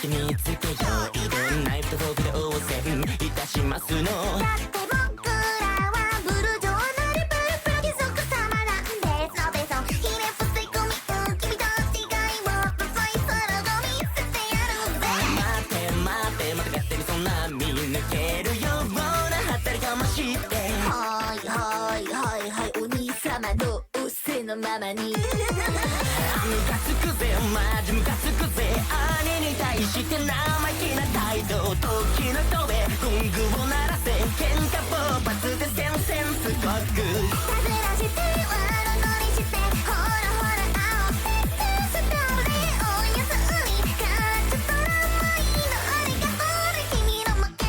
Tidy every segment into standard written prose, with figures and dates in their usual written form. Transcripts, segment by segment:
って見つけよういろんなナイフとフォークで応戦いたしますのだって僕らはブルジョワのリプルプロ貴族様なんですのべそひれ伏せ込み君と違いを細い空を見せてやるぜ待て待てまた勝手にそんな見抜けるようなはったりかましてはいはいはいはいお兄様のおせのままにムカつくぜマジムカつくぜ兄に対して生意気な態度時の飛べゴングを鳴らせ喧嘩勃発で宣戦布告たずらして笑乗りしてほらほら青セックスタイルでおやすみカッチトランマイのあれが俺君の負け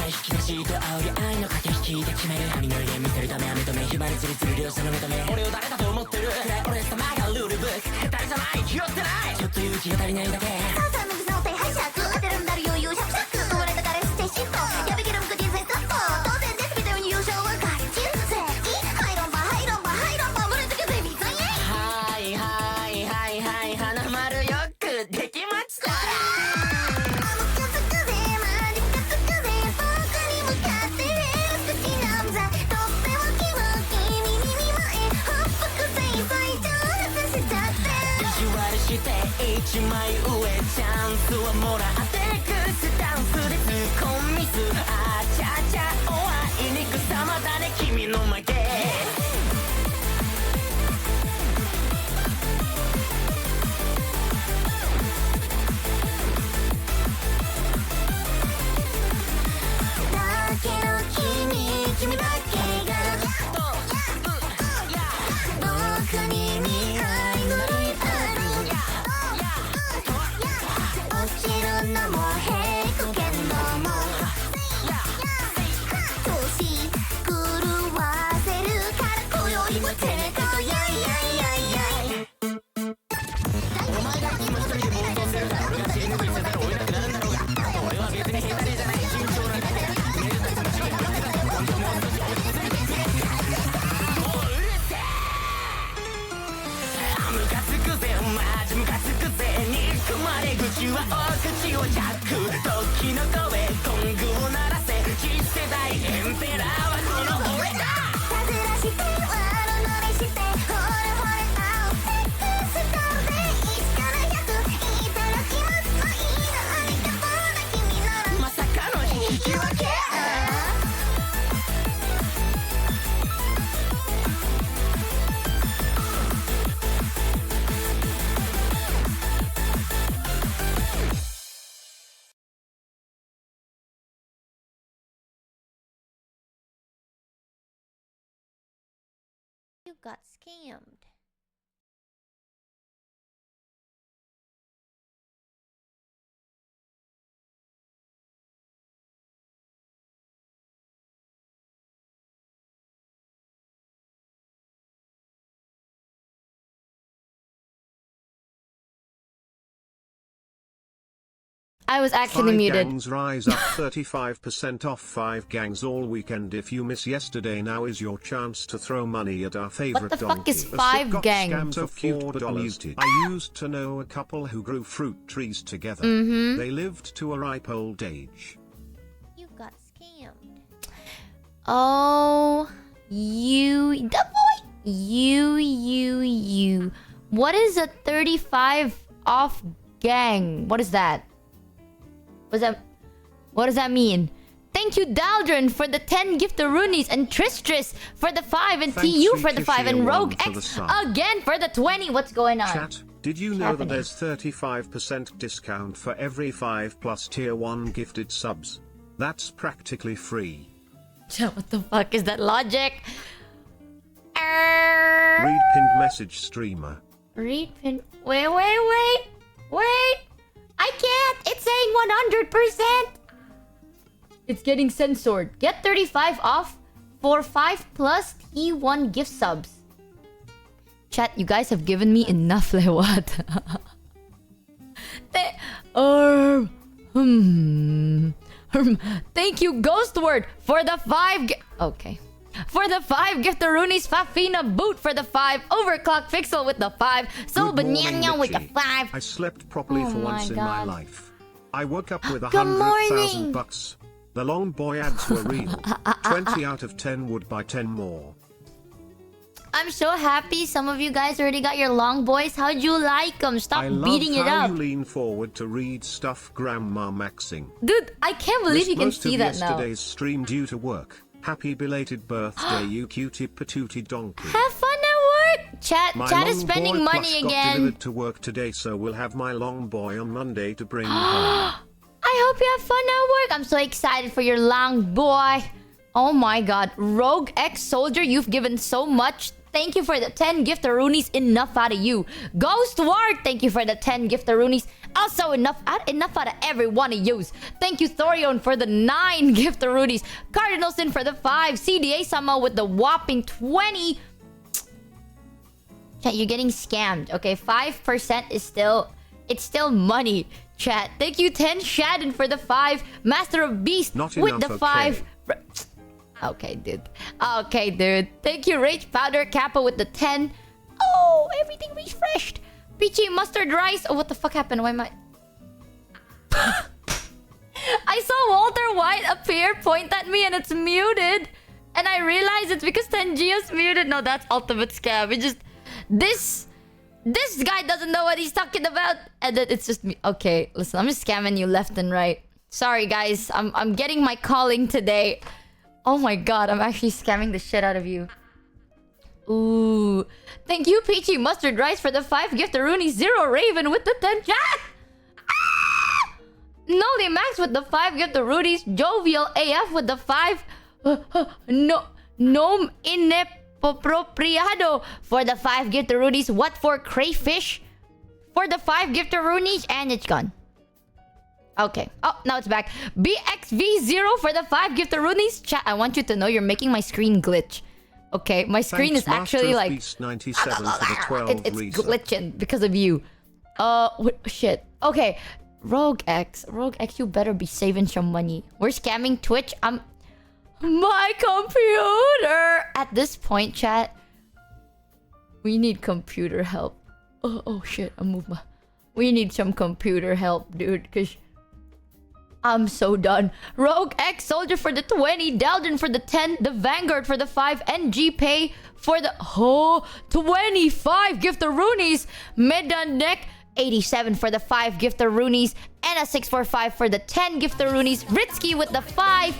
引き出しと煽り愛の駆け引きで決める網のりで見せるため飴と目ひばりつりつる両者の目と目俺を誰だと思ってる俺様がルールブック下手じゃない気負ってないちょっと勇気が足りないだけさあさあ右の手拝借当てるんだる余裕100尺生まれた彼氏って嫉妬やべきるんく人生スタット当然ですみたように優勝は勝ち人生ハイロンバハイロンバハイロンバ無理だけベビーザイエイはいはいはいはい花丸よくできました一枚上チャンスはもらってくスタンスでツッコミミスあちゃちゃおあいにくさまだね君の負けだけど君だけが僕に未来のリパ落ちるのもへこけんのも年狂わせるから今宵もテレコやいやいやいやお前がいつも一人で妄想してるから俺が知り抜くせざるを得なくなるんだろうが俺は別に下手じゃない慎重なんだメールと気持ちが良くて本当もう少し落ち着いてくれもううるせえムカつくぜマジムカつくぜ憎まれ口はお口をジャック時の声ゴングを鳴らせ次世代エンペラーはこの俺だたずらして悪乗りしてほらほら青セックスタイルで1から100いただきますのいいのありがとうな君ならまさかの引き分けYou got scammed. I was actually muted. Gangs rise up 35% off 5 gangs all weekend. If you miss yesterday, now is your chance to throw money at our favorite What the donkey. fuck is 5 gangs? Scams of $4. I used to know a couple who grew fruit trees together. They lived to a ripe old age. You got scammed. Oh, you. What is a 35 off gang? What is that? What does that mean? Thank you, Daldrin, for the 10 giftaroonies, and Tristris for the 5, and Thanks, TU for the 5, and Rogue for X again for the 20. What's going on? Chat, did you know that there's 35% discount for every 5 plus tier 1 gifted subs? That's practically free. What the fuck is that logic? Read pinned message streamer. Read pin. Wait. I can't. It's saying 100%. It's getting censored. Get 35 off for 5 plus T1 gift subs. Chat, you guys have given me enough. Like what? Thank you, Ghostword, for the 5. Okay. for the 5 giftaroonies. Fafina Boot for the 5. Overclock Pixel with the 5. So Good morning, Banyanya with the Richie. 5. I slept properly Oh for my once in my God. life. I woke up with Good morning. $100,000. The long boy ads were real. 20 out of 10 would buy 10 more. I'm so happy some of you guys already got your long boys. How'd you like them? Stop I love beating it how up. you lean forward to read stuff Grandma maxing. Dude, I can't believe you can Missed see most that of now. yesterday's stream due to work. Happy belated birthday, you cutie patootie donkey. Have fun at work. Chat My is long spending boy money plush got again. delivered to work today, so we'll have my long boy on Monday to bring home. I hope you have fun at work. I'm so excited for your long boy. Oh my god. Rogue X Soldier, you've given so much. Thank you for the 10 giftaroonies. Enough out of you. Ghost Ward, thank you for the 10 giftaroonies. Also enough out of every one of yous. Thank you Thorion for the 9 giftaroonies. Cardinalson for the 5. CDA Sama with the whopping 20. Chat, you're getting scammed. Okay, 5% is still... It's still money. Chat, thank you 10 Shadden for the 5. Master of Beast Not with enough, the 5. Okay, dude. Okay, dude. Thank you, Rage Powder Kappa with the 10. Oh, everything refreshed. Peachy Mustard Rice. Oh, what the fuck happened? Why am I... I saw Walter White appear, point at me, and it's muted. And I realized it's because Tenjia's muted. No, that's ultimate scam. It just... This guy doesn't know what he's talking about. And then it's just me. Okay, listen, I'm just scamming you left and right. Sorry, guys. I'm getting my calling today. Oh my god, I'm actually scamming the shit out of you. Ooh. Thank you, Peachy Mustard Rice, for the 5 giftaroonies. 0 Raven with the 10 chat. Ah! Nolly Max with the 5 giftaroonies. Jovial AF with the 5. Nom Inepopropriado for the 5 giftaroonies. What for crayfish? For the 5 giftaroonies. And it's gone. Okay. Oh, now it's back. BXV0 for the 5 giftaroonies. Chat, I want you to know you're making my screen glitch. Okay, my screen Thanks, is actually Master of like... Beast 97 for the 12 it's reason. glitching because of you. What shit. Okay. Rogue X, you better be saving some money. We're scamming Twitch. My computer. At this point, chat, we need computer help. Oh shit, we need some computer help, dude, cause I'm so done. Rogue X Soldier for the 20, Dalden for the 10, the Vanguard for the 5, NG Pay for the 25 giftaroonies, Medan Neck 87 for the 5 giftaroonies, and a 645 for the 10 giftaroonies, Ritsky with the 5,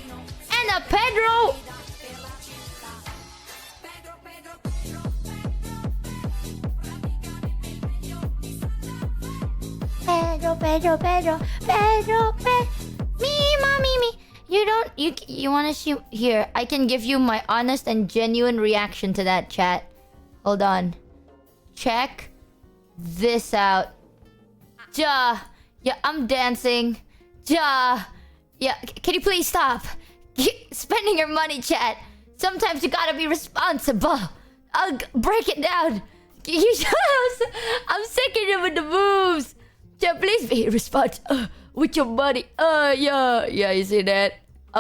and a Pedro. Pedro. Me. You wanna see here? I can give you my honest and genuine reaction to that, chat. Hold on. Check this out. Yeah, I'm dancing. Yeah, can you please stop spending your money, chat? Sometimes you gotta be responsible. I'll break it down. I'm sick of it with the moves. Chat, please be responsible with your money. Yeah, you see that?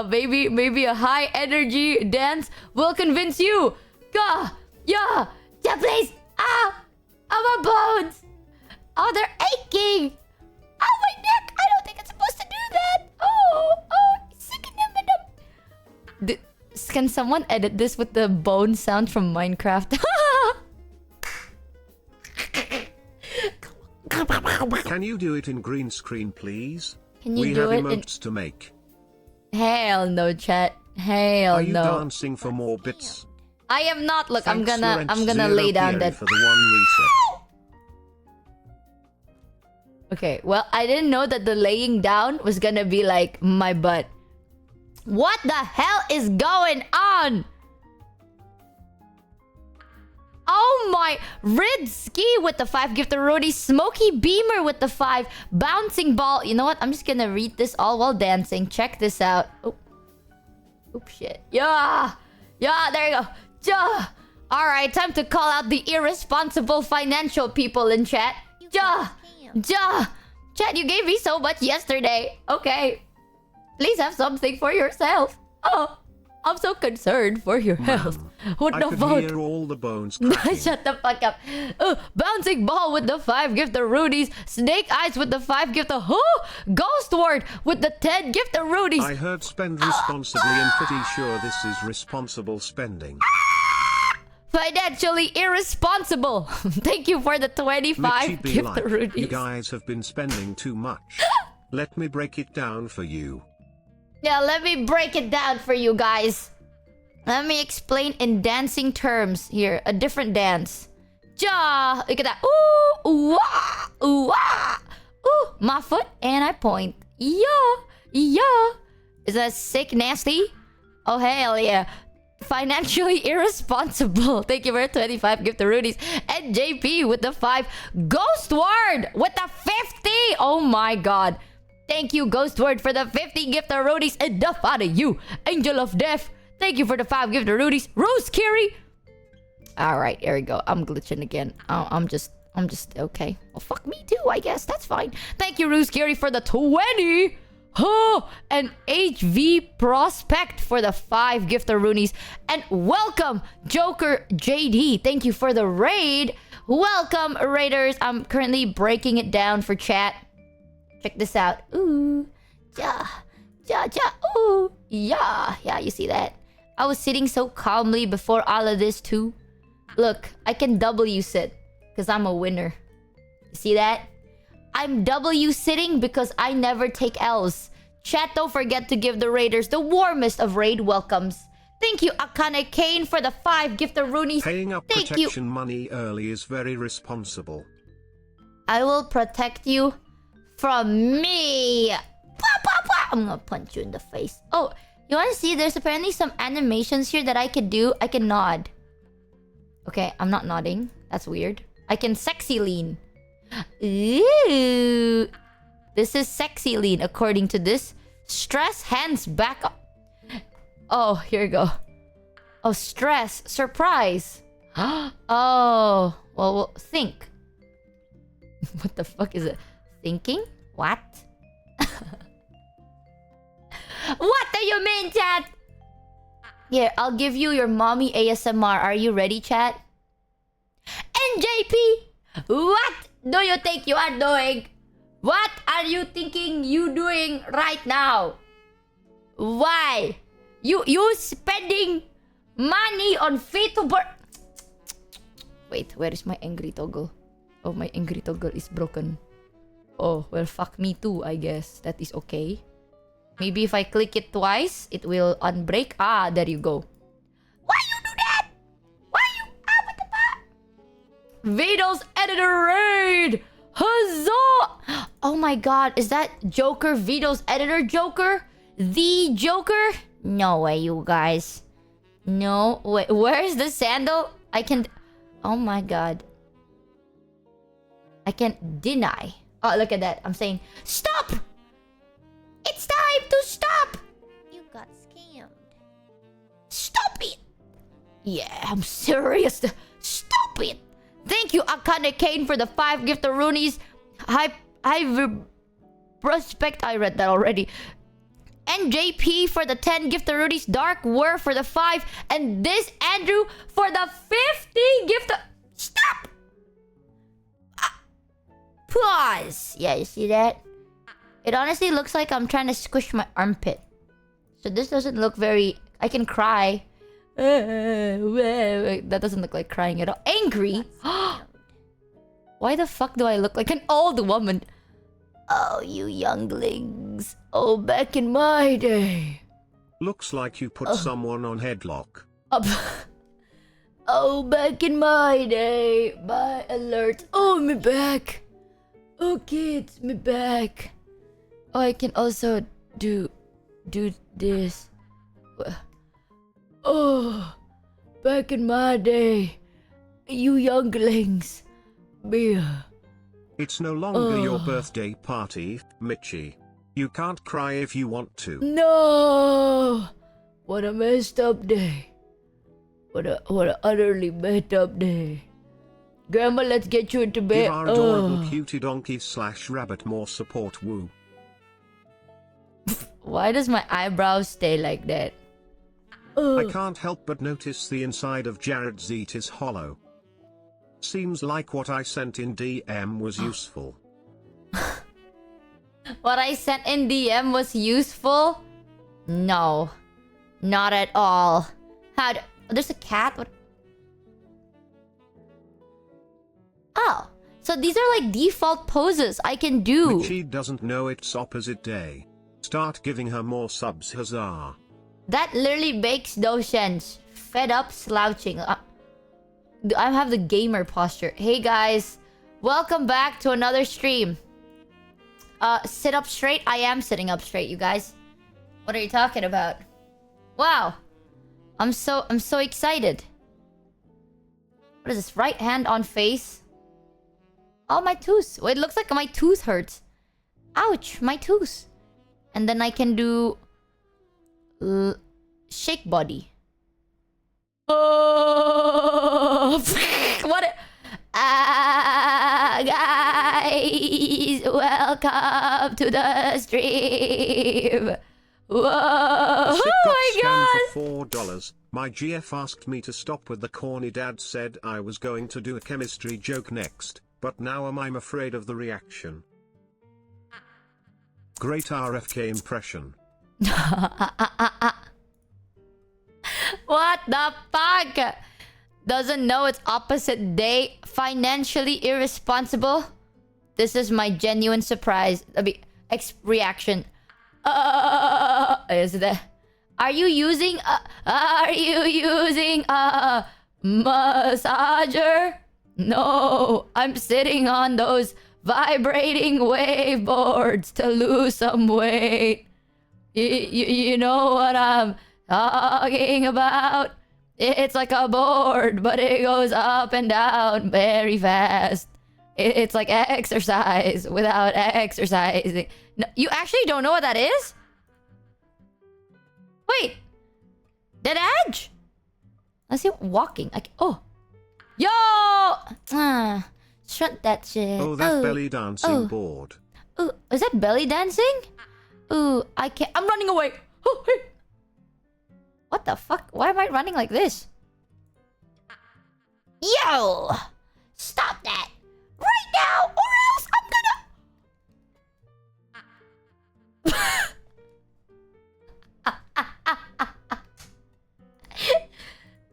Maybe a high energy dance will convince you. Yeah, please. My bones. Oh, they're aching. Oh, my neck. I don't think it's supposed to do that. Oh, sickening them. Can someone edit this with the bone sound from Minecraft? Can you do it in green screen, please? Can you we do have it emotes to make. Hell no, chat. Hell Are you no. dancing for more bits? I am not. Look, Thanks, I'm Laurent gonna Zero lay down Pieri that. for the 1 reset. Okay, well, I didn't know that the laying down was gonna be like my butt. What the hell is going on? Oh my, Ridsky with the 5 giftaroonies, Smoky Beamer with the 5, Bouncing Ball. You know what? I'm just gonna read this all while dancing. Check this out. Oh, shit. Yeah, there you go. Yeah. All right, time to call out the irresponsible financial people in chat. Yeah. Chat, you gave me so much yesterday. Okay. Please have something for yourself. I'm so concerned for your health. What I the could fuck? hear all the bones cracking. Shut the fuck up. Bouncing ball with the 5 gift of Rudies. Snake eyes with the 5 gift of Ghost word with the 10 gift of Rudies. I heard spend responsibly and pretty sure this is responsible spending. Financially irresponsible. Thank you for the 25 Mitchie gift of Rudies. You guys have been spending too much. Let me break it down for you. Yeah, let me break it down for you guys. Let me explain in dancing terms here. A different dance. Ja! Look at that. Ooh! Ooh! Ah, ooh! Ah, ooh! My foot and I point. Yeah! Yeah! Is that sick nasty? Oh, hell yeah. Financially irresponsible. Thank you for 25 gift to Rudies. And JP with the 5. Ghost word with the 50. Oh my god. Thank you, Ghost word, for the 50 gift to Rudies. Enough out of you. Angel of Death. Thank you for the 5 gift to Rudies. Rose Kiri. Alright, here we go. I'm glitching again. I'm just okay. Well, fuck me too, I guess. That's fine. Thank you, Rose Kiri, for the 20. Oh, and HV Prospect for the 5 gift of Roonies. And welcome, Joker JD. Thank you for the raid. Welcome, Raiders. I'm currently breaking it down for chat. Check this out. Ooh. Ja. Ja, ja. Ooh. Yeah. Yeah, you see that? I was sitting so calmly before all of this too. Look, I can W sit because I'm a winner. You see that? I'm W sitting because I never take L's. Chat, don't forget to give the Raiders the warmest of raid welcomes. Thank you, Akane Kane, for the 5 gift of Roonies. Paying up Thank protection you. money early is very responsible. I will protect you from me. Bah, bah, bah. I'm gonna punch you in the face. Oh, you wanna see? There's apparently some animations here that I could do. I can nod. Okay, I'm not nodding. That's weird. I can sexy lean. Ooh. This is sexy lean according to this. Stress hands back up. Oh, here we go. Oh, stress. Surprise. Oh. Well, think. What the fuck is it? Thinking? What? What do you mean, chat? Here, I'll give you your mommy ASMR. Are you ready, chat? NJP! What do you think you are doing? What are you thinking you doing right now? Why? You spending money on vtuber? Wait, where is my angry toggle? Oh, my angry toggle is broken. Oh, well, fuck me too, I guess. That is okay. Maybe if I click it twice, it will unbreak. Ah, there you go. Why you do that? Why you... Ah, what the fuck? Vito's editor raid! Huzzah! Oh my god, is that Joker Vito's editor Joker? The Joker? No way, you guys. No way. Where is the sandal? I can... Oh my god. I can deny. Oh, look at that. I'm saying, stop! It's time to stop! You got scammed. Stop it! Yeah, I'm serious. Stop it! Thank you, Akane Kane, for the 5 gift of Roonies. Prospect, I read that already. NJP for the 10 gift of Roonies. Dark War for the 5. And this Andrew for the 50 gift of... Stop! Pause! Yeah, you see that? It honestly looks like I'm trying to squish my armpit. So this doesn't look very... I can cry. That doesn't look like crying at all. Angry? Why the fuck do I look like an old woman? Oh, you younglings. Oh, back in my day. Looks like you put someone on headlock. Oh, back in my day. My alert. Oh, me back. Oh, kids, me back. Oh, I can also do this. Oh, back in my day, you younglings. Beer. It's no longer your birthday party, Mitchie. You can't cry if you want to. No! What a messed up day. What a utterly messed up day. Grandma, let's get you into bed. Give our adorable cutie donkey / rabbit more support, woo. Why does my eyebrows stay like that? I can't help but notice the inside of Jared's eat is hollow. Seems like what I sent in DM was useful. What I sent in DM was useful? No. Not at all. There's a cat? What? Oh. So these are like default poses I can do. She doesn't know it's opposite day. Start giving her more subs, huzzah. That literally makes no sense. Fed up slouching. I have the gamer posture. Hey guys. Welcome back to another stream. Sit up straight. I am sitting up straight, you guys. What are you talking about? Wow. I'm so excited. What is this? Right hand on face. Oh, my tooth. Well, it looks like my tooth hurts. Ouch, my tooth. And then I can do shake body. Oh, what? Guys, welcome to the stream. Whoa! Oh my god! For $4. My GF asked me to stop with the corny. Dad said I was going to do a chemistry joke next, but now I'm afraid of the reaction. Great RFK impression. What the fuck? Doesn't know it's opposite day. Financially irresponsible. This is my genuine surprise. Reaction. Is that? Are you using a massager? No, I'm sitting on those vibrating wave boards to lose some weight. You know what I'm talking about? It's like a board, but it goes up and down very fast. It's like exercise without exercising. No, you actually don't know what that is? Wait. Dead edge? Let's see. Walking. Oh. Yo! Shut that shit. Oh, that belly dancing board. Ooh, is that belly dancing? Ooh, I can't. I'm running away. Oh, hey. What the fuck? Why am I running like this? Yo! Stop that! Right now, or else I'm gonna...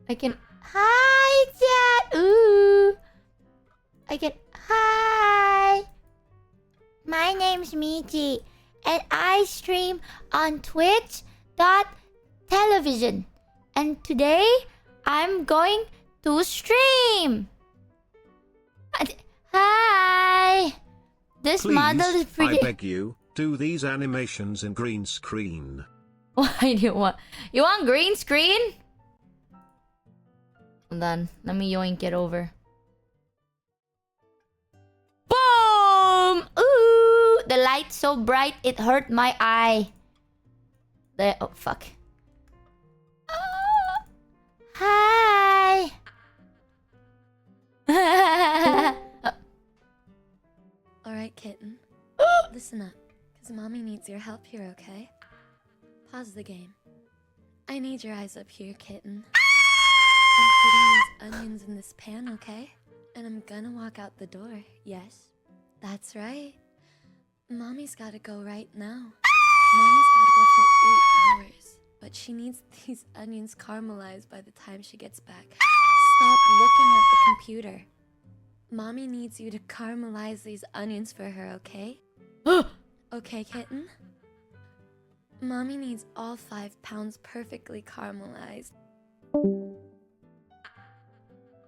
I can... Hi, chat! Ooh! I can... Hi! My name's Michi, and I stream on Twitch.television. And today, I'm going to stream! Hi! This Please, model is pretty... I beg you, do these animations in green screen. Why do you want... You want green screen? Hold on. Let me yoink it over. Boom! Ooh! The light's so bright, it hurt my eye. There... Oh, fuck. Hi! Alright, kitten. Listen up, because mommy needs your help here, okay? Pause the game. I need your eyes up here, kitten. I'm putting these onions in this pan, okay? And I'm gonna walk out the door, yes? That's right. Mommy's gotta go right now. Mommy's gotta go for 8 hours. But she needs these onions caramelized by the time she gets back. Stop looking at the computer. Mommy needs you to caramelize these onions for her, okay? Okay, kitten? Mommy needs all 5 pounds perfectly caramelized.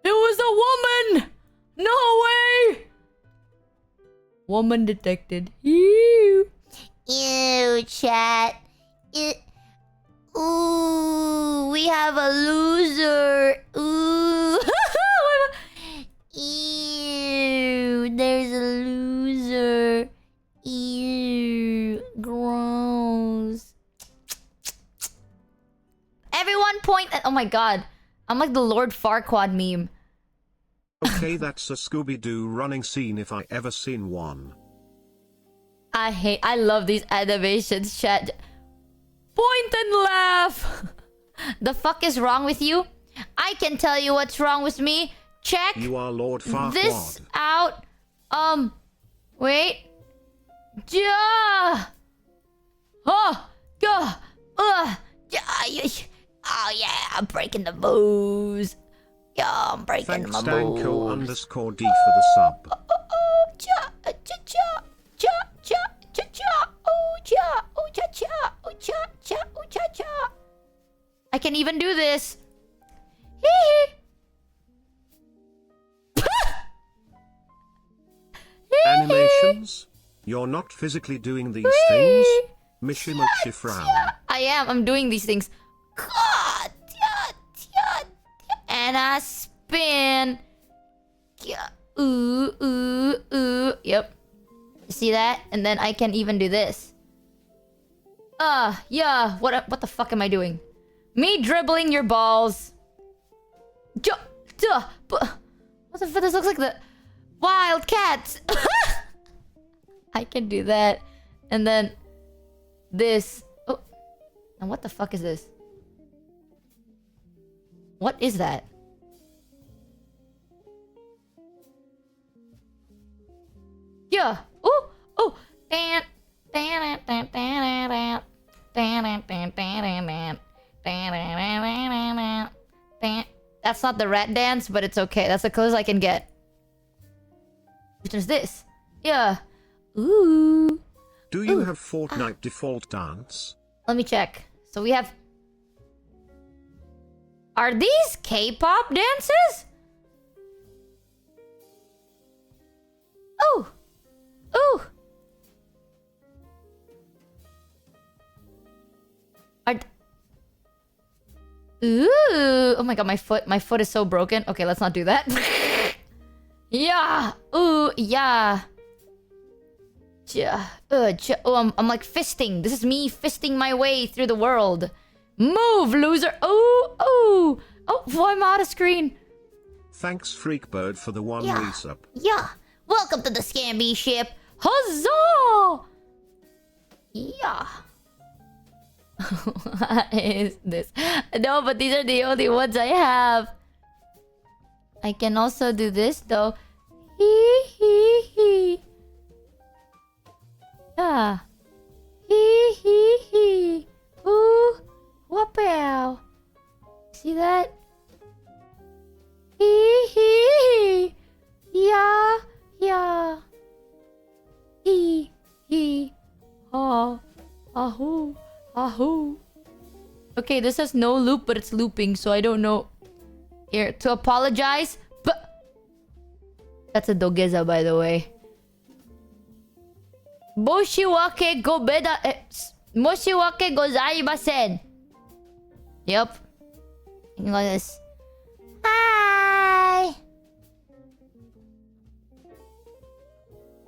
It was a woman! No way! Woman detected. Ew. Ew, chat. Ooh, we have a loser. Ooh. Ew, there's a loser. Ew, gross. Everyone point at... Oh my god. I'm like the Lord Farquaad meme. Okay, that's a Scooby-Doo running scene if I ever seen one. I love these animations, chat. Point and laugh. The fuck is wrong with you? I can tell you what's wrong with me. Check You are Lord Farquaad. this out. Wait. Yeah. Oh, yeah. Oh yeah, I'm breaking the moves. Yeah, I'm breaking Thanks my Danko moves. _D for the sub. I can even do this. Hee Animations? You're not physically doing these things? Michimochievee frown. I am. I'm doing these things. And I spin. Ooh, ooh, ooh. Yep. See that? And then I can even do this. Yeah. What the fuck am I doing? Me dribbling your balls. What the fuck? This looks like the wild cats. I can do that. And then this. Oh. And what the fuck is this? What is that? Yeah. Oh. Oh. That's not the rat dance, but it's okay. That's the closest I can get. Which is this? Yeah. Ooh. Do you have Fortnite default dance? Let me check. So we have... Are these K-pop dances? Oh. Ooh. Ooh. Oh my god, my foot is so broken. Okay, let's not do that. Yeah. Ooh, yeah. Oh, I'm like fisting. This is me fisting my way through the world. Move, loser. Oh, oh. Oh, why am I out of screen? Thanks Freakbird for the one Yeah. resub. Yeah. Welcome to the Scamby ship. Huzzah! Yeah. What is this? No, but these are the only ones I have. I can also do this though. Hee hee hee. Yeah. Hee hee hee. Ooh. Whoop-ow. See that? Hee hee hee. Yeah. Yeah. Hee hee. Ha. Ahoo. Ahoo. Okay, this has no loop, but it's looping, so I don't know. Here, to apologize. But that's a dogeza, by the way. Moshiwake gobeda. Moshiwake gozaimasen. Yep. You can go this. Hi.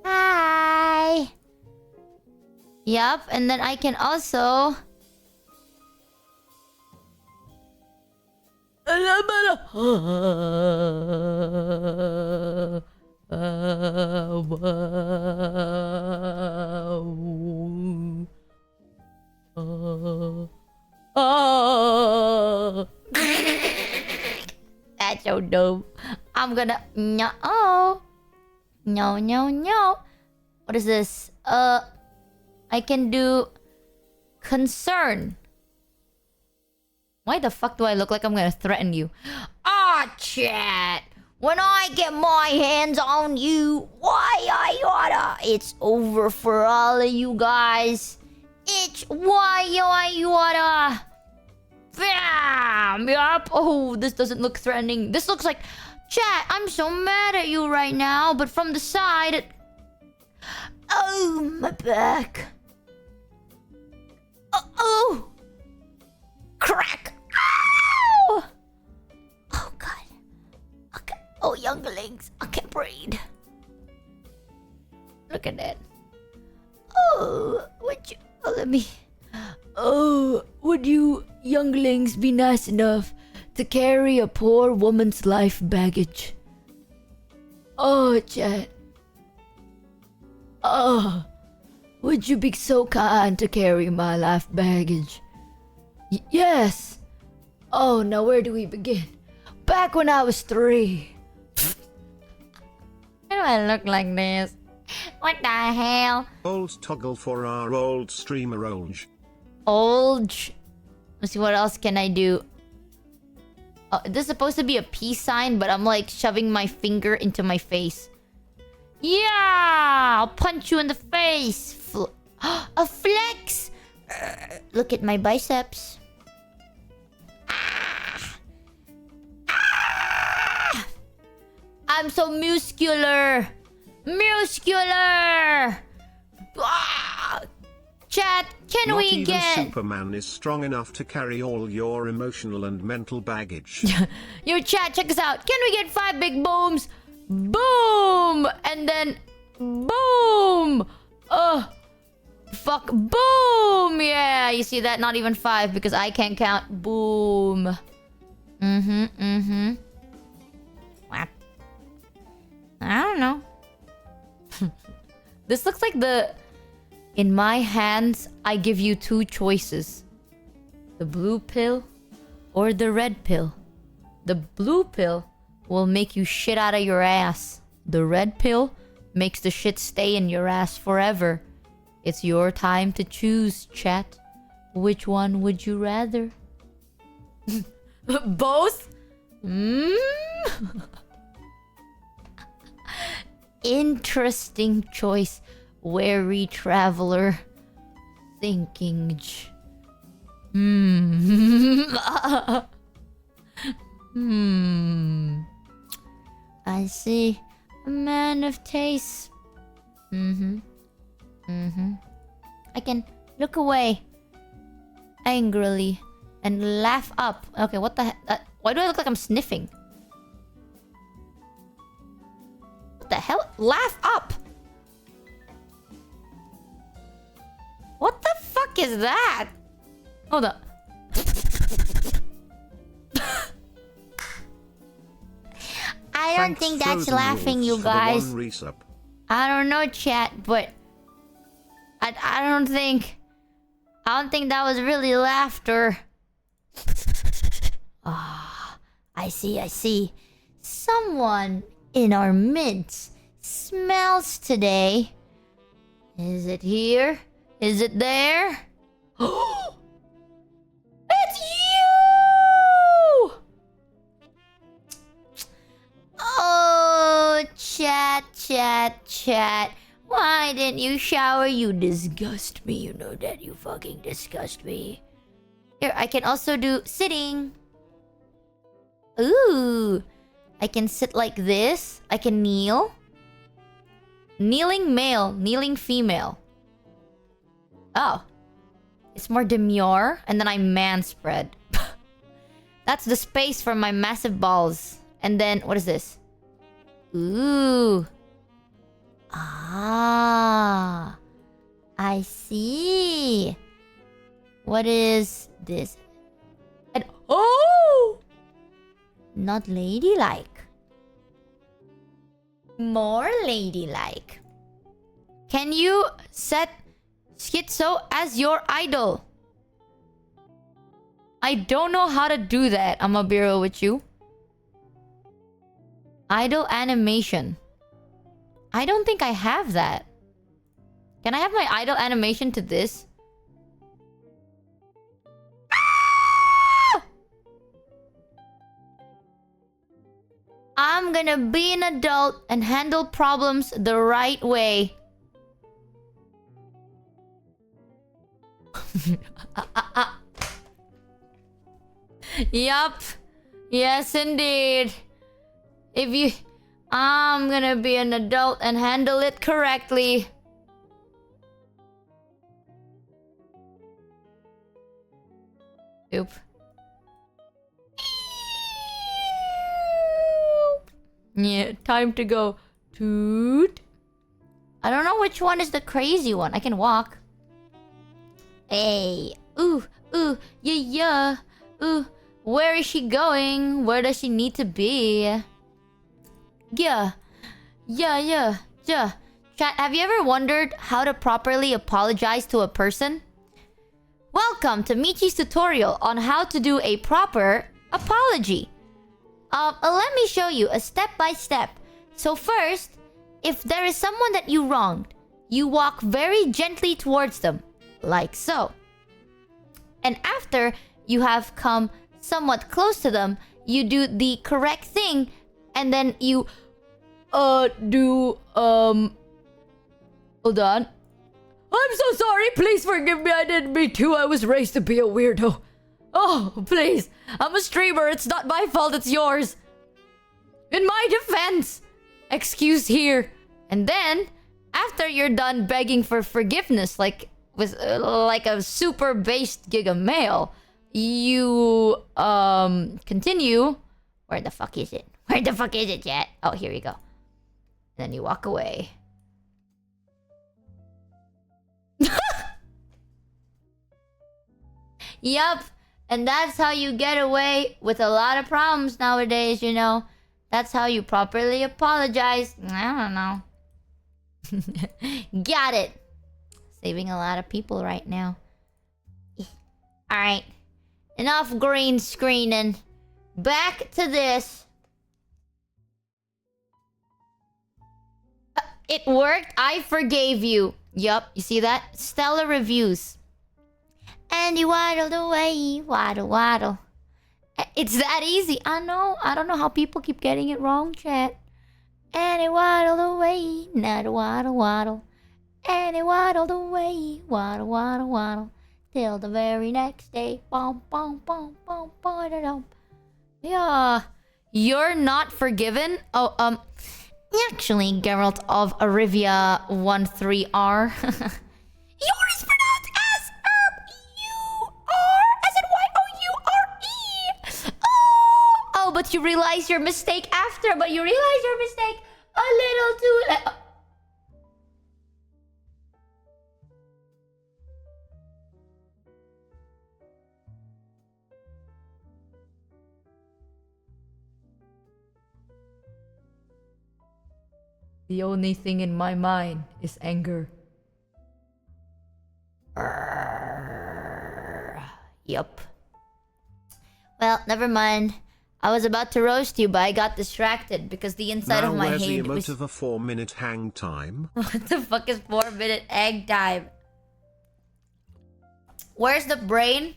Hi. Yep, and then I can also... That's so dope. I'm gonna... No. No, no, no. What is this? I can do... Concern. Why the fuck do I look like I'm gonna threaten you? Ah, chat! When I get my hands on you, why I oughta... It's over for all of you guys. It's why I oughta... Bam! Yup. Oh, this doesn't look threatening. This looks like... Chat, I'm so mad at you right now, but from the side... It... Oh, my back. Oh! Crack! Ow! Oh, God. Okay. Oh, younglings. I can't breathe. Look at that. Oh, would you... Oh, let me... Oh, would you younglings be nice enough to carry a poor woman's life baggage? Oh, chat. Oh, would you be so kind to carry my life baggage? Yes. Oh, now where do we begin? Back when I was 3. Why do I look like this? What the hell? Old toggle for our old streamer Olge. Olge. Let's see, what else can I do? This is supposed to be a peace sign, but I'm like shoving my finger into my face. Yeah! I'll punch you in the face! A flex! Look at my biceps. I'm so muscular! Muscular! Chat, can Not we even get... Superman is strong enough to carry all your emotional and mental baggage. Yo, chat, check us out. Can we get 5 big booms? Boom! And then... Boom! Fuck. Boom! Yeah, you see that? Not even 5 because I can't count. Boom. What? I don't know. This looks like the... In my hands, I give you 2 choices. The blue pill or the red pill. The blue pill will make you shit out of your ass. The red pill makes the shit stay in your ass forever. It's your time to choose, chat. Which one would you rather? Both? Interesting choice. Wary traveler. Thinking. I see. A man of taste. I can look away angrily and laugh up. Okay, what the heck? Why do I look like I'm sniffing? What the hell? Laugh up! What the fuck is that? Hold up. I don't think that's laughing, you guys. I don't know, chat, but I don't think that was really laughter. Ah, I see. Someone in our midst smells today. Is it here? Is it there? It's you! Oh, chat. Why didn't you shower? You disgust me. You know that you fucking disgust me. Here, I can also do sitting. Ooh. I can sit like this. I can kneel. Kneeling male, kneeling female. Oh. It's more demure. And then I man spread. That's the space for my massive balls. And then, what is this? Ooh. Ah. I see. What is this? And oh! Not ladylike. More ladylike. Can you set Schizo as your idol? I don't know how to do that. I'm gonna be real with you. Idol animation. I don't think I have that. Can I have my idol animation to this? Ah! I'm gonna be an adult and handle problems the right way. Yup. Yes, indeed. I'm gonna be an adult and handle it correctly. Oop. Yeah, time to go. Toot. I don't know which one is the crazy one. I can walk. Hey. Ooh. Yeah. Ooh. Where is she going? Where does she need to be? Yeah. Chat, have you ever wondered how to properly apologize to a person? Welcome to Michi's tutorial on how to do a proper apology. Let me show you a step-by-step. So first, if there is someone that you wronged, you walk very gently towards them, like so. And after you have come somewhat close to them, you do the correct thing, and then you hold on. I'm so sorry, please forgive me, I didn't mean to, I was raised to be a weirdo. Oh, please, I'm a streamer, it's not my fault, it's yours. In my defense, excuse here. And then, after you're done begging for forgiveness, like with like a super based giga male, you continue. Where the fuck is it? Where the fuck is it, chat? Oh, here we go. And then you walk away. Yup. And that's how you get away with a lot of problems nowadays, you know. That's how you properly apologize. I don't know. Got it. Saving a lot of people right now. Alright. Enough green screening. Back to this. It worked. I forgave you. Yup. You see that? Stellar reviews. And you waddled away. Waddle, waddle. It's that easy. I know. I don't know how people keep getting it wrong, chat. And he waddled away. Not waddle, waddle. And he waddled away. Waddle, waddle, waddle. Till the very next day. Bom, bom, bom, bom, bom, da, dum. Yeah. You're not forgiven? Oh, actually, Geralt of Arivia 13R. Yours is pronounced as U-R, as in Y-O-U-R-E. Oh, but you realize your mistake after. But you realize your mistake a little too late. The only thing in my mind is anger. Yup. Well, never mind. I was about to roast you, but I got distracted because the inside now of my where's the head emote was... of a 4-minute hang time? What the fuck is 4-minute egg time? Where's the brain?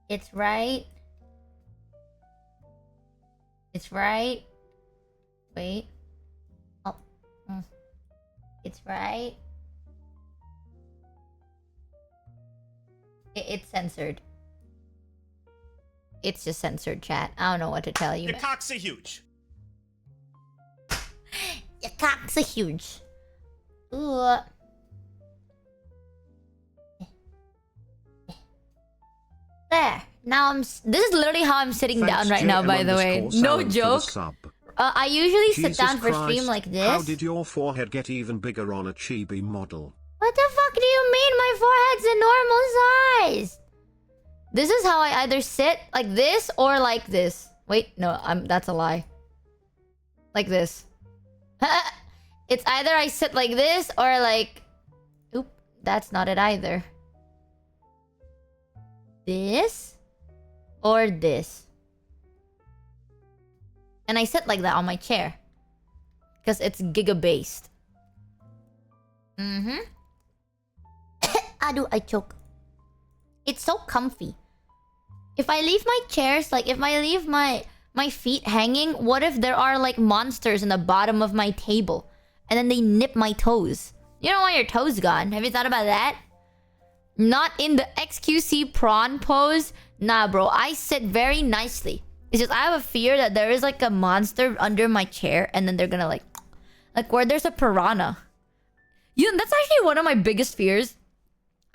It's right. It's right. Wait. Oh. It's right. It's censored. It's just censored, chat. I don't know what to tell you. Your cocks are huge. Your cocks are huge. Ooh. There. Now this is literally how I'm sitting down right now, by the way. No joke. I usually sit down for stream like this. How did your forehead get even bigger on a chibi model? What the fuck do you mean my forehead's a normal size? This is how I either sit like this or like this. Wait, no, that's a lie. Like this. It's either I sit like this or like... Oop, that's not it either. This or this. And I sit like that on my chair. Because it's giga-based. I choke. It's so comfy. If I leave my chairs, like if I leave my feet hanging, what if there are like monsters in the bottom of my table? And then they nip my toes. You don't want your toes gone. Have you thought about that? Not in the XQC prawn pose. Nah, bro. I sit very nicely. It's just I have a fear that there is like a monster under my chair and then they're gonna like where there's a piranha. You know, that's actually one of my biggest fears.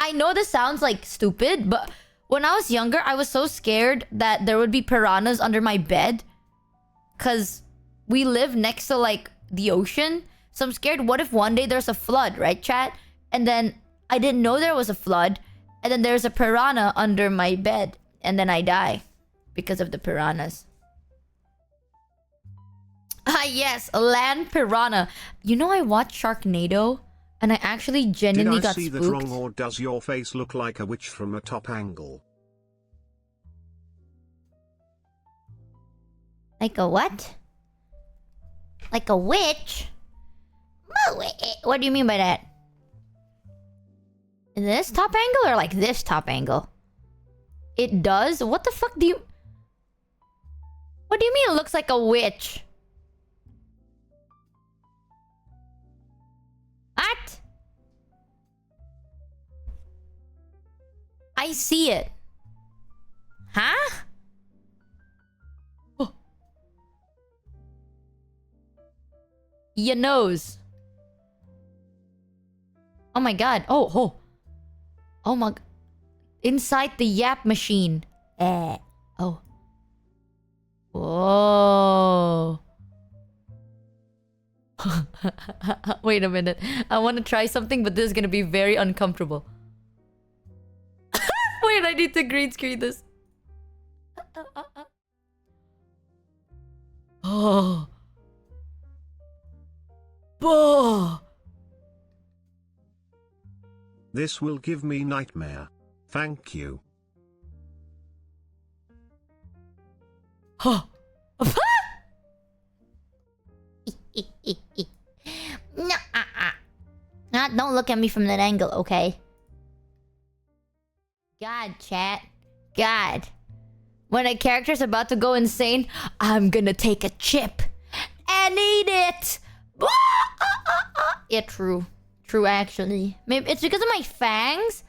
I know this sounds like stupid, but when I was younger, I was so scared that there would be piranhas under my bed. Cause we live next to like the ocean. So I'm scared, what if one day there's a flood, right, chat? And then I didn't know there was a flood. And then there's a piranha under my bed. And then I die. Because of the piranhas. Ah, yes. A land piranha. You know, I watched Sharknado. And I actually Did genuinely I got see spooked. that wrong, or does your face look like a witch from a top angle? Like a what? Like a witch? What do you mean by that? This top angle or like this top angle? It does? What the fuck do you... What do you mean it looks like a witch? What? I see it. Huh? Oh. Your nose. Oh my god. Oh. Oh my... Inside the yap machine. Oh. Whoa. Wait a minute. I want to try something, but this is gonna be very uncomfortable. Wait, I need to green screen this. Oh. Oh. This will give me nightmare. Thank you. Huh. No, don't look at me from that angle, okay? God, chat. God. When a character's about to go insane, I'm gonna take a chip and eat it. Yeah, true. True, actually. Maybe it's because of my fangs?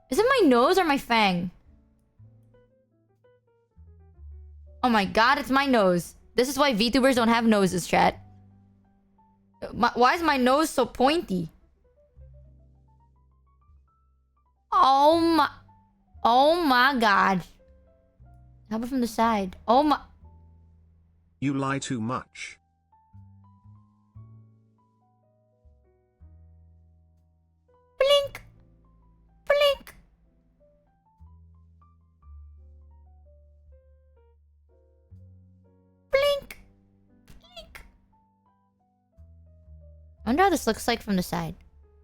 Is it my nose or my fang? Oh my god, it's my nose. This is why VTubers don't have noses, chat. Why is my nose so pointy? Oh my god. How about from the side? Oh my... You lie too much. Blink. Blink. Blink. Blink. I wonder how this looks like from the side.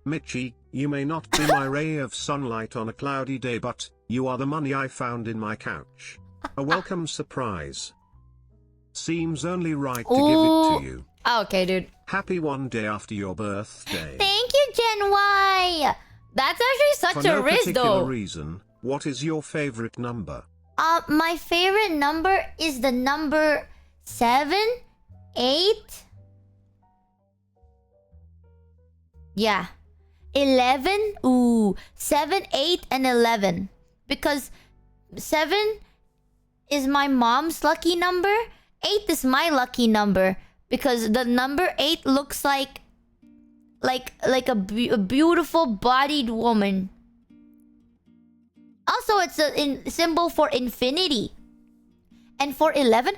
Mitchie, you may not be my ray of sunlight on a cloudy day, but you are the money I found in my couch. A welcome surprise. Seems only right to give it to you. Oh, okay, dude. Happy one day after your birthday. Thank you, Gen Y. That's actually such For a no risk, particular though. reason, what is your favorite number? My favorite number is the number 7, 8. Yeah. 11. Ooh. 7, 8, and 11. Because 7 is my mom's lucky number. 8 is my lucky number. Because the number 8 looks like a beautiful bodied woman. Also, it's a symbol for infinity. And for 11,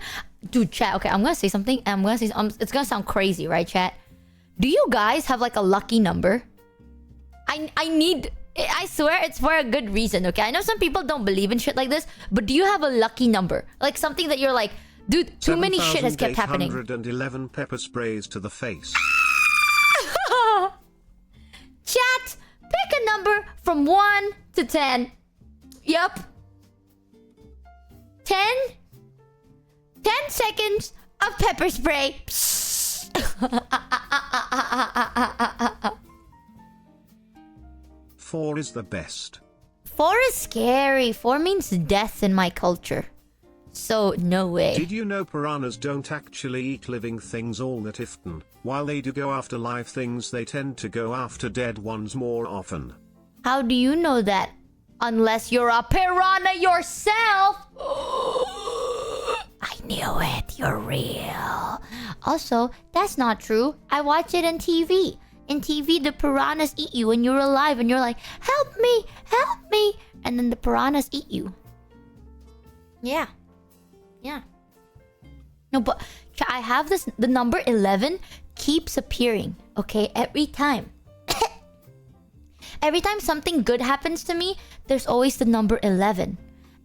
dude, chat. Okay, I'm gonna say something. It's gonna sound crazy, right, chat? Do you guys have like a lucky number? I swear it's for a good reason. Okay, I know some people don't believe in shit like this, but do you have a lucky number? Like something that you're like, dude, too many shit has kept happening. 7,811 pepper sprays to the face. Chat, pick a number from 1 to 10. Yup. 10? 10 seconds of pepper spray. 4 is the best. 4 is scary. 4 means death in my culture. So, no way. Did you know piranhas don't actually eat living things all that often? While they do go after live things, they tend to go after dead ones more often. How do you know that? Unless you're a piranha yourself! I knew it. You're real. Also, that's not true. I watch it on TV. In TV, the piranhas eat you when you're alive and you're like, help me, help me. And then the piranhas eat you. Yeah. Yeah. No, but I have this, the number 11 keeps appearing, okay, every time. Every time something good happens to me, there's always the number 11.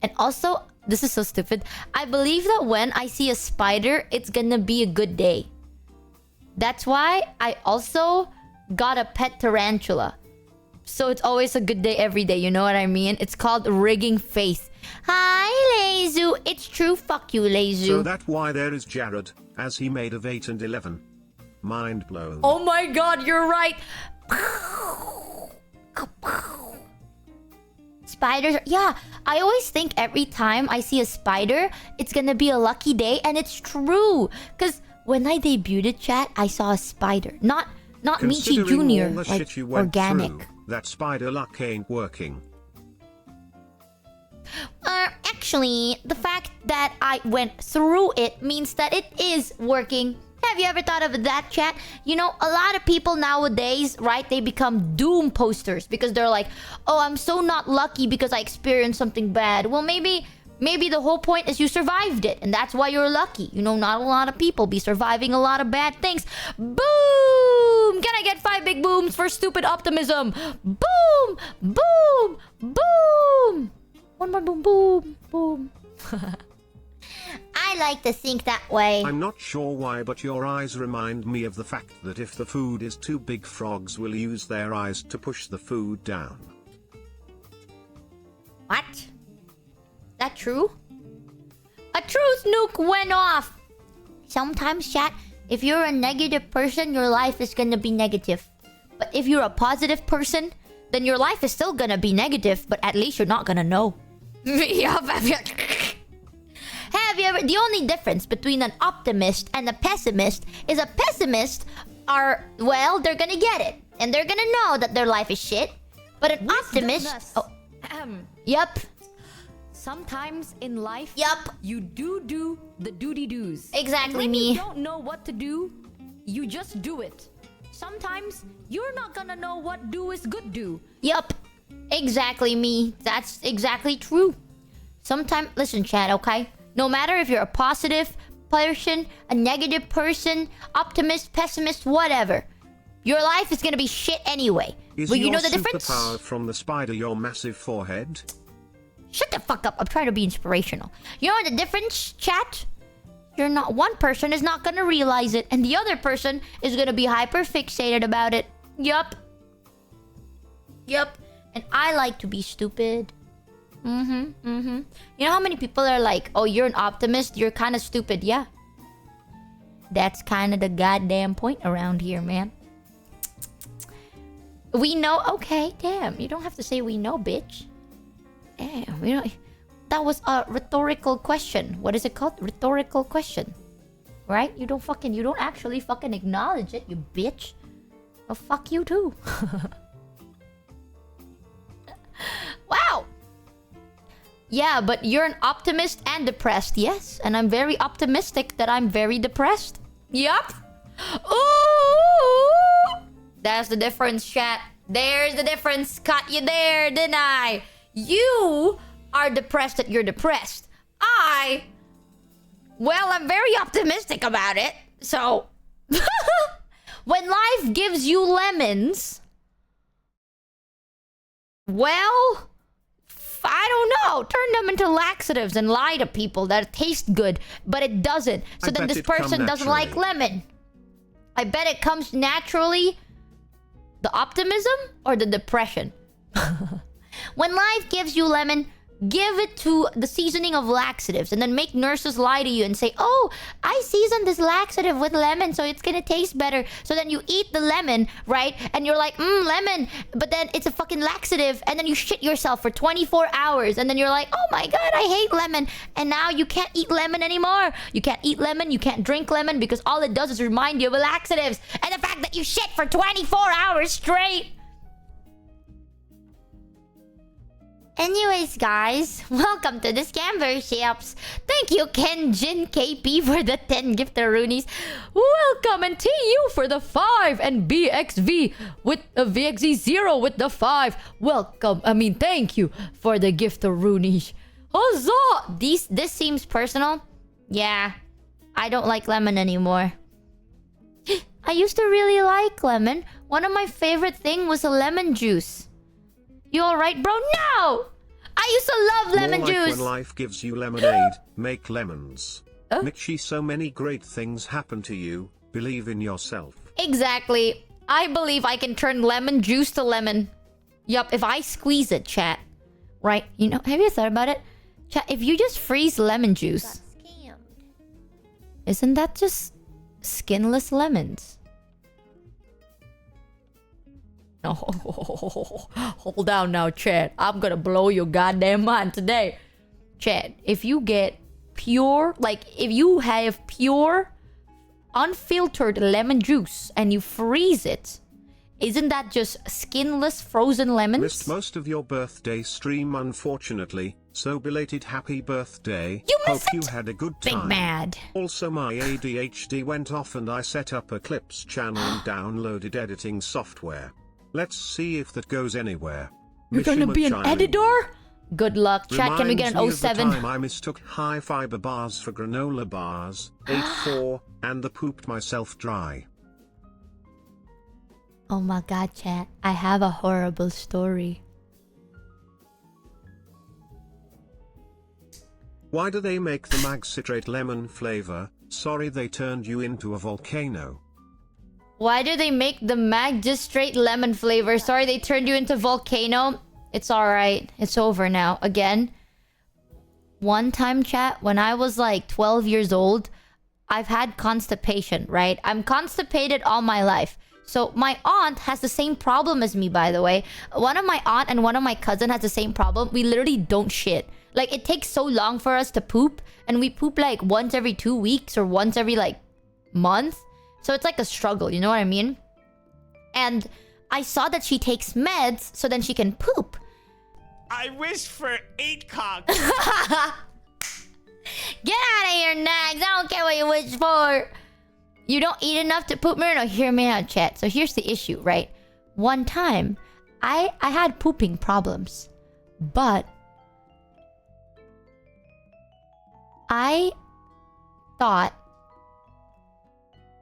And also, this is so stupid, I believe that when I see a spider, it's gonna be a good day. That's why I also got a pet tarantula. So it's always a good day every day, you know what I mean? It's called rigging faith. Hi, Lezu. It's true. Fuck you, Lezu. So that's why there is Jared, as he made of 8 and 11. Mind blown. Oh my god, you're right. Spiders, yeah, I always think every time I see a spider, it's gonna be a lucky day, and it's true. Cause when I debuted, chat, I saw a spider. Not Michi Considering Jr., all the like shit you went organic. through, that spider luck ain't working. Actually, the fact that I went through it means that it is working. Have you ever thought of that, chat? You know, a lot of people nowadays, right, they become doom posters because they're like, oh, I'm so not lucky because I experienced something bad. Well, maybe the whole point is you survived it, and that's why you're lucky. You know, not a lot of people be surviving a lot of bad things. Boom! Can I get 5 big booms for stupid optimism? Boom! Boom! Boom! One more boom, boom, boom. I like to think that way. I'm not sure why, but your eyes remind me of the fact that if the food is too big, frogs will use their eyes to push the food down. What? That true? A truth nuke went off! Sometimes, chat, if you're a negative person, your life is gonna be negative. But if you're a positive person, then your life is still gonna be negative, but at least you're not gonna know. Have you ever... The only difference between an optimist and a pessimist is a pessimist are... Well, they're gonna get it. And they're gonna know that their life is shit. But an optimist... Oh. Yup. Sometimes in life, Yup. you do the doody-doos. Exactly And when me. you don't know what to do, you just do it. Sometimes, you're not gonna know what do is good do. Yup. Exactly me. That's exactly true. Sometimes... Listen, chat, okay? No matter if you're a positive person, a negative person, optimist, pessimist, whatever. Your life is gonna be shit anyway. Is But you your know the difference? superpower from the spider your massive forehead? Shut the fuck up. I'm trying to be inspirational. You know the difference, chat? You're not... One person is not gonna realize it, and the other person is gonna be hyper fixated about it. Yup. Yup. And I like to be stupid. You know how many people are like, oh, you're an optimist, you're kind of stupid. Yeah. That's kind of the goddamn point around here, man. We know... Okay, damn. You don't have to say we know, bitch. Damn, you know... That was a rhetorical question. What is it called? Rhetorical question. Right? You don't actually fucking acknowledge it, you bitch. Well, fuck you too. Wow! Yeah, but you're an optimist and depressed. Yes, and I'm very optimistic that I'm very depressed. Yup. Ooh! That's the difference, chat. There's the difference. Caught you there, didn't I? You are depressed that you're depressed. Well, I'm very optimistic about it. So, when life gives you lemons, well... I don't know. Turn them into laxatives and lie to people that taste good, but it doesn't. So then this person doesn't like lemon. I bet it comes naturally. The optimism or the depression? When life gives you lemon, give it to the seasoning of laxatives and then make nurses lie to you and say, oh, I seasoned this laxative with lemon so it's gonna taste better. So then you eat the lemon, right? And you're like, lemon. But then it's a fucking laxative and then you shit yourself for 24 hours. And then you're like, oh my god, I hate lemon. And now you can't eat lemon anymore. You can't eat lemon, you can't drink lemon because all it does is remind you of laxatives. And the fact that you shit for 24 hours straight. Anyways, guys, welcome to the Scamberships. Thank you, Kenjin KP, for the 10 giftaroonies. Welcome, and TU for the 5, and BXV with a VXZ0 with the 5. Welcome, thank you for the giftaroonies. Huzzah! This seems personal. Yeah, I don't like lemon anymore. I used to really like lemon. One of my favorite things was a lemon juice. You alright, bro? No! I used to love lemon More like juice. When life gives you lemonade, make lemons. Michi, so many great things happen to you. Believe in yourself. Exactly. I believe I can turn lemon juice to lemon. Yup, if I squeeze it, chat. Right? You know, have you thought about it? Chat, if you just freeze lemon juice, isn't that just skinless lemons? No, hold down now, chat. I'm gonna blow your goddamn mind today. Chat, if you get pure, like, if you have pure, unfiltered lemon juice and you freeze it, isn't that just skinless frozen lemons? Missed most of your birthday stream, unfortunately. So belated happy birthday. You Hope missed you it? had a good Big time. mad. Also, my ADHD went off and I set up a clips channel and downloaded editing software. Let's see if that goes anywhere. You're gonna be an Michimochievee. editor? Good luck. Chat, can we get an Reminds me of the 07? time I mistook high fiber bars for granola bars, ate 4, and the pooped myself dry. Oh my god, chat. I have a horrible story. Why do they make the mag citrate lemon flavor? Sorry they turned you into a volcano. Why do they make the magistrate lemon flavor? Sorry they turned you into volcano. It's alright. It's over now. Again, one time, chat, when I was like 12 years old, I've had constipation, right? I'm constipated all my life. So my aunt has the same problem as me, by the way. One of my aunt and one of my cousin has the same problem. We literally don't shit. Like, it takes so long for us to poop. And we poop like once every 2 weeks or once every like month. So it's like a struggle, you know what I mean? And I saw that she takes meds so then she can poop. I wish for 8 cocks. Get out of here, Nags. I don't care what you wish for. You don't eat enough to poop. No, hear me out, chat. So here's the issue, right? One time, I had pooping problems. But I thought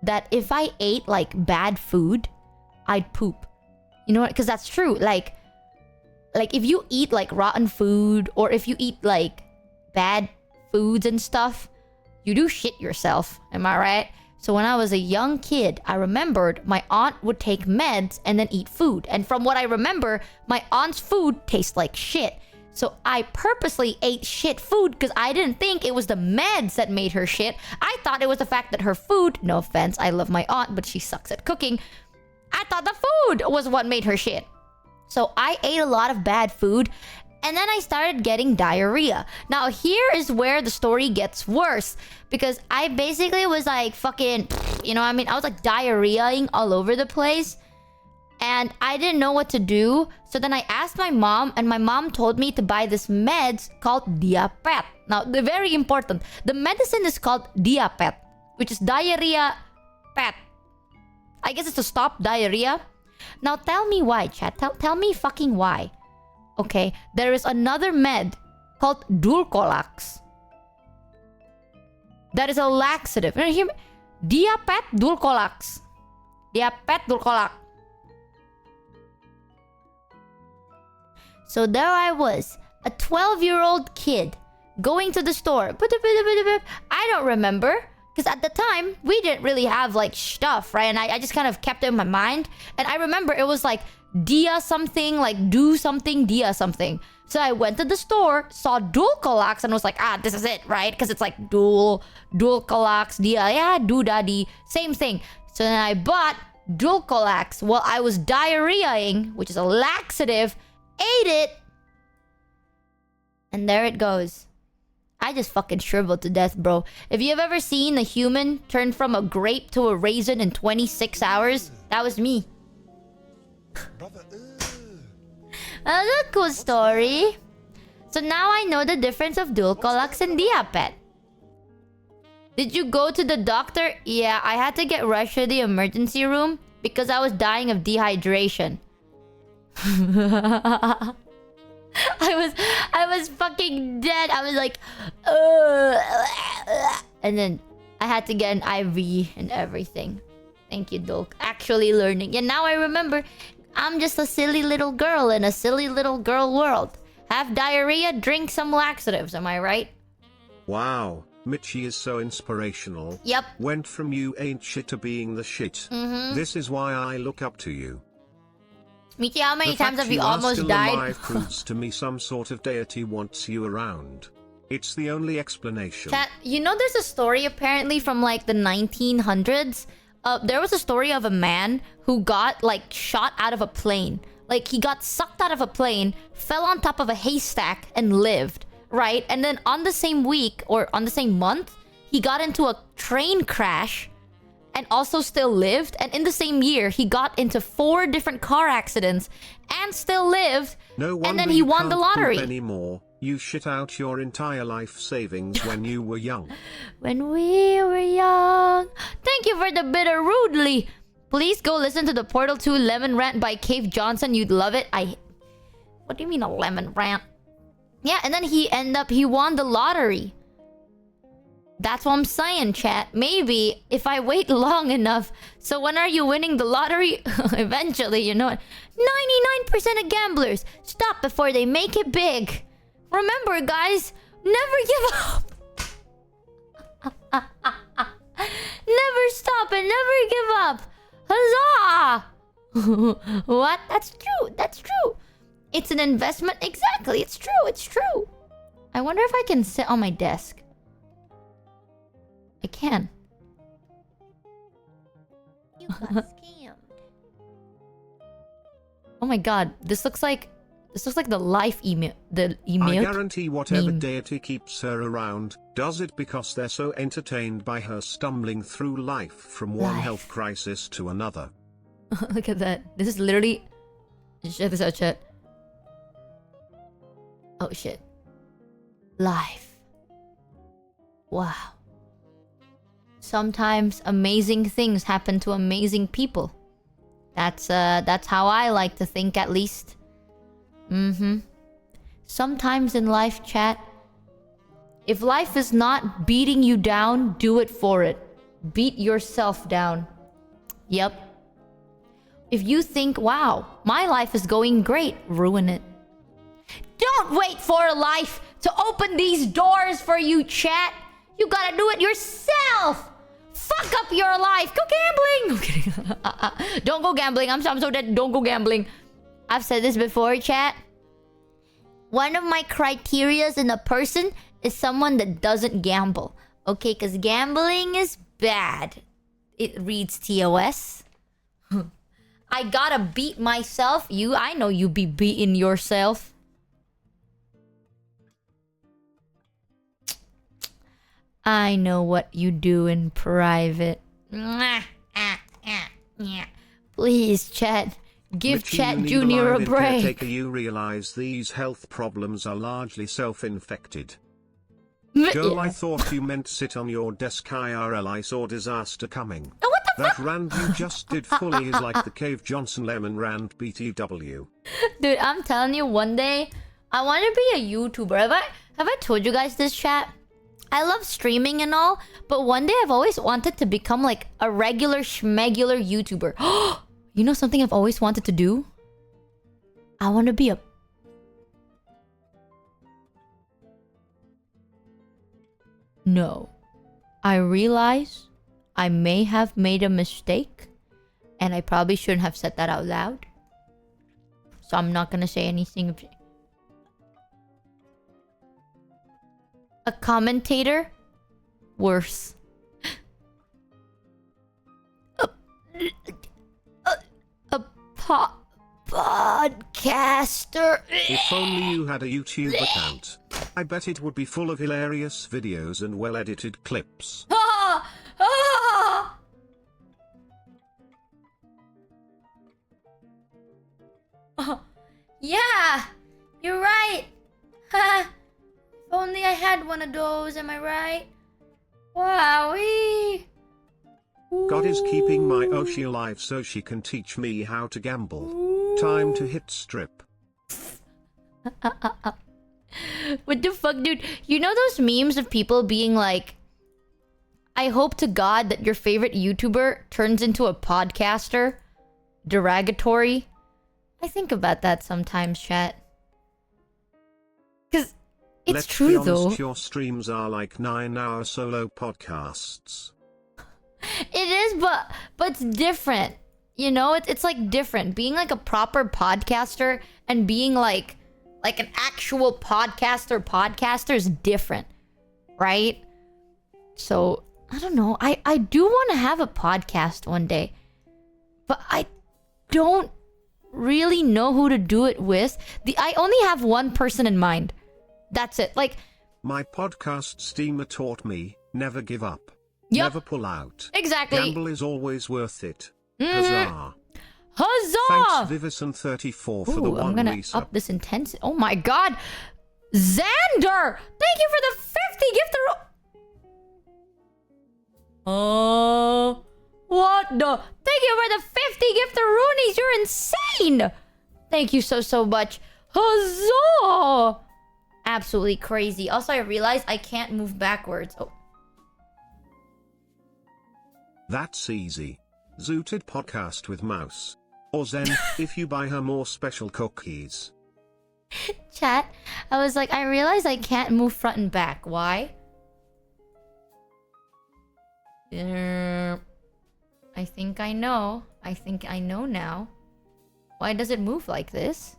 that if I ate like bad food, I'd poop. You know what? Because that's true. Like if you eat like rotten food or if you eat like bad foods and stuff, you do shit yourself. Am I right? So when I was a young kid, I remembered my aunt would take meds and then eat food. And from what I remember, my aunt's food tastes like shit. So I purposely ate shit food because I didn't think it was the meds that made her shit. I thought it was the fact that her food, no offense, I love my aunt, but she sucks at cooking. I thought the food was what made her shit. So I ate a lot of bad food and then I started getting diarrhea. Now here is where the story gets worse because I basically was like fucking, you know what I mean? I was like diarrheaing all over the place. And I didn't know what to do. So then I asked my mom, and my mom told me to buy this meds called Diapet. Now, they're very important. The medicine is called Diapet, which is diarrhea pet. I guess it's to stop diarrhea. Now, tell me why, chat. Tell me fucking why. Okay, there is another med called Dulcolax. That is a laxative. Hear me? Diapet Dulcolax. Diapet Dulcolax. So there I was, a 12-year-old kid, going to the store. I don't remember, because at the time, we didn't really have, like, stuff, right? And I just kind of kept it in my mind. And I remember it was, like, dia something, like, do something, dia something. So I went to the store, saw Dulcolax, and was like, this is it, right? Because it's, like, Dulcolax, dia, yeah, doodaddy, same thing. So then I bought Dulcolax while I was diarrheaing, which is a laxative, ate it, and there it goes. I just fucking shriveled to death, bro. If you've ever seen a human turn from a grape to a raisin in 26 hours, that was me. That's a cool story. So now I know the difference of Dulcolax and Diapet. Did you go to the doctor? Yeah, I had to get rushed to the emergency room because I was dying of dehydration. I was fucking dead. I was like, and then I had to get an IV and everything. Thank you, Dolk. Actually learning. And now I remember, I'm just a silly little girl in a silly little girl world. Have diarrhea, drink some laxatives. Am I right? Wow, Michi is so inspirational. Yep. Went from you ain't shit to being the shit. This is why I look up to you. Michi, how many The times fact have you are almost still died? alive proves to me some sort of deity wants you around. It's the only explanation. Chat, you know there's a story apparently from like the 1900s. There was a story of a man who got like shot out of a plane. Like he got sucked out of a plane, fell on top of a haystack and lived, right? And then on the same week or on the same month, he got into a train crash and also still lived. And in the same year, he got into 4 different car accidents and still lived. No wonder and then he you won the can't lottery. poop anymore. You shit out your entire life savings when you were young. When we were young. Thank you for the bitter rudely. Please go listen to the Portal 2 Lemon Rant by Cave Johnson. You'd love it. What do you mean a lemon rant? Yeah, and then he won the lottery. That's what I'm saying, chat. Maybe if I wait long enough. So when are you winning the lottery? Eventually, you know it. 99% of gamblers stop before they make it big. Remember, guys, never give up. Never stop and never give up. Huzzah! What? That's true. That's true. It's an investment. Exactly. It's true. It's true. I wonder if I can sit on my desk. I can. You got scammed. Oh my god. This looks like the life email. The I email. guarantee whatever meme. deity keeps her around does it because they're so entertained by her stumbling through life from one Life. health crisis to another. Look at that. This is literally... Check this out, chat. Oh, shit. Life. Wow. Sometimes amazing things happen to amazing people. That's how I like to think, at least. Sometimes in life, chat, if life is not beating you down, do it for it. Beat yourself down. Yep. If you think, wow, my life is going great, ruin it. Don't wait for life to open these doors for you, chat. You gotta do it yourself. Fuck up your life. Go gambling. I'm kidding. Don't go gambling. I'm so dead. Don't go gambling. I've said this before, chat. One of my criterias in a person is someone that doesn't gamble. Okay, because gambling is bad. It reads TOS. I gotta beat myself. I know you be beating yourself. I know what you do in private. Please, chat. Give Richie, Chat you need Junior a live in break. Caretaker, you realize these health problems are largely self-infected. Girl, I thought you meant sit on your desk. IRL, I saw disaster coming. Oh, what the That rant you just did fully is like the Cave Johnson Lemon rant BTW. Dude, I'm telling you, one day I want to be a YouTuber. Have I told you guys this, chat? I love streaming and all, but one day I've always wanted to become like a regular schmegular YouTuber. You know something I've always wanted to do? I want to be a... No. I realize I may have made a mistake, and I probably shouldn't have said that out loud. So I'm not gonna say anything. A commentator? Worse. A podcaster. If only you had a YouTube account. I bet it would be full of hilarious videos and well-edited clips. Ah! Ah! Yeah, you're right. If only I had one of those, am I right? Wowee. God is keeping my Oshi alive so she can teach me how to gamble. Time to hit strip. What the fuck, dude? You know those memes of people being like, I hope to God that your favorite YouTuber turns into a podcaster? Derogatory? I think about that sometimes, chat. Because It's Let's true be honest, though. your streams are like 9-hour solo podcasts. It is, but it's different. You know, it's like different. Being like a proper podcaster and being like an actual podcaster is different, right? So I don't know. I do want to have a podcast one day, but I don't really know who to do it with. I only have one person in mind. That's it. Like, My podcast steamer taught me, never give up. Yup. Never pull out. exactly. Gamble is always worth it. Mhm. Huzzah. Huzzah! Thanks Vivison34 for the Ooh, I'm one gonna resub. up this intensity. Oh my god! Xander! Thank you for the 50 gift. Oh, what the? Thank you for the 50 gift roonies. You're insane. Thank you so much. Huzzah! Absolutely crazy. Also, I realized I can't move backwards. Oh. That's easy. Zooted podcast with mouse. Or Zen, if you buy her more special cookies. Chat, I was like, I realized I can't move front and back. Why? I think I know. I think I know now. Why does it move like this?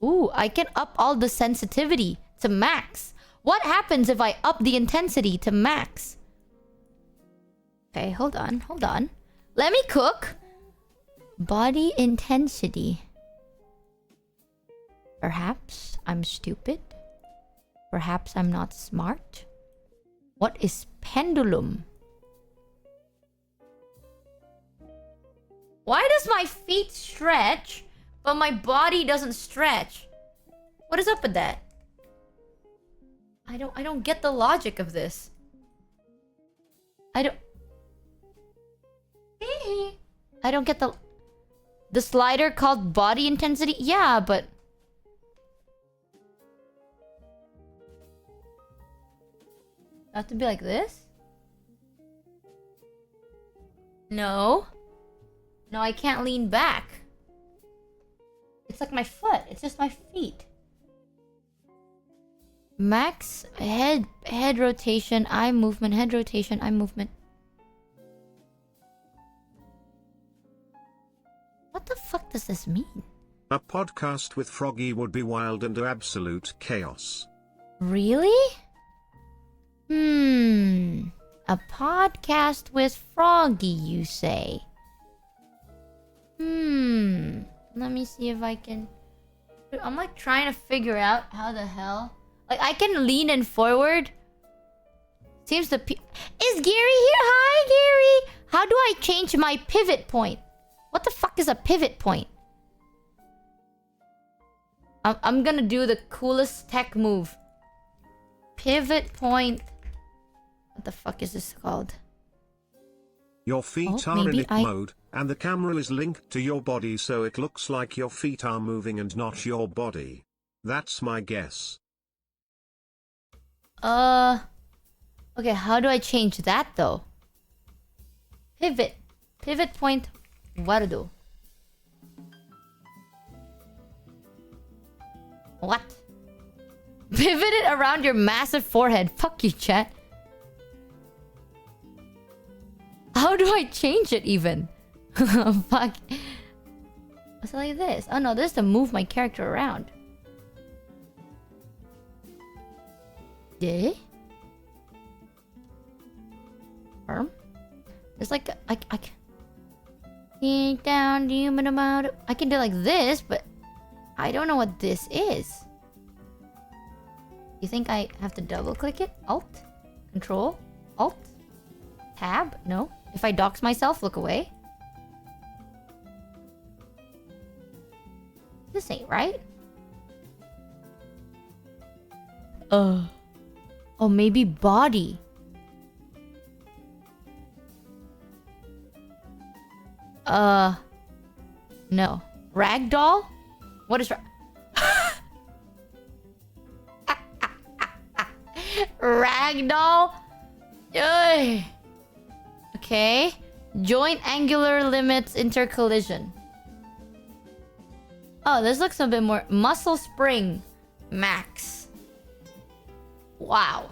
Ooh, I can up all the sensitivity to max. What happens if I up the intensity to max? Okay, hold on. Let me cook. Body intensity. Perhaps I'm stupid. Perhaps I'm not smart. What is pendulum? Why does my feet stretch, but my body doesn't stretch? What is up with that? I don't get the logic of this. I don't get the slider called body intensity. Yeah, but have to be like this? No, I can't lean back. It's like my foot. It's just my feet. Max head rotation, eye movement, head rotation, eye movement. What the fuck does this mean? A podcast with Froggy would be wild and absolute chaos. Really? A podcast with Froggy, you say? Let me see if I can... I'm like trying to figure out how the hell... Like, I can lean in forward. Seems the... Is Gary here? Hi, Gary! How do I change my pivot point? What the fuck is a pivot point? I'm gonna do the coolest tech move. Pivot point. What the fuck is this called? Your feet are in it mode, and the camera is linked to your body so it looks like your feet are moving and not your body. That's my guess. Okay, how do I change that though? Pivot point. Guardo. What? Pivot it around your massive forehead. Fuck you, chat. How do I change it even? Fuck. What's it like this? Oh no, this is to move my character around. Yeah? Arm? It's like I down, I can do like this, but I don't know what this is. You think I have to double click it? Alt? Control? Alt? Tab? No. If I dox myself, look away. This ain't right. Oh, maybe body. No. Ragdoll? What is Ragdoll? Ugh. Okay. Joint angular limits intercollision. Oh, this looks a bit more... Muscle spring. Max. Wow.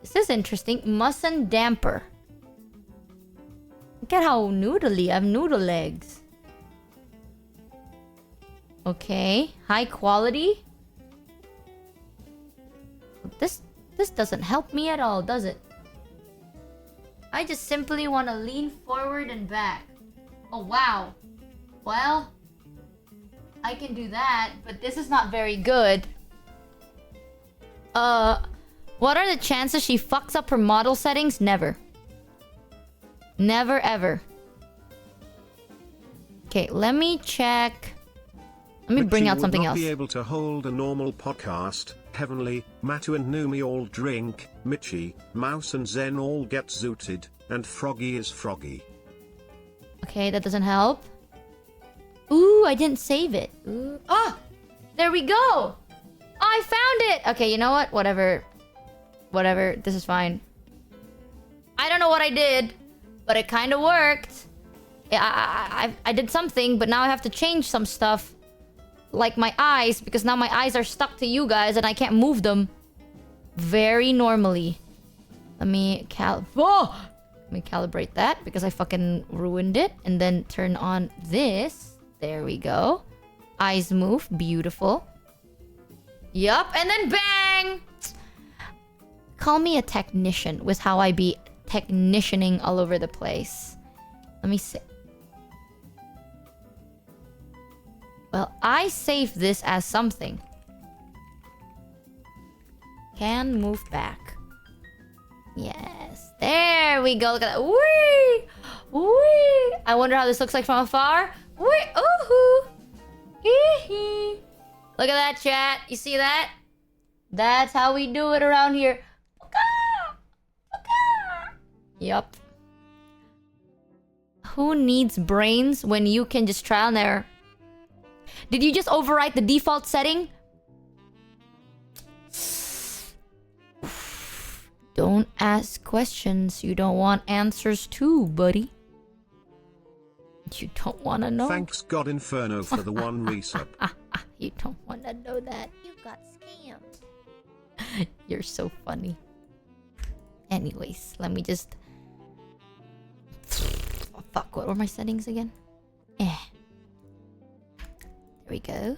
This is interesting. Muscle damper. Look at how noodly. I have noodle legs. Okay. High quality. This doesn't help me at all, does it? I just simply want to lean forward and back. Oh, wow. Well, I can do that, but this is not very good. What are the chances she fucks up her model settings? Never. Never, ever. Okay, let me check. Let me bring out something else. Be able to hold a normal podcast. Heavenly, Matu and Numi all drink. Michi, Mouse and Zen all get zooted, and Froggy is Froggy. Okay, that doesn't help. Ooh, I didn't save it. Ooh. Oh, there we go. I found it. Okay, you know what? Whatever. Whatever. This is fine. I don't know what I did, but it kind of worked. I did something, but now I have to change some stuff. Like my eyes, because now my eyes are stuck to you guys and I can't move them very normally. Let me calibrate that because I fucking ruined it. And then turn on this. There we go. Eyes move. Beautiful. Yup. And then bang! Call me a technician with how I be technicianing all over the place. Let me see. Well, I saved this as something. Can move back. Yes. There we go. Look at that. Whee! Whee! I wonder how this looks like from afar. Whee! Ooh-hoo! Hee-hee! Look at that, chat. You see that? That's how we do it around here. Yup. Who needs brains when you can just trial and error? Did you just overwrite the default setting? Don't ask questions you don't want answers to, buddy. You don't want to know. Thanks God Inferno for the one resub. You don't want to know that. You got scammed. You're so funny. Anyways, let me just... Oh, fuck, what were my settings again? There we go.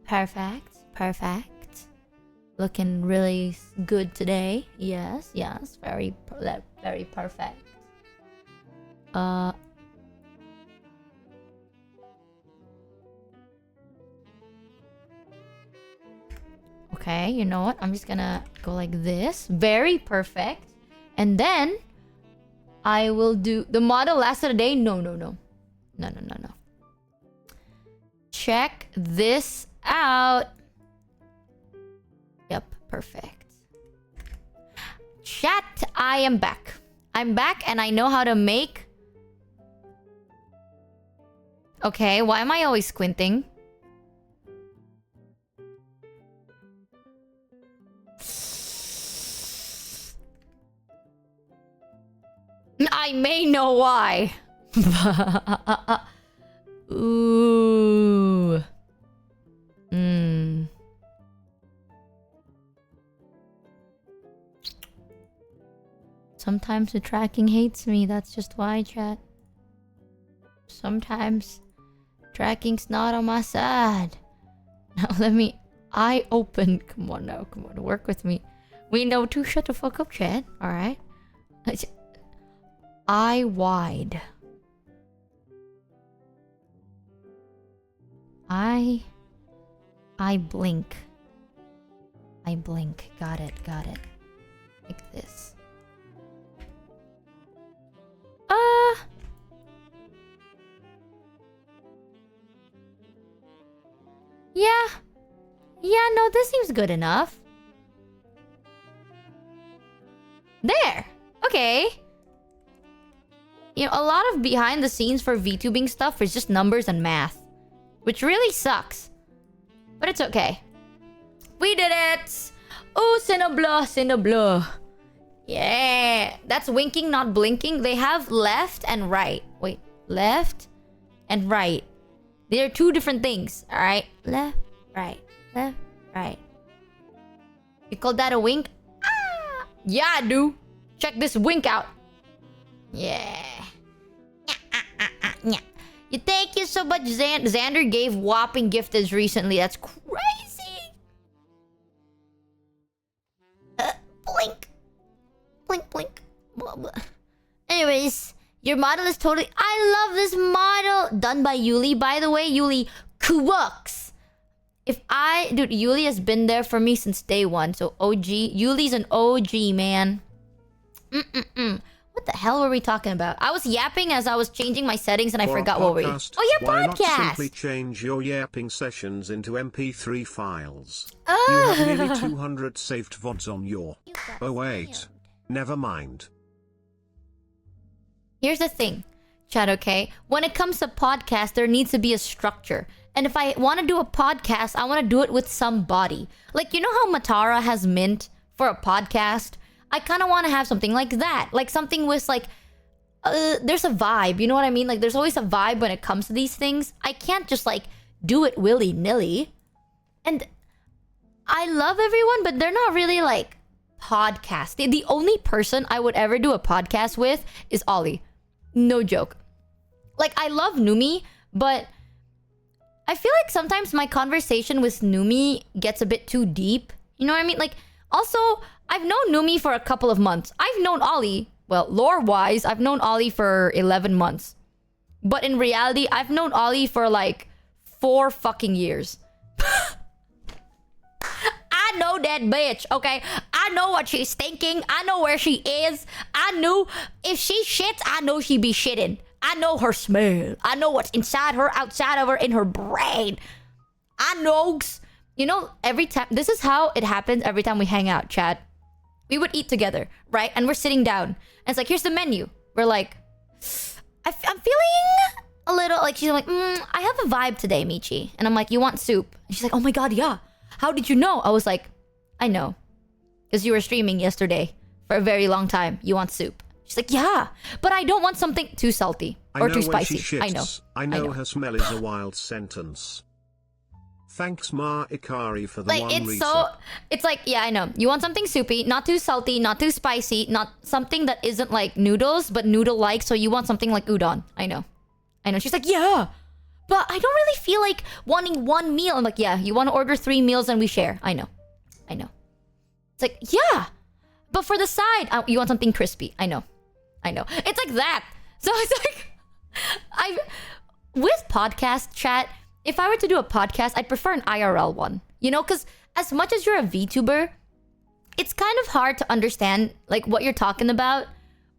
Perfect. Perfect. Looking really good today. Yes, yes. Very perfect. Okay, you know what? I'm just gonna go like this. Very perfect. And then I will do... The model lasted a day? No. Check this out. Yep, perfect. Chat, I am back. I'm back and I know how to make... Okay, why am I always squinting? I may know why. Ooh. Sometimes the tracking hates me. That's just why, chat. Sometimes tracking's not on my side. Now let me... eye open. Come on now. Come on. Work with me. We know to shut the fuck up, chat. Alright? Eye wide. I blink. I blink. Got it. Like this. Yeah, no, this seems good enough. There! Okay. You know, a lot of behind the scenes for VTubing stuff is just numbers and math. Which really sucks. But it's okay. We did it! Oh, Cinnabla. Yeah. That's winking, not blinking. They have left and right. Wait. Left and right. They're two different things. Alright? Left, right. Left, right. You call that a wink? Ah! Yeah, I do. Check this wink out. Yeah. Yeah. You thank you so much, Xander gave whopping gifted recently. That's crazy. Blink. Blink, blink. Blah, blah. Anyways, your model is totally... I love this model. Done by Yuli, by the way. Yuli Kuwux. Dude, Yuli has been there for me since day one. So OG. Yuli's an OG, man. What the hell were we talking about? I was yapping as I was changing my settings and I forgot what we... Oh yeah, why not podcast! simply change your yapping sessions into MP3 files? Oh. You have nearly 200 saved VODs on your... Oh wait. Never mind. Here's the thing, chat, okay? When it comes to podcasts, there needs to be a structure. And if I want to do a podcast, I want to do it with somebody. Like, you know how Matara has Mint for a podcast? I kind of want to have something like that. Like something with like... there's a vibe, you know what I mean? Like there's always a vibe when it comes to these things. I can't just like do it willy-nilly. And I love everyone, but they're not really like podcasts. The only person I would ever do a podcast with is Ollie. No joke. Like I love Numi, but I feel like sometimes my conversation with Numi gets a bit too deep. You know what I mean? Like also, I've known Numi for a couple of months. I've known Ollie, well, lore-wise, I've known Ollie for 11 months. But in reality, I've known Ollie for like 4 fucking years. I know that bitch, okay? I know what she's thinking. I know where she is. I knew if she shits, I know she be shitting. I know her smell. I know what's inside her, outside of her, in her brain. I knows. You know, every time... This is how it happens every time we hang out, chat. We would eat together, right? And we're sitting down. And it's like, here's the menu. We're like... I'm feeling a little... Like, she's like, I have a vibe today, Michi. And I'm like, you want soup? And she's like, oh my god, yeah. How did you know? I was like, I know. Because you were streaming yesterday for a very long time. You want soup. She's like, yeah. But I don't want something too salty. Or too spicy. I know her smell is a wild sentence. Thanks, Ma Ikari, for the like, one it's reset. so... It's like, yeah, I know. You want something soupy, not too salty, not too spicy, not something that isn't like noodles, but noodle-like, so you want something like udon. I know. She's like, yeah. But I don't really feel like wanting one meal. I'm like, yeah, you want to order 3 meals and we share. I know. It's like, yeah. But for the side, you want something crispy. I know. It's like that. So it's like... With podcast chat... If I were to do a podcast, I'd prefer an IRL one. You know, because as much as you're a VTuber, it's kind of hard to understand like what you're talking about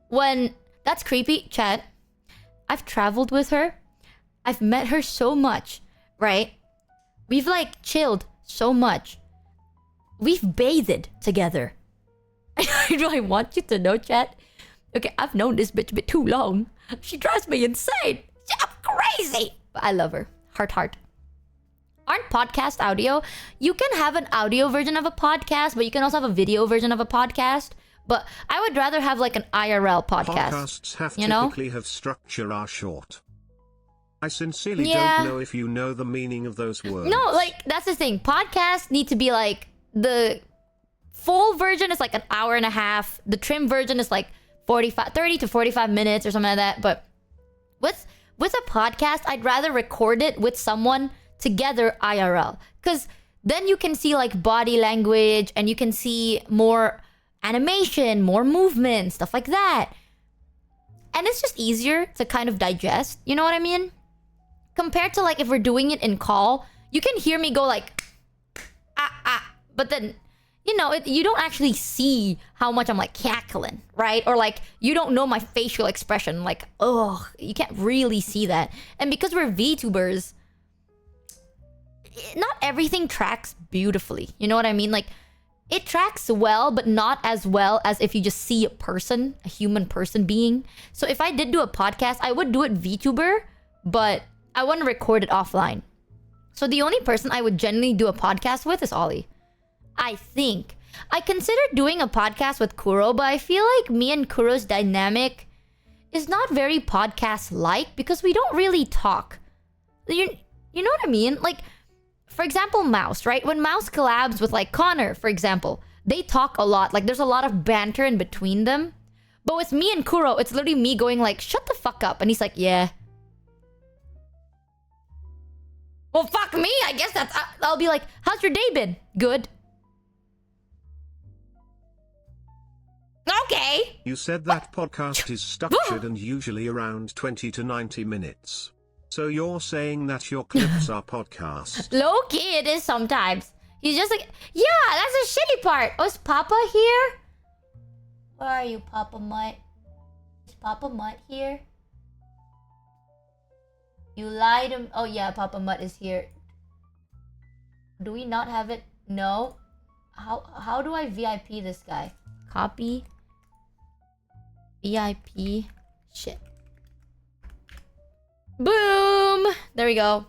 when... That's creepy, chat. I've traveled with her. I've met her so much, right? We've like chilled so much. We've bathed together. Do I want you to know, chat? Okay, I've known this bitch a bit too long. She drives me insane. I'm crazy. But I love her. Heart. Aren't podcast audio? You can have an audio version of a podcast, but you can also have a video version of a podcast. But I would rather have like an IRL podcast. Podcasts have typically have structure are short. I sincerely don't know if you know the meaning of those words. No, like that's the thing. Podcasts need to be like the full version is like an hour and a half. The trim version is like 30 to 45 minutes or something like that. But with a podcast, I'd rather record it with someone together IRL. Because then you can see like body language and you can see more animation, more movement, stuff like that. And it's just easier to kind of digest. You know what I mean? Compared to like if we're doing it in call, you can hear me go like, but then, you know, you don't actually see how much I'm like cackling, right? Or like, you don't know my facial expression. Like, oh, you can't really see that. And because we're VTubers, not everything tracks beautifully. You know what I mean? Like, it tracks well, but not as well as if you just see a person, a human person being. So if I did do a podcast, I would do it VTuber, but I want to record it offline. So the only person I would generally do a podcast with is Ollie. I think. I considered doing a podcast with Kuro, but I feel like me and Kuro's dynamic is not very podcast-like because we don't really talk. You know what I mean? Like, for example, Mouse, right? When Mouse collabs with like Connor, for example, they talk a lot. Like, there's a lot of banter in between them. But with me and Kuro, it's literally me going like, shut the fuck up. And he's like, yeah. Well, fuck me. I guess I'll be like, how's your day been? Good. Okay. You said that podcast is structured and usually around 20 to 90 minutes. So you're saying that your clips are podcasts? Low-key, it is sometimes. He's just like, yeah, that's the shitty part. Oh, is Papa here? Where are you, Papa Mutt? Is Papa Mutt here? You lied to me. Oh, yeah, Papa Mutt is here. Do we not have it? No. How do I VIP this guy? Copy. VIP. Shit. Boom! There we go.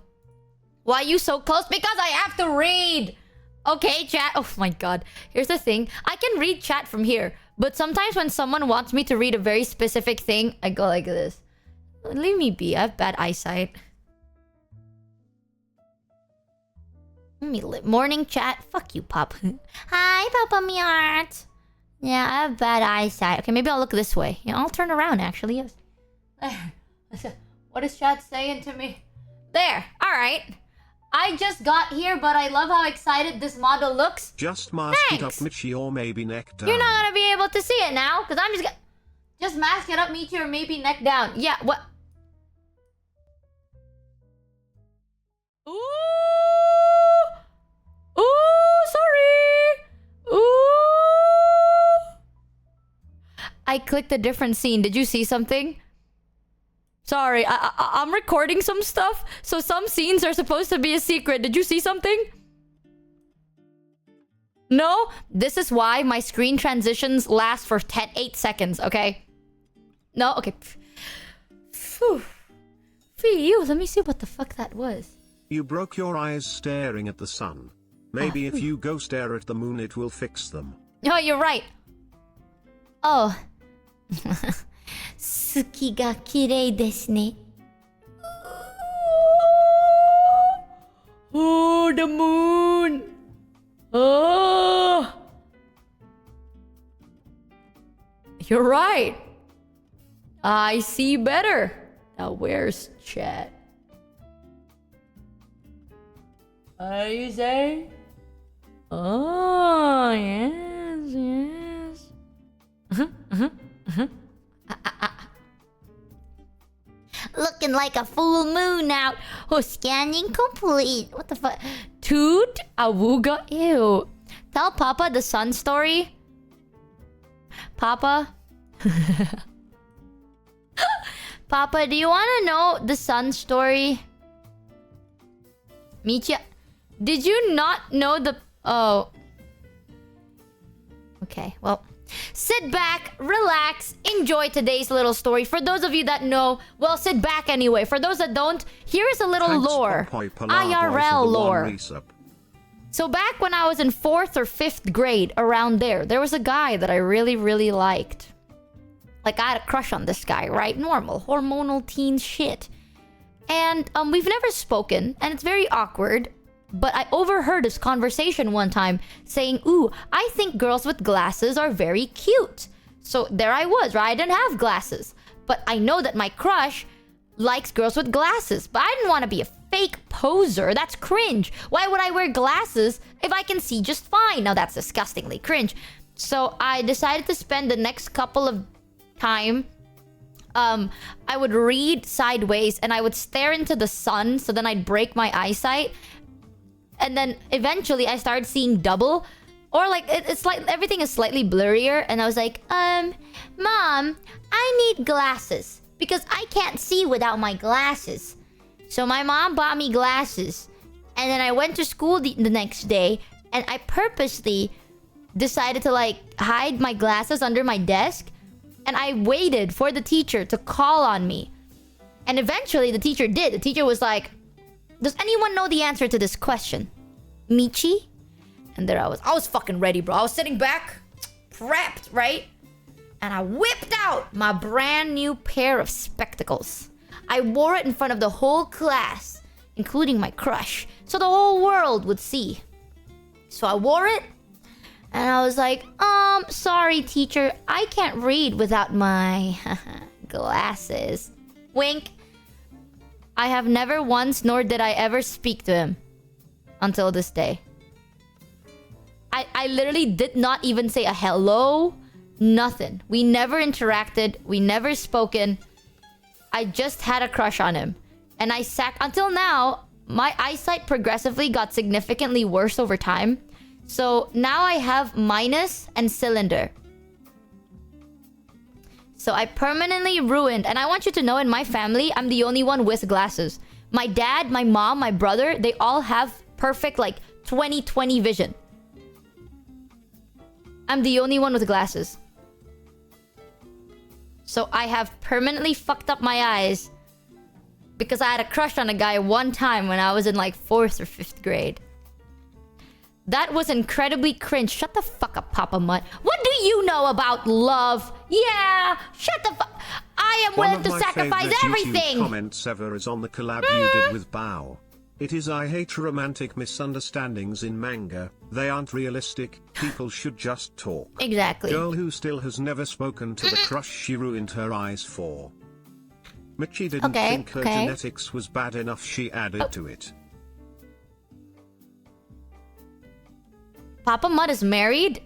Why are you so close? Because I have to read! Okay, chat. Oh my god. Here's the thing. I can read chat from here. But sometimes when someone wants me to read a very specific thing, I go like this. Leave me be. I have bad eyesight. Morning chat. Fuck you, Pop. Hi, Papa Miart. Yeah, I have bad eyesight. Okay, maybe I'll look this way. Yeah, I'll turn around, actually. Yes. What is chat saying to me? There. Alright. I just got here, but I love how excited this model looks. Just mask it up, Michi, or maybe neck down. You're not gonna be able to see it now, because I'm just gonna... Just mask it up, Michi, or maybe neck down. Yeah, what? Ooh! Ooh, sorry! Ooh! I clicked a different scene. Did you see something? Sorry, I'm recording some stuff, so some scenes are supposed to be a secret. Did you see something? No? This is why my screen transitions last for 8 seconds, okay? No? Okay. Phew. Phew, let me see what the fuck that was. You broke your eyes staring at the sun. Maybe if you go stare at the moon, it will fix them. Oh, you're right. Oh. 月が綺麗ですね. Oh, the moon. Oh. You're right. I see better. Now where's chat? What are you saying? Oh, yes, yes. Looking like a full moon out. Oh, scanning complete. What the fuck? Toot awooga. Ew. Tell Papa the sun story. Papa. Papa, do you want to know the sun story? Michi, did you not know the... Oh. Okay, well... Sit back, relax, enjoy today's little story. For those of you that know, well, sit back anyway. For those that don't, here is a little lore. IRL lore. So back when I was in 4th or 5th grade, around there was a guy that I really, really liked. Like, I had a crush on this guy, right? Normal, hormonal teen shit. And we've never spoken, and it's very awkward. But I overheard his conversation one time saying, ooh, I think girls with glasses are very cute. So there I was, right? I didn't have glasses. But I know that my crush likes girls with glasses. But I didn't want to be a fake poser. That's cringe. Why would I wear glasses if I can see just fine? Now that's disgustingly cringe. So I decided to spend the next couple of time... I would read sideways and I would stare into the sun. So then I'd break my eyesight. And then eventually I started seeing double. Or like, it's like everything is slightly blurrier. And I was like, Mom, I need glasses. Because I can't see without my glasses. So my mom bought me glasses. And then I went to school the next day. And I purposely decided to like hide my glasses under my desk. And I waited for the teacher to call on me. And eventually the teacher did. The teacher was like, does anyone know the answer to this question? Michi? And there I was fucking ready, bro. I was sitting back, prepped, right? And I whipped out my brand new pair of spectacles. I wore it in front of the whole class, including my crush, so the whole world would see. So I wore it, and I was like, sorry, teacher, I can't read without my glasses. Wink. I have never once, nor did I ever speak to him until this day. I literally did not even say a hello, nothing. We never interacted, we never spoken. I just had a crush on him. And until now, my eyesight progressively got significantly worse over time. So now I have minus and cylinder. So I permanently ruined. And I want you to know, in my family, I'm the only one with glasses. My dad, my mom, my brother, they all have perfect, like, 20/20 vision. I'm the only one with glasses. So I have permanently fucked up my eyes because I had a crush on a guy one time when I was in like 4th or 5th grade. That was incredibly cringe. Shut the fuck up, Papa Mutt. What do you know about love? Yeah, shut the fuck. I am willing to sacrifice everything. YouTube comments ever is on the collab you did with Bao. It is I hate romantic misunderstandings in manga. They aren't realistic. People should just talk. Exactly. Girl who still has never spoken to the crush she ruined her eyes for. Michi didn't think her genetics was bad enough, she added to it. Papa Mutt is married?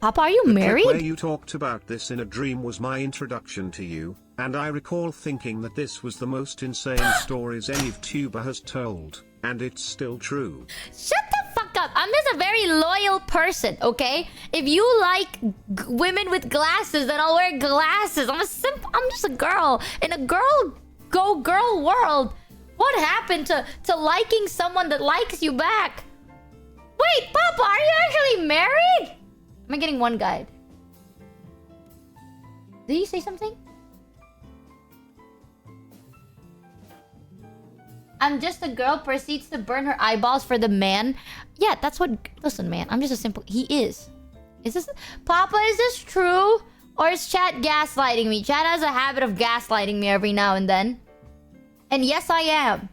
Papa, are you married? The clip where you talked about this in a dream was my introduction to you, and I recall thinking that this was the most insane stories any VTuber has told, and it's still true. Shut the fuck up. I'm just a very loyal person, okay? If you like women with glasses, then I'll wear glasses. I'm just a girl in a girl world. What happened to liking someone that likes you back? Wait, Papa, are you actually married? Am I getting one guide? Did you say something? I'm just a girl proceeds to burn her eyeballs for the man. Yeah, that's what... Listen, man, I'm just a simple... He is. Is this... Papa, is this true? Or is chat gaslighting me? Chat has a habit of gaslighting me every now and then. And yes, I am.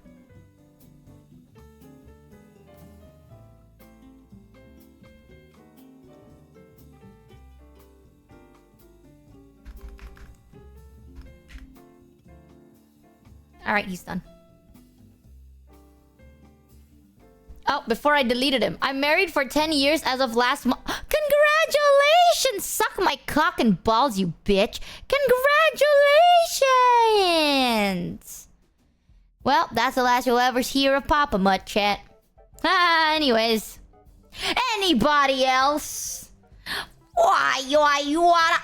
Alright, he's done. Oh, before I deleted him. I'm married for 10 years as of last month. Congratulations! Suck my cock and balls, you bitch. Congratulations! Well, that's the last you'll ever hear of Papa Mutt, chat. Anyways. Anybody else? Why, you wanna...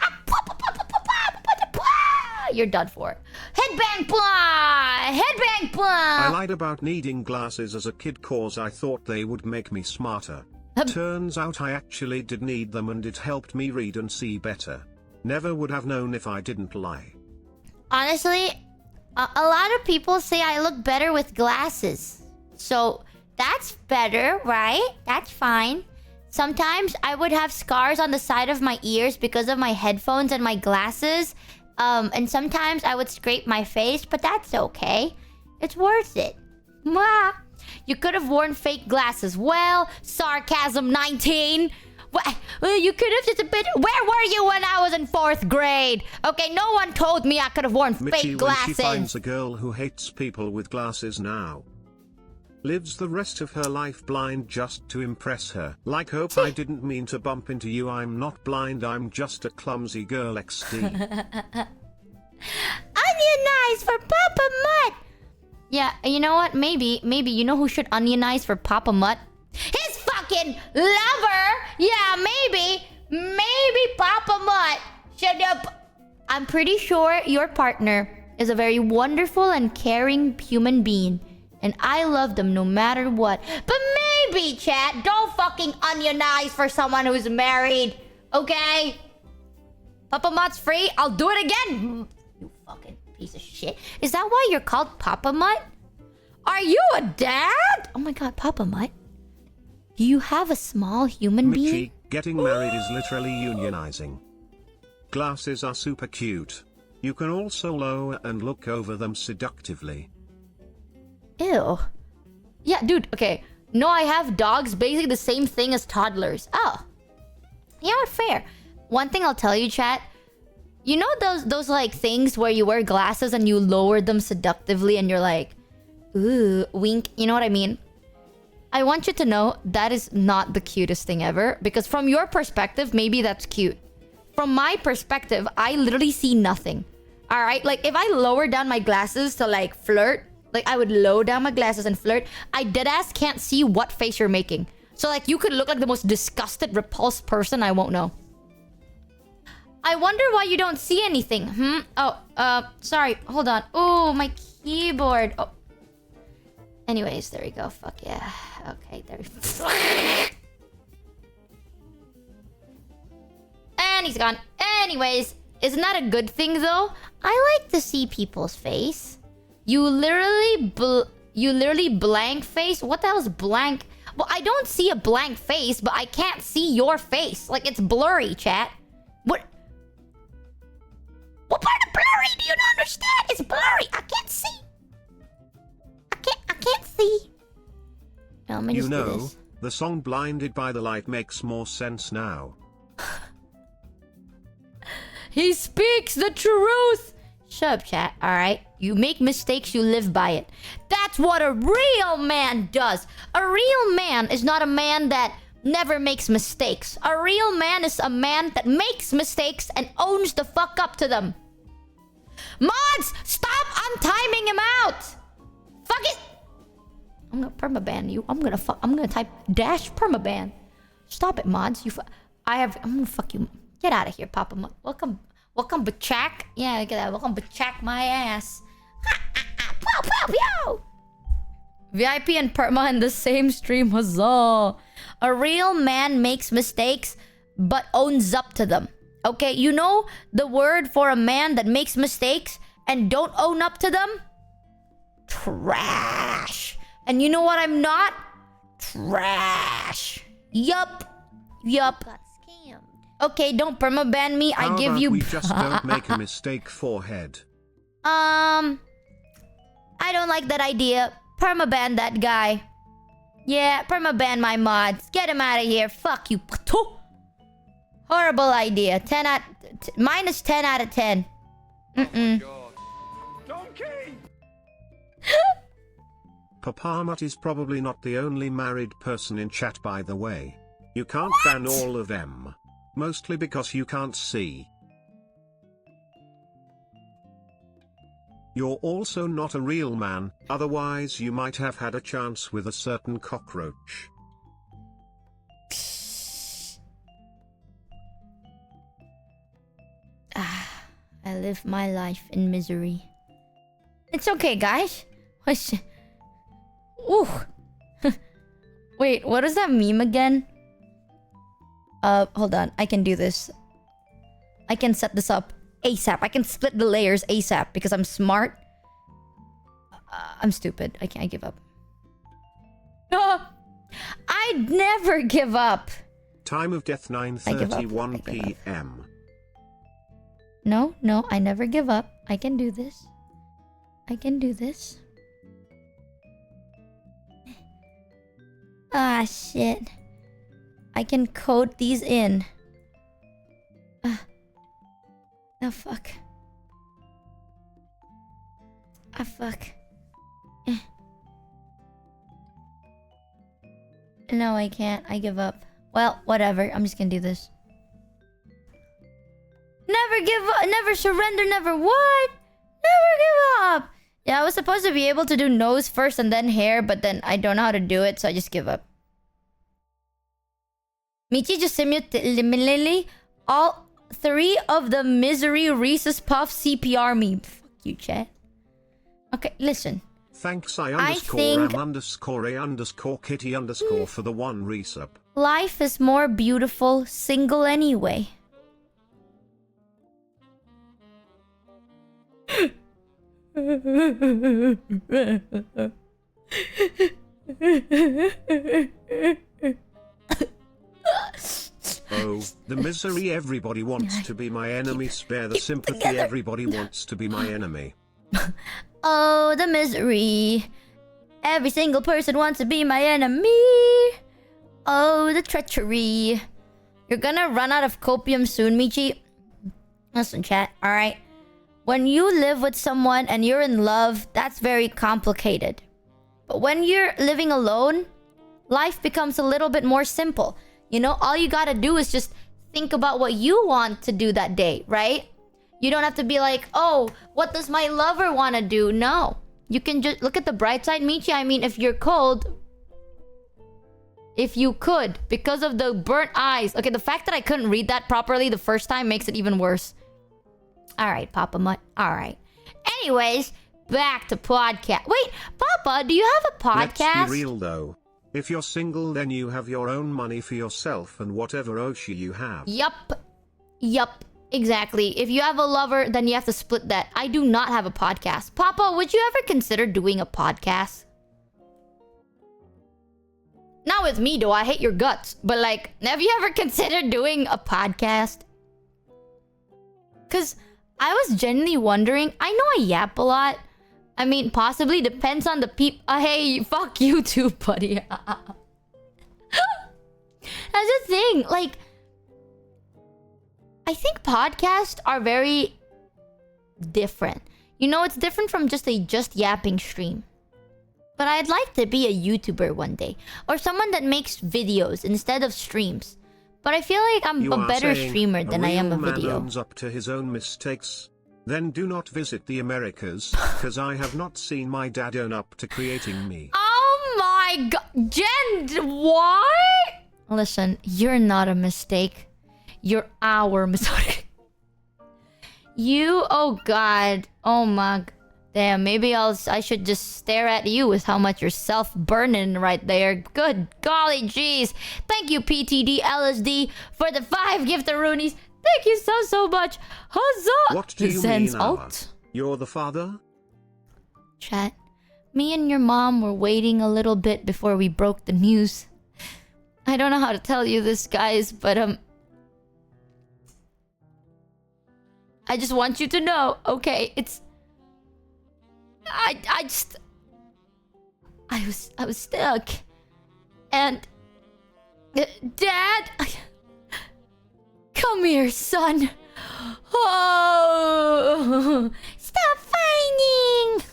You're done for. Headbang pie! Headbang pie! I lied about needing glasses as a kid cause I thought they would make me smarter. Turns out I actually did need them and it helped me read and see better. Never would have known if I didn't lie. Honestly, a lot of people say I look better with glasses. So, that's better, right? That's fine. Sometimes I would have scars on the side of my ears because of my headphones and my glasses. And sometimes I would scrape my face, but that's okay. It's worth it. Mwah. You could have worn fake glasses. Well, sarcasm 19. Well, you could have just a bit... Where were you when I was in 4th grade? Okay, no one told me I could have worn fake glasses. When she finds a girl who hates people with glasses now. Lives the rest of her life blind just to impress her. Like, hope I didn't mean to bump into you. I'm not blind, I'm just a clumsy girl XD. Onion eyes for Papa Mutt! Yeah, you know what? Maybe, you know who should onionize for Papa Mutt? His fucking lover! Yeah, maybe Papa Mutt should have... I'm pretty sure your partner is a very wonderful and caring human being. And I love them no matter what. But maybe, chat, don't fucking onionize for someone who's married. Okay? Papa Mutt's free. I'll do it again. You fucking piece of shit. Is that why you're called Papa Mutt? Are you a dad? Oh my god, Papa Mutt. You have a small human being? Michi, getting married is literally unionizing. Glasses are super cute. You can also lower and look over them seductively. Ew. Yeah, dude, okay. No, I have dogs, basically the same thing as toddlers. Oh. You know what, fair. One thing I'll tell you, chat. You know those like things where you wear glasses and you lower them seductively and you're like, ooh, wink. You know what I mean? I want you to know that is not the cutest thing ever. Because from your perspective, maybe that's cute. From my perspective, I literally see nothing. Alright? Like, if I lower down my glasses to, like, flirt, like, I would lower down my glasses and flirt, I deadass can't see what face you're making. So, like, you could look like the most disgusted, repulsed person, I won't know. I wonder why you don't see anything. Oh, sorry. Hold on. Oh, my keyboard. Oh. Anyways, there we go. Fuck yeah. Okay, there we go. And he's gone. Anyways, isn't that a good thing though? I like to see people's face. You literally blank face? What the hell is blank? Well, I don't see a blank face, but I can't see your face. Like, it's blurry, chat. What part of blurry do you not understand? It's blurry. I can't see. I can't see. Now, let me just do this. The song Blinded by the Light makes more sense now. He speaks the truth. Shut up, chat. Alright? You make mistakes, you live by it. That's what a real man does. A real man is not a man that never makes mistakes. A real man is a man that makes mistakes and owns the fuck up to them. Mods, stop untiming him out. Fuck it. I'm gonna permaban you. I'm gonna type dash permaban. Stop it, mods. I'm gonna fuck you. Get out of here, Papa Mod. Welcome, Bachak. Yeah, look at that. Welcome, Bachak, my ass. Pow, pow, pow. VIP and Perma in the same stream. Huzzah. A real man makes mistakes, but owns up to them. Okay, you know the word for a man that makes mistakes and don't own up to them? Trash. And you know what I'm not? Trash. Yup. Got scammed. Okay, don't permaban me. I give you... we just don't make a mistake, forehead. I don't like that idea. Permaban that guy. Yeah, permaban my mods. Get him out of here. Fuck you. Horrible idea. Minus 10 out of 10. Donkey! Papamat is probably not the only married person in chat, by the way. You can't ban all of them. Mostly because you can't see. You're also not a real man, otherwise you might have had a chance with a certain cockroach. I live my life in misery. It's okay, guys. Ooh. Wait, what is that meme again? Hold on. I can do this. I can set this up ASAP. I can split the layers ASAP because I'm smart. I'm stupid. I give up. I'd never give up. Time of death 9:31 p.m. No, I never give up. I can do this. I can do this. Ah, shit. I can code these in. Oh, fuck. Ah, fuck. No, I can't. I give up. Well, whatever. I'm just gonna do this. Never give up. Never surrender. Never what? Never give up. Yeah, I was supposed to be able to do nose first and then hair, but then I don't know how to do it, so I just give up. Michi just simulated all 3 of the misery Reese's Puff CPR meme. Fuck you, chat. Okay, listen. Thanks I_am_a_kitty_ for the 1 resub. Life is more beautiful single anyway. Oh, the misery, everybody wants to be my enemy. Spare the sympathy, everybody wants to be my enemy. Oh, the misery. Every single person wants to be my enemy. Oh, the treachery. You're gonna run out of copium soon, Michi. Listen, chat, alright? When you live with someone and you're in love, that's very complicated. But when you're living alone, life becomes a little bit more simple. You know, all you gotta do is just think about what you want to do that day, right? You don't have to be like, oh, what does my lover want to do? No. You can just look at the bright side, Michi. I mean, if you're cold, if you could, because of the burnt eyes. Okay, the fact that I couldn't read that properly the first time makes it even worse. Alright, Papa Mutt. Alright. Anyways, back to podcast. Wait, Papa, do you have a podcast? Let's be real though. If you're single, then you have your own money for yourself and whatever Oshi you have. Yup. Exactly. If you have a lover, then you have to split that. I do not have a podcast. Papa, would you ever consider doing a podcast? Not with me, though. I hate your guts. But, like, have you ever considered doing a podcast? Because I was genuinely wondering. I know I yap a lot. I mean, possibly depends on the hey, fuck you too, buddy. That's the thing. Like, I think podcasts are very different. You know, it's different from just a yapping stream. But I'd like to be a YouTuber one day. Or someone that makes videos instead of streams. But I feel like I'm a better streamer than I am a video. Man owns up to his own mistakes. Then do not visit the Americas, because I have not seen my dad own up to creating me. Oh my god. Jen, what? Listen, you're not a mistake. You're our mistake. Oh god. Oh my. Damn, maybe I should just stare at you with how much you're self-burning right there. Good golly jeez. Thank you, PTD LSD, for the 5 gift-a-roonies. Thank you so much. Huzzah! What do you mean, Ala? You're the father? Chat, me and your mom were waiting a little bit before we broke the news. I don't know how to tell you this, guys, but I just want you to know, okay, it's... I was stuck. And... Dad... Come here, son. Oh... Stop fighting!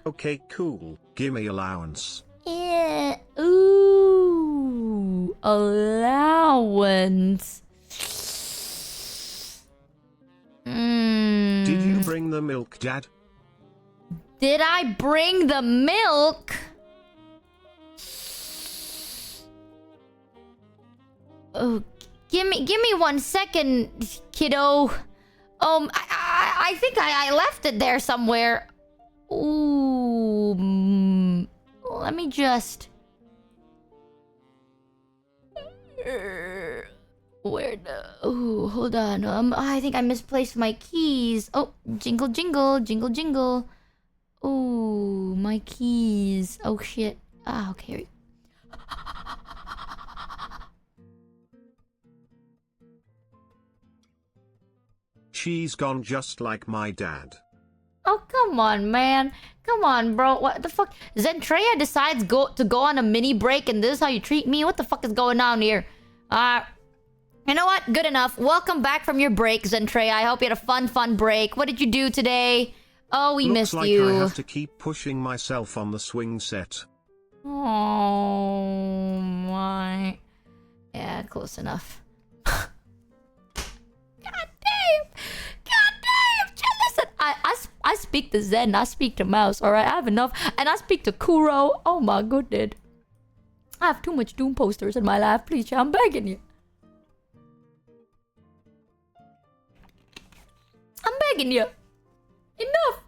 Okay, cool. Give me allowance. Yeah. Ooh. Allowance. Did you bring the milk, Dad? Did I bring the milk? Oh, give me 1 second, kiddo. I think I left it there somewhere. Ooh. Let me just... Where the... Ooh, hold on. I think I misplaced my keys. Oh, jingle, jingle, jingle, jingle. Ooh, my keys. Oh, shit. Ah, okay. She's gone just like my dad. Oh, come on, man. Come on, bro. What the fuck? Zentreya decides to go on a mini break and this is how you treat me? What the fuck is going on here? You know what? Good enough. Welcome back from your break, Zentreya. I hope you had a fun break. What did you do today? Oh, we missed like you. I have to keep pushing myself on the swing set. Oh, my. Yeah, close enough. God damn! Listen, I speak to Zen, I speak to Mouse, alright? I have enough. And I speak to Kuro. Oh my goodness. I have too much Doom posters in my life. Please, chat, I'm begging you. I'm begging you. Enough.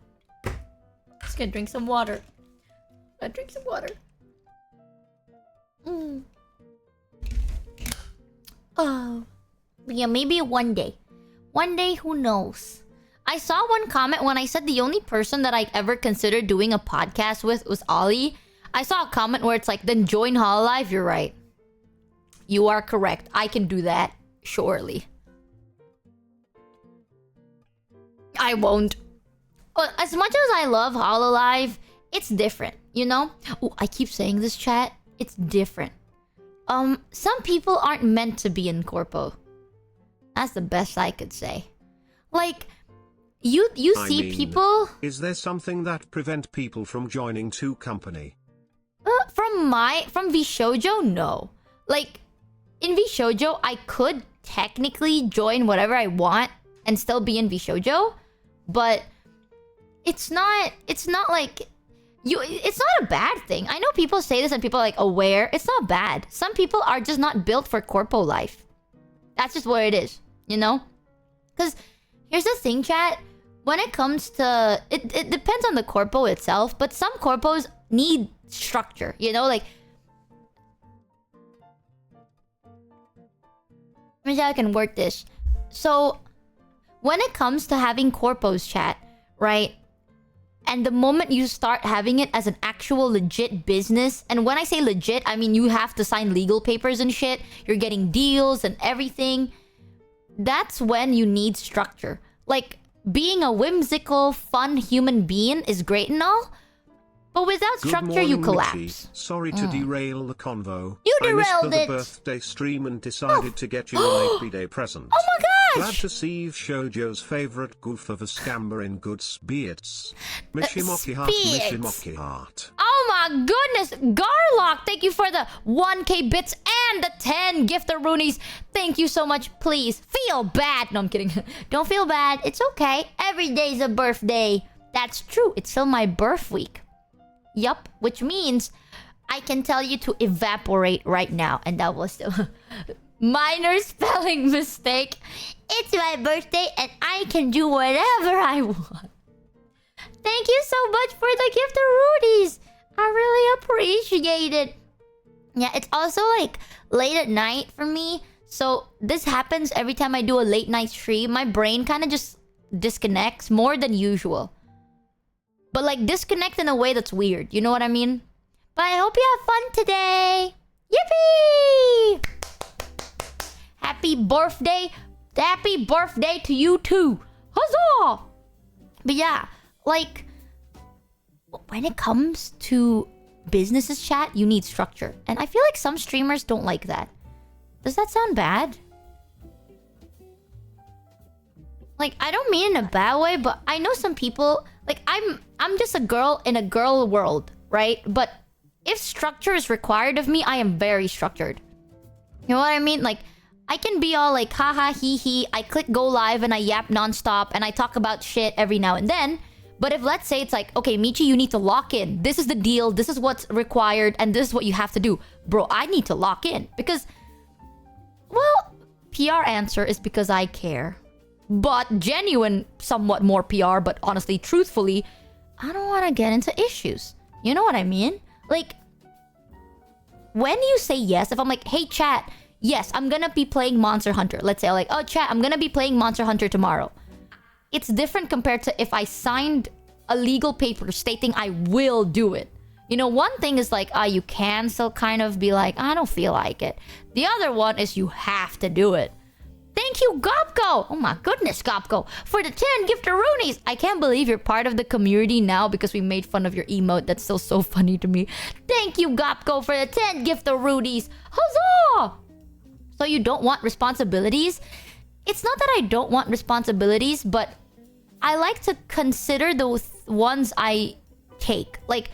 Just gonna drink some water. Drink some water. Oh. Yeah, maybe one day. One day, who knows? I saw one comment when I said the only person that I ever considered doing a podcast with was Ollie. I saw a comment where it's like, then join Hololive, you're right. you are correct. I can do that, surely. I won't. But as much as I love Hololive, it's different, you know? Oh, I keep saying this, chat. It's different. Some people aren't meant to be in corpo. That's the best I could say. Like, you I see mean, people... Is there something that prevent people from joining 2 company? From VShojo, no. Like, in VShojo, I could technically join whatever I want and still be in VShojo, but it's not like it's not a bad thing. I know people say this and people are like aware. It's not bad. Some people are just not built for corpo life. That's just what it is, you know? Because here's the thing, chat. When it comes to... It depends on the corpo itself, but some corpos need structure, you know? Like... Let me see how I can work this. So, when it comes to having corpos, chat, right? And the moment you start having it as an actual legit business, and when I say legit, I mean you have to sign legal papers and shit, you're getting deals and everything, that's when you need structure. Like, being a whimsical, fun human being is great and all, but without structure, you collapse. Michi. Sorry to derail the convo. You I missed derailed the it. birthday stream and decided to get you a late birthday present. Oh my Glad gosh! to see Shoujo's favorite goof of a scammer in good spirits. Michimochi heart, spirits. Michimochi heart. Oh my goodness! Garlock, thank you for the 1k bits and the 10 giftaroonies. Thank you so much. Please, feel bad. No, I'm kidding. Don't feel bad. It's okay. Every day's a birthday. That's true. It's still my birth week. Yup, which means I can tell you to evaporate right now. And that was still minor spelling mistake. It's my birthday and I can do whatever I want. Thank you so much for the gift of Rudy's. I really appreciate it. Yeah, it's also like late at night for me. So this happens every time I do a late night stream. My brain kind of just disconnects more than usual. But like disconnect in a way that's weird. You know what I mean? But I hope you have fun today. Yippee! Happy birthday. Happy birthday to you too. Huzzah! But yeah, like when it comes to businesses, chat, you need structure. And I feel like some streamers don't like that. Does that sound bad? Like, I don't mean in a bad way, but I know some people... Like, I'm just a girl in a girl world, right? But if structure is required of me, I am very structured. You know what I mean? Like, I can be all like, haha, hee hee. I click go live and I yap nonstop and I talk about shit every now and then. But if let's say it's like, okay, Michi, you need to lock in. This is the deal. This is what's required. And this is what you have to do. Bro, I need to lock in. Because, well, PR answer is because I care. But genuine, somewhat more PR, but honestly, truthfully, I don't want to get into issues. You know what I mean? Like, when you say yes, if I'm like, hey, chat, yes, I'm gonna be playing Monster Hunter. Let's say, like, oh, chat, I'm gonna be playing Monster Hunter tomorrow. It's different compared to if I signed a legal paper stating I will do it. You know, one thing is like, you can still kind of be like, I don't feel like it. The other one is you have to do it. Thank you, Gopko! Oh my goodness, Gopko! For the 10 giftaroonies! I can't believe you're part of the community now because we made fun of your emote. That's still so funny to me. Thank you, Gopko, for the 10 giftaroonies! Huzzah! So you don't want responsibilities? It's not that I don't want responsibilities, but I like to consider the ones I take. Like,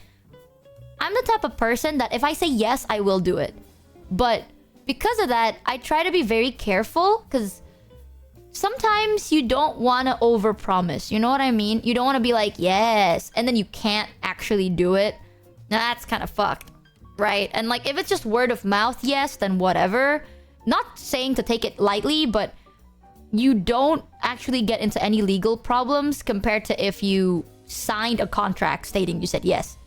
I'm the type of person that if I say yes, I will do it. But because of that, I try to be very careful because sometimes you don't want to overpromise. You know what I mean? You don't want to be like, yes, and then you can't actually do it. Now, that's kind of fucked, right? And like, if it's just word of mouth, yes, then whatever. Not saying to take it lightly, but you don't actually get into any legal problems compared to if you signed a contract stating you said yes.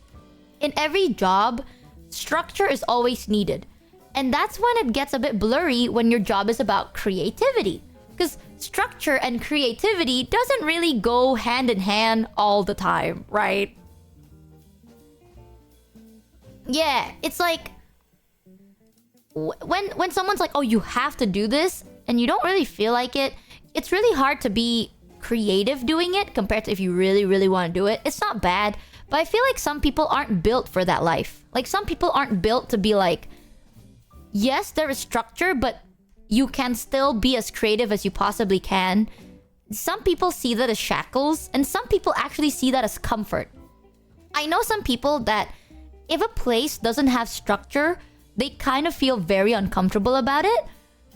In every job, structure is always needed. And that's when it gets a bit blurry when your job is about creativity. Because structure and creativity doesn't really go hand in hand all the time, right? Yeah, it's like... when someone's like, oh, you have to do this, and you don't really feel like it, it's really hard to be creative doing it compared to if you really, really want to do it. It's not bad, but I feel like some people aren't built for that life. Like, some people aren't built to be like, yes, there is structure, but you can still be as creative as you possibly can. Some people see that as shackles, and some people actually see that as comfort. I know some people that if a place doesn't have structure, they kind of feel very uncomfortable about it.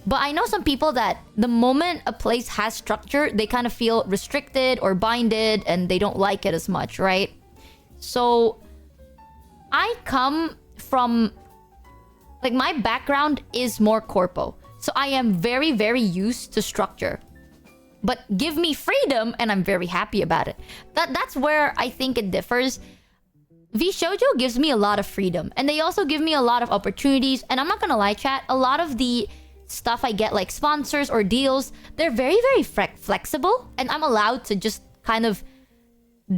But I know some people that the moment a place has structure, they kind of feel restricted or binded and they don't like it as much, right? So I come from, like, my background is more corpo. So I am very, very used to structure. But give me freedom and I'm very happy about it. That's where I think it differs. VShojo gives me a lot of freedom. And they also give me a lot of opportunities. And I'm not gonna lie, chat, a lot of the stuff I get, like sponsors or deals, they're very, very flexible. And I'm allowed to just kind of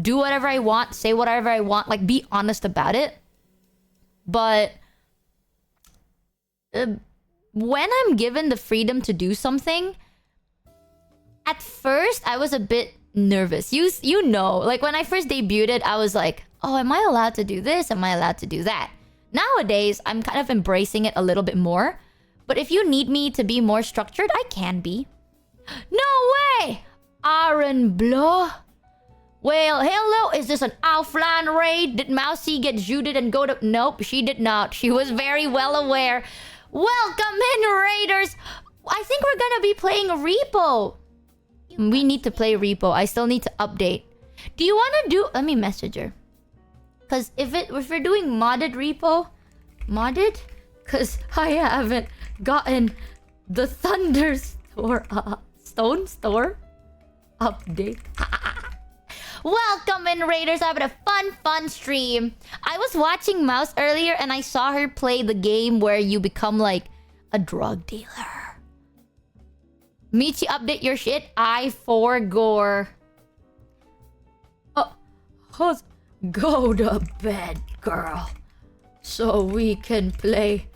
do whatever I want, say whatever I want, like be honest about it. But when I'm given the freedom to do something, at first I was a bit nervous. You know, like when I first debuted, I was like, oh, am I allowed to do this? Am I allowed to do that? Nowadays, I'm kind of embracing it a little bit more. But if you need me to be more structured, I can be. No way! Ironmouse. Well, hello, is this an offline raid? Did Mousy get zooted and go to... Nope, she did not. She was very well aware. Welcome in, raiders! I think we're gonna be playing a repo. We need to play repo. I still need to update. Do you want to do... Let me message her. Because if we're doing modded repo... Modded? Because I haven't gotten the Thunderstore... Stone Store update. Welcome in, raiders. Having a fun stream. I was watching Mouse earlier and I saw her play the game where you become like a drug dealer. Michi, update your shit. I for gore. Go to bed, girl. So we can play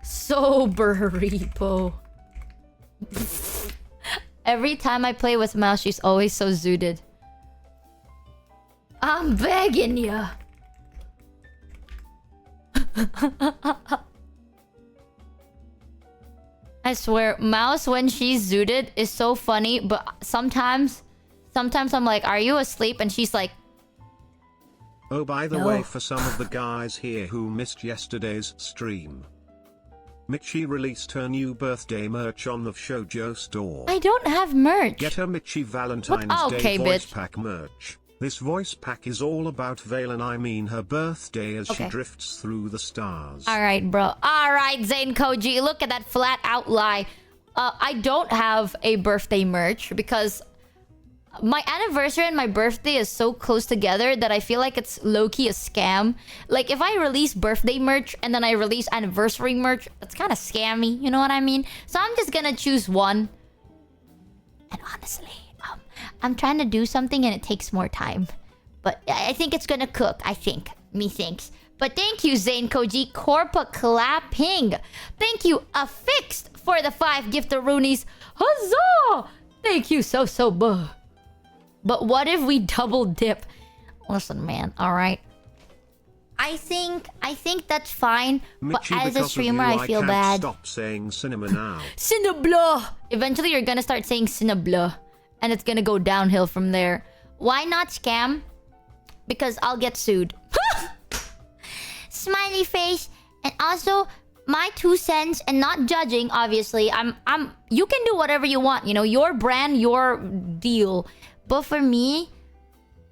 sober repo. Every time I play with Mouse, she's always so zooted. I'm begging ya. I swear, Mouse when she's zooted is so funny, but sometimes I'm like, are you asleep? And she's like, oh, by the no. way, for some of the guys here who missed yesterday's stream, Michi released her new birthday merch on the Shoujo store. I don't have merch. Get her Michi Valentine's Okay, Day voice bitch. pack merch. This voice pack is all about Vale and I mean her birthday as she drifts through the stars. Alright, bro. Alright, Zane Koji. Look at that flat out lie. I don't have a birthday merch because my anniversary and my birthday is so close together that I feel like it's low-key a scam. Like, if I release birthday merch and then I release anniversary merch, it's kind of scammy, you know what I mean? So I'm just gonna choose one. And honestly, I'm trying to do something and it takes more time. But I think it's gonna cook, I think. Methinks. But thank you, Zane Koji. Corpa clapping. Thank you, Affixed, for the 5 giftaroonies. Huzzah! Thank you so much. But what if we double dip? Listen, man, alright? I think that's fine. But Michi, as a streamer, I feel can't bad. Stop saying cinema now. Cinnablah! Eventually, you're gonna start saying Cinnablah. And it's gonna go downhill from there. Why not scam? Because I'll get sued. Smiley face. And also, my 2 cents, and not judging, obviously. You can do whatever you want. You know, your brand, your deal. But for me,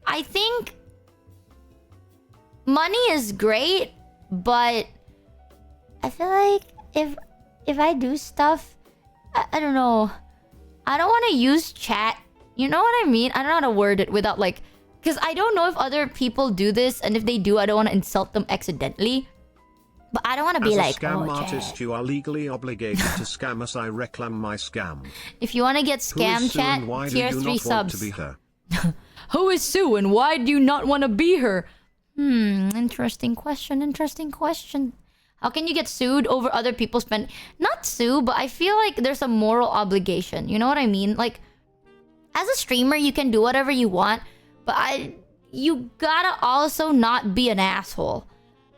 I think money is great, but I feel like if I do stuff, I don't know. I don't want to use chat. You know what I mean? I don't know how to word it without like... Because I don't know if other people do this, and if they do, I don't want to insult them accidentally. But I don't want to be like, as a scam oh, artist, chat. you are legally obligated to scam us. I reclaim my scam. If you want to get Who is scam Sue chat, and why do here's you 3 not want to subs. be her? Who is Sue and why do you not want to be her? Interesting question. How can you get sued over other people's spend? Not sue, but I feel like there's a moral obligation. You know what I mean? Like, as a streamer, you can do whatever you want, but you gotta also not be an asshole.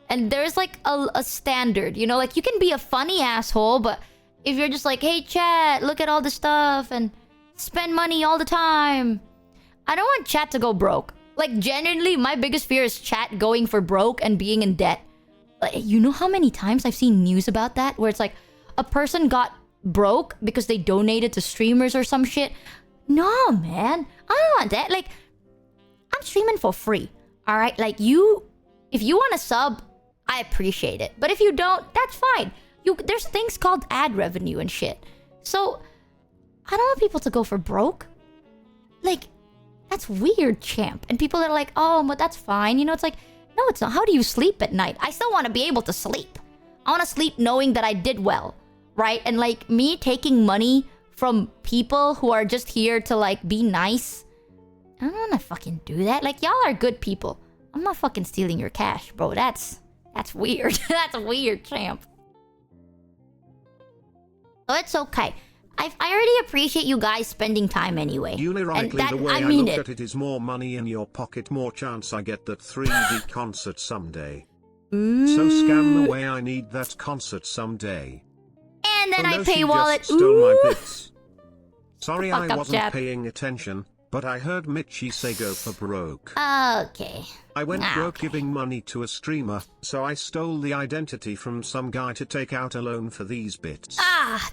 And there's like a standard, you know? Like, you can be a funny asshole, but if you're just like, hey, chat, look at all this stuff and spend money all the time. I don't want chat to go broke. Like, genuinely, my biggest fear is chat going for broke and being in debt. Like, you know how many times I've seen news about that? Where it's like, a person got broke because they donated to streamers or some shit. No, man. I don't want that. Like, I'm streaming for free. Alright? Like, if you want to sub, I appreciate it. But if you don't, that's fine. There's things called ad revenue and shit. So, I don't want people to go for broke. Like, that's weird, champ. And people are like, oh, but that's fine. You know, it's like, no, it's not. How do you sleep at night? I still want to be able to sleep. I want to sleep knowing that I did well, right? And like, me taking money from people who are just here to like be nice, I don't want to fucking do that. Like, y'all are good people. I'm not fucking stealing your cash, bro. That's weird. That's weird, champ. So it's okay. I already appreciate you guys spending time anyway. Unironically, the way I look at it is more money in your pocket, more chance I get that 3D concert someday. So scam away, I need that concert someday. And then Oh, I no, pay she wallet. just stole my bits. Sorry, I Fuck up, wasn't Jap. paying attention, but I heard Mitchie say go for broke. Okay. I went broke Okay. giving money to a streamer, so I stole the identity from some guy to take out a loan for these bits.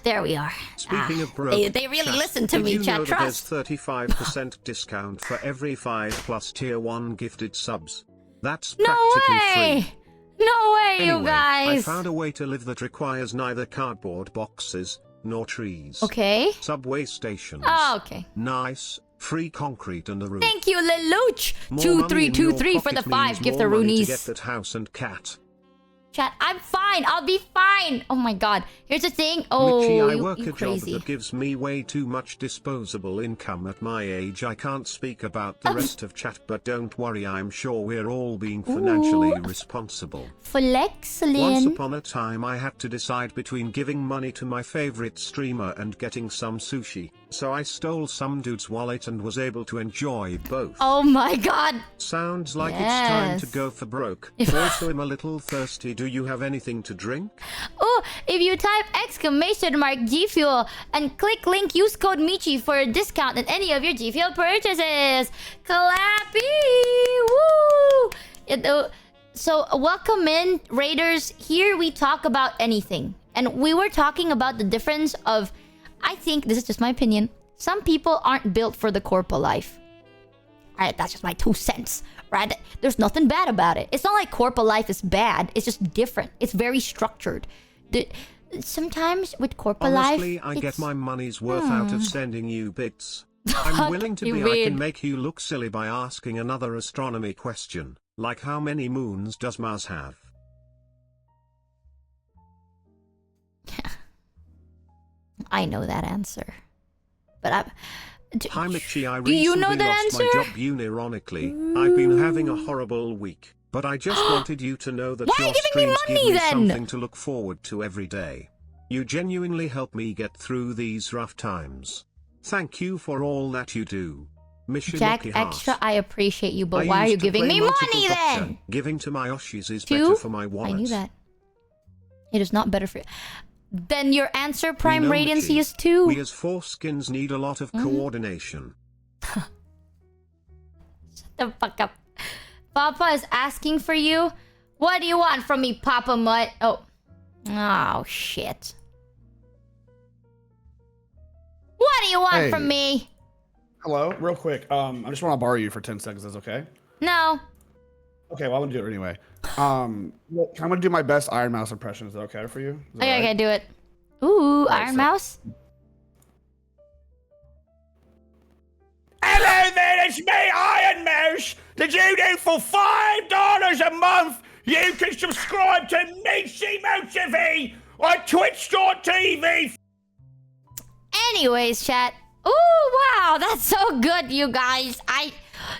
There we are. Speaking of broke, they really chat, listen to did me, you chat. know that there's Trust. 35% discount for every 5+ tier 1 gifted subs? That's No practically way! free. No way, Anyway, you guys! I found a way to live that requires neither cardboard boxes nor trees. Okay. Subway stations. Oh, okay. Nice, free concrete and a roof. Thank you, Lelouch! More money in your 2323 for the pocket 5 means gift the more money to get Roonies. that house and cat. Chat, I'm fine. I'll be fine. Oh my god. Here's the thing. Oh, Mitchie, I you work a job crazy. that gives me way too much disposable income at my age. I can't speak about the rest of chat, but don't worry, I'm sure we're all being financially responsible. Once Flexlin. upon a time I had to decide between giving money to my favorite streamer and getting some sushi, so I stole some dude's wallet and was able to enjoy both. Oh my god. Sounds like it's time to Yes. go for broke. Also, I'm a little thirsty. Do you have anything to drink? Oh, if you type exclamation mark G Fuel and click link, use code Michi for a discount on any of your G Fuel purchases. Clappy! Woo! So, welcome in, Raiders. Here we talk about anything. And we were talking about the difference of, I think, this is just my opinion, some people aren't built for the corpo life. Alright, that's just my 2 cents. Right? There's nothing bad about it. It's not like corpo life is bad. It's just different. It's very structured. Sometimes with corpo life, Honestly, I get my money's worth out of sending you bits. I'm Fuck willing to you, be. I weird. can make you look silly by asking another astronomy question, like how many moons does Mars have? I know that answer. But Hi Mitchie, I Do you recently know that lost my answer? job unironically. I've been having a horrible week, but I just wanted you to know that Why are your you giving me streams give money me then? something to look forward to every day. You genuinely help me get through these rough times. Thank you for all that you do. Jack Michimochievee. Extra, I appreciate you, but I why are you used to giving play me multiple money gotcha. then? Giving to my Oshis is 2? better for my wallet. I knew that. It is not better for you. Then your answer prime We know, radiancy Michi. is 2. We as foreskins need a lot of coordination. Shut the fuck up. Papa is asking for you. What do you want from me, Papa Mutt? Oh. Oh, shit. What do you want Hey. from me? Hello, real quick. I just want to borrow you for 10 seconds. That's okay? No. Okay, well, I'm gonna do it anyway. I'm gonna do my best Ironmouse impression. Is that okay for you? Is that Okay, all okay, right? do it. Ooh, Right, Iron so- Mouse? Hello there, it's me, Ironmouse. Did you do for $5 a month? You can subscribe to michimochievee on twitch.tv. Anyways, chat. Ooh, wow, that's so good, you guys.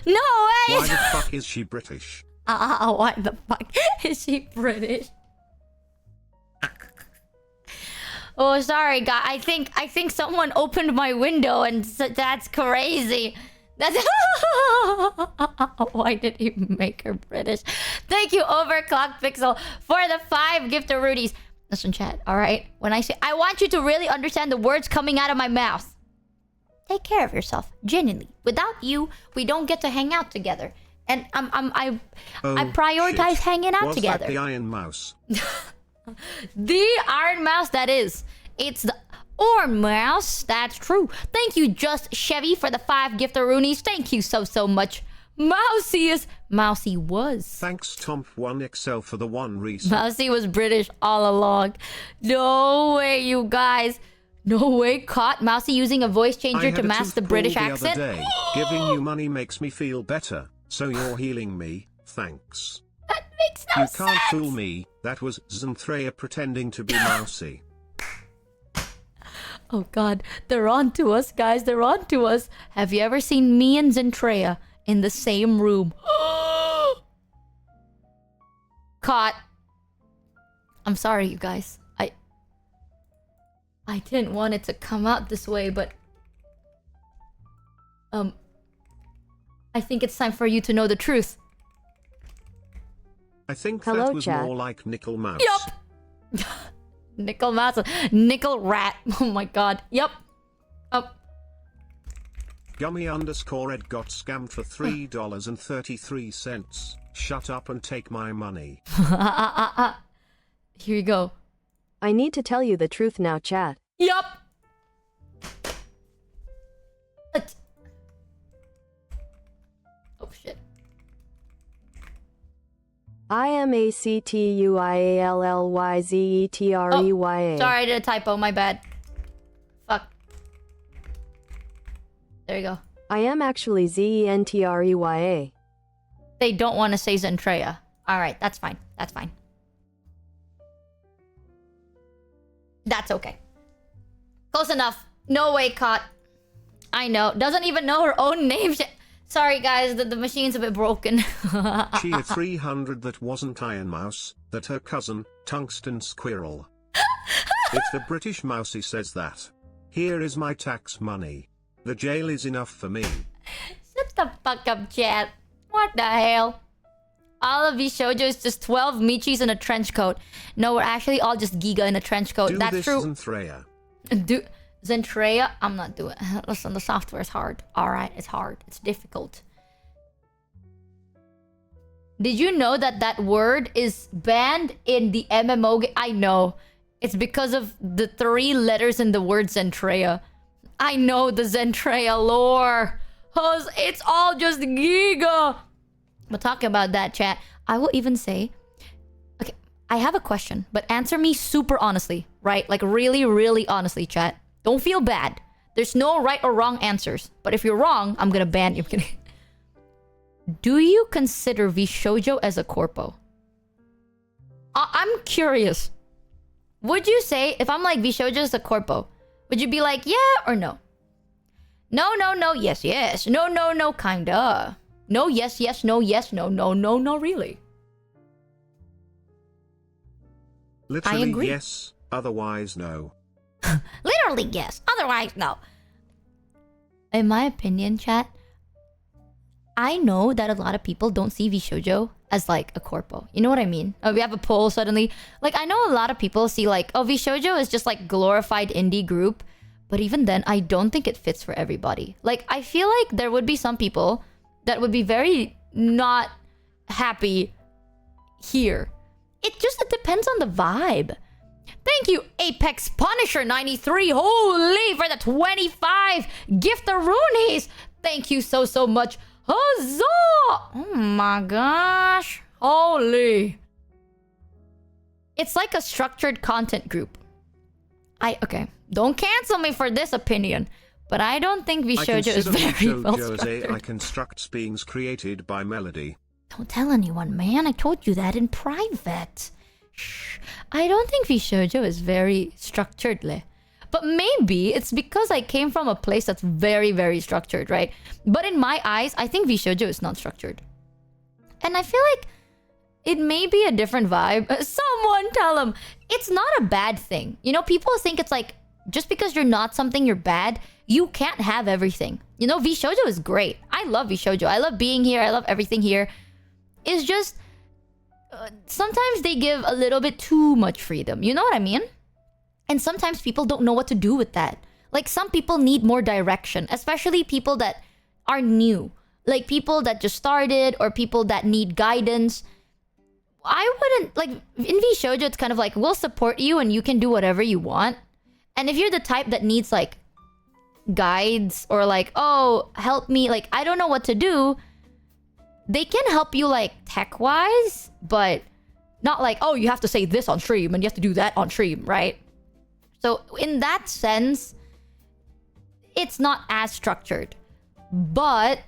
No way! Why the fuck is she British? Why the fuck is she British? Oh, sorry, guy. I think someone opened my window, and that's crazy. That's why did he make her British? Thank you, Overclock Pixel, for the 5 gifter Rudies. Listen, chat. All right. When I say, I want you to really understand the words coming out of my mouth. Take care of yourself, genuinely. Without you, we don't get to hang out together. And I prioritize hanging out together. Was that the Ironmouse? The Ironmouse, that is. It's the Ironmouse. That's true. Thank you, Just Chevy, for the 5 giftaroonies. Thank you so much. Mousy was. Thanks, Tomp1XL, for the 1 reason. Mousy was British all along. No way, you guys. No way. Caught Mousy using a voice changer to mask the British accent. The other day. Giving you money makes me feel better, so you're healing me. Thanks. That makes no sense. You can't fool me. That was Xanthrea pretending to be Mousy. Oh god, they're on to us, guys. They're on to us. Have you ever seen me and Xanthrea in the same room? Caught. I'm sorry, you guys. I didn't want it to come out this way, but I think it's time for you to know the truth. I think that was more like Nickel Mouse. Yup. Nickel Mouse. Nickel Rat. Oh my god. Yup. Gummy_Ed got scammed for $3.33. Shut up and take my money. Here you go. I need to tell you the truth now, chat. Yup. Oh shit. IMACTUIALLYZETREYA. Sorry, I did a typo. My bad. Fuck. There you go. I am actually ZENTREYA. They don't want to say Xanthrea. Alright, that's fine. That's fine. That's okay. Close enough. No way, Caught. I know. Doesn't even know her own name. Sorry, guys. The machine's a bit broken. Chia 300 that wasn't Ironmouse, that her cousin, Tungsten Squirrel. If the British Mousy says that, here is my tax money. The jail is enough for me. Shut the fuck up, chat. What the hell? All of these shoujo is just 12 Michis in a trench coat. No, we're actually all just Giga in a trench coat. That's this, true. Xanthrea. Xanthrea? I'm not doing it. Listen, the software is hard. Alright, it's hard. It's difficult. Did you know that that word is banned in the MMO game? I know. It's because of the 3 letters in the word Xanthrea. I know the Xanthrea lore. It's all just Giga. We'll talk about that, chat. I will even say... Okay, I have a question, but answer me super honestly, right? Like really, really honestly, chat. Don't feel bad. There's no right or wrong answers. But if you're wrong, I'm gonna ban you. Do you consider Vshoujo as a corpo? I'm curious. Would you say, if I'm like Vshoujo is a corpo, would you be like, yeah or no? No, no, no, yes, yes. No, no, no, kinda. No, yes, yes, no, yes, no, no, no, no, really. Literally I agree. yes, otherwise no. Literally yes, otherwise no. In my opinion, chat, I know that a lot of people don't see Vshoujo as like a corpo. You know what I mean? We have a poll suddenly. Like, I know a lot of people see like, oh, Vshoujo is just like glorified indie group. But even then, I don't think it fits for everybody. Like, I feel like there would be some people that would be very not happy here. It depends on the vibe. Thank you, Apex Punisher 93. Holy, for the 25 giftaroonies. Thank you so much. Huzzah! Oh my gosh. Holy. It's like a structured content group. Okay. Don't cancel me for this opinion, but I don't think Vshoujo is very well structured. I constructs beings created by melody. Don't tell anyone, man. I told you that in private. Shh. I don't think Vshoujo is very structured, but maybe it's because I came from a place that's very, very structured, right? But in my eyes, I think Vshoujo is not structured. And I feel like it may be a different vibe. Someone tell them it's not a bad thing. You know, people think it's like just because you're not something, you're bad. You can't have everything. You know, VShojo is great. I love VShojo. I love being here. I love everything here. It's just sometimes they give a little bit too much freedom. You know what I mean? And sometimes people don't know what to do with that. Like some people need more direction, especially people that are new. Like people that just started or people that need guidance. I wouldn't, like, in VShojo, it's kind of like, we'll support you and you can do whatever you want. And if you're the type that needs, like, guides or, like, oh, help me, like, I don't know what to do, they can help you, like, tech-wise, but not like, oh, you have to say this on stream and you have to do that on stream, right? So, in that sense, it's not as structured. But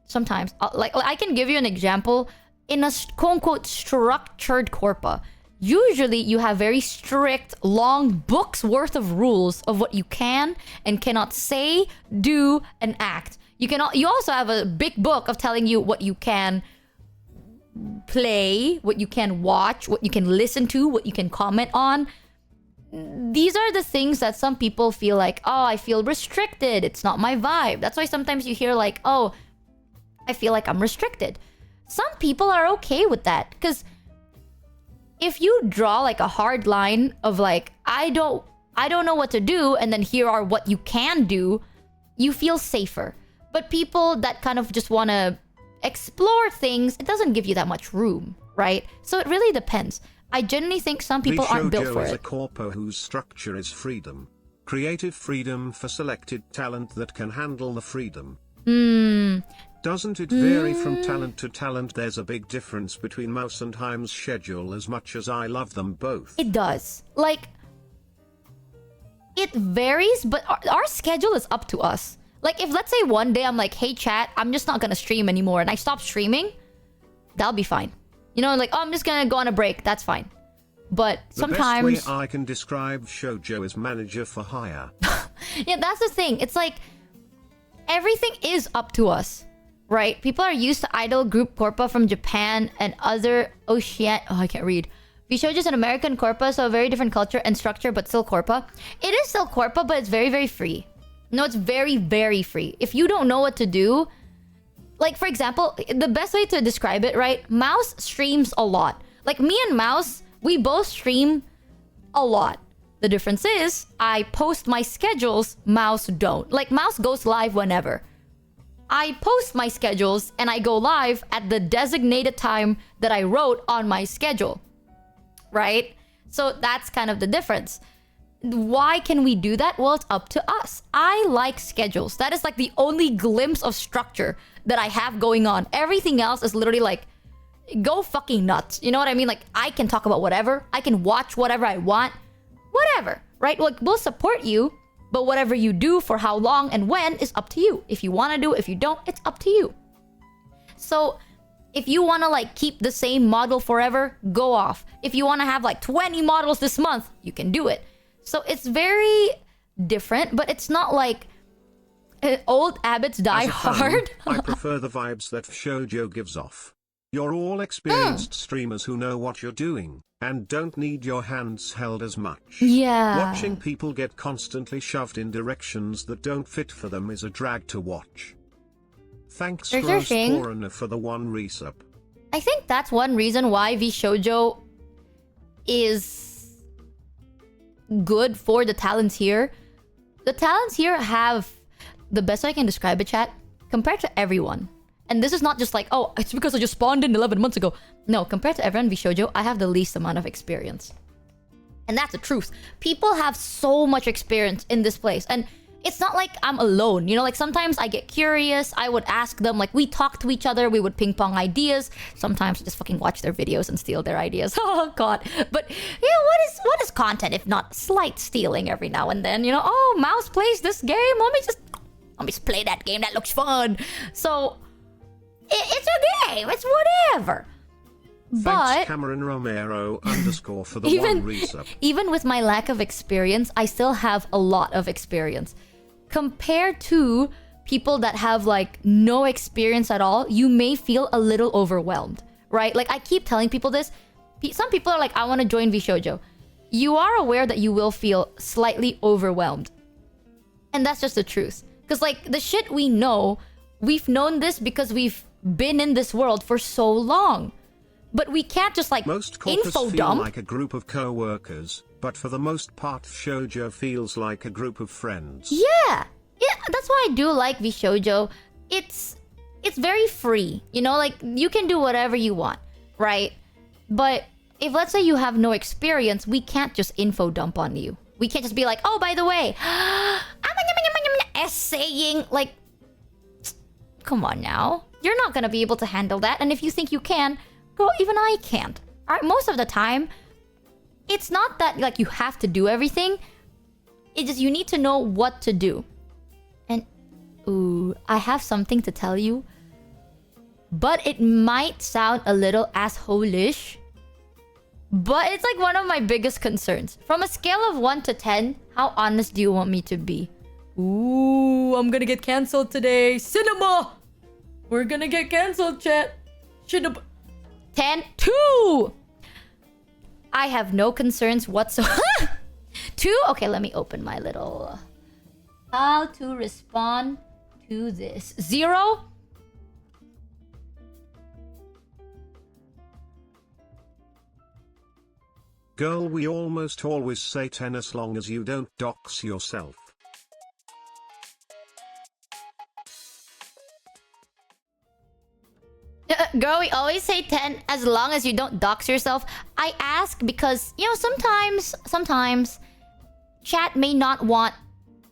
sometimes, like, I can give you an example. In a quote-unquote structured corpa, usually you have very strict, long books worth of rules of what you can and cannot say, do, and act. You also have a big book of telling you what you can play, what you can watch, what you can listen to, what you can comment on. These are the things that some people feel like, oh, I feel restricted. It's not my vibe. That's why sometimes you hear like, oh, I feel like I'm restricted. Some people are okay with that. Because if you draw like a hard line of like, I don't know what to do, and then here are what you can do, you feel safer. But people that kind of just want to explore things, it doesn't give you that much room, right? So it really depends. I genuinely think some people aren't built for is it. a corpo whose structure is freedom. Creative freedom for selected talent that can handle the freedom. Doesn't it vary from talent to talent? There's a big difference between Mouse and Haim's schedule as much as I love them both. It does. Like, it varies, but our schedule is up to us. Like, if let's say one day I'm like, hey chat, I'm just not gonna stream anymore, and I stop streaming, that'll be fine. You know, like, oh, I'm just gonna go on a break, that's fine. But sometimes... The best way I can describe Shoujo is manager for hire. Yeah, that's the thing. It's like, everything is up to us, right? People are used to idol group corpa from Japan and other ocean... Oh, I can't read. VShojo is an American corpa, so a very different culture and structure, but still corpa. It is still corpa, but it's very, very free. No, it's very, very free. If you don't know what to do... Like, for example, the best way to describe it, right? Mouse streams a lot. Like, me and Mouse, we both stream a lot. The difference is, I post my schedules, Mouse don't. Like, Mouse goes live whenever. I post my schedules, and I go live at the designated time that I wrote on my schedule. Right? So, that's kind of the difference. Why can we do that? Well, it's up to us. I like schedules. That is like the only glimpse of structure that I have going on. Everything else is literally like, go fucking nuts. You know what I mean? Like, I can talk about whatever. I can watch whatever I want. Whatever, right? Like, we'll support you, but whatever you do for how long and when is up to you. If you want to do it, if you don't, it's up to you. So, if you want to like keep the same model forever, go off. If you want to have like 20 models this month, you can do it. So it's very different, but it's not like old Abbott's Die Hard. I prefer the vibes that Shoujo gives off. You're all experienced streamers who know what you're doing, and don't need your hands held as much. Yeah. Watching people get constantly shoved in directions that don't fit for them is a drag to watch. Thanks, Rose Foreigner, for the 1 resub. I think that's one reason why VShojo is good for the talents here. The talents here have the best way I can describe it, chat, compared to everyone. And this is not just like, oh, it's because I just spawned in 11 months ago. No, compared to everyone VShojo, I have the least amount of experience. And that's the truth. People have so much experience in this place. And it's not like I'm alone. You know, like sometimes I get curious. I would ask them, like we talk to each other. We would ping pong ideas. Sometimes just fucking watch their videos and steal their ideas. Oh God. But yeah, what is content if not slight stealing every now and then? You know, oh, Mouse plays this game. Let me just play that game. That looks fun. So it's a game. It's whatever. Thanks, but Cameron Romero _ for the 1 resub. Even with my lack of experience, I still have a lot of experience. Compared to people that have like no experience at all, you may feel a little overwhelmed, right? Like, I keep telling people this. Some people are like, I want to join VShojo. You are aware that you will feel slightly overwhelmed. And that's just the truth. Because, like, the shit we know, we've known this because we've been in this world for so long. But we can't just, like, Most corpus info feel dump. like a group of co-workers, but for the most part shoujo feels like a group of friends. Yeah, that's why I do like VShojo. It's very free, you know, like you can do whatever you want, right? But if let's say you have no experience, we can't just info dump on you. We can't just be like, oh, by the way, essaying, like, come on now. You're not gonna be able to handle that, and if you think you can, girl, even I can't. Alright, most of the time, it's not that like you have to do everything. It's just you need to know what to do. And ooh, I have something to tell you. But it might sound a little asshole-ish. But it's like one of my biggest concerns. From a scale of 1 to 10, how honest do you want me to be? Ooh, I'm gonna get cancelled today. Cinema! We're gonna get cancelled, chat. Should've... 10, 2! I have no concerns whatsoever. 2? Okay, let me open my little... How to respond to this. 0? Girl, we almost always say 10 as long as you don't dox yourself. Girl, we always say 10 as long as you don't dox yourself. I ask because, you know, sometimes chat may not want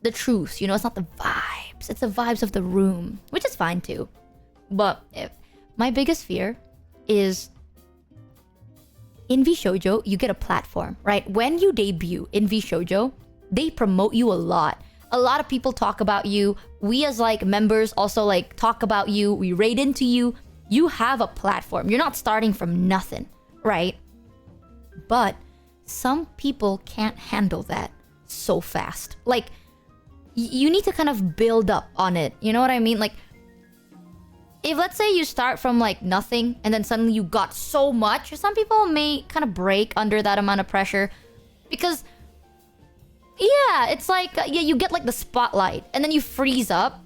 the truth. You know, it's not the vibes. It's the vibes of the room, which is fine too. But my biggest fear is in VShojo, you get a platform, right? When you debut in VShojo, they promote you a lot. A lot of people talk about you. We as like members also like talk about you. We raid into you. You have a platform. You're not starting from nothing, right? But some people can't handle that so fast. Like, you need to kind of build up on it. You know what I mean? Like, if let's say you start from like nothing and then suddenly you got so much, some people may kind of break under that amount of pressure. Because, yeah, it's like, yeah, you get like the spotlight and then you freeze up.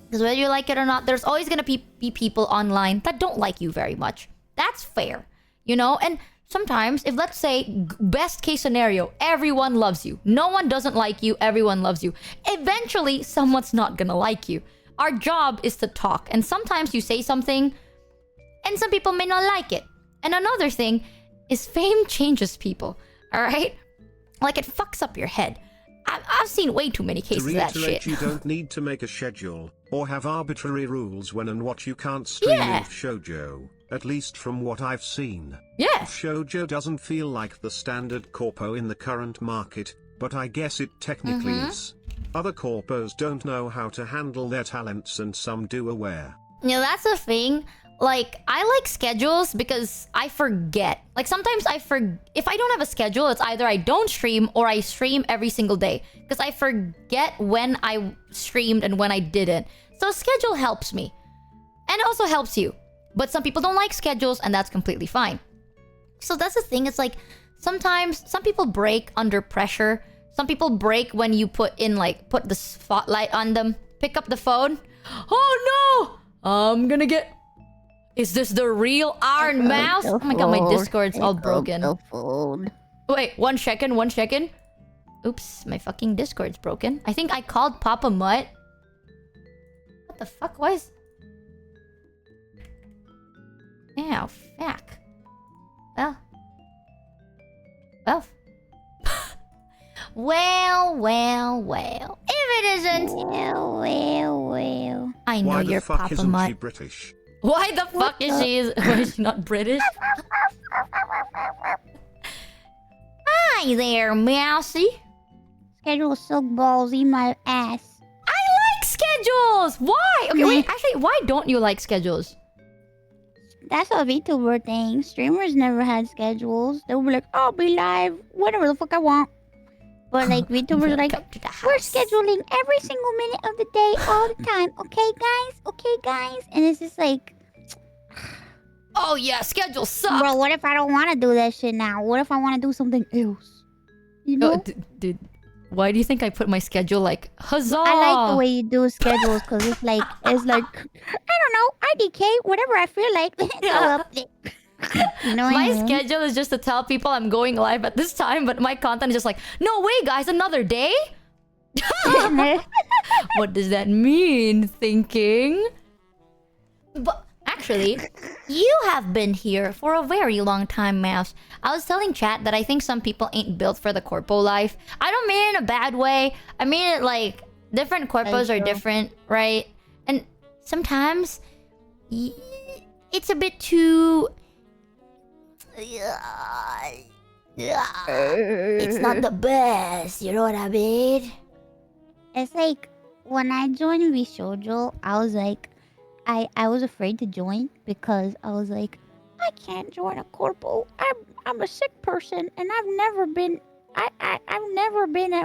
Because whether you like it or not, there's always gonna be people online that don't like you very much. That's fair, you know? And sometimes, if let's say, best case scenario, everyone loves you. No one doesn't like you, everyone loves you. Eventually, someone's not gonna like you. Our job is to talk. And sometimes you say something, and some people may not like it. And another thing is fame changes people, alright? Like, it fucks up your head. I've seen way too many cases of that shit. You don't need to make a schedule, or have arbitrary rules when and what you can't stream in Shoujo, at least from what I've seen. Yeah. Shoujo doesn't feel like the standard corpo in the current market, but I guess it technically is. Other corpos don't know how to handle their talents and some do aware. Yeah, that's the thing. Like, I like schedules because I forget. Like, sometimes if I don't have a schedule, it's either I don't stream or I stream every single day. Because I forget when I streamed and when I didn't. So a schedule helps me. And it also helps you. But some people don't like schedules, and that's completely fine. So that's the thing. It's like, sometimes some people break under pressure. Some people break when you put the spotlight on them. Pick up the phone. Oh no! I'm gonna get... Is this the real Ironmouse? Oh my god, my Discord's all broken. Wait, 1 second, 1 second. Oops, my fucking Discord's broken. I think I called Papa Mutt. What the fuck? Why is... Ow, fuck. Well. If it isn't... Well. I know Why you're the fuck Papa isn't Mutt. she British? Why the fuck is she... Why is she not British? Hi there, Mousy. Schedule so ballsy, my ass. I like schedules! Why? Okay, wait, actually, why don't you like schedules? That's a VTuber thing. Streamers never had schedules. They would be like, I'll be live whenever the fuck I want. But like VTubers are like, we're scheduling every single minute of the day, all the time. Okay, guys? Okay, guys? And it's just like, Oh yeah, schedule sucks. Bro, what if I don't want to do that shit now? What if I want to do something else? You know? Dude, why do you think I put my schedule like huzzah? I like the way you do schedules because it's like I don't know, IDK, whatever I feel like. It's all up there. You know what My I mean? schedule is just to tell people I'm going live at this time, but my content is just like, no way, guys, another day? What does that mean? Thinking. But actually, you have been here for a very long time, Mouse. I was telling chat that I think some people ain't built for the corpo life. I don't mean it in a bad way. I mean it like different corpos are different, right? And sometimes it's a bit too. It's not the best. You know what I mean? It's like when I joined VShojo, I was like, I was afraid to join because I was like, I can't join a corpo. I'm a sick person and I've never been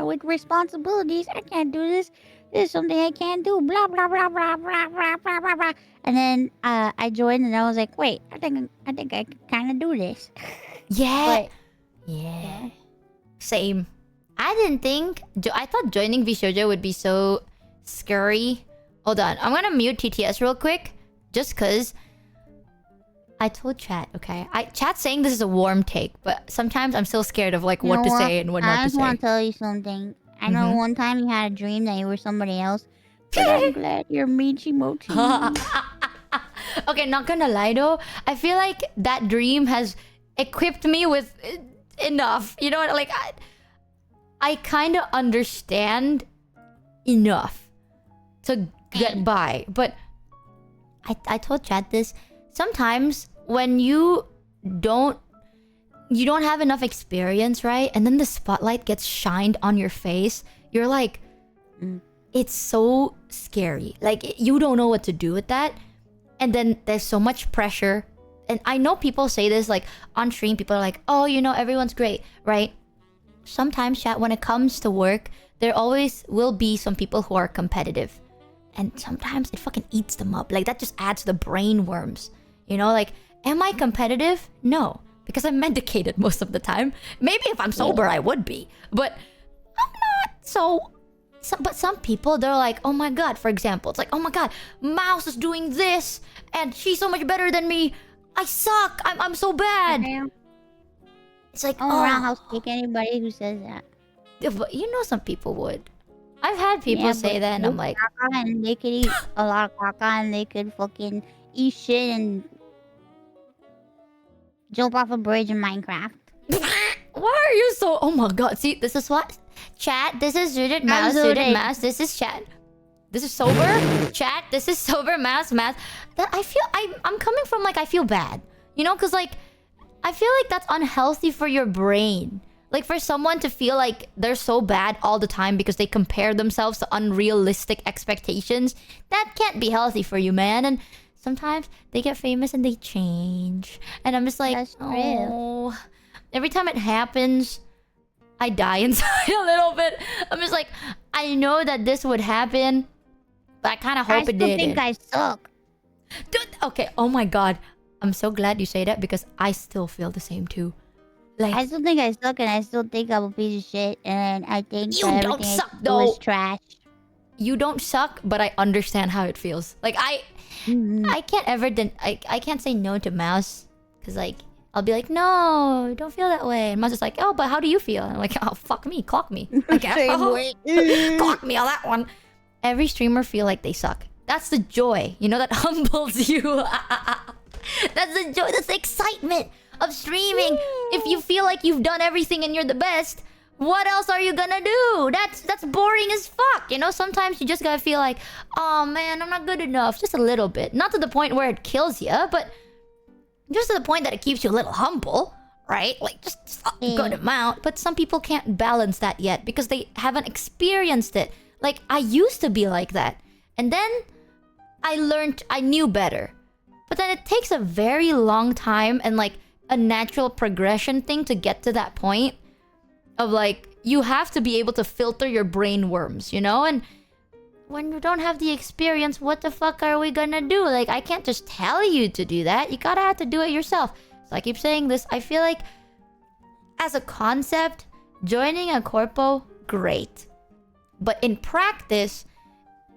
with responsibilities. I can't do this. This is something I can't do. Blah blah blah blah blah blah blah blah blah. And then I joined and I was like, wait, I think I can kind of do this. Yeah. Yeah. Same. I didn't think. I thought joining VShojo would be so scary. Hold on. I'm gonna mute TTS real quick. Just cause I told chat, okay? Chat's saying this is a warm take, but sometimes I'm still scared of like what to say and what not to I just say. want to tell you something. I know one time you had a dream that you were somebody else, but I'm glad you're michimochievee. Okay, not gonna lie though. I feel like that dream has equipped me with enough. You know what? Like I kind of understand enough to get by. But I told chat this. Sometimes when you don't have enough experience, right? And then the spotlight gets shined on your face. You're like, it's so scary. Like you don't know what to do with that. And then there's so much pressure. And I know people say this like on stream. People are like, oh, you know, everyone's great, right? Sometimes, chat, when it comes to work, there always will be some people who are competitive. And sometimes it fucking eats them up. Like that just adds the brain worms. You know, like, am I competitive? No. Because I'm medicated most of the time. Maybe if I'm sober, I would be. But I'm not so... But some people, they're like, oh my god, for example. It's like, oh my god, Mouse is doing this. And she's so much better than me. I suck. I'm so bad. It's like, oh, roundhouse kick anybody who says that. But you know some people would. I've had people say that and I'm like... And they could eat a lot of caca and they could fucking eat shit and... jump off a bridge in Minecraft. Why are you so... Oh my god, see, this is what... Chat, this is Rooted Mouse, Rooted Mouse, this is chat. This is sober, chat, this is sober, mouse. That I feel... I'm coming from like, I feel bad. You know, because like... I feel like that's unhealthy for your brain. Like for someone to feel like they're so bad all the time because they compare themselves to unrealistic expectations. That can't be healthy for you, man. And sometimes they get famous and they change. And I'm just like, oh... Every time it happens... I die inside a little bit. I'm just like, I know that this would happen, but I kind of hope it didn't. I still think I suck. Dude, okay, oh my god. I'm so glad you say that because I still feel the same too. Like, I still think I suck and I still think I'm a piece of shit and I think you that don't everything suck I do though. is trash. You don't suck, but I understand how it feels. Like I can't ever I can't say no to Mouse because like I'll be like, no, don't feel that way. And Mouse is like, oh, but how do you feel? And I'm like, oh, fuck me, clock me. Like, clock me on that one. Every streamer feel like they suck. That's the joy, you know, that humbles you. That's the joy, that's the excitement of streaming. If you feel like you've done everything and you're the best, what else are you gonna do? That's boring as fuck, you know? Sometimes you just gotta feel like, oh man, I'm not good enough. Just a little bit. Not to the point where it kills you, but just to the point that it keeps you a little humble, right? Like, just a good amount. But some people can't balance that yet because they haven't experienced it. Like, I used to be like that. And then I knew better. But then it takes a very long time and like a natural progression thing to get to that point of like, you have to be able to filter your brain worms, you know? And when you don't have the experience, what the fuck are we gonna do? Like, I can't just tell you to do that. You gotta have to do it yourself. So I keep saying this. I feel like, as a concept, joining a corpo, great. But in practice,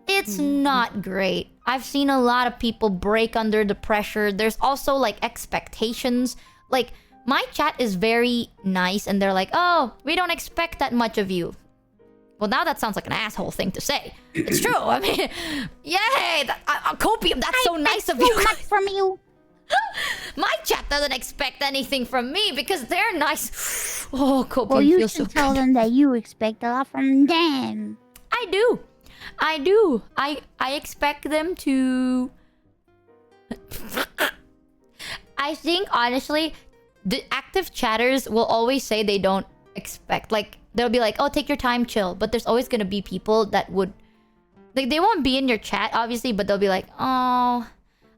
it's not great. I've seen a lot of people break under the pressure. There's also, like, expectations. Like, my chat is very nice, and they're like, oh, we don't expect that much of you. Well, now that sounds like an asshole thing to say. It's true. I mean, yay! Copium, that's so nice of you. So much from you. My chat doesn't expect anything from me because they're nice. Oh, Copium Well, you feels should so tell good. them that you expect a lot from them. I do. I expect them to... I think, honestly, the active chatters will always say they don't expect. Like, they'll be like, oh, take your time, chill. But there's always gonna be people that would... Like, they won't be in your chat, obviously, but they'll be like, oh...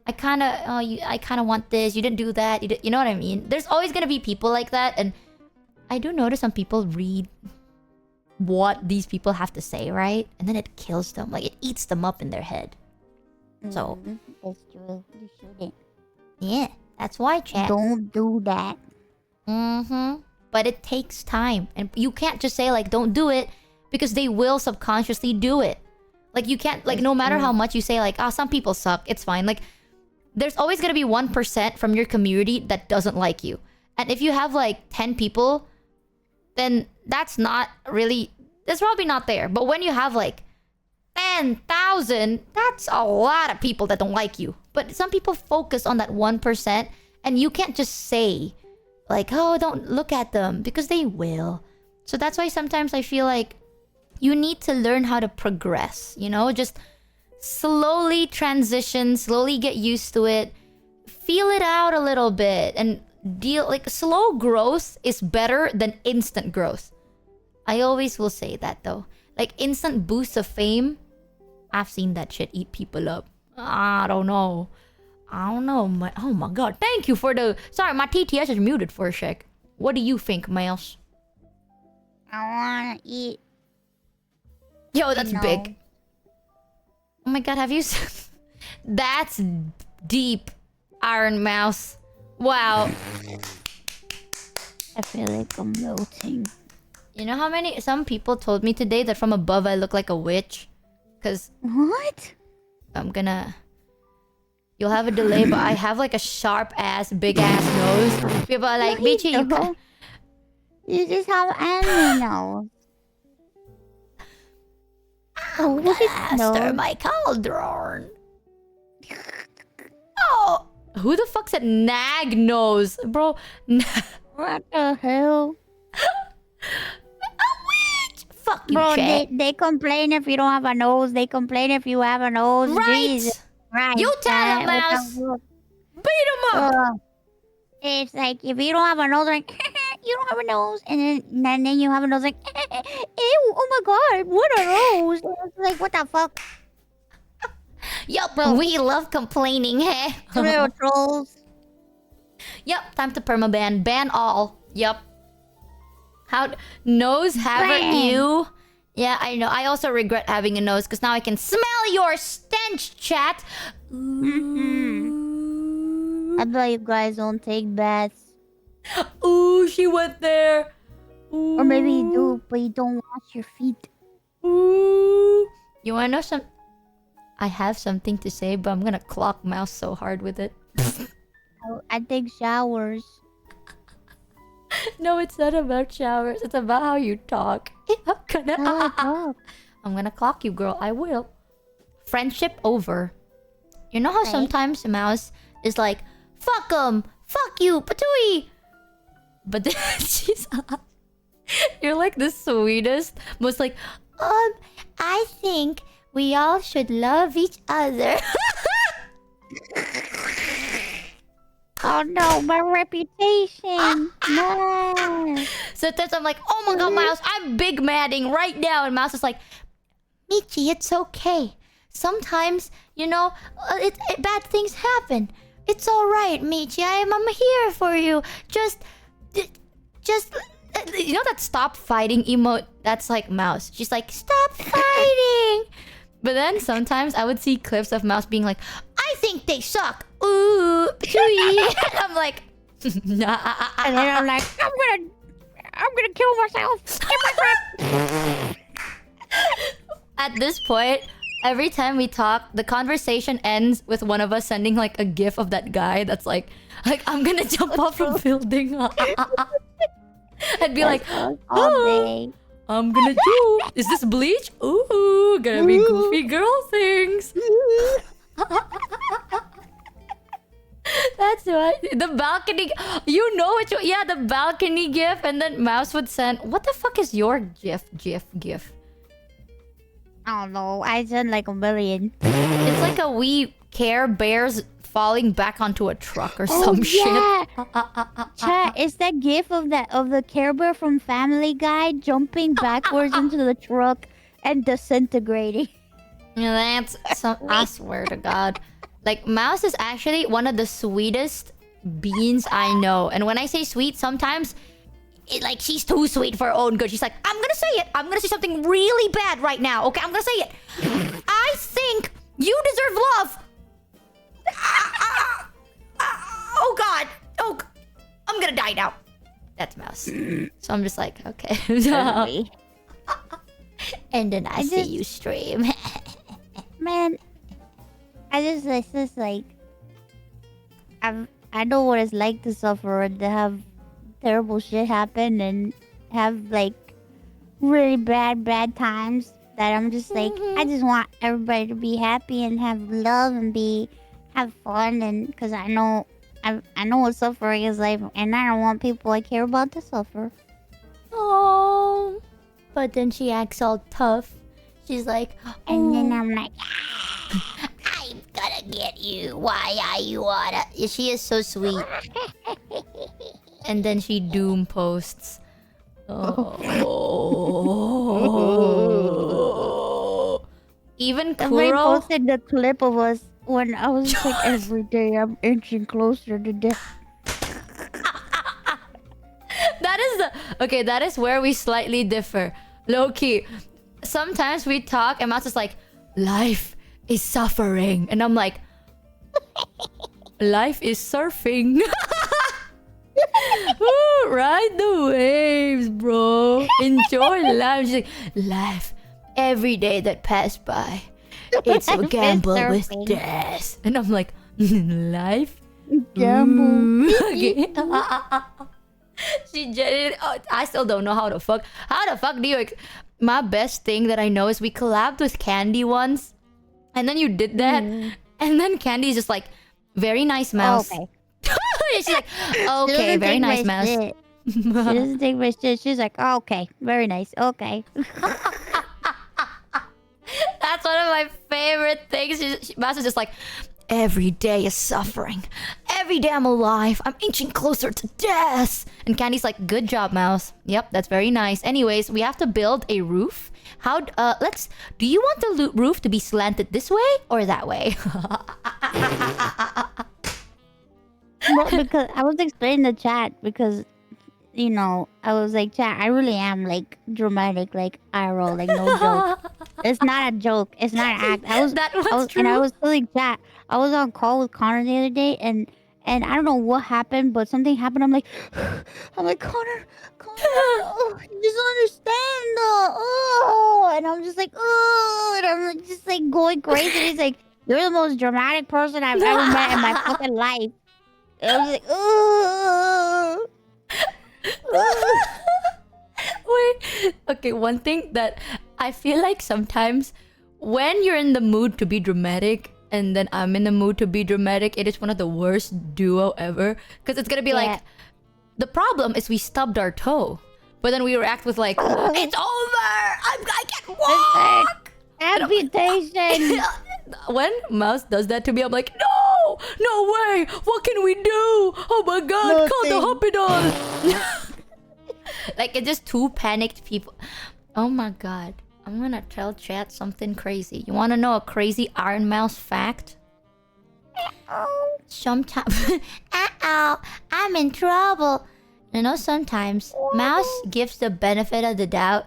I kind of want this. You didn't do that. You know what I mean? There's always gonna be people like that, and I do notice some people read what these people have to say, right? And then it kills them. Like, it eats them up in their head. So, That's true. You shouldn't. yeah, that's why, chat. Don't do that. But it takes time, and you can't just say like, don't do it, because they will subconsciously do it. Like, you can't, like, no matter how much you say like, some people suck, it's fine. Like, there's always gonna be 1% from your community that doesn't like you. And if you have like 10 people, then that's not really... It's probably not there. But when you have like 10,000, that's a lot of people that don't like you. But some people focus on that 1%, and you can't just say like, oh, don't look at them, because they will. So that's why sometimes I feel like you need to learn how to progress, you know? Just slowly transition, slowly get used to it, feel it out a little bit, and deal... Like, slow growth is better than instant growth. I always will say that, though. Like, instant boosts of fame, I've seen that shit eat people up. I don't know. Oh my god. Thank you for the... Sorry, my TTS is muted for a sec. What do you think, Miles? I wanna eat. Yo, that's No. big. Oh my god, have you... That's deep, Ironmouse. Wow. I feel like I'm melting. You know how many... Some people told me today that from above I look like a witch? Because What? I'm gonna... You'll have a delay, but I have like a sharp ass, big ass nose. People are like, No, you bitchy, you don't. You just have anime nose. Oh, look at Master nose. my cauldron. Oh, who the fuck said nag nose, bro? What the hell? A witch. Fuck you, Bro, Chet. they complain if you don't have a nose. They complain if you have a nose. Right. Jesus. Right. You tell him, what the Mouse. fuck? Beat him up. It's like, if you don't have a nose, like, you don't have a nose. And then you have a nose, like, ew, oh my god, what a nose. It's like, what the fuck? Yup, Bro. we love complaining, hey? Little trolls. Yup, time to permaban. Ban all. Yup. How... Nose haven't Ban. you? Yeah, I know. I also regret having a nose, because now I can smell your stench, chat. I bet you guys don't take baths. Ooh, she went there. Ooh. Or maybe you do, but you don't wash your feet. Ooh. You wanna know some... I have something to say, but I'm gonna clock Mouse so hard with it. I take showers. No, it's not about showers. It's about how you talk. I'm gonna clock you, girl. I will. Friendship over. You know how Right. sometimes Mouse is like, fuck 'em, fuck you, patooey. But then she's... You're like the sweetest, most like, I think we all should love each other. Oh no, my reputation. No. Sometimes I'm like, oh my god, Mouse, I'm big madding right now. And Mouse is like, Michi, it's okay. Sometimes, you know, bad things happen. It's alright, Michi. I'm here for you. Just, you know that stop fighting emote? That's like Mouse. She's like, stop fighting. But then sometimes I would see clips of Mouse being like, I think they suck. Ooh, chewy. And I'm like, nah. And then I'm like, I'm gonna kill myself. Get my grip. At this point, every time we talk, the conversation ends with one of us sending like a gif of that guy that's like I'm gonna jump off from building. I'd be like, all day. I'm gonna do. Is this bleach? Ooh, gonna be goofy girl things. That's right. The balcony. You know it. Yeah, the balcony gif, and then Mouse would send. What the fuck is your gif? I don't know. I sent like a million. It's like a wee Care Bears falling back onto a truck or some yeah. shit. Chat, is that gif of the Care Bear from Family Guy jumping backwards into the truck and disintegrating? Yeah, that's some. I swear to God, like Mouse is actually one of the sweetest beans I know. And when I say sweet, sometimes like she's too sweet for her own good. She's like, I'm gonna say it. I'm gonna say something really bad right now. Okay, I'm gonna say it. I think you deserve love. Oh God. Oh, I'm gonna die now. That's Mouse. So I'm just like, okay. And then I see you stream. Man, it's just like I know what it's like to suffer and to have terrible shit happen and have like really bad times that I'm just like I just want everybody to be happy and have love and have fun, and because I know what suffering is like, and I don't want people I care about to suffer. Oh, but then she acts all tough. She's like, and then I'm like, I'm gonna get you. Why are you wanna? She is so sweet. And then she doom posts. Oh. Even somebody Kuro posted the clip of us when I was just like, every day I'm inching closer to death. that is where we slightly differ. Low key. Sometimes we talk and Mouse is like, life is suffering. And I'm like, life is surfing. Ooh, ride the waves, bro. Enjoy life. She's like, life. Every day that passed by, it's a gamble with death. And I'm like, life? Gamble. Okay. She genuinely, I still don't know how the fuck do you my best thing that I know is we collabed with Candy once, and then you did that, and then Candy's just like, very nice Mouse. Okay. She's like, okay, very nice Mouse. She doesn't take my shit. She's like, oh, okay, very nice, okay. That's one of my favorite things. Mouse is just like, every day is suffering. Every day I'm alive. I'm inching closer to death. And Candy's like, good job, Mouse. Yep, that's very nice. Anyways, we have to build a roof. Do you want the roof to be slanted this way or that way? Well, because I was explaining the chat because, you know, I was like, chat, I really am like dramatic, like I roll, like no joke. It's not a joke. It's not an act. I was true. And I was telling chat, I was on call with Connor the other day, and I don't know what happened, but something happened. I'm like, Connor, oh, you just understand, and I'm just like, and I'm like, just like going crazy. And he's like, you're the most dramatic person I've ever met in my fucking life. And I was like, Wait. Okay, one thing that I feel like sometimes when you're in the mood to be dramatic and then I'm in the mood to be dramatic, it is one of the worst duo ever. Because it's gonna be like, the problem is we stubbed our toe. But then we react with like, it's over! I can't walk! amputation! When Mouse does that to me, I'm like, no way, what can we do? Oh my God, call the hospital. Like, it's just two panicked people. Oh my God, I'm gonna tell chat something crazy. You wanna know a crazy Ironmouse fact? Sometimes I'm in trouble. You know, sometimes Mouse gives the benefit of the doubt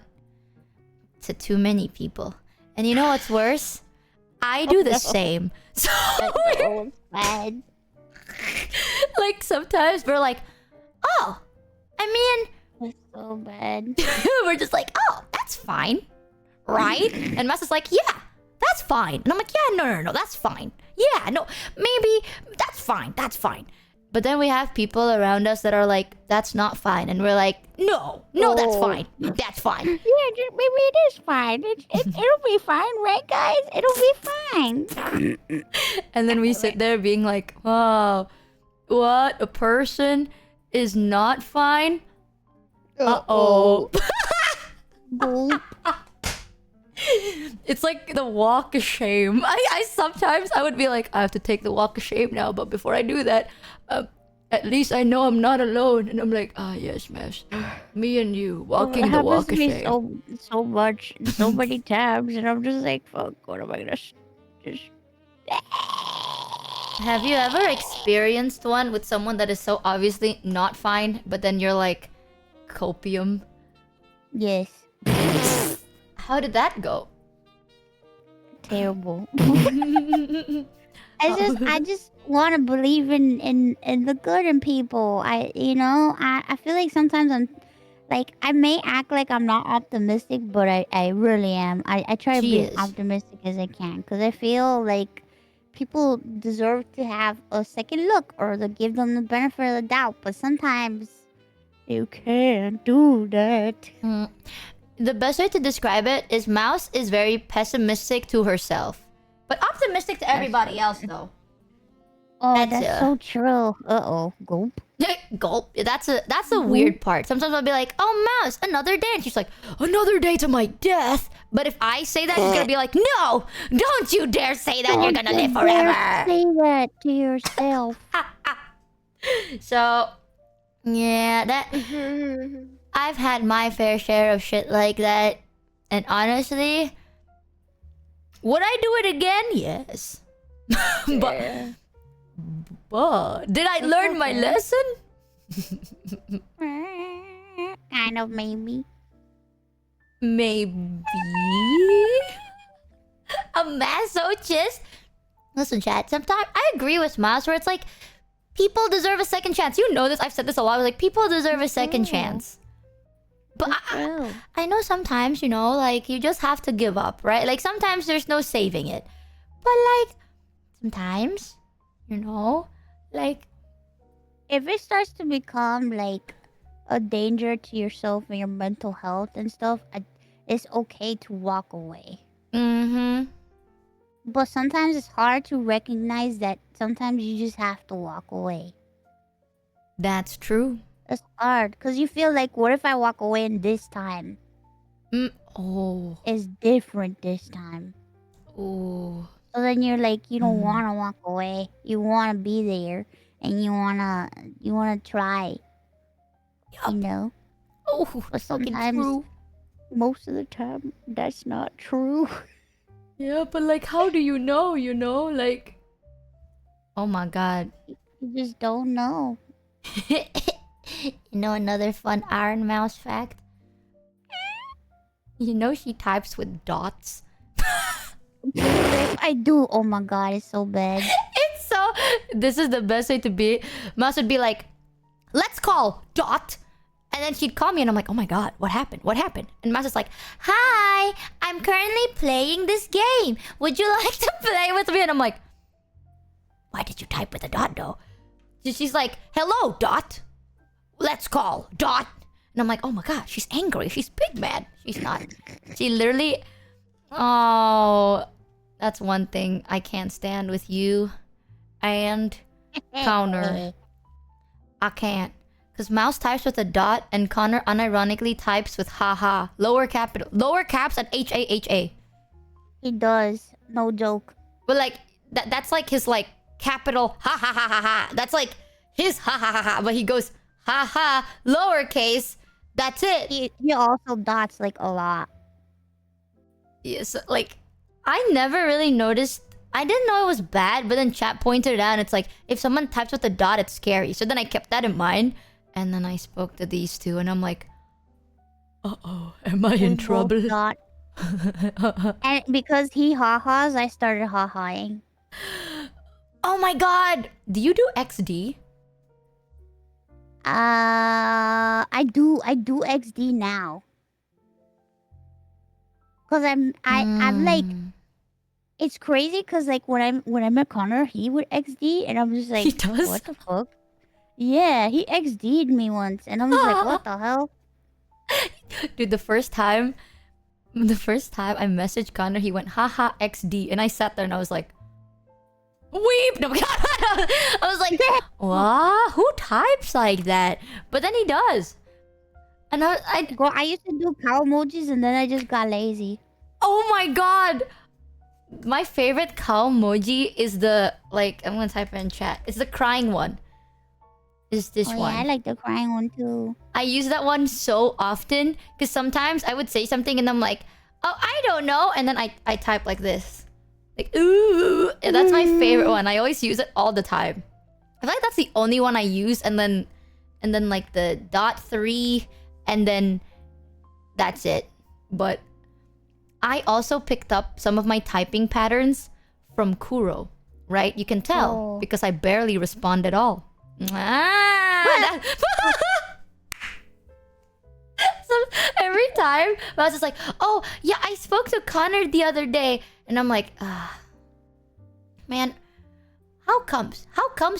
to too many people. And you know what's worse? I do the same. So Oh, bad. like sometimes we're like, oh, I mean, That's so bad. we're just like, oh, that's fine, right? And Mas is like, yeah, that's fine. And I'm like, yeah, no, that's fine. Yeah, no, maybe that's fine. But then we have people around us that are like, that's not fine. And we're like, no, that's fine. That's fine. Yeah, maybe it is fine. It'll be fine, right, guys? It'll be fine. And then we sit there being like, wow, what? A person is not fine? Uh-oh. Boop. It's like the walk of shame. I sometimes I would be like, I have to take the walk of shame now, but before I do that, at least I know I'm not alone. And I'm like, yes, Mesh, me and you walking the walk of shame. So much, so many times, and I'm just like, fuck, what am I gonna just? Have you ever experienced one with someone that is so obviously not fine, but then you're like, copium? Yes. How did that go? Terrible. I just want to believe in the good in people. I feel like sometimes I'm like, I may act like I'm not optimistic, but I really am. I try to be as optimistic as I can, because I feel like people deserve to have a second look, or to give them the benefit of the doubt, but sometimes you can't do that. The best way to describe it is Mouse is very pessimistic to herself, but optimistic to everybody else, though. Oh, that's so true. Uh-oh. Gulp. Gulp. That's a weird part. Sometimes I'll be like, oh, Mouse, another day. And she's like, another day to my death. But if I say that, she's going to be like, no, don't you dare say that. You're going to live forever. Say that to yourself. So, yeah, that... I've had my fair share of shit like that. And honestly, would I do it again? Yes. But did I learn my lesson? Kind of, maybe. Maybe. A masochist? Listen, chat, sometimes I agree with Mouse where it's like, people deserve a second chance. You know this, I've said this a lot. Like, people deserve a second chance. But I know sometimes, like, you just have to give up, right? Like, sometimes there's no saving it. But, like, sometimes, like... If it starts to become, like, a danger to yourself and your mental health and stuff, it's okay to walk away. Mm-hmm. But sometimes it's hard to recognize that sometimes you just have to walk away. That's true. It's hard, because you feel like, what if I walk away and this time? It's different this time. Oh. So then you're like, you don't want to walk away. You want to be there, and you wanna try. Yep. Oh, but sometimes, most of the time, that's not true. Yeah, but like, how do you know? Like, oh my god. You just don't know. Another fun Ironmouse fact? She types with dots. I do. Oh my god, it's so bad. This is the best way to be. Mouse would be like, let's call dot. And then she'd call me and I'm like, oh my god, what happened? And Mouse is like, hi, I'm currently playing this game. Would you like to play with me? And I'm like, why did you type with a dot though? She's like, hello, dot. Let's call dot. And I'm like, oh my god, she's angry. She's big mad. She's not. She literally... Oh, that's one thing I can't stand with you and Connor. I can't. Because Mouse types with a dot and Connor unironically types with haha. Lower caps and HAHA. He does. No joke. But like, that's like his like capital ha ha ha ha ha. That's like his ha ha ha ha. But he goes ha ha lowercase. That's it. He also dots like a lot. Yes, like, I never really noticed. I didn't know it was bad, but then chat pointed it out. And it's like, if someone types with a dot, it's scary. So then I kept that in mind. And then I spoke to these two, and I'm like, uh-oh, am I in trouble? And because he ha-has, I started ha-haing. Oh my god! Do you do XD? I do XD now. Cause I'm like, it's crazy. Cause like when I met Connor, he would XD, and I'm just like, He does? what the fuck? Yeah, he XD'd me once, and I'm just like, what the hell? Dude, the first time I messaged Connor, he went, haha, XD. And I sat there and I was like, weep! No, I was like, what? Who types like that? But then he does. And Girl, I used to do cow emojis, and then I just got lazy. oh my god! My favorite cow emoji is the, like, I'm gonna type it in chat. It's the crying one. Is this Oh one. yeah, I like the crying one too. I use that one so often because sometimes I would say something and I'm like, oh, I don't know. And then I type like this. Like, ooh. And that's my favorite one. I always use it all the time. I feel like that's the only one I use. And then like the .3 and then that's it. But I also picked up some of my typing patterns from Kuro, right? You can tell because I barely respond at all. So every time I was just like, oh yeah, I spoke to Connor the other day, and I'm like, man, how comes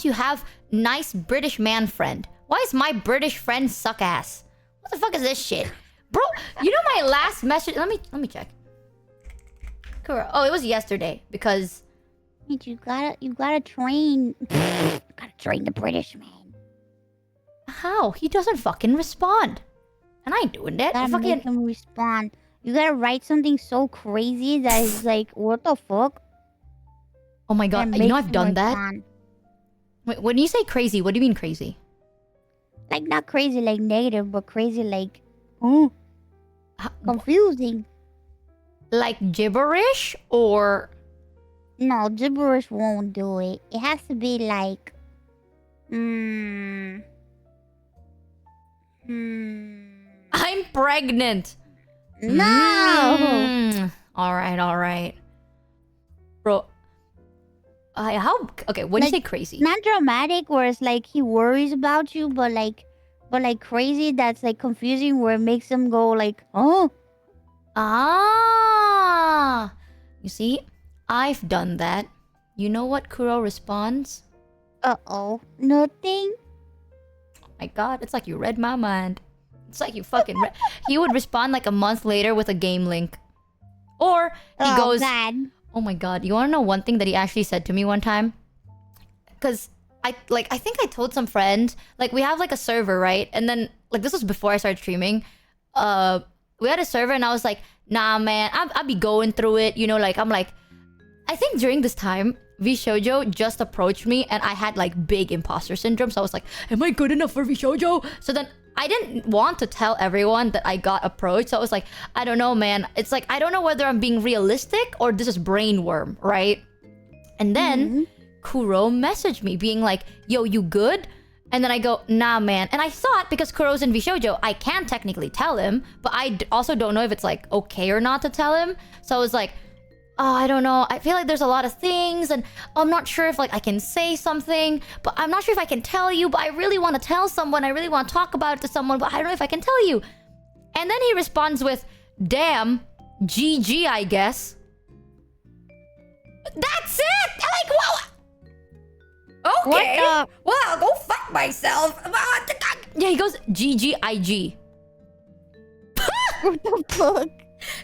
you have nice British man friend? Why is my British friend suck ass? What the fuck is this shit, bro? You know my last message. Let me check. Kuro. Oh, it was yesterday because You gotta train. Gotta train the British man. how? He doesn't fucking respond. And I ain't doing that. Gotta Fucking make him respond. You gotta write something so crazy that is like, what the fuck? oh my god, And you know make I've him done that. respond. Wait, when you say crazy, what do you mean crazy? Like not crazy like negative, but crazy like, oh, confusing. Like gibberish or No, gibberish won't do it. It has to be like, I'm pregnant. No. All right. Bro, how okay, when you Like, say crazy. Not dramatic where it's like he worries about you, but like crazy that's like confusing where it makes him go like, oh. Ah. You see? I've done that. You know what Kuro responds? Uh-oh. Nothing? Oh my god, it's like you read my mind. It's like you fucking read. He would respond like a month later with a game link. Or he goes, God. oh my god, you wanna know one thing that he actually said to me one time? Cause I think I told some friend, like we have like a server, right? And then like this was before I started streaming. We had a server and I was like, nah man, I'll be going through it, you know, like I'm like, I think during this time, VShojo just approached me and I had like big imposter syndrome. So I was like, am I good enough for VShojo? So then I didn't want to tell everyone that I got approached. So I was like, I don't know, man. It's like, I don't know whether I'm being realistic or this is brainworm, right? And then Kuro messaged me being like, yo, you good? And then I go, nah, man. And I thought because Kuro's in VShojo, I can technically tell him, but I also don't know if it's like okay or not to tell him. So I was like, oh, I don't know. I feel like there's a lot of things and I'm not sure if like I can say something, but I'm not sure if I can tell you, but I really want to tell someone. I really want to talk about it to someone, but I don't know if I can tell you. And then he responds with, damn, GG, I guess. That's it! Like, well, okay. Well, I'll go fuck myself. Yeah, he goes, GGIG. What the fuck?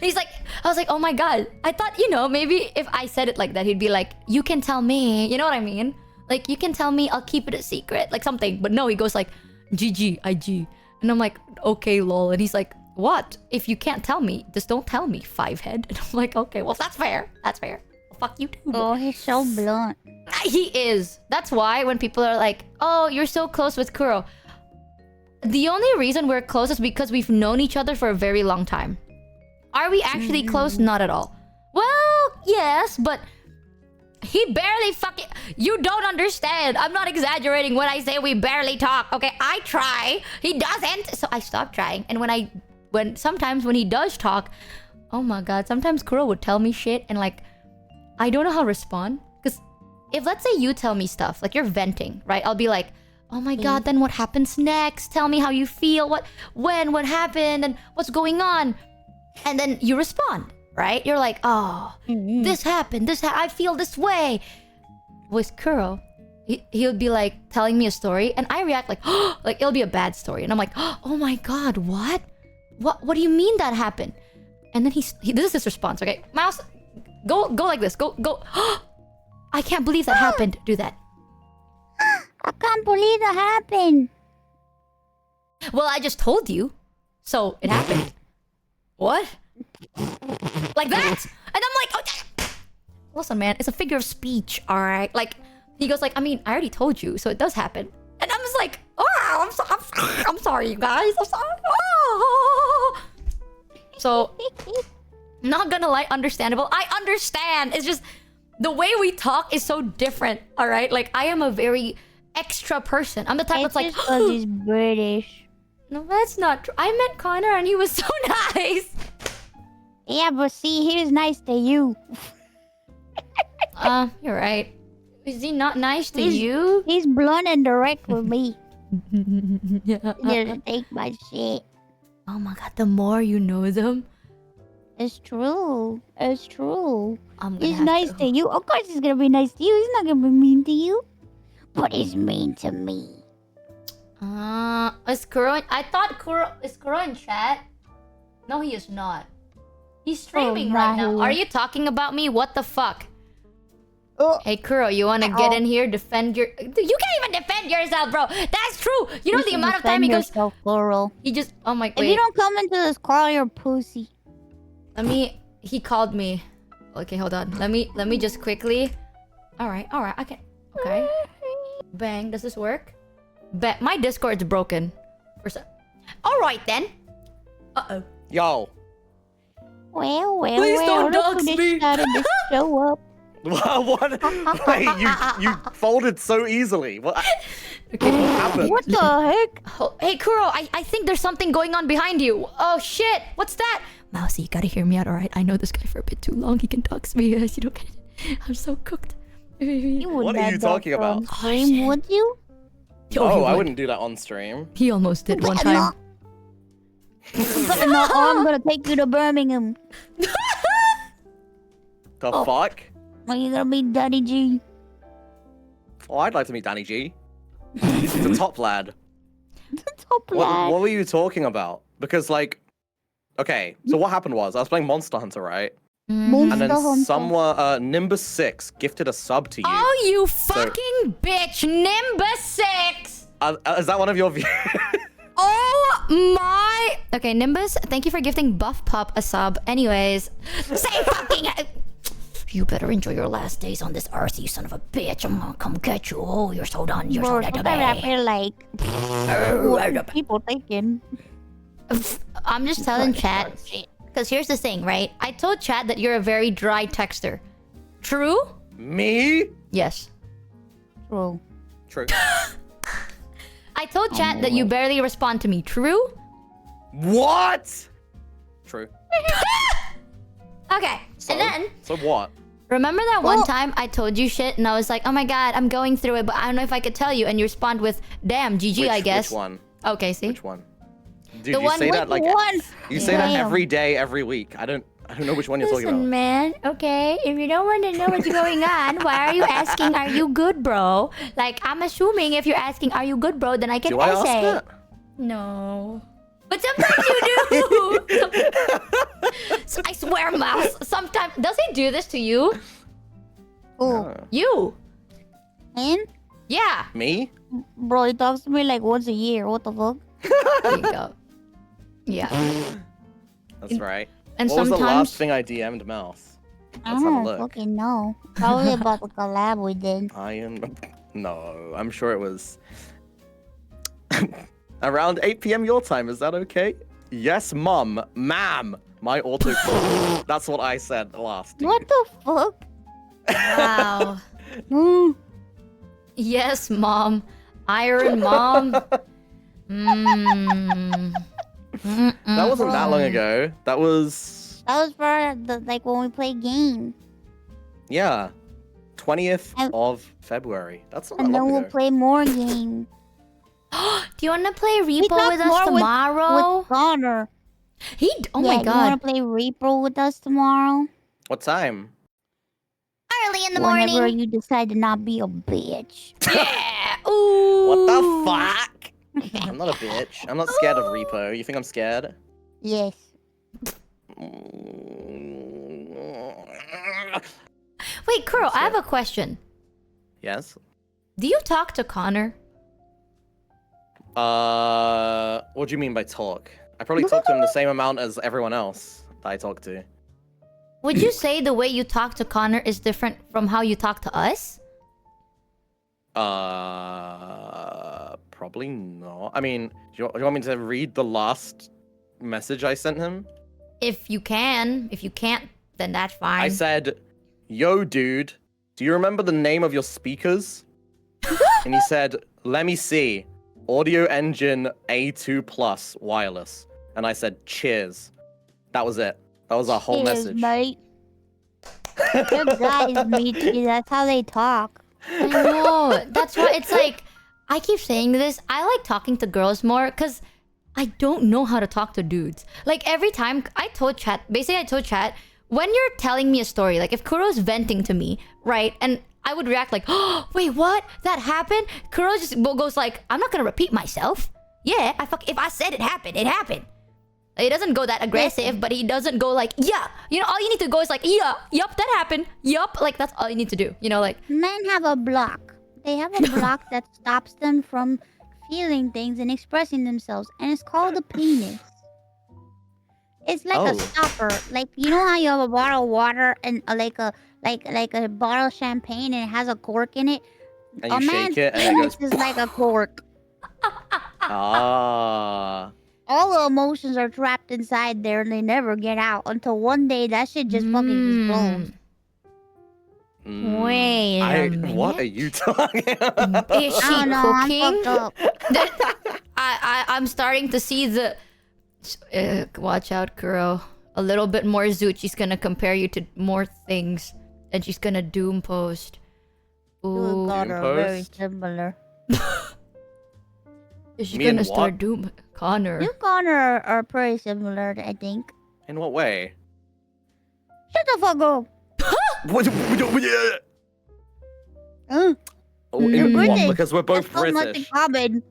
He's like, I was like, oh my god. I thought, you know, maybe if I said it like that, he'd be like, you can tell me. You know what I mean? Like, you can tell me, I'll keep it a secret. Like something. But no, he goes like, GGIG. And I'm like, okay, lol. And he's like, what? If you can't tell me, just don't tell me, five-head. And I'm like, okay, well, that's fair. That's fair. Well, fuck you too. Oh, he's so blunt. He is. That's why when people are like, oh, you're so close with Kuro. The only reason we're close is because we've known each other for a very long time. Are we actually close? Not at all. Well, yes, but he barely fucking... You don't understand. I'm not exaggerating when I say we barely talk. Okay, I try. He doesn't. So I stopped trying. And sometimes when he does talk, Oh my god. Sometimes Kuro would tell me shit and like I don't know how to respond. Because if let's say you tell me stuff, like you're venting, right? I'll be like, oh my god, then what happens next? Tell me how you feel. What happened and what's going on? And then you respond, right? You're like, oh, this happened. I feel this way. With Kuro, he'll be like telling me a story and I react like, oh, like it'll be a bad story. And I'm like, oh my god, what? What do you mean that happened? And then this is his response, okay? Mouse, go like this. Go. I can't believe that happened. Do that. I can't believe that happened. Well, I just told you. So it happened. What? Like that? And I'm like, oh, listen, man, it's a figure of speech, alright? Like, he goes like, I mean, I already told you, so it does happen. And I'm just like, oh, I'm sorry, you guys. I'm sorry. Oh. So, not gonna lie, understandable. I understand. It's just the way we talk is so different. All right, like I am a very extra person. I'm the type that's like, just 'cause he's British. No, that's not true. I met Connor and he was so nice. Yeah, but see, he was nice to you. You're right. Is he not nice to you? He's blunt and direct with me. He doesn't take my shit. Oh my god, the more you know them. It's true. It's true. He's nice to you. Of course he's gonna be nice to you. He's not gonna be mean to you. But he's mean to me. Is Kuro... I thought Kuro... Is Kuro in chat? No, he is not. He's streaming right now. Are you talking about me? What the fuck? Hey, Kuro, you wanna get in here? Defend your... You can't even defend yourself, bro! That's true! You know the amount of time he goes... Kuro. He just... Oh my... If you don't come into this call, you're a pussy. Let me... He called me. Okay, hold on. Let me just quickly... Alright, I can... Okay. Bang, does this work? My Discord's broken. Alright then. Uh-oh. Yo. Well, Please don't dox me. Started to show up. What? Wait, you folded so easily. What happened? What the heck? Oh, hey, Kuro, I think there's something going on behind you. Oh, shit. What's that? Mousy, you gotta hear me out, alright? I know this guy for a bit too long. He can dox me. You don't get it. I'm so cooked. What are you talking about? Stream, would you? Oh, I wouldn't do that on stream. He almost did one time. No, I'm gonna take you to Birmingham. The fuck? Are you gonna meet Danny G? Oh, I'd like to meet Danny G. He's the top lad. The top lad. What were you talking about? Because like, okay, so what happened was I was playing Monster Hunter, right? Monster And then Hunter. someone, Nimbus 6 gifted a sub to you. Oh, you fucking bitch! Nimbus 6! Is that one of your views? Oh my... Okay, Nimbus, thank you for gifting Buff Pup a sub. Anyways, say fucking... You better enjoy your last days on this earth, you son of a bitch. I'm gonna come get you. Oh, you're so done. You're so dead to I me. feel like... What are people thinking? I'm just telling chat. Because here's the thing, right? I told chat that you're a very dry texter. True? Me? Yes. True. True. I told chat that you barely respond to me. True? What? True. Okay. So, and then... So what? Remember that one time I told you shit and I was like, oh my god, I'm going through it, but I don't know if I could tell you. And you respond with, damn, GG, I guess. Which one? Okay, see? Which one? Dude, The you one say with that like one. you say that every day, every week. I don't know which one you're talking Listen, about. man, okay, if you don't want to know what's going on, why are you asking, are you good, bro? Like, I'm assuming if you're asking, are you good, bro, then I can Do I ask say. that? No. But sometimes you do! I swear, Mouse, sometimes... Does he do this to you? Oh. You! And? Yeah! Me? Bro, he talks to me like once a year. What the fuck? There you go. Yeah. That's right. And what was the sometimes... last thing I DM'd Mouse? I Let's have a don't look. fucking know. Probably about the collab we did. No, I'm sure it was around 8 p.m. your time. Is that okay? Yes, mum. Ma'am. My auto. That's what I said last. What the fuck? Wow. Yes, mom. Iron mom. That wasn't that long ago. That was That was for like when we play game. Yeah. 20th And- of February. That's not that And then long we'll ago. play more games. Do you want to play We Repo talked with us more tomorrow? With Connor. Oh Yeah, my you god. wanna play Repo with us tomorrow? What time? Early in the Whenever morning. you decide to not be a bitch. Yeah. Ooh. What the fuck? I'm not a bitch. I'm not scared of Repo. You think I'm scared? Yes. Wait, Kuro, I have a question. Yes. Do you talk to Connor? What do you mean by talk? I probably talk to him the same amount as everyone else that I talk to. Would you say the way you talk to Connor is different from how you talk to us? Probably not. I mean, do you want me to read the last message I sent him? If you can. If you can't, then that's fine. I said, "Yo, dude, do you remember the name of your speakers?" And he said, "Let me see. Audio Engine A2 Plus wireless." And I said, "Cheers." That was it. That was our whole Cheers, message. mate. Your guys, matey. That's how they talk. I know. That's why it's like, I keep saying this. I like talking to girls more because I don't know how to talk to dudes. Like every time I told chat, when you're telling me a story, like if Kuro's venting to me, right? And I would react like, oh, wait, what? That happened? Kuro just goes like, I'm not gonna repeat myself. Yeah, if I said it happened, it happened. He doesn't go that aggressive, but he doesn't go like, yeah. You know, all you need to go is like, yeah, yup, that happened. Yup, like that's all you need to do. You know, like. Men have a block. They have a block that stops them from feeling things and expressing themselves, and it's called a penis. It's like a stopper. Like, you know how you have a bottle of water and like a bottle of champagne and it has a cork in it? And A you man's shake it and it penis goes. is like a cork. Ah. All the emotions are trapped inside there and they never get out until one day that shit just fucking explodes. Wait a minute. What are you talking about? Is she I don't know, I'm cooking? fucked up. I'm starting to see the. Watch out, Kuro. A little bit more Zoot. She's gonna compare you to more things, and she's gonna doom post. You Ooh, got her very post? similar. she's Me and gonna start what? doom Connor. You and Connor are pretty similar, I think. In what way? Shut the fuck up. Oh, You're in what? British. Because we're both That's so much in British. common.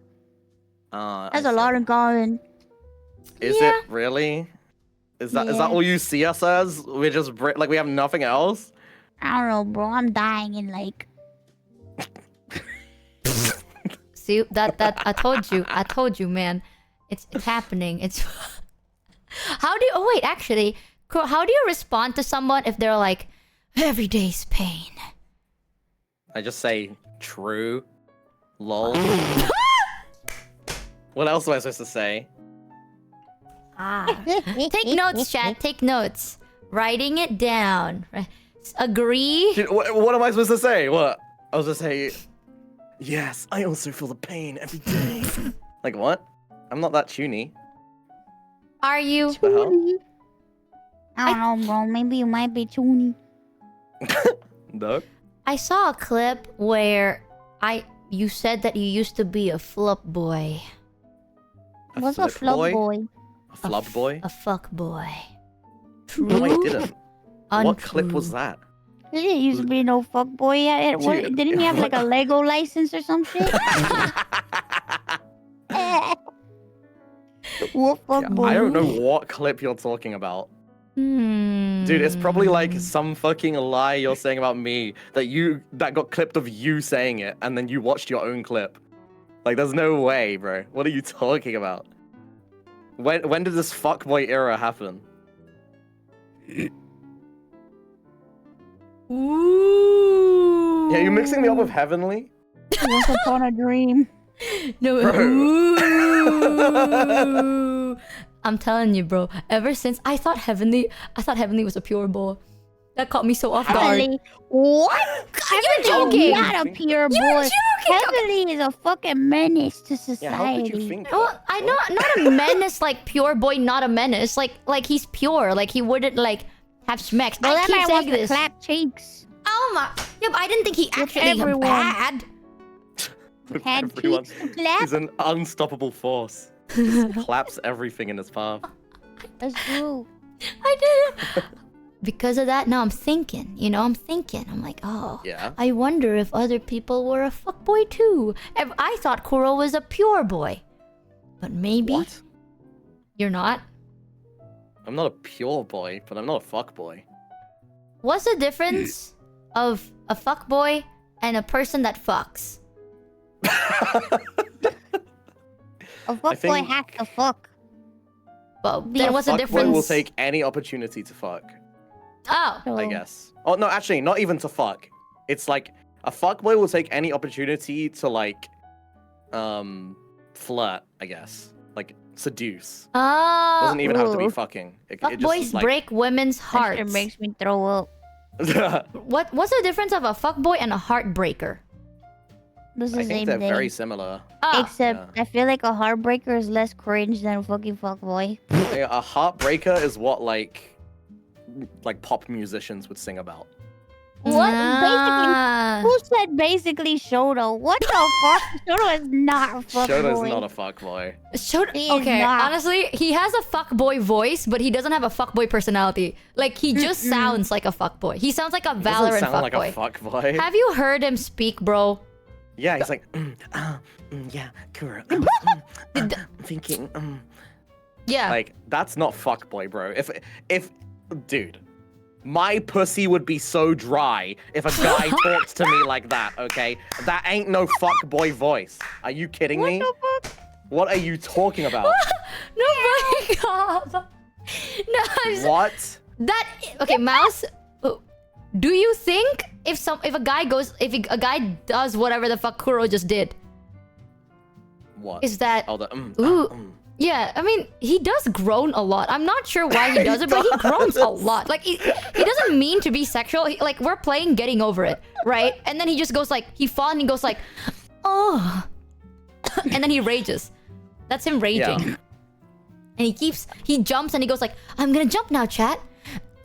That's a lot in common. Is Yeah. it really? Is that Yeah. all you see us as? We're just like we have nothing else. I don't know, bro. I'm dying in like. See that I told you, man. It's happening. It's. How do you? Oh wait, actually, Kuro, how do you respond to someone if they're like, every day's pain? I just say true. Lol. What else am I supposed to say? Take notes, chat. Take notes. Writing it down. Agree. Dude, what am I supposed to say? What? I was just say, yes, I also feel the pain every day. Like what? I'm not that tuney. Are you? The hell? I don't know, bro. Maybe you might be toony. No. I saw a clip where you said that you used to be a flup boy. What's a flip flub boy? A flub boy? A fuck boy. No, I didn't. What clip Untrue. was that? He didn't used to be no fuck boy yet. Dude, Didn't he have like a Lego license or some shit? What fuck boy? I don't know what clip you're talking about. Hmm. Dude, it's probably like some fucking lie you're saying about me that got clipped of you saying it and then you watched your own clip. Like there's no way, bro. What are you talking about? When did this fuckboy era happen? Ooh. Yeah, you're mixing me up with Heavenly? Once upon a dream. No. Bro. Ooh. I'm telling you, bro. Ever since I thought Heavenly was a pure boy. That caught me so off guard. Heavenly, what? You're Heavenly is joking. not a pure boy. Heavenly is a fucking menace to society. Yeah, how could you think that? Well, I know not a menace like pure boy, not a menace. Like he's pure. Like he wouldn't like have smacks. Well, I that keep man saying wants to this. clap cheeks. Oh my! Yeah, but I didn't think he actually everyone. bad. With Had everyone. cheeks to clap. He's an unstoppable force. Just claps everything in his path. That's true. I did. Because of that, now I'm thinking. You know, I'm thinking. I'm like, oh. Yeah. I wonder if other people were a fuckboy too. I thought Kuro was a pure boy, but maybe What? you're not. I'm not a pure boy, but I'm not a fuck boy. What's the difference of a fuckboy and a person that fucks? A fuckboy think- has to fuck. Well, then what's the Fuckboy difference? will take any opportunity to fuck, Oh, So, I guess. Oh no, actually, not even to fuck. It's like a fuckboy will take any opportunity to like, flirt. I guess, like seduce. oh. Doesn't even have to be Ooh. fucking. It Fuckboys just like. break women's That hearts. shit makes me throw up. What's the difference of a fuckboy and a heartbreaker? This is I the think same they're thing. very similar. Oh, Except I feel like a heartbreaker is less cringe than a fucking fuckboy. A heartbreaker is what like pop musicians would sing about. What? Ah. Basically, who said basically Shoto? What the fuck? Shoto is not a fuckboy. Shota's not a fuckboy. He is okay, not. honestly, he has a fuckboy voice, but he doesn't have a fuckboy personality. Like, he just sounds like a fuckboy. He sounds like a Doesn't Valorant sound like a fuckboy. fuckboy. Have you heard him speak, bro? Yeah, he's like, yeah, Kuro. I'm thinking, Yeah. like that's not fuckboy, bro. If, dude, my pussy would be so dry if a guy talks to me like that. Okay, that ain't no fuckboy voice. Are you kidding me? What the fuck? What are you talking about? No, break off. No, I'm so- What? that okay, Mouse. Do you think if a guy does whatever the fuck Kuro just did, What? is that Oh, the ooh? Yeah, I mean, he does groan a lot. I'm not sure why he does it, but he groans a lot. Like, he doesn't mean to be sexual. Like, we're playing Getting Over It, right? And then he just goes like, he falls and he goes like, oh. And then he rages. That's him raging. Yeah. And he jumps and he goes like, I'm gonna jump now, chat.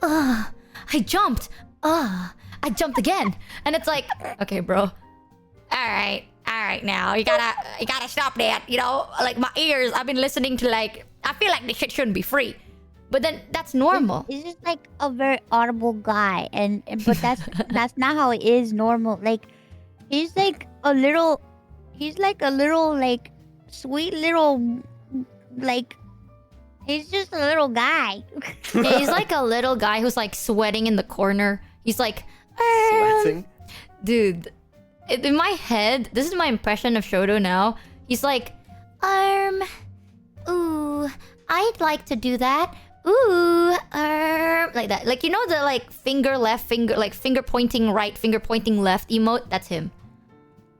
I jumped. I jumped again. And it's like, okay, bro. All right now. You gotta stop that. You know, like my ears, I've been listening to like, I feel like this shit shouldn't be free. But then that's normal. He's just like a very audible guy, but that's not how it is normal. Like, he's like a little like sweet little like. He's just a little guy. Yeah, he's like a little guy who's like sweating in the corner. He's like, Sweating. dude. In my head, this is my impression of Shoto now. He's like, ooh, I'd like to do that. Ooh, like that. Like, you know the like finger left, finger, like finger pointing right, finger pointing left emote? That's him.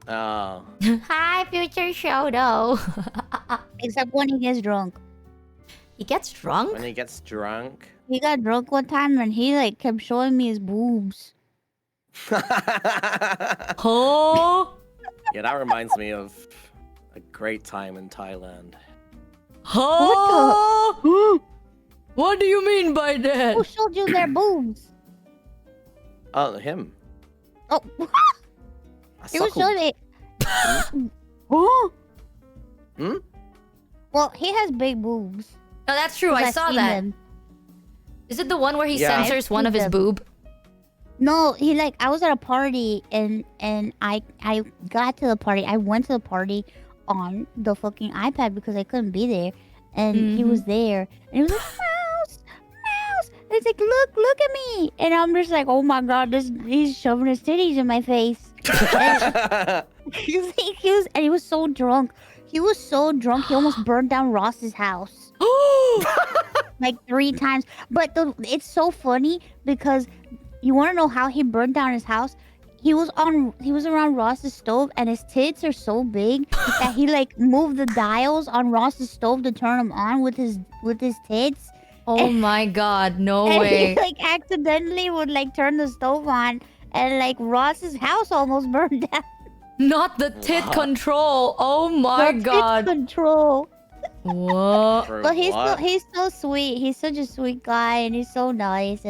Oh. Hi, future Shoto. Except when he gets drunk. He gets drunk? When he gets drunk. He got drunk one time and he like kept showing me his boobs. Oh. Yeah, that reminds me of a great time in Thailand. Oh. What do you mean by that? Who showed you their boobs? Oh, him. Oh, I he was suckled. showing it. Oh. Hmm? Well, he has big boobs. No, that's true. 'Cause I I've saw seen that. them. Is it the one where he Yeah. censors one of his I've boob? No, he like I was at a party and I got to the party. I went to the party on the fucking iPad because I couldn't be there, and he was there and he was like mouse, mouse. And he's like look at me, and I'm just like oh my god, he's shoving his titties in my face. And he was so drunk. He was so drunk he almost burned down Ross's house. Like 3 times. But it's so funny because you want to know how he burned down his house? He was around Ross's stove and his tits are so big that he like moved the dials on Ross's stove to turn them on with his tits, Oh my god, no And way. he like accidentally would like turn the stove on, and like Ross's house almost burned down. Not the tit What? control. Oh my That's god. its control. What? Bro, But what? he's so sweet. He's such a sweet guy, and he's so nice.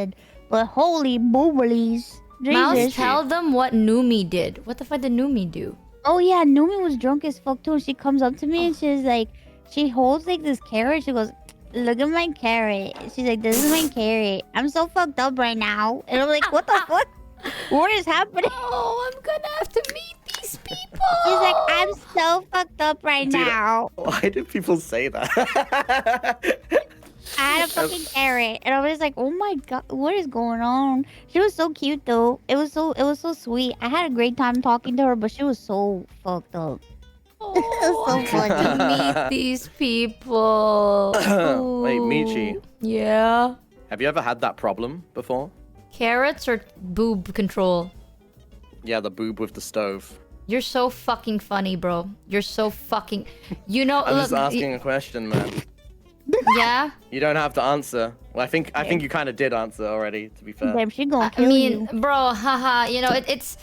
But holy booblies, Mouse, Jesus! tell them what Numi did. What the fuck did Numi do? Oh yeah, Numi was drunk as fuck too. And she comes up to me and she's like, she holds like this carrot. She goes, "Look at my carrot." She's like, "This is my carrot. I'm so fucked up right now." And I'm like, "What the fuck? What is happening?" Oh, I'm gonna have to meet these people. She's like, "I'm so fucked up right Dude, now. Why did people say that? I had a fucking carrot." And I was like, "Oh my god, what is going on?" She was so cute though. It was so sweet. I had a great time talking to her, but she was so fucked up. Oh, So I have to meet these people. Wait, Michi, Ooh. Yeah. have you ever had that problem before? Carrots or boob control? Yeah, the boob with the stove. You're so fucking funny, bro. You're so fucking. You know. I'm just look, asking a question, man. Yeah. You don't have to answer. Well, I think you kind of did answer already. To be fair. Damn, she gonna I kill mean, you. bro, haha. You know, it's.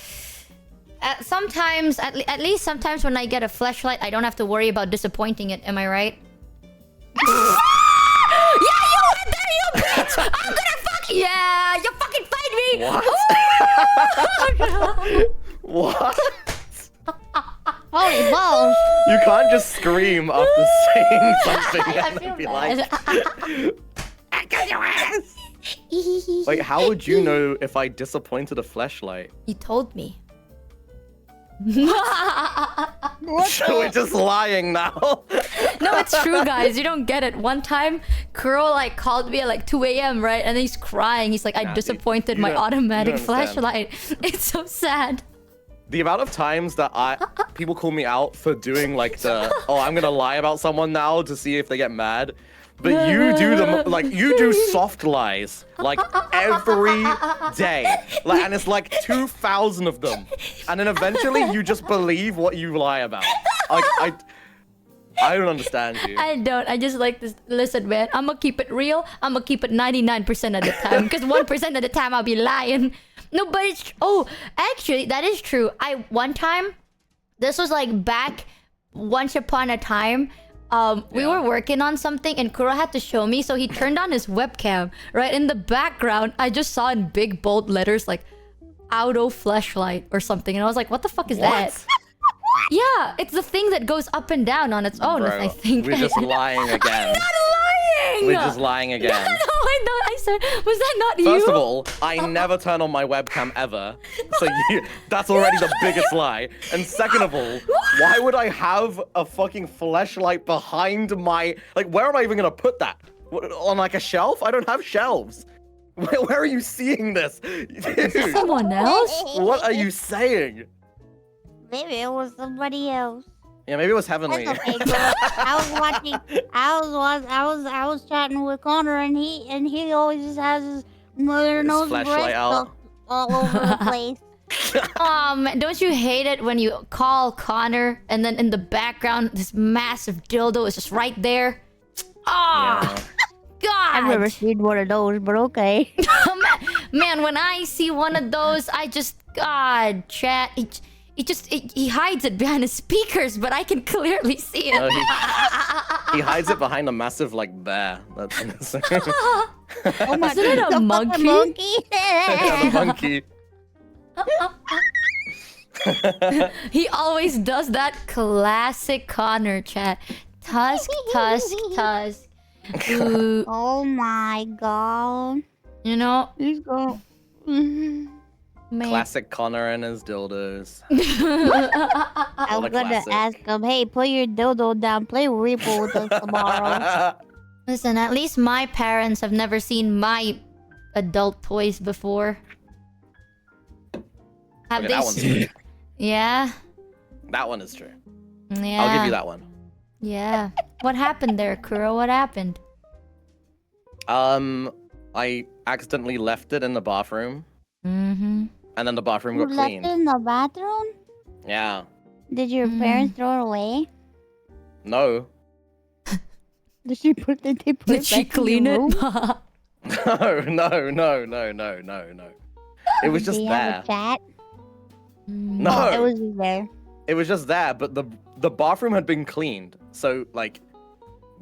Sometimes, at least sometimes when I get a flashlight, I don't have to worry about disappointing it. Am I right? Yeah, you went there, you bitch! I'm gonna fuck you! Yeah, you fucking fight me! What? Holy balls! You can't just scream after saying something I and feel then be bad. like, "I got your ass." Wait, how would you know if I disappointed a flashlight? You told me. So we're just lying now. No, it's true, guys. You don't get it. One time, Kuro like called me at like 2 a.m. right, and then he's crying. He's like, "I Nah, dude, disappointed you my don't- you automatic don't understand. flashlight." It's so sad. The amount of times that people call me out for doing like I'm gonna lie about someone now to see if they get mad. But you do you do soft lies like every day, and it's like 2,000 of them, and then eventually you just believe what you lie about. Like I don't understand you. I don't. I just like this. Listen, man. I'm gonna keep it real. I'm gonna keep it 99% of the time, because 1% of the time I'll be lying. No, but it's. Oh, actually, that is true. One time, this was like back once upon a time. We were working on something and Kuro had to show me, so he turned on his webcam. Right in the background, I just saw in big bold letters like "auto flashlight" or something, and I was like, "What the fuck is that?" Yeah, it's the thing that goes up and down on its own. Bro, I think we're just lying again. I'm not lying. We're just lying again. No, I know. I said, was that not you? First of all, I never turn on my webcam ever. So that's already the biggest lie. And second of all, why would I have a fucking flashlight behind my... Like, where am I even going to put that? On like a shelf? I don't have shelves. Where are you seeing this? Dude, Someone else? what are you saying? Maybe it was somebody else. Yeah, maybe it was Heavenly. That's okay, girl. I was chatting with Connor, and he always just has his mother His knows flashlight breast out. stuff all over the place. Don't you hate it when you call Connor and then in the background this massive dildo is just right there? Ah, God! I've never seen one of those, but okay. Man, when I see one of those, I just God, chat. He hides it behind his speakers, but I can clearly see it. He hides it behind a massive like bear. That's Oh my Isn't it a the fucking monkey? the monkey. He always does that classic Connor chat. Tusk, tusk, tusk. Ooh, Oh my god. you know, He's going. man. Classic Connor and his dildos. I'm What a gonna classic. ask him, hey, put your dildo down, play Reaper with us tomorrow. Listen, at least my parents have never seen my adult toys before. Have Okay, they that one's seen? true. Yeah. That one is true. Yeah. I'll give you that one. Yeah. What happened there, Kuro? What happened? I accidentally left it in the bathroom, Mm-hmm. and then the bathroom You got left cleaned. it in the bathroom? Yeah. Did your parents throw it away? No. Did she put it? They put Did it she back in clean the it? room? No. It was just Did they there. have a chat? No, Oh, it was just there. it was just there, but the bathroom had been cleaned. So like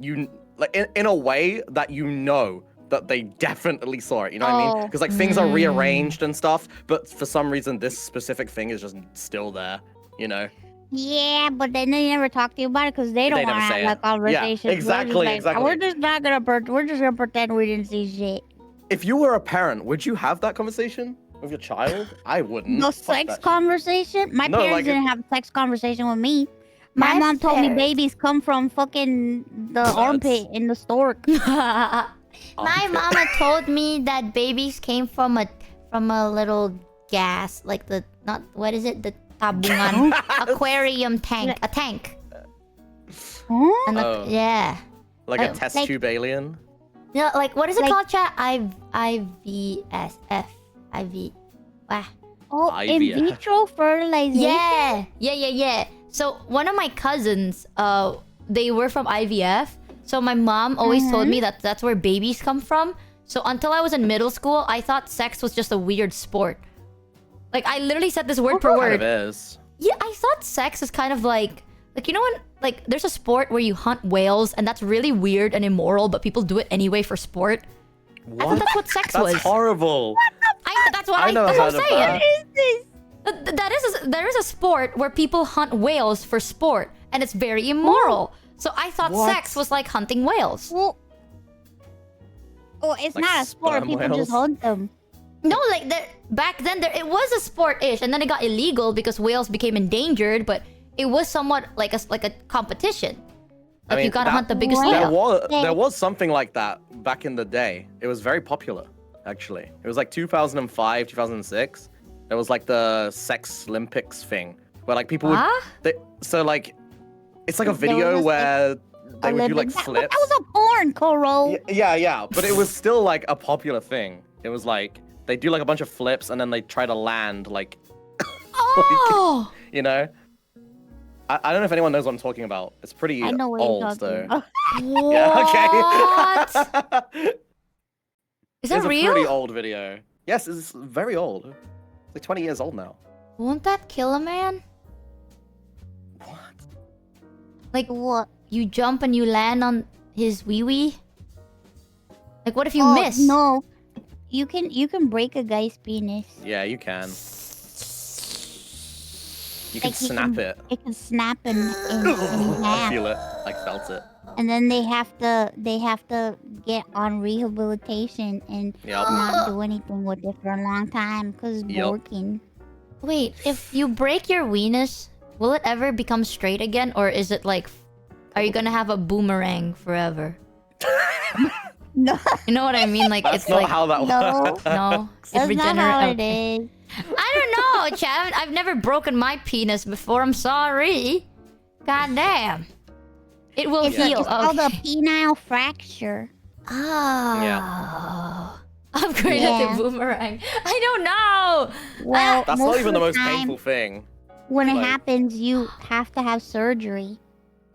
you like in a way that you know that they definitely saw it, you know what I mean? Oh. Because like things are rearranged and stuff, but for some reason this specific thing is just still there, you know? Yeah, but then they never talk to you about it because they don't They never want to say have it. that conversation. Yeah, exactly, exactly. We're just not gonna. We're just gonna pretend we didn't see shit. If you were a parent, would you have that conversation with your child? I wouldn't. No Fuck sex that shit. conversation. My No, parents like didn't have a sex conversation with me. My My mom told me parents- babies come from fucking the armpit in the stork. My Armpit. mama told me that babies came from a little gas, like the not what is it? The tabungan aquarium tank, a tank. Huh? And Oh. yeah. Like a I- test like- tube alien? No, like what is it Like- called, chat? IVSF. IV. Wow. Oh, in IVF. vitro fertilization. Yeah. So one of my cousins, they were from IVF. So my mom always told me that that's where babies come from. So until I was in middle school, I thought sex was just a weird sport. Like I literally said this word per Kind word. of is. Yeah, I thought sex is kind of like you know when like there's a sport where you hunt whales and that's really weird and immoral, but people do it anyway for sport. I thought that's what sex That's was. horrible. That's what I never that's what heard I'm of saying. that. There is a sport where people hunt whales for sport, and it's very immoral. So I thought What? sex was like hunting whales. Well, it's Like not a sport. sperm People whales? just hunt them. No, like back then it was a sport-ish, and then it got illegal because whales became endangered. But it was somewhat like a competition. I Like mean, you gotta that- hunt the biggest Wow. whale. There was something like that back in the day. It was very popular, actually. It was like 2005, 2006. It was like the Sex Olympics thing, where like people would. Huh? So like, it's like a There video was a where they would do like Olympic- that flips. was a porn, Kuro. Yeah, but it was still like a popular thing. It was like they do like a bunch of flips and then they try to land like, Oh, you know. I don't know if anyone knows what I'm talking about. It's pretty I know what you're old talking though. about. Yeah, what? okay. Is that It's a real? pretty old video. Yes, it's very old. It's like 20 years old now. Won't that kill a man? What? Like What? you jump and you land on his wee wee? Like what if you Oh, miss? No, you can break a guy's penis. Yeah, you can. You can Like, you snap can- it. It can snap in I half, feel it. I felt it. and then they have to get on rehabilitation and Yep. not do anything with it for a long time because it's Yep. broken. Wait, if you break your weenus, will it ever become straight again, or is it like, are you gonna have a boomerang forever? No, You know what I mean? Like That's it's not like how that no. works. no, it's that's not how it okay. is. I don't know, Chad. I've never broken my penis before. I'm sorry. God damn. It will It's, heal. it's called a Okay. penile fracture. Oh. Upgraded Yeah. to boomerang. I don't know. Well, That's most not even of the most time, painful thing. When it like- happens, you have to have surgery.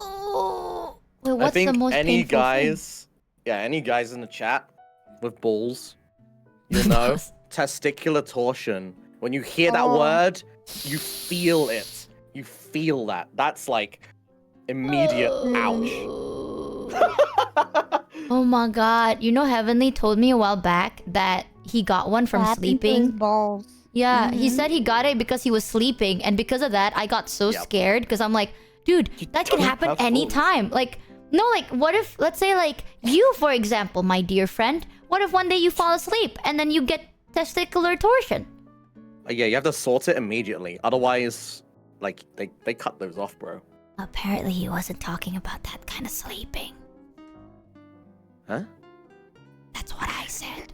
Oh. Wait, what's I think the most any painful guys, any guys in the chat with balls, you'll know testicular torsion. When you hear that Oh. word, you feel it. You feel that. That's like immediate ouch. Oh my god. You know, Heavenly told me a while back that he got one from What happened to his sleeping. balls. Yeah, he Mhm. said he got it because he was sleeping, and because of that, I got so Yep. scared because I'm like, dude, that can don't happen have balls. anytime. Like, no, like, what if, let's say, like, you, for example, my dear friend, what if one day you fall asleep and then you get testicular torsion? Yeah, you have to sort it immediately. Otherwise, like they cut those off, bro. Apparently, he wasn't talking about that kind of sleeping. Huh? That's what I said.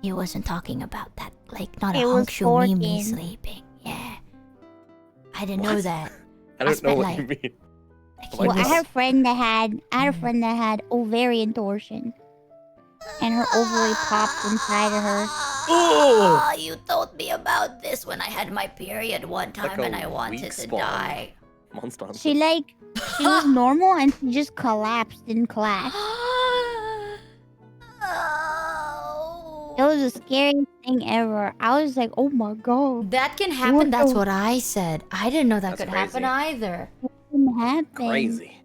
He wasn't talking about that, like, not a It was honkshu mimi forking. sleeping. Yeah. I didn't know What? that. I don't know spent, what like- you mean. Like, Well, he Well, I was- had a friend that had ovarian torsion, and her ovary popped inside of her. Oh, you told me about this when I had my period one time Like a and I wanted weak to spot. die. Monster Hunter. She was normal and she just collapsed in class. It was the scariest thing ever. I was like, oh my god. That can happen. What That's the- what I said. I didn't know that That's could happen crazy. either. What happened? Crazy.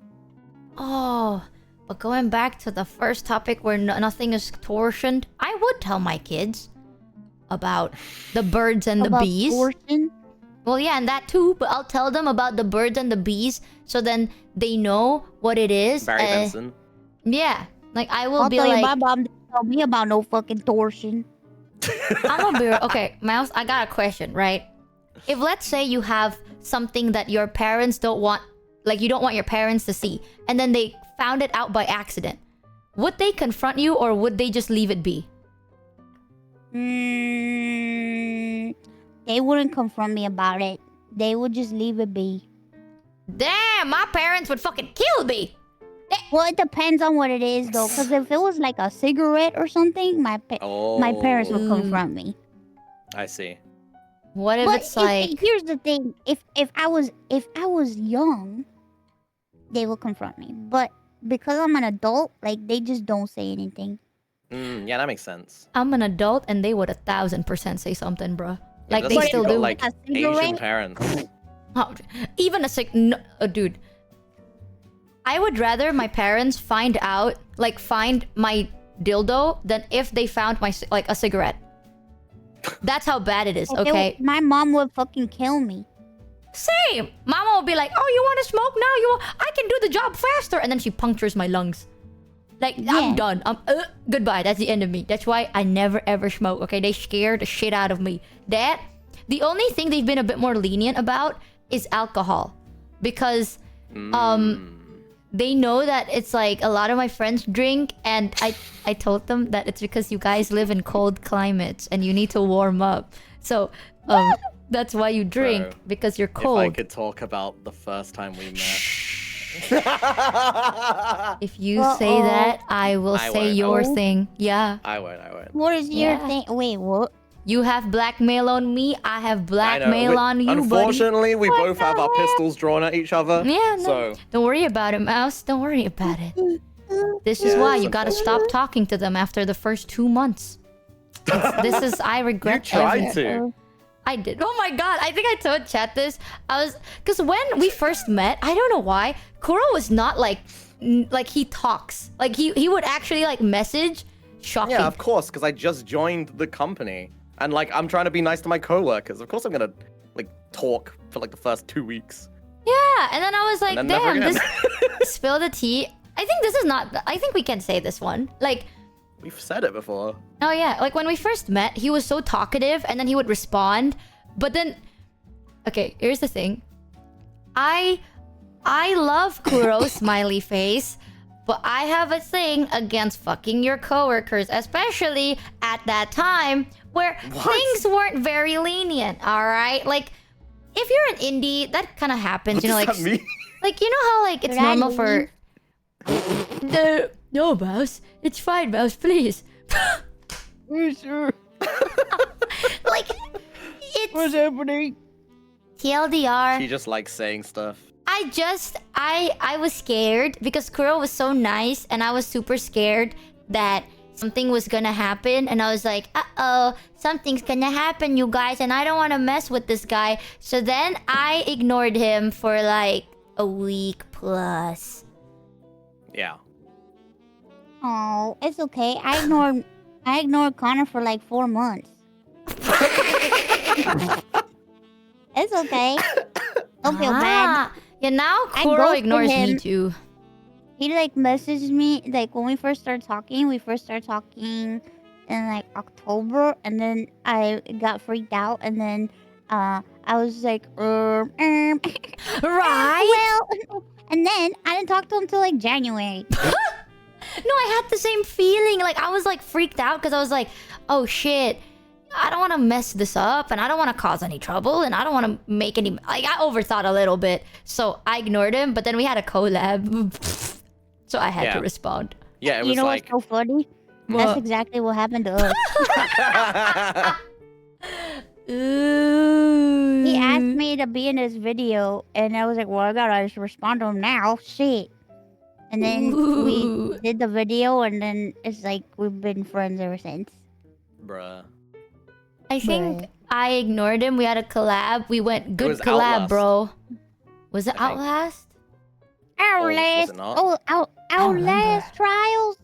Oh, but going back to the first topic where nothing is torsioned, I would tell my kids about the birds and the About bees. torsion? Well, yeah, and that too, but I'll tell them about the birds and the bees so then they know what it is. Barry Benson. Yeah, like I will I'll be tell like, you, my mom didn't tell me about no fucking torsion. I'm gonna be okay, Mouse. I got a question, right? If let's say you have something that your parents don't want, like you don't want your parents to see, and then they found it out by accident, would they confront you or would they just leave it be? They wouldn't confront me about it. They would just leave it be. Damn, my parents would fucking kill me. Well, it depends on what it is, though. Because if it was like a cigarette or something, my parents would confront me. I see. What if But it's like? here's the thing: if I was young, they will confront me. But because I'm an adult, like they just don't say anything. Yeah, that makes sense. I'm an adult and they would 1000% say something, bro. Yeah, Like that's they you still got, do. like A Asian cigarette? parents. Oh, even dude. I would rather my parents find out, like find my dildo, than if they found my like a cigarette. That's how bad it is. Like, Okay. my mom would fucking kill me. Same. Mama will be like, "Oh, you want to smoke now? I can do the job faster," and then she punctures my lungs. Like I'm Yeah. done. Goodbye. That's the end of me. That's why I never ever smoke. Okay, they scare the shit out of me. The only thing they've been a bit more lenient about is alcohol, because they know that it's like a lot of my friends drink, and I told them that it's because you guys live in cold climates and you need to warm up. So that's why you drink, Bro, because you're If I cold. could talk about the first time we met. If you say that, I will I say won't, I your won't. thing. Yeah. I won't. What is your Yeah. thing? Wait, what? You have blackmail on me. I have I know. blackmail on you, buddy. Unfortunately, we both have our pistols drawn at each other. Yeah, no. So Don't worry about it, Mouse. Don't worry about it. This is Yeah, why it's you gotta stop talking to them after the first 2 months. This is I you regret tried everything. to. I did. Oh my god, I think I told chat this. Because when we first met, I don't know why, Kuro was not like he talks. Like he would actually like message. Shocking. Yeah, of course, because I just joined the company. And like I'm trying to be nice to my coworkers. Of course I'm gonna like talk for like the first 2 weeks. Yeah, and then I was like, And then never damn, again. this spill the tea. I think this is not. I think we can say this one. Like, We've said it before. oh yeah, like when we first met, he was so talkative, and then he would respond. But then, okay, here's the thing. I love Kuro smiley face, but I have a thing against fucking your coworkers, especially at that time where things weren't very lenient. All right, like if you're an indie, that kind of happens. What You know, does like that mean? like you know how like it's normal for. No, Mouse. It's fine, Mouse. Please. Sure. Like, it's What's happening? TLDR. She just likes saying stuff. I was scared because Kuro was so nice, and I was super scared that something was gonna happen, and I was like, uh-oh, something's gonna happen, you guys, and I don't want to mess with this guy. So then I ignored him for like a week plus. Yeah. Oh, it's okay. I ignored Connor for like 4 months. It's okay. Don't feel bad. Yeah, now I Kuro ghosted ignores me him. too. He like messaged me like when we first started talking. We first started talking in like October, and then I got freaked out, and then I was like, Right? well, and then I didn't talk to him till like January. No, I had the same feeling. Like, I was like freaked out because I was like, oh shit, I don't want to mess this up, and I don't want to cause any trouble, and I don't want to make any. Like, I overthought a little bit, so I ignored him. But then we had a collab, so I had to respond. Yeah, it was You know like. what's so funny? What? That's exactly what happened to us. Ooh. He asked me to be in his video, and I was like, well, I gotta just respond to him now. Shit. And then Ooh. we did the video, and then it's like we've been friends ever since. Bruh. I think I ignored him. We had a collab. We went good was collab, Outlast. bro. Was it I think. Outlast? was it not? Outlast Trials.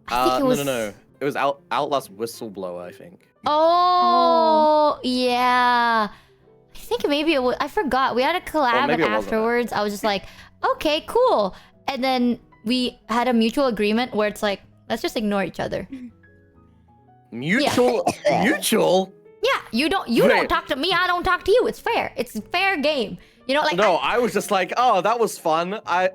I think it was. No. It was Outlast Whistleblower, I think. Oh, yeah. I think maybe it was. I forgot. We had a collab, and maybe it wasn't afterwards, I was just like, okay, cool. And then we had a mutual agreement where it's like, let's just ignore each other. Mutual? Mutual? Yeah, you don't talk to me, I don't talk to you. It's fair. It's a fair game. You know, like No, I was just like, oh, that was fun. I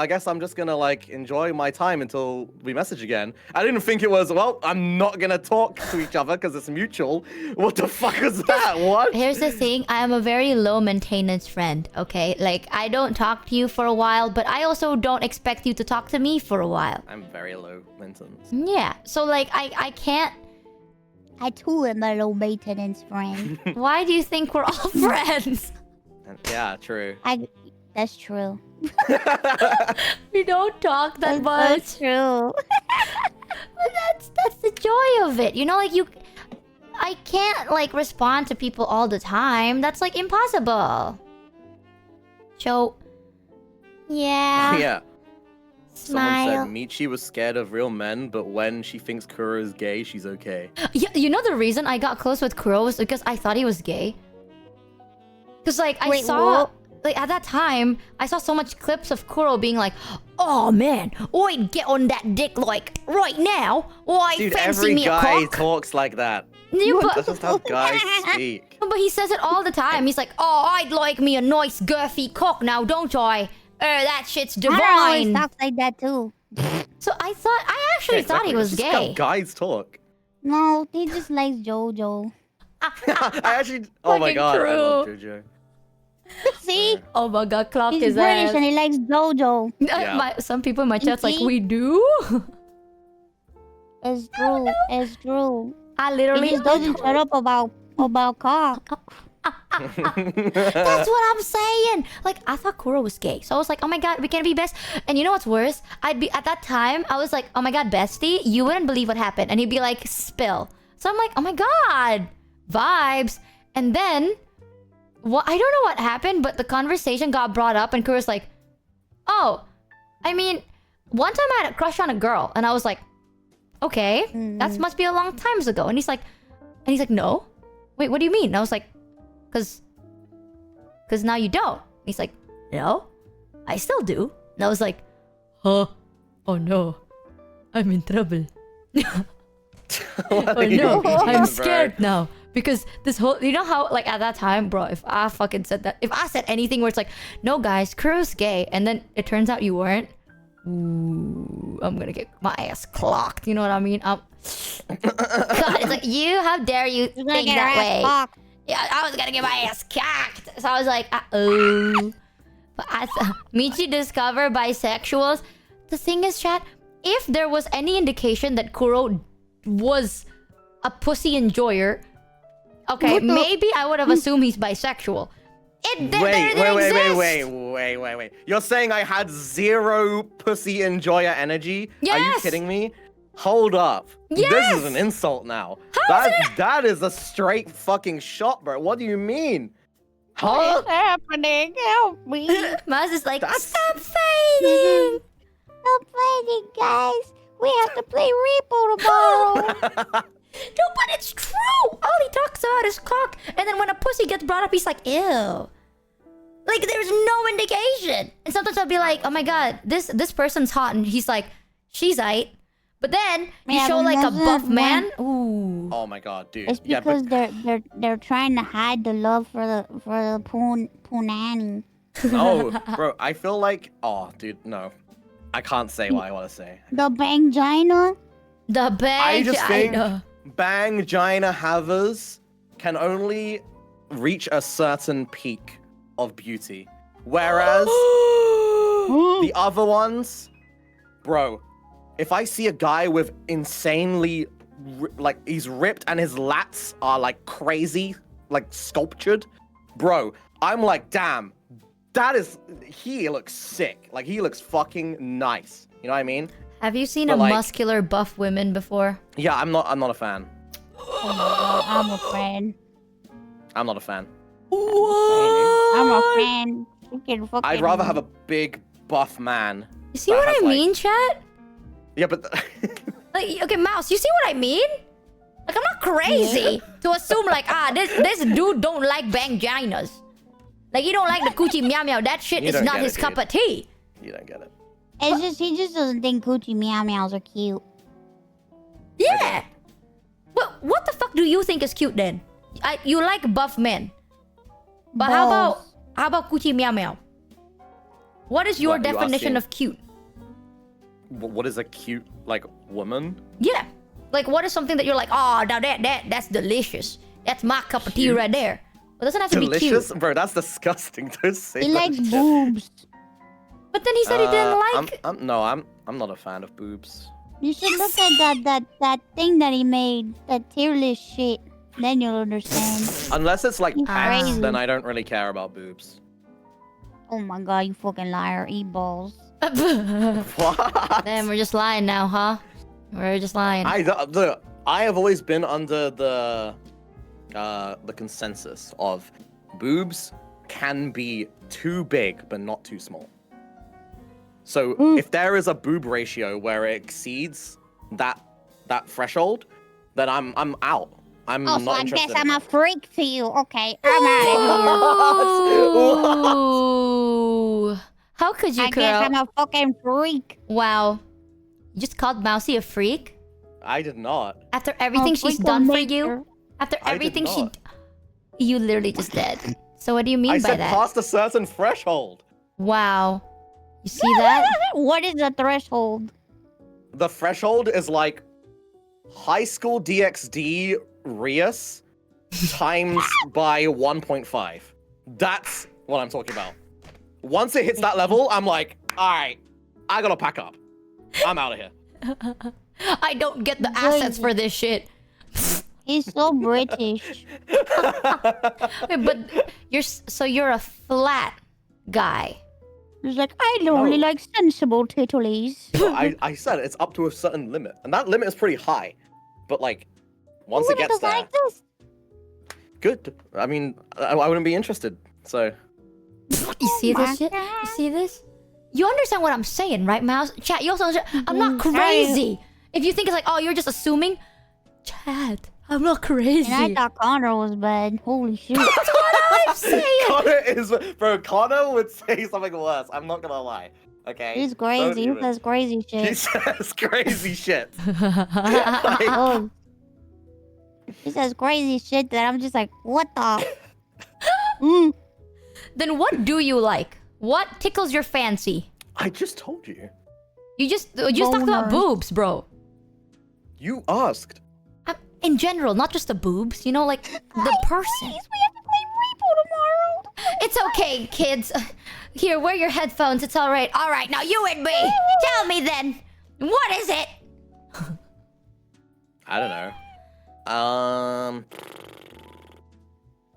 guess I'm just gonna like enjoy my time until we message again. I didn't think it was, well, I'm not gonna talk to each other because it's mutual. What the fuck was that? What? Here's the thing, I am a very low maintenance friend, okay? Like, I don't talk to you for a while, but I also don't expect you to talk to me for a while. I'm very low maintenance. Yeah, so like, I can't... I too am a low maintenance friend. Why do you think we're all friends? Yeah, true. That's true. We don't talk that much. That's true. But that's the joy of it. You know, like I can't like respond to people all the time. That's like impossible. So, yeah. Yeah. Smile. Someone said Michi was scared of real men, but when she thinks Kuro is gay, she's okay. Yeah, you know the reason I got close with Kuro was because I thought he was gay. Because like I saw, like at that time, I saw so much clips of Kuro being like, "Oh man, I'd get on that dick like right now. I Dude, fancy every me a guy cock." talks like that. Yeah, but, That's just how guys speak. but he says it all the time. He's like, "Oh, I'd like me a nice girthy cock now, don't I? That shit's divine." I always talk like that too. So I actually thought he was It's just how gay. guys talk. No, he just likes JoJo. I actually. Oh my Fucking god, I love true. JoJo. See? Oh my god, clock He's his British ass. and he likes JoJo. Yeah. Some people in my chat's like, See? we do? It's true. It's true. I literally... He just doesn't shut up about cock. That's what I'm saying. Like, I thought Kuro was gay. So I was like, oh my god, we can be best. And you know what's worse? At that time, I was like, oh my god, bestie, you wouldn't believe what happened. And he'd be like, spill. So I'm like, oh my god, vibes. And then, I don't know what happened, but the conversation got brought up and Kuro's like, oh, I mean, one time I had a crush on a girl. And I was like, okay, that must be a long time ago. And he's like, no. Wait, what do you mean? And I was like, Cause now you don't. He's like, no, I still do. And I was like, huh? Oh no, I'm in trouble. Oh no, I'm scared now. Because this whole, you know how, like, at that time, bro, if I fucking said that, if I said anything where it's like, no guys, Kuro's gay, and then it turns out you weren't, ooh, I'm gonna get my ass clocked. You know what I mean? God, it's like, how dare you think that way? Cocked. Yeah, I was gonna get my ass cocked. So I was like, uh-oh. But Michi discover bisexuals. The thing is, chat, if there was any indication that Kuro was a pussy enjoyer, okay, maybe I would have assumed he's bisexual. Wait. You're saying I had zero pussy enjoyer energy? Yes. Are you kidding me? Hold up. Yes. This is an insult now. That is a straight fucking shot, bro. What do you mean? Huh? What's happening? Help me. Maz is like, stop fighting! Stop fighting, guys. We have to play Repo tomorrow. No, but it's true! All he talks about is cock, and then when a pussy gets brought up, he's like, ew. Like, there's no indication. And sometimes I'll be like, oh my god, this person's hot, and he's like, she's aight. But then, you show like a buff man, ooh. Oh my god, dude. It's because they're trying to hide the love for the punani. No, bro, I feel like, oh, dude, no. I can't say what I want to say. The bangina. The bang. I just think bangina havers can only reach a certain peak of beauty. Whereas the other ones, bro, if I see a guy with insanely, like, he's ripped and his lats are, like, crazy, like, sculptured, bro, I'm like, damn, he looks sick. Like, he looks fucking nice. You know what I mean? Have you seen But, a like, muscular buff women before? Yeah, I'm not a fan. Oh my god, I'm a fan. I'm not a fan. I'm a fan. Freaking fucking. I'd rather have a big buff man. You see that what has, I like- mean, chat? Yeah, but Like, okay, Mouse, you see what I mean? Like, I'm not crazy to assume like, this dude don't like banginas. Like, he don't like the coochie meow meow. That shit You is don't not get his it, cup dude. of tea. you don't get it. It's just he just doesn't think coochie meow meows are cute. Yeah. What the fuck do you think is cute then? You like buff men. But Balls. how about coochie meow meow? What is your What, you definition asking- of cute? What is a cute like woman? Yeah. Like, what is something that you're like, oh, now that's delicious. That's my cup of tea Cute? right there. But it doesn't have to Delicious, be cute. bro. That's disgusting. Don't say He that likes shit. boobs. But then he said he didn't like. I'm not a fan of boobs. You should look at that thing that he made, that tier list shit. Then you'll understand. Unless it's like He's pants, crazy. then I don't really care about boobs. Oh my god, you fucking liar. Eat balls. What? Damn, we're just lying now, huh? We're just lying. I have always been under the consensus of boobs can be too big but not too small. So if there is a boob ratio where it exceeds that threshold, then I'm out. I'm Oh, so not I interested. guess I'm a freak to you. Okay, I'm out Ooh. How could of you, here. I guess Kuro? I'm a fucking freak. Wow. You just called Mousy a freak? I did not. After everything A she's freak done of for nature. you? After I did everything she... not. You literally just did. So what do you mean I by said that? past a certain threshold. Wow. You see that? What is the threshold? The threshold is like high school DxD Rias times by 1.5. That's what I'm talking about. Once it hits that level, I'm like, all right, I gotta pack up. I'm out of here. I don't get the assets for this shit. He's so British. Wait, but you're a flat guy. He's like, I only No. like sensible titties. So I said it's up to a certain limit, and that limit is pretty high. But like, once What it gets does there, like this? good. I mean, I wouldn't be interested. So You see my this shit? God. You see this? You understand what I'm saying, right, Mouse? Chat, you also understand. I'm not Mhm. crazy. If you think it's like, oh, you're just assuming. Chat, I'm not crazy. And I thought Connor was bad. Holy shit. That's what I'm saying. Connor is, bro. Connor would say something worse. I'm not gonna lie. Okay. He's Don't crazy. He even- says crazy He shit. says crazy shit. Oh. He says crazy shit that I'm just like, what the? Then what do you like? What tickles your fancy? I just told you. You just talked about Boners. boobs, bro. You asked. In general, not just the boobs. You know, like the person. Please, we have to play Repo tomorrow. It's okay, kids. Here, wear your headphones. It's all right. All right, now you and me. Tell me then. What is it? I don't know.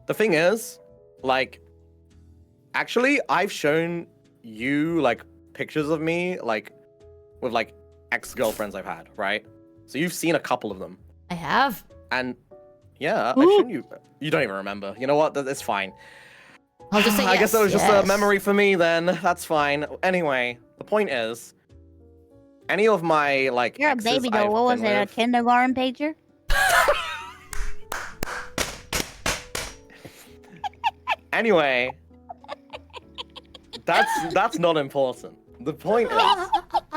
The thing is, like, actually, I've shown you like pictures of me, like, with like ex-girlfriends I've had, right? So you've seen a couple of them, I have. and yeah, I've shown you. You don't even remember. You know what? It's fine. I'll just say I guess yes, it was just yes. a memory for me then. That's fine. Anyway, the point is, any of my like You're a exes baby though. I've What was been it? A with- kindergarten pager? Anyway, that's not important. The point is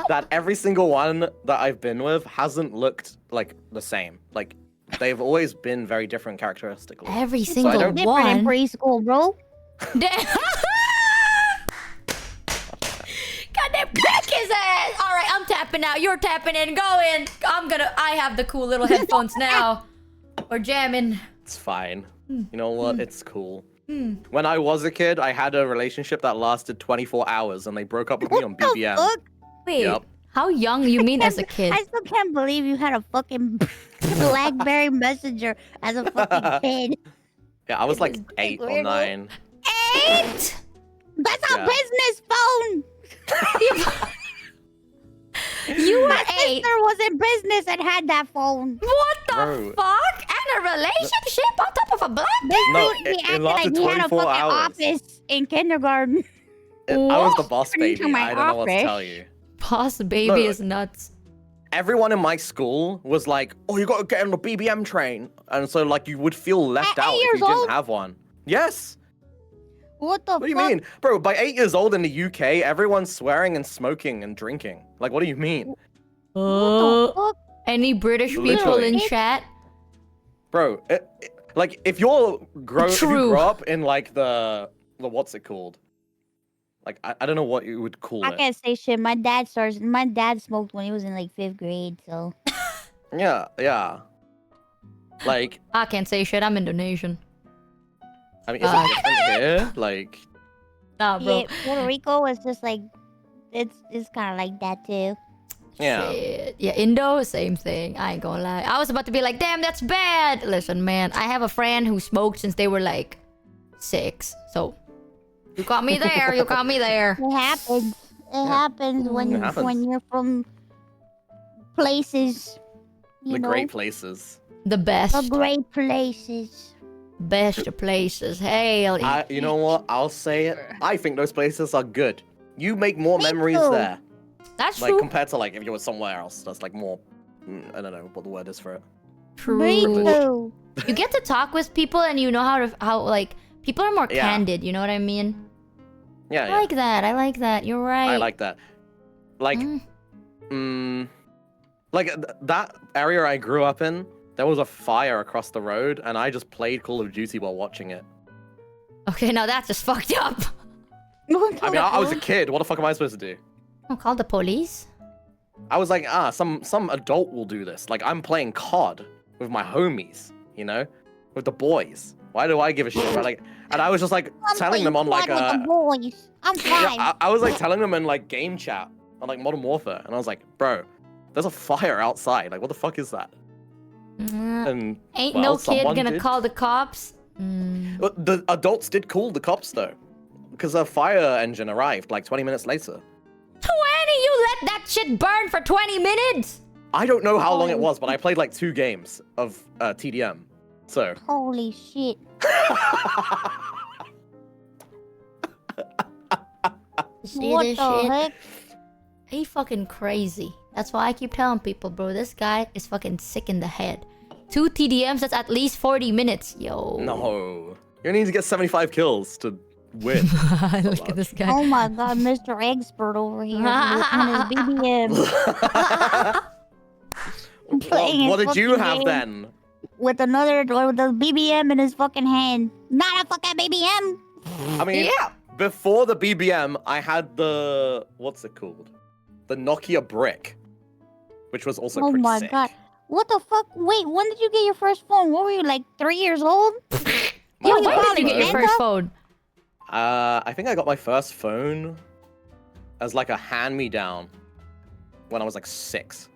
that every single one that I've been with hasn't looked like the same. Like they've always been very different characteristically. Every I single don't- Different in one. preschool, bro. Goddamn crack his ass! All right, I'm tapping out. You're tapping in. Go in. I have the cool little headphones now. We're jamming. It's fine. You know what? It's cool. When I was a kid, I had a relationship that lasted 24 hours, and they broke up with me on What the BBM. fuck? Wait, Yep. how young you mean as a kid? I still can't believe you had a fucking BlackBerry Messenger as a fucking kid. Yeah, I was like is 8 or weirdo. 9. 8? That's a Yeah. business phone. You were My 8. sister was in business and had that phone. What the Bro. fuck? And a relationship on top of a black This No, dude, he it acted lasted like he had a 24 fucking hours. office in kindergarten. I was the boss Turn into baby. my I don't know what to office. tell you. boss baby No. is nuts. Everyone in my school was like, "Oh, you got to get on the BBM train," and so like you would feel left At out 8 if you years didn't old? have one. Yes. What the What do you fuck? mean, bro? By 8 years old in the UK, everyone's swearing and smoking and drinking. Like, what do you mean, What the fuck? Any British people Literally. in chat? bro? Like, if you True. grew up in like the what's it called? Like, I don't know what you would call I it. can't say shit. My dad smoked when he was in like 5th grade, so. Yeah. Like, I can't say shit. I'm Indonesian. I mean, is it different here? Like, Nah, bro. Yeah, Puerto Rico is just like, it's kind of like that too. yeah. Shit. Yeah, Indo, same thing. I ain't gonna lie. I was about to be like, damn, that's bad. Listen, man, I have a friend who smoked since they were like 6. So, you got me there. You got me there. It happens. It happens when It happens. when you're from places, you The know, great places. The best. the great places. Best places. Hell yeah. You know what? I'll say it. I think those places are good. You make more Me memories too. there. That's Like, true. compared to, like, if you were somewhere else. That's, like, more... I don't know what the word is for it. Me True. too. You get to talk with people and you know how like people are more Yeah. candid, you know what I mean? Yeah, I yeah. like that. I like that. You're right. I like that. Like, like, that area I grew up in, there was a fire across the road, and I just played Call of Duty while watching it. Okay, now that's just fucked up. I mean, I was a kid. What the fuck am I supposed to do? I'll call the police. I was like, some adult will do this. Like, I'm playing COD with my homies, you know? With the boys. Why do I give a shit about, like... And I was just, like, I'm telling them on, playing like, squad with the boys. I'm fine. yeah, I was, like, telling them in, like, game chat on, like, Modern Warfare. And I was like, bro, there's a fire outside. Like, what the fuck is that? And, Ain't well, no kid someone gonna did. call the cops. The adults did call the cops, though. Because a fire engine arrived, like, 20 minutes later. 20? You let that shit burn for 20 minutes? I don't know how long it was, but I played, like, 2 games of TDM. So... Holy shit. See What this the shit? heck? He fucking crazy. That's why I keep telling people, bro, this guy is fucking sick in the head. 2 TDMs, that's at least 40 minutes. Yo. No. You need to get 75 kills to win. Look at this guy. Oh my god, Mr. Expert over here on his BBM. Playing his What did you fucking have game then? with the BBM in his fucking hand. Not a fucking BBM. I mean, Yeah. before the BBM, I had the... What's it called? The Nokia Brick. Which was also Oh pretty my sick. god. What the fuck? Wait, when did you get your first phone? What were you, like 3 years old? Yo, What, when call did you it get your Santa? first phone? I think I got my first phone as like a hand-me-down when I was like 6.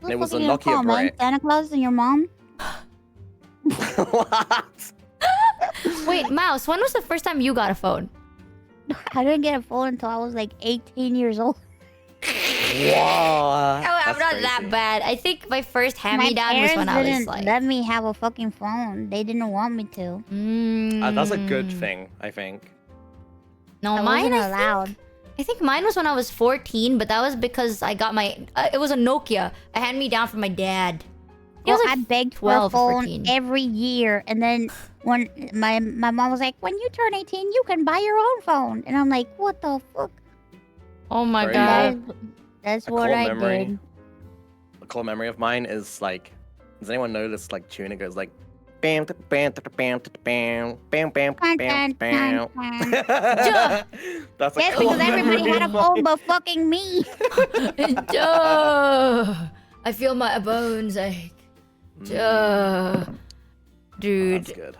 What It the was fuck a are you gonna Nokia call, man? Brick. Santa Claus and your mom? What? Wait, Mouse, when was the first time you got a phone? I didn't get a phone until I was like 18 years old. What? Oh, I'm That's not crazy. that bad. I think my first My hand-me-down was parents when I was didn't like... let me have a fucking phone. They didn't want me to. That's a good thing, I think. No, I mine, wasn't I allowed. I think mine was when I was 14, but that was because I got my... it was a Nokia. A hand-me-down from my dad. He Well, was like I begged for 12 a or phone 14. every year, and then when my mom was like, "When you turn 18, you can buy your own phone," and I'm like, "What the fuck?" Oh my Crazy. god. That's A what core I memory. did. A core memory of mine is like, does anyone know this like tune? It goes like, bam, bam, bam, bam, bam, bam, bam, bam. That's a Yes, core because everybody memory had a of phone mine. but fucking me. Duh. I feel my bones ache. Duh. Dude, That's good.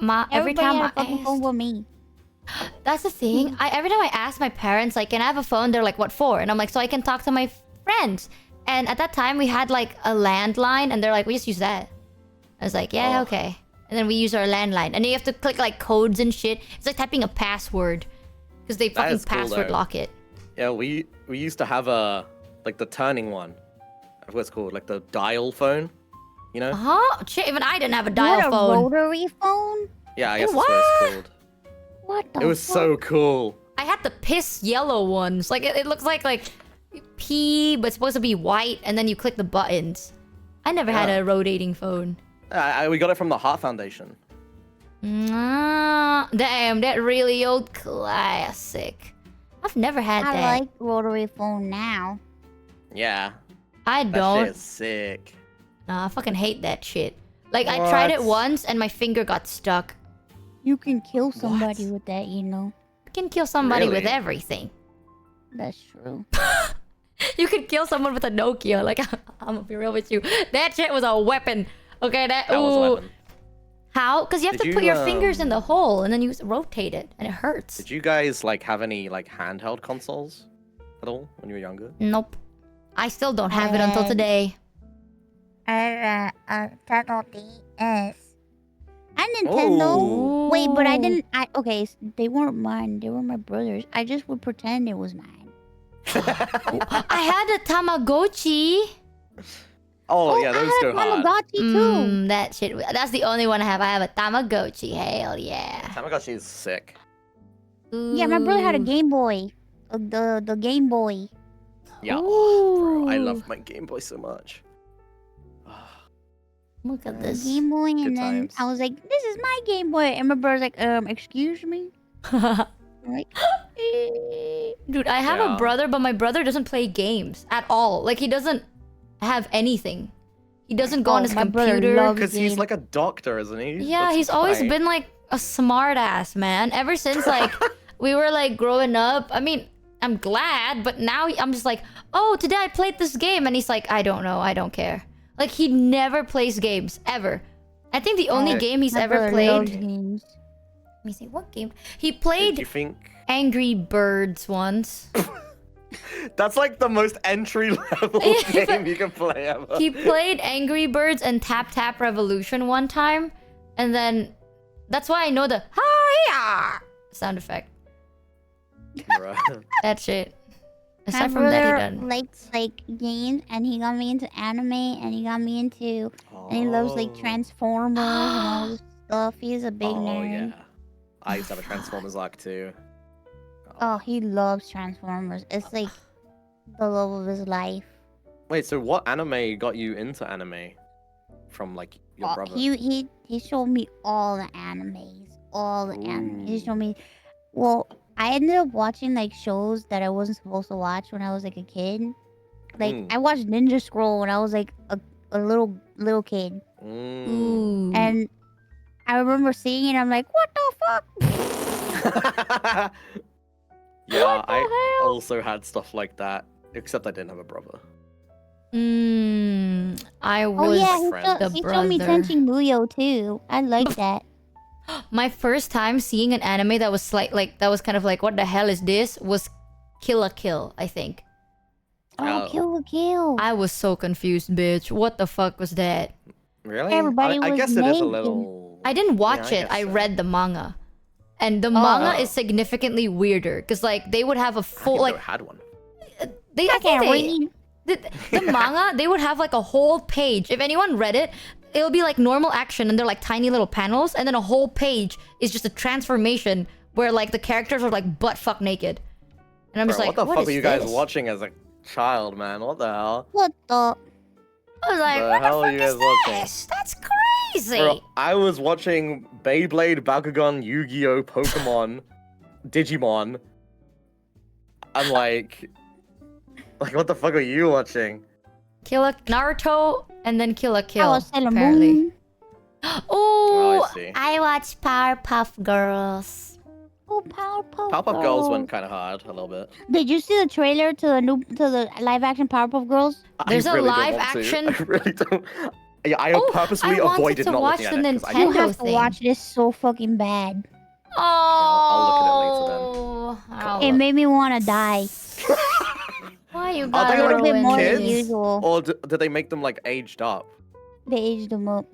every Everybody time had I a fucking asked, phone but me. that's the thing. Every time I ask my parents, like, can I have a phone? They're like, what for? And I'm like, so I can talk to my friends. And at that time, we had like a landline, and they're like, we just use that. I was like, yeah, Oh. okay. And then we use our landline, and then you have to click like codes and shit. It's like typing a password, because they That fucking is cool, password though. lock it. Yeah, we used to have a like the turning one. I forgot what it's called, like the dial phone. You know? Huh? Shit, even I didn't have a dial What, a phone. rotary phone? Yeah, I guess that's What? what it's called. What the It was fuck? so cool. I had the piss yellow ones. Like it looks like pee, but it's supposed to be white, and then you click the buttons. I never had Yeah. a rotating phone. We got it from the Heart Foundation. Damn, that really old classic. I've never had I that. like rotary phone now. Yeah. I That don't. shit is sick. Nah, I fucking hate that shit. Like I tried it What? once, and my finger got stuck. You can kill somebody What? with that, you know. You can kill somebody with Really? everything. That's true. You could kill someone with a Nokia. Like I'm gonna be real with you. That shit was a weapon. Okay, that That was a ooh. weapon. How? Because you have Did to put you, your fingers in the hole and then you rotate it, and it hurts. Did you guys like have any like handheld consoles at all when you were younger? Nope. I still don't have it until today. Nintendo DS. And Nintendo. Oh. Wait, but I didn't. Okay, they weren't mine. They were my brother's. I just would pretend it was mine. I had a Tamagotchi. Oh, yeah, those I go had a hard. Tamagotchi too. That shit. That's the only one I have. I have a Tamagotchi. Hell yeah. Tamagotchi is sick. Yeah, my brother had a Ooh. Game Boy. The Game Boy. Yeah, bro, I Ooh. love my Game Boy so much. Look at this. Game Boy, and Good then times. I was like, "This is my Game Boy," and my brother's like, "Excuse me." I'm like, Dude, I have Yeah. a brother, but my brother doesn't play games at all. Like he doesn't have anything. He doesn't go on his my brother computer. loves Because he's game. like a doctor, isn't he? Yeah, That's he's always why. been like a smart ass, man. Ever since like we were like growing up. I mean, I'm glad, but now I'm just like, oh, today I played this game, and he's like, I don't know, I don't care. Like he never plays games ever. I think the only Oh, game he's My ever brother played. loves Let games. me see, what game? He Do you played think Angry Birds once. that's like the most entry level Yeah, game you can play ever? He played Angry Birds and Tap Tap Revolution one time, and then that's why I know the hi sound effect. Right. That shit. My Aside from that, he brother done. likes like games, and he got me into anime, and he got me into, and he loves like Oh. Transformers and all this stuff. He's a big Oh nerd. yeah. I used to have a Transformers arc too. Oh, he loves Transformers. It's like the love of his life. Wait, so what anime got you into anime? From like your brother? He showed me all the animes, all the anime. He Ooh. showed me. Well, I ended up watching like shows that I wasn't supposed to watch when I was like a kid. Like Mm. I watched Ninja Scroll when I was like a little kid, Mm. Ooh. and I remember seeing it. I'm like, what the fuck? Yeah, What the I hell? also had stuff like that, except I didn't have a brother. I Oh was yeah, the he showed me brother. Tenshin Muyo too. I like that. My first time seeing an anime that was like that was kind of like, what the hell is this? Was Kill la Kill, I think. Oh, Oh. Kill la Kill. I was so confused, bitch. What the fuck was that? Really? Everybody I was guess it is a naked. little. I didn't watch Yeah, it. I guess so. read the manga. And the Oh. manga is significantly weirder because like they would have a I full didn't know like it had one. they I I think can't they, read. the manga, they would have like a whole page. If anyone read it, it'll be like normal action and they're like tiny little panels, and then a whole page is just a transformation where like the characters are like butt fuck naked. And I'm just Bro, like, what the fuck is were you guys this? watching as a child, man? What the hell? What the? I was like, The what the hell are fuck you is guys watching? this? That's crazy. Bro, I was watching Beyblade, Bakugan, Yu-Gi-Oh, Pokemon, Digimon. I'm like, what the fuck are you watching? Naruto and then Kill la I Kill. was Sailor Apparently. Moon. Oh, I see. I watched Powerpuff Girls. Oh, Powerpuff Powerpuff Girls went kind of hard a little bit. Did you see the trailer to the live action Powerpuff Girls? There's I a really don't live want to. action- I really don't. Yeah, I Oh, purposely I wanted avoided to not watch looking the at it. 'cause I You Nintendo have to thing. watch this so fucking bad. Oh, I'll look at it later It made me want to die. Why you Are got they a little like bit more kids? than usual. Or did they make them like aged up? They aged them up.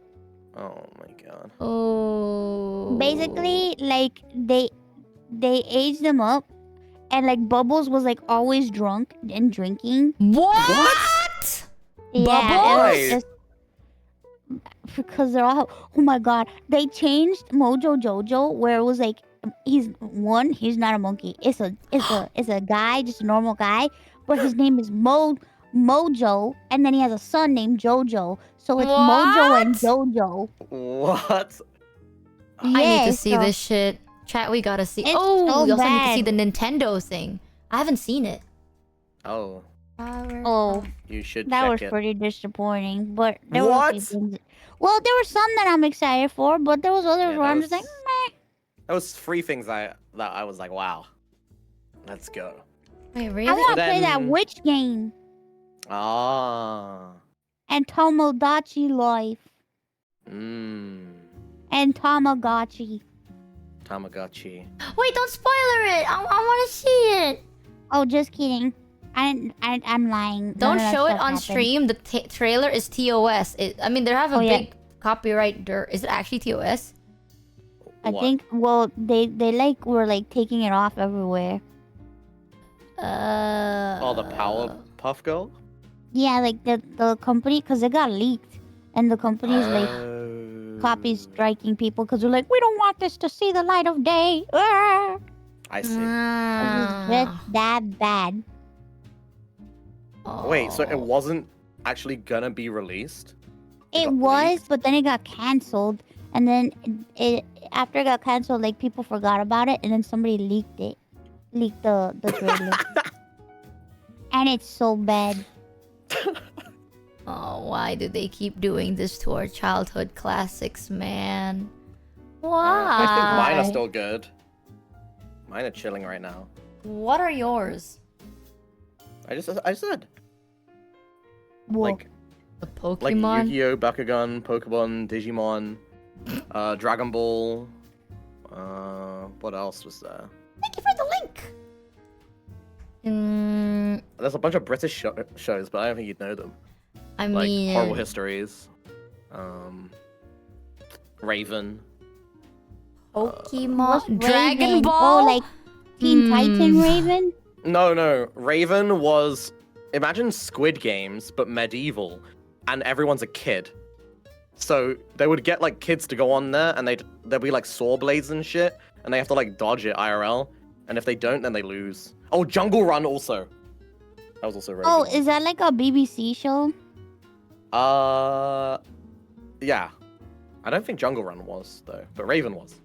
Oh my god. Oh. Basically, like they aged them up, and like Bubbles was like always drunk and drinking. What? Yeah, Bubbles? it was just because they're all. Oh my god, they changed Mojo Jojo where it was like he's not a monkey. It's a guy, just a normal guy, but his name is Mojo, and then he has a son named Jojo. So it's Mojo and Jojo. What? I need to see so this shit. Chat, we gotta see. It's Oh, so we also need to see bad. the Nintendo thing. I haven't seen it. Oh, Oh, you should that check was it. pretty disappointing. But there were a What? few things. Well, there were some that I'm excited for, but there was others Yeah, where that I'm just like, was- meh. That was 3 things that I was like, wow, let's go. Wait, I really? want to play that Then- witch game Ah. and Tomodachi Life Mmm. and Tamagotchi. Tamagotchi. Wait, don't spoiler it. I want to see it. Oh, just kidding. I'm lying. None Don't of that show it stuff on happened. stream. The trailer is TOS. I mean, they have a Oh, yeah. big copyright dirt. Is it actually TOS? I What? think. Well, they like were like taking it off everywhere. Oh, the Powerpuff Girl? Yeah, like the company, because it got leaked, and the company's like Oh. copy striking people because they're like, we don't want this to see the light of day. Ah! I see. It was just that bad. Wait, so it Oh. wasn't actually gonna be released? It got was, leaked? but then it got canceled, and then it after it got canceled, like people forgot about it, and then somebody leaked the trailer, and it's so bad. Oh, why do they keep doing this to our childhood classics, man? I Why? think mine are still good. Mine are chilling right now. What are yours? I said Whoa. like The like Pokemon? Yu-Gi-Oh, Bakugan, Pokemon, Digimon, Dragon Ball. What else was there? Thank you for the link. There's a bunch of British shows, but I don't think you'd know them. I Like mean, Horrible Histories, Raven. Pokemon, What's Dragon Raven? Ball. Oh, like Teen Titan Hmm. Raven. No, Raven was imagine Squid Games but medieval, and everyone's a kid. So they would get like kids to go on there, and there'd be like saw blades and shit, and they have to like dodge it IRL, and if they don't, then they lose. Oh, Jungle Run also. That was also Raven. Oh, is that like a BBC show? Yeah. I don't think Jungle Run was though, but Raven was.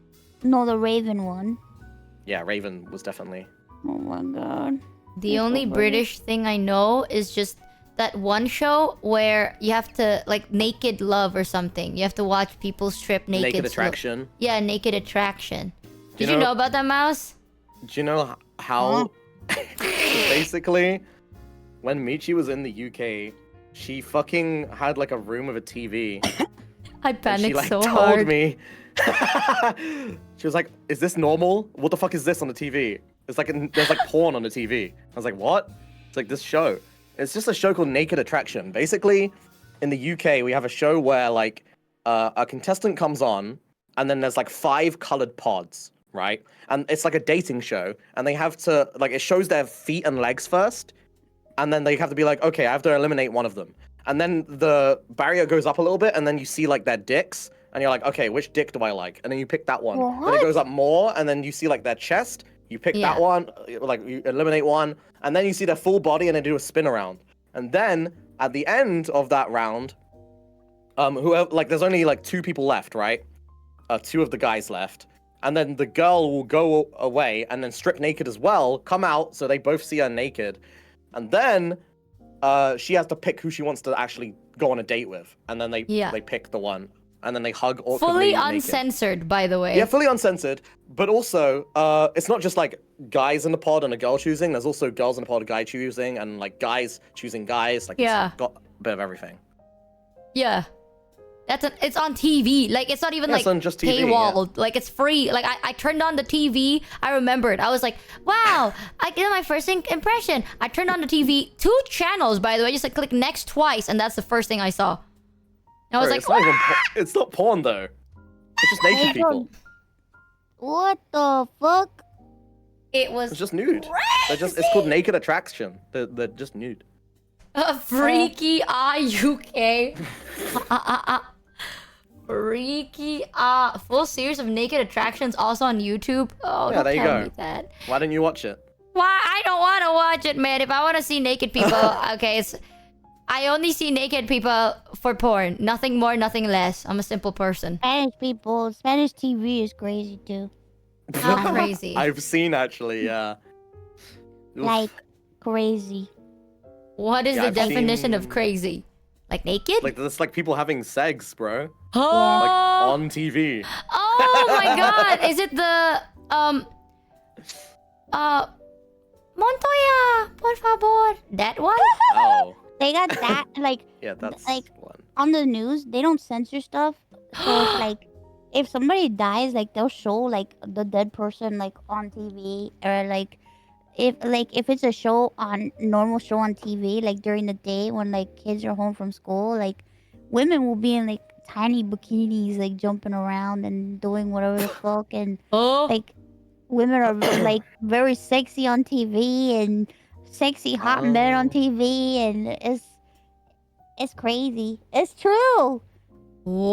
No, the Raven one. Yeah, Raven was definitely. Oh my god. The only British thing I know is just that one show where you have to like Naked Love or something. You have to watch people strip naked. Naked Attraction. Yeah, Naked Attraction. Did you know- know about that, Mouse? Do you know how basically when Michi was in the UK, she fucking had like a room with a TV. I And panicked she like so told hard. me. She was like, "Is this normal? What the fuck is this on the TV? It's like there's like porn on the TV." I was like, "What?" It's like this show. It's just a show called Naked Attraction. Basically, in the UK, we have a show where like a contestant comes on, and then there's like 5 colored pods, right? And it's like a dating show, and they have to like it shows their feet and legs first, and then they have to be like, okay, I have to eliminate one of them. And then the barrier goes up a little bit, and then you see like their dicks, and you're like, okay, which dick do I like? And then you pick that one. Then it goes up more, and then you see like their chest. You pick Yeah. that one, like you eliminate one, and then you see their full body, and they do a spin around. And then at the end of that round, whoever like there's only like 2 people left, right? 2 of the guys left. And then the girl will go away and then strip naked as well, come out so they both see her naked. And then she has to pick who she wants to actually go on a date with. And then they pick the one. And then they hug awkwardly Fully naked. uncensored, by the way. Yeah, fully uncensored. But also, it's not just like guys in the pod and a girl choosing. There's also girls in the pod, a guy choosing, and like guys choosing guys. Like Yeah. it's got a bit of everything. Yeah. It's on TV. Like it's not even Yeah, like it's on just TV, paywalled. Like it's free. Like I turned on the TV. I remembered. I was like, wow, I did my first impression. I turned on the TV, 2 channels by the way. Just like click next twice, and that's the first thing I saw. And I was Bro, like, it's not even it's not porn though. It's just naked people. What the fuck? It was It's just nude. It's called naked attraction. They're just nude. freaky UK. Freaky full series of naked attractions also on YouTube. Oh, Yeah, don't there you tell go. me that. Why didn't you watch it? Why? I don't want to watch it, man. If I want to see naked people, okay, I only see naked people for porn. Nothing more, nothing less. I'm a simple person. Spanish people, Spanish TV is crazy too. How crazy. I've seen actually, yeah. Oof. Like crazy. What is Yeah, the I've definition of seen- crazy? Like naked? Like there's like people having sex, bro. Like Oh, on TV. oh my god. Is it the Montoya, por favor. That one? Oh, They got that like yeah, that's Like- one. on the news. They don't censor stuff. So it's like if somebody dies, like they'll show like the dead person like on TV, or like if it's a show on normal show on TV, like during the day when like kids are home from school, like women will be in like tiny bikinis, like jumping around and doing whatever the fuck, and Oh. like women are like very sexy on TV and sexy hot men on Oh. TV, and it's crazy. It's true.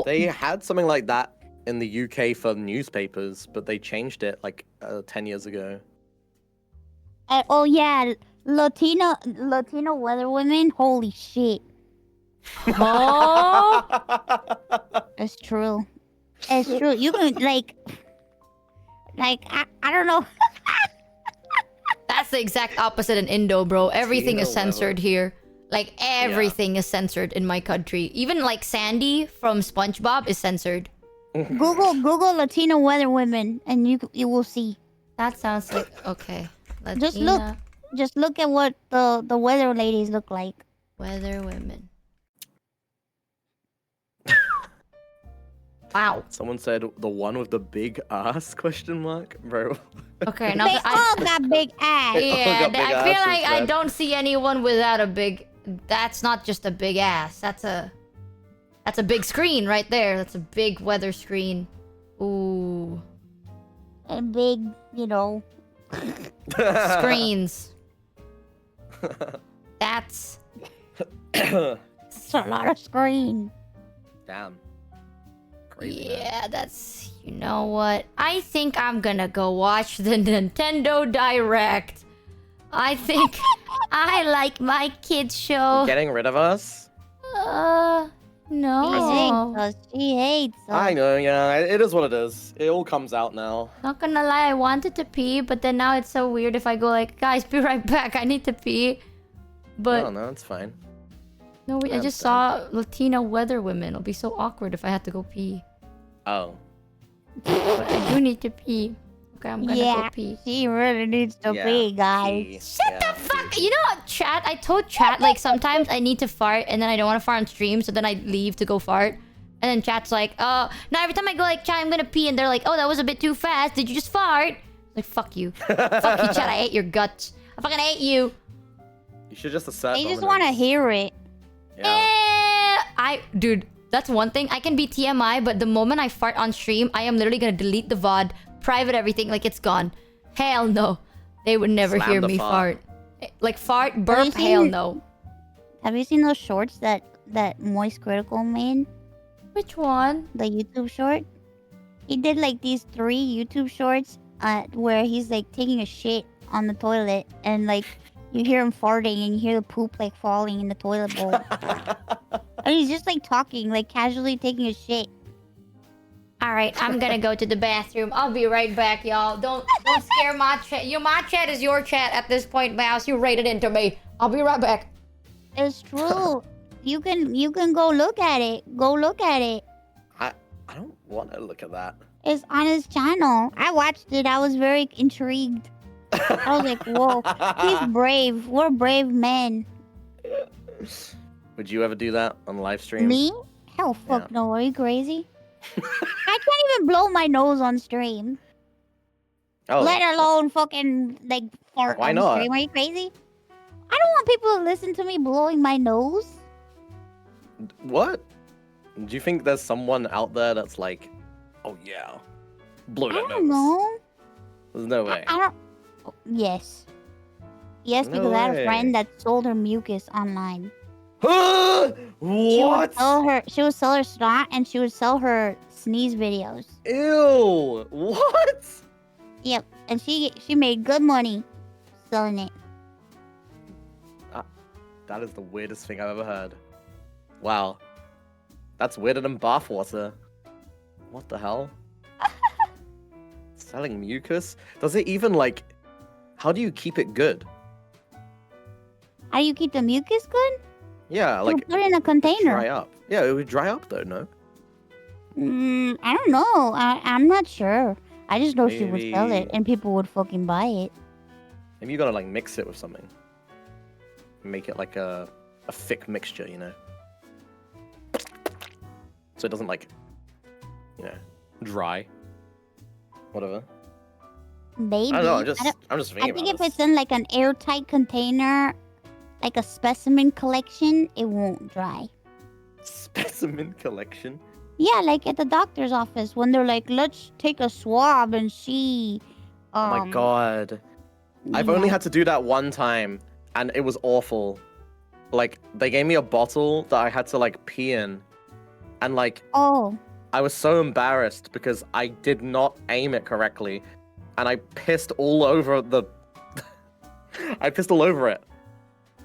They had something like that in the UK for newspapers, but they changed it like 10 years ago. Oh yeah, Latino weather women. Holy shit, Oh. it's true. It's true. You can like I don't know. That's the exact opposite in Indo, bro. Everything is Latino censored here. Like everything is censored in my country. Even like Sandy from SpongeBob is censored. Google Latino weather women, and you will see. That sounds like okay. Just Latina Just look at what the weather ladies look like. weather women. Wow. Someone said the one with the big ass question mark, bro. Okay, now They that all got big ass. yeah, got big I feel asses, like I man. don't see anyone without a big. That's not just a big ass. That's a big screen right there. That's a big weather screen. Ooh, And big, you know. screens. That's It's a lot of screen. Damn. Crazy. Man. yeah. That's you know what? I think I'm gonna go watch the Nintendo Direct. I think I like my kids show. Getting rid of us? No. She hates us. I know, yeah. It is what it is. It all comes out now. Not gonna lie, I wanted to pee, but then now it's so weird if I go like, guys, be right back, I need to pee. But No, it's fine. no, wait, I just saw Latina weather women. It'll be so awkward if I had to go pee. Oh. But I do need to pee. Okay, I'm gonna go pee. She really needs to Yeah, pee, guys. pee. Shut Yeah, the fuck! You know what, chat? I told chat like sometimes I need to fart and then I don't want to fart on stream, so then I leave to go fart. And then chat's like, now every time I go like, chat, I'm gonna pee, and they're like, oh, that was a bit too fast. Did you just fart? Like, fuck you. Fuck you, chat. I ate your guts. I fucking ate you. You should just assert They just want to dominance. hear it. Yeah. Dude, that's one thing. I can be TMI, but the moment I fart on stream, I am literally gonna delete the VOD, private everything, like it's gone. Hell no. They would never Slam hear the me fart. fart. Like fart, burp, hell no. Have you seen those shorts that Moist Critical made? Which one? The YouTube short? He did like these 3 YouTube shorts where he's like taking a shit on the toilet, and like you hear him farting and you hear the poop like falling in the toilet bowl. And he's just like talking, like casually taking a shit. Alright, I'm gonna go to the bathroom. I'll be right back, y'all. Don't scare my chat. My chat is your chat at this point, Mouse. You rated into me. I'll be right back. It's true. You can go look at it. Go look at it. I don't want to look at that. It's on his channel. I watched it. I was very intrigued. I was like, whoa, he's brave. We're brave men. Would you ever do that on live stream? Me? Hell fuck Yeah. no. Are you crazy? I can't even blow my nose on stream. Oh, Let alone fucking like fart Why on not? stream. Are you crazy? I don't want people to listen to me blowing my nose. what? Do you think there's someone out there that's like, oh yeah, blow I that don't nose? know. There's no way. I don't. Yes. Yes, No because I had a way. friend that sold her mucus online. What? She would sell her snot and she would sell her sneeze videos. Ew! What? Yep, and she made good money selling it. That is the weirdest thing I've ever heard. Wow. That's weirder than bathwater. What the hell? Selling mucus? Does it even like... How do you keep it good? How do you keep the mucus good? Yeah, You like... put it in a container. Dry up. Yeah, it would dry up though, no? I don't know. I'm not sure. I just know she would sell it Maybe- and people would fucking buy it. Maybe you gotta like mix it with something. Make it like a thick mixture, you know? So it doesn't like, you know, dry. Whatever. Maybe. I don't know, I'm just I thinking think about if this. it's in like an airtight container, like a specimen collection, it won't dry. Specimen collection? Yeah, like at the doctor's office when they're like, let's take a swab and see. Oh my god. I've only had to do that one time, and it was awful. Like, they gave me a bottle that I had to, like, pee in. And, like, Oh. I was so embarrassed because I did not aim it correctly. And I pissed all over the... I pissed all over it.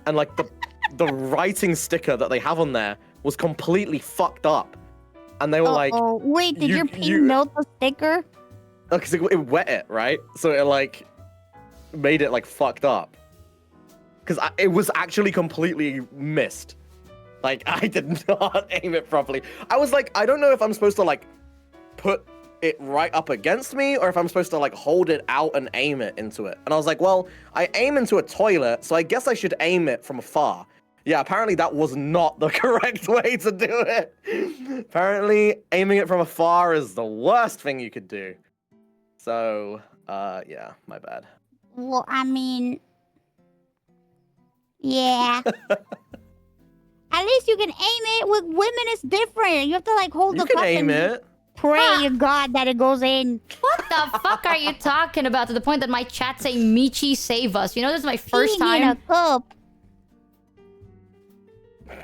And, like, the writing sticker that they have on there was completely fucked up. And they were like... Oh, wait, did you- your pee you- melt the sticker? Because it wet it, right? So it, like, made it, like, fucked up. Because it was actually completely missed. Like, I did not aim it properly. I was like, I don't know if I'm supposed to, like, put it right up against me or if I'm supposed to, like, hold it out and aim it into it. And I was like, well, I aim into a toilet, so I guess I should aim it from afar. Yeah, apparently that was not the correct way to do it. Apparently, aiming it from afar is the worst thing you could do. So, yeah, my bad. Well, I mean... Yeah. At least you can aim it. With women, it's different. You have to, like, hold You the can cup aim and it. pray to God that it goes in. What the fuck are you talking about? To the point that my chat saying Michi save us. You know, this is my first Peeing in a time cup.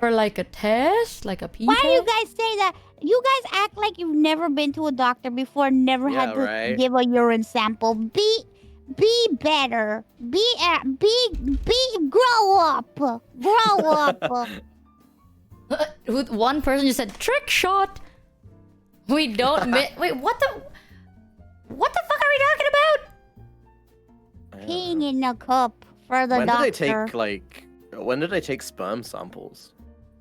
for like a test, like a pee Why do you test? guys say that? You guys act like you've never been to a doctor before, never Yeah, had to right. give a urine sample. Be better. Grow up. Grow up. One person just said trick shot. We don't wait, what the fuck are we talking about? Peeing in a cup for the When doctor. did they take, like... When did they take sperm samples?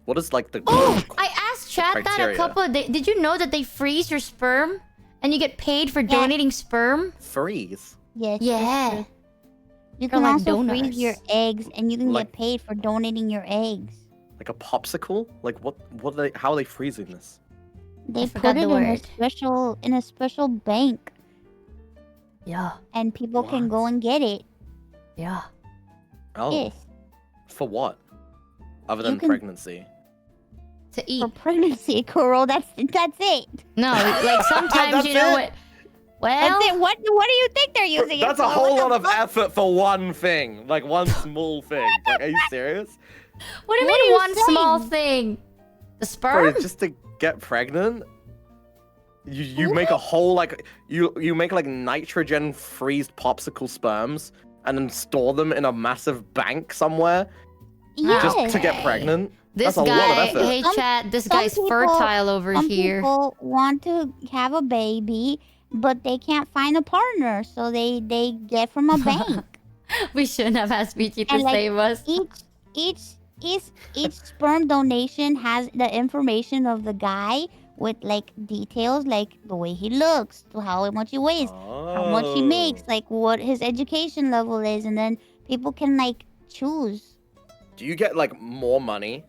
What is, like, the... Oh, I asked chat that a criteria? couple of days. Did you know that they freeze your sperm and you get paid for donating sperm? Freeze? Yes. Yeah. You They're can like also freeze donors. your eggs, and you can Like- get paid for donating your eggs. Like a popsicle? Like, what are they... How are they freezing this? They forgot put it the in a word. special bank, Yeah. and people can go What? and get it. Yeah. Oh. Yes. For what? Other You than can- pregnancy? To eat. For pregnancy, Kuro. That's it. No, like sometimes That's you know it? what? Well, That's it. What do you think they're using That's it a for? whole What lot the of fuck? effort for one thing. Like, one small thing. Like, are you serious? what do you What mean are you one small saying? thing? The Bro, sperm? just to get pregnant? You make a whole, like... You make, like, nitrogen freezed popsicle sperms and then store them in a massive bank somewhere Yes. just to get pregnant? This That's a lot of guy, effort. hey Some- chat, this some guy's people- fertile over Some here. people want to have a baby, but they can't find a partner, so they get from a bank. We shouldn't have asked Michi to And, like, save us. Each sperm donation has the information of the guy with like details, like the way he looks, to how much he weighs, how much he makes, Oh. like what his education level is, and then people can like choose. Do you get, like, more money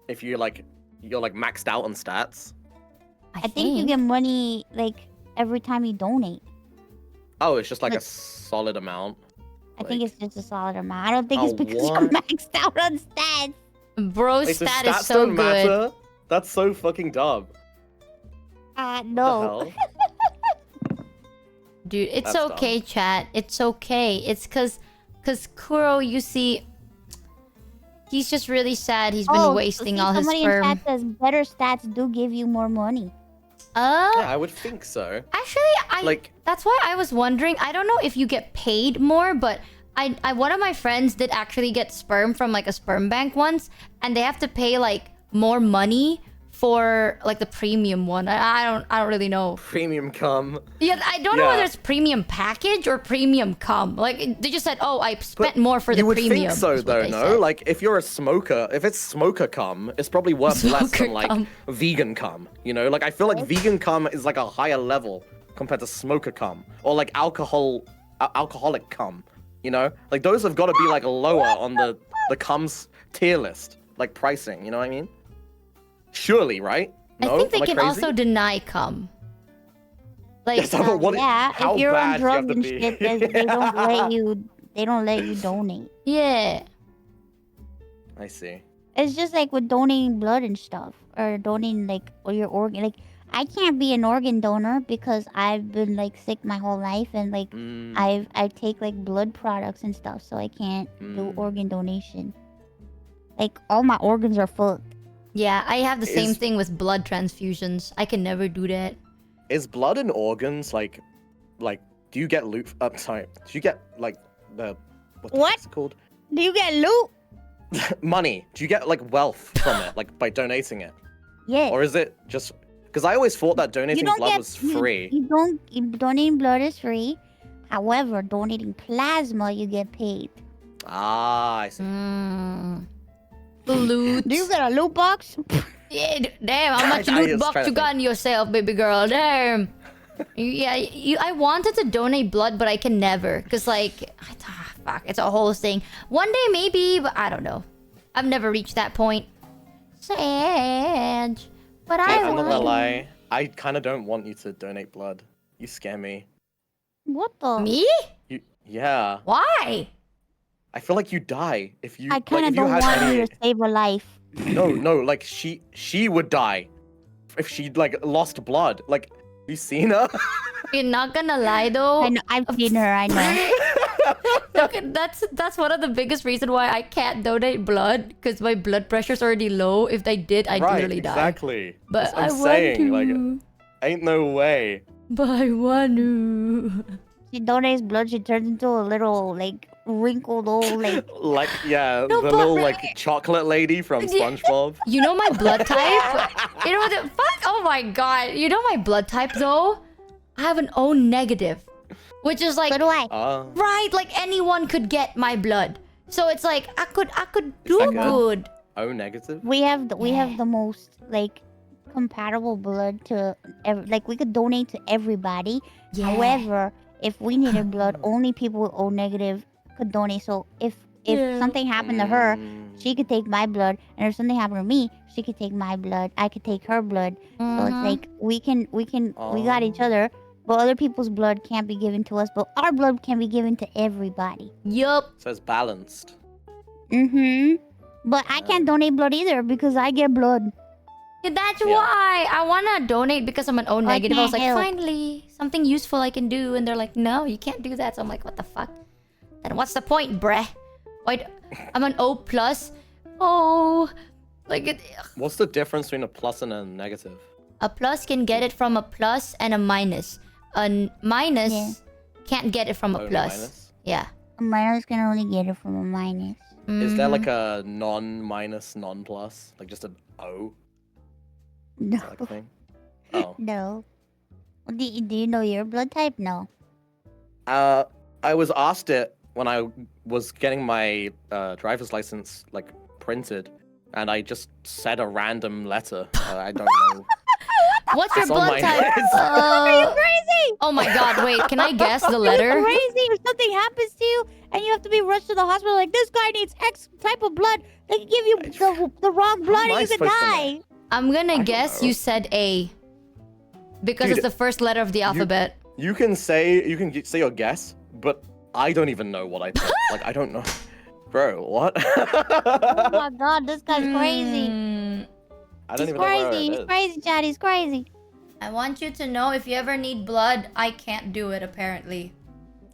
if you're maxed out on stats? I think you get money like every time you donate. Oh, it's just like a Like- solid amount. I think Like- it's just a solid amount. I don't think Oh, it's because what? you're maxed out on stats. Bro's Wait, so stat is stats so don't good. matter? That's so fucking dumb. No. The hell? Dude, it's That's okay, dumb. chat. It's okay. It's cause Kuro, you see, he's just really sad. He's been wasting all his somebody in sperm. chat says better stats do give you more money. Yeah, I would think so. Actually, that's why I was wondering. I don't know if you get paid more, but I one of my friends did actually get sperm from like a sperm bank once, and they have to pay like more money for like the premium one. I don't really know. Premium cum. Yeah, I don't know whether it's premium package or premium cum. Like they just said, oh, I spent more for the You would premium. think so, is what though, they no? said. Like, if you're a smoker, if it's smoker cum, it's probably worth less Smoker than, like, cum. vegan cum, you know? Like, I feel like vegan cum is, like, a higher level compared to smoker cum. Or, like, alcoholic cum, you know? Like, those have got to be, like, lower on the cum's tier list. Like, pricing, you know what I mean? Surely, right? No? I think they Am I can crazy? also deny cum. Like, Yes, but what- Yeah, how if you're on bad do you have drugs to and be? shit, they don't let you. They don't let you donate. Yeah. I see. It's just like with donating blood and stuff, or donating like or your organ. Like I can't be an organ donor because I've been like sick my whole life, and like I take like blood products and stuff, so I can't do organ donation. Like all my organs are fucked. Yeah, I have the same Is- thing with blood transfusions. I can never do that. Is blood and organs, like, do you get loot? Sorry. Do you get, like, what's it called? Do you get loot? Money. Do you get, like, wealth from it, like, by donating it? Yeah. Or is it just... Because I always thought that You donating don't blood get was free. Donating blood is free. However, donating plasma you get paid. Ah, I see. Loot. Do you get a loot box? Yeah, damn, how much I loot was box trying you to got in yourself, baby girl? Damn. Yeah, I wanted to donate blood, but I can never. Because, like, fuck, it's a whole thing. One day, maybe, but I don't know. I've never reached that point. Sad. But I'm not want gonna lie. I kind of don't want you to donate blood. You scare me. What the? Me? Yeah. Why? I feel like you die if you. I kind like, of if you don't had want any... you to save a life. No, like she would die if she like lost blood. Like, you seen her? You're not gonna lie, though. I know, I've seen her. I know. Okay, that's one of the biggest reasons why I can't donate blood, because my blood pressure's already low. If they did, I'd Right, literally die. exactly. But That's what I I'm want saying, to. like, ain't no way. But I want to. She donates blood. She turns into a little like wrinkled old like. Like, yeah, No, the but little really- like chocolate lady from Yeah. SpongeBob. You know my blood type? You know what the fuck? Oh my god. You know my blood type, though? I have an O negative. Which is like... So do I. Right, like anyone could get my blood. So it's like, I could do that good? good. O negative. We have the most like compatible blood to like we could donate to everybody. Yeah. However, if we needed blood, only people with O negative could donate. So if something happened to her, she could take my blood, and if something happened to me, she could take my blood. I could take her blood. So it's like we got each other. But other people's blood can't be given to us, but our blood can be given to everybody. Yup. So it's balanced. But I can't donate blood either because I get blood. Yeah, that's why I wanna donate, because I'm an O negative. I was like, can't help. finally, something useful I can do. And they're like, no, you can't do that. So I'm like, what the fuck? Then what's the point, bruh? Why? I'm an O plus. Oh, like it. What's the difference between a plus and a negative? A plus can get it from a plus and a minus. A minus can't get it from a Only plus. minus? Yeah. A minus can only get it from a minus. Is there like a non-minus, non-plus? Like just an O? No. Like thing? Oh. No. Do you know your blood type? No. I was asked it when I was getting my driver's license like printed, and I just said a random letter. I don't know. What's your It's on blood my type? list. Are you crazy? Oh my god, wait, can I guess the Are letter? you crazy? If something happens to you and you have to be rushed to the hospital, like this guy needs X type of blood, they can give you the wrong blood am I and you could supposed to know? die. I'm gonna don't guess know. you said A. Because Dude, it's the first letter of the alphabet. You can say your guess, but I don't even know what I think. Like, I don't know. Bro, what? Oh my god, this guy's crazy. Hmm. I don't He's even know where crazy. it He's is. crazy, Chad. He's crazy. I want you to know if you ever need blood, I can't do it apparently.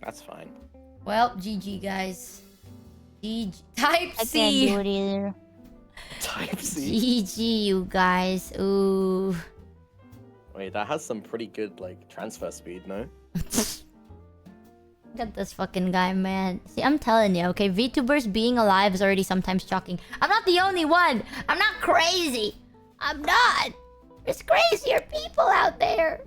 That's fine. Well, GG guys. GG. Type I C. can't do it either. Type C. GG, you guys. Ooh. Wait, that has some pretty good like transfer speed, no? Look at this fucking guy, man. See, I'm telling you, okay? VTubers being alive is already sometimes shocking. I'm not the only one. I'm not crazy. I'm not. There's crazier people out there.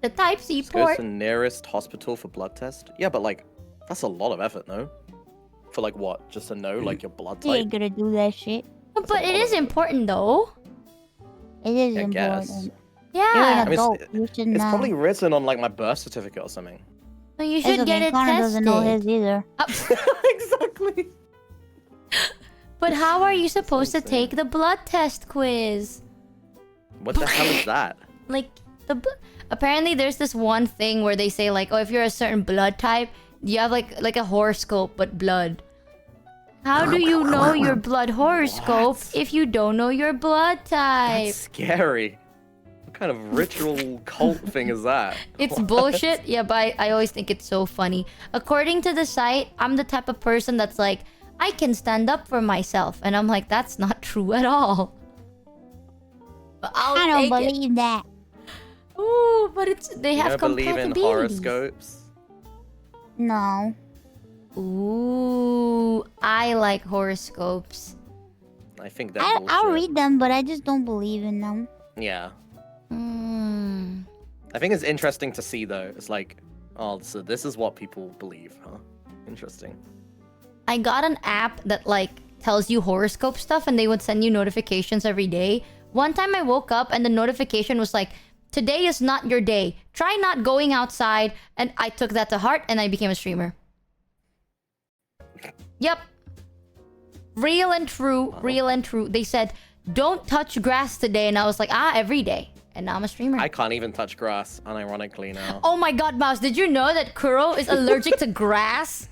The Type C Just go port. to nearest hospital for blood test. Yeah, but like, that's a lot of effort, no? For like what? Just to know like your blood You type? ain't gonna do that shit. But it is important, though. It is I guess. important. Yeah. You're an I mean, adult. You should know. It's probably written on like my birth certificate or something. So you It's should okay, get it Connor tested. doesn't know his either. Exactly. But how are you supposed to insane. take the blood test quiz? What the hell is that? Like apparently there's this one thing where they say like, oh, if you're a certain blood type, you have like a horoscope but blood. How do you know your blood horoscope if you don't know your blood type? That's scary. What kind of ritual cult thing is that? It's bullshit. Yeah, but I always think it's so funny. According to the site, I'm the type of person that's like, I can stand up for myself. And I'm like, that's not true at all. But I don't believe that. Ooh, but they You have don't believe in compatibilities. horoscopes? No. Ooh, I like horoscopes. I think they're I'll bullshit. read them, but I just don't believe in them. Yeah. Mm. I think it's interesting to see though. It's like, oh, so this is what people believe, huh? Interesting. I got an app that like tells you horoscope stuff and they would send you notifications every day. One time I woke up and the notification was like, today is not your day. Try not going outside. And I took that to heart and I became a streamer. Yep. Real and true. Real and true. They said, don't touch grass today. And I was like, every day. And now I'm a streamer. I can't even touch grass, unironically now. Oh my god, Mouse. Did you know that Kuro is allergic to grass?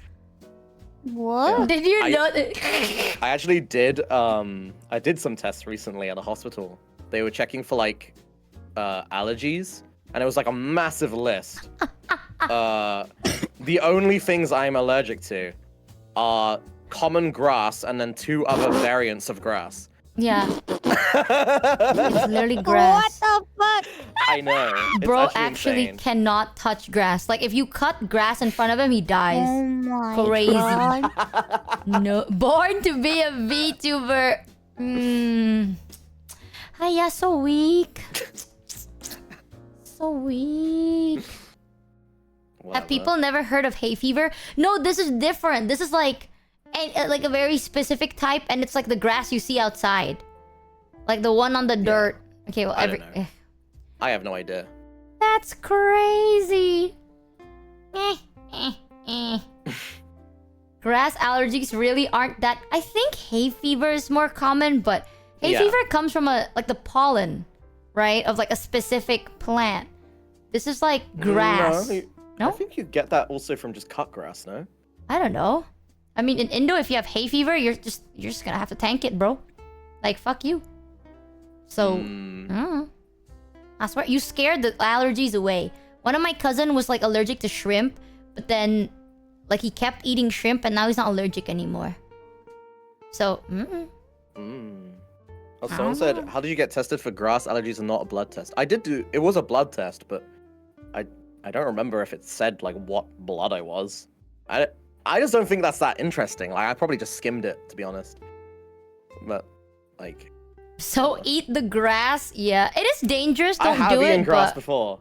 What? Did you know that? I actually did, I did some tests recently at a hospital. They were checking for like, allergies. And it was like a massive list. The only things I'm allergic to are common grass and then 2 other variants of grass. Yeah. It's literally grass. What the fuck? I know. It's Bro actually insane. cannot touch grass. Like if you cut grass in front of him, he dies. Oh my Crazy. god. No, born to be a VTuber. Yeah, so weak. So weak. Have Whatever. people never heard of hay fever? No, this is different. This is like a very specific type, and it's like the grass you see outside, like the one on the dirt. Okay, well, I don't know. I have no idea. That's crazy. Grass allergies really aren't that. I think hay fever is more common, but hay Yeah. fever comes from like the pollen, right, of like a specific plant. This is like grass. No, I think you get that also from just cut grass, no? I don't know. I mean, in Indo, if you have hay fever, you're just gonna have to tank it, bro. Like, fuck you. So, I don't know. I swear, you scared the allergies away. One of my cousin was like allergic to shrimp, but then, like, he kept eating shrimp, and now he's not allergic anymore. So, Oh, someone said, how did you get tested for grass allergies and not a blood test? I did do, it was a blood test, but I don't remember if it said, like, what blood I was. I just don't think that's that interesting. Like, I probably just skimmed it, to be honest. But, like... So, eat the grass? Yeah. It is dangerous, I don't have do eaten it, grass but... before.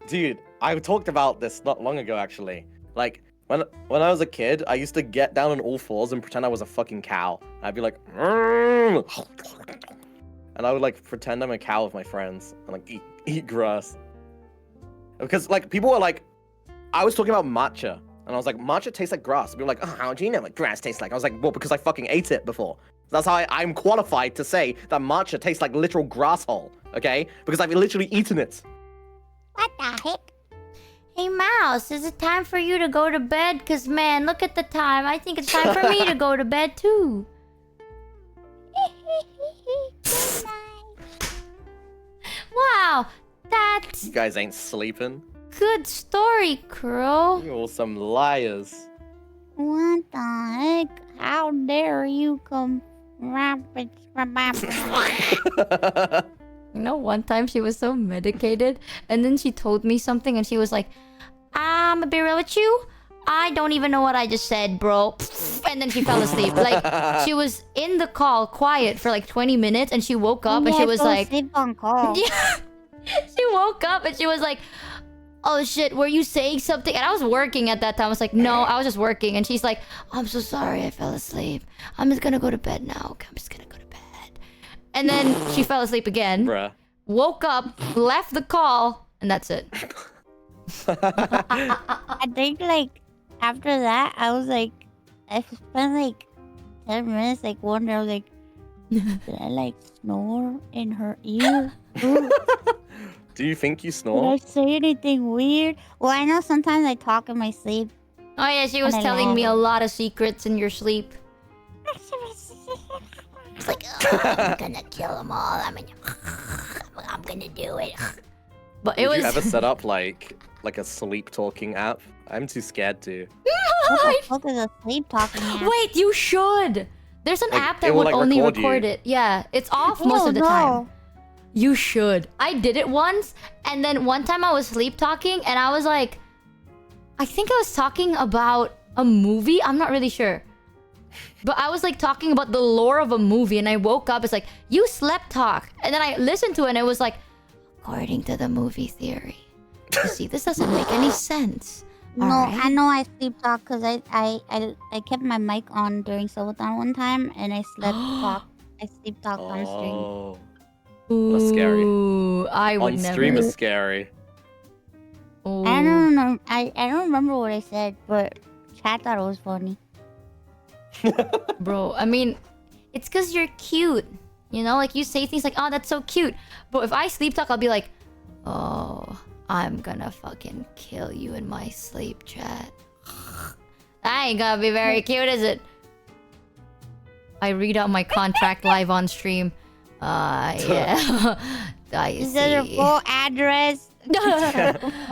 Dude, I talked about this not long ago, actually. Like, when I was a kid, I used to get down on all fours and pretend I was a fucking cow. I'd be like... And I would, like, pretend I'm a cow with my friends and, like, eat grass. Because, like, people were like... I was talking about matcha. And I was like, matcha tastes like grass. People were like, oh, how do you know what grass tastes like? I was like, well, because I fucking ate it before. That's how I'm qualified to say that matcha tastes like literal grass hole, okay? Because I've literally eaten it. What the heck? Hey, Mouse, is it time for you to go to bed? Because, man, look at the time. I think it's time for me to go to bed, too. Good night. Wow, that's You guys ain't sleeping. good story, Kuro. You're all some liars. What the heck? How dare you come rapid? You know, one time she was so medicated, and then she told me something, and she was like, "I'm gonna be real with you. I don't even know what I just said, bro." And then she fell asleep. Like, she was in the call, quiet for like 20 minutes, and she woke up, and she was like, sleep on call. yeah. She woke up, and she was like, "Oh shit, were you saying something?" And I was working at that time. I was like, "No, I was just working." And she's like, "I'm so sorry, I fell asleep. I'm just gonna go to bed now. Okay, I'm just gonna go to bed." And then she fell asleep again. Bruh. Woke up, left the call, and that's it. I think like after that, I was like, I spent like 10 minutes like wondering. I was like, did I like snore in her ear? Ooh, Do you think you did I snore? say anything weird? Well, I know sometimes I talk in my sleep. Oh yeah, she was And I telling me a laugh. lot of secrets in your sleep. It's like, "Oh, I'm gonna kill them all. I'm gonna do it." But it Would was. you ever set up like a sleep talking app? I'm too scared to. What the fuck is a sleep talking app? Wait, you should. There's an Like, app it that will, would like, only record record you. it. Yeah, it's off most of the no. time. You should. I did it once, and then one time I was sleep talking, and I was like, I think I was talking about a movie. I'm not really sure. But I was like talking about the lore of a movie, and I woke up. It's like, you slept talk. And then I listened to it, and it was like, according to the movie theory. You see, this doesn't make any sense. No, Alright. I know I sleep talk because I kept my mic on during Sobathon one time and I slept talk. I sleep talked on stream. Oh, that's scary. Ooh, I would On never. stream is scary. Ooh. I don't know. I don't remember what I said, but chat thought it was funny. Bro, I mean, it's because you're cute. You know, like you say things like, "Oh, that's so cute." But if I sleep talk, I'll be like, "Oh, I'm gonna fucking kill you in my sleep, chat." That ain't gonna be very cute, is it? I read out my contract live on stream. Yeah. I Is that your see. full address?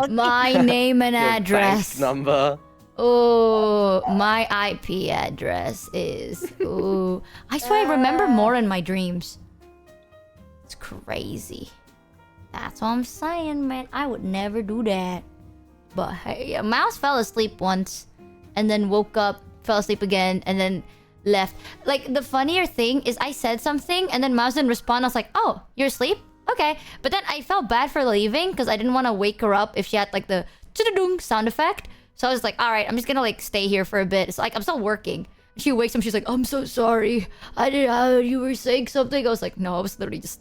My name and Your bank address. number. Oh, my IP address is. Ooh, I swear I remember more in my dreams. It's crazy. That's what I'm saying, man. I would never do that. But hey, Mouse fell asleep once, and then woke up, fell asleep again, and then left. Like the funnier thing is, I said something, and then Mouse didn't respond. I was like, "Oh, you're asleep? Okay." But then I felt bad for leaving because I didn't want to wake her up if she had like the chidadung sound effect. So I was like, all right, I'm just gonna like stay here for a bit. It's like I'm still working. She wakes up, she's like, "I'm so sorry. I didn't. You were saying something." I was like, "No, I was literally just."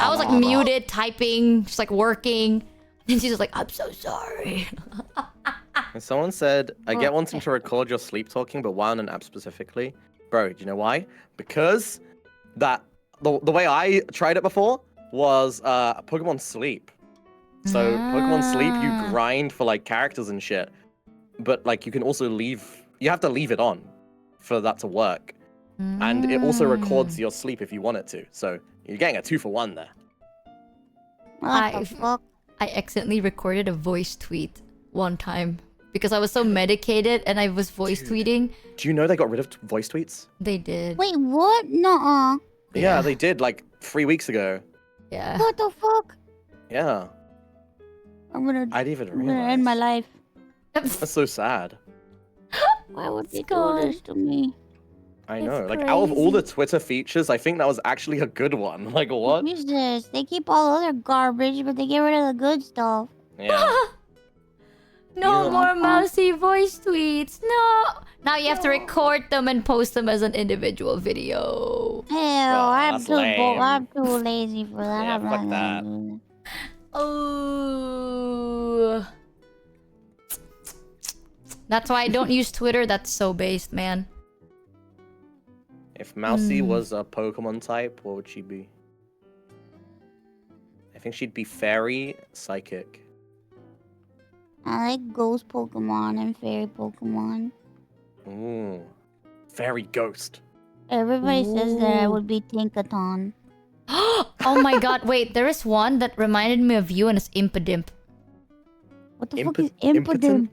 I was like muted, typing, just like working, and she's just like, "I'm so sorry." And someone said, I get wanting to record your sleep talking, but why on an app specifically? Bro, do you know why? Because the way I tried it before was Pokemon Sleep. So Pokemon Sleep, you grind for like characters and shit. But like you can also you have to leave it on for that to work. And it also records your sleep if you want it to. So you're getting a 2-for-1 there. What the fuck? I accidentally recorded a voice tweet one time because I was so medicated and I was voice tweeting. Do you know they got rid of voice tweets? They did. Wait, what? Nuh-uh. Yeah, they did like 3 weeks ago. Yeah. What the fuck? Yeah, I'm gonna I'd even I'm gonna end my realize. life. That's so sad. Why would they do gone. this to me? I It's know. Like out of all crazy. the Twitter features, I think that was actually a good one. Like what? Jesus, they keep all the other garbage, but they get rid of the good stuff. Yeah. No Yeah. more mousy voice tweets. No. Now you have to record them and post them as an individual video. Hell, I'm that's too lame. I'm too lazy for that. Yeah, I'm fuck not that. gonna do Oh. That's why I don't use Twitter. That's so based, man. If Mousy was a Pokemon type, what would she be? I think she'd be Fairy, Psychic. I like ghost Pokemon and fairy Pokemon. Ooh. Fairy Ghost. Everybody says that I would be Tinkaton. Oh Oh my god, wait, there is one that reminded me of you and it's Impidimp. What the fuck is impotent?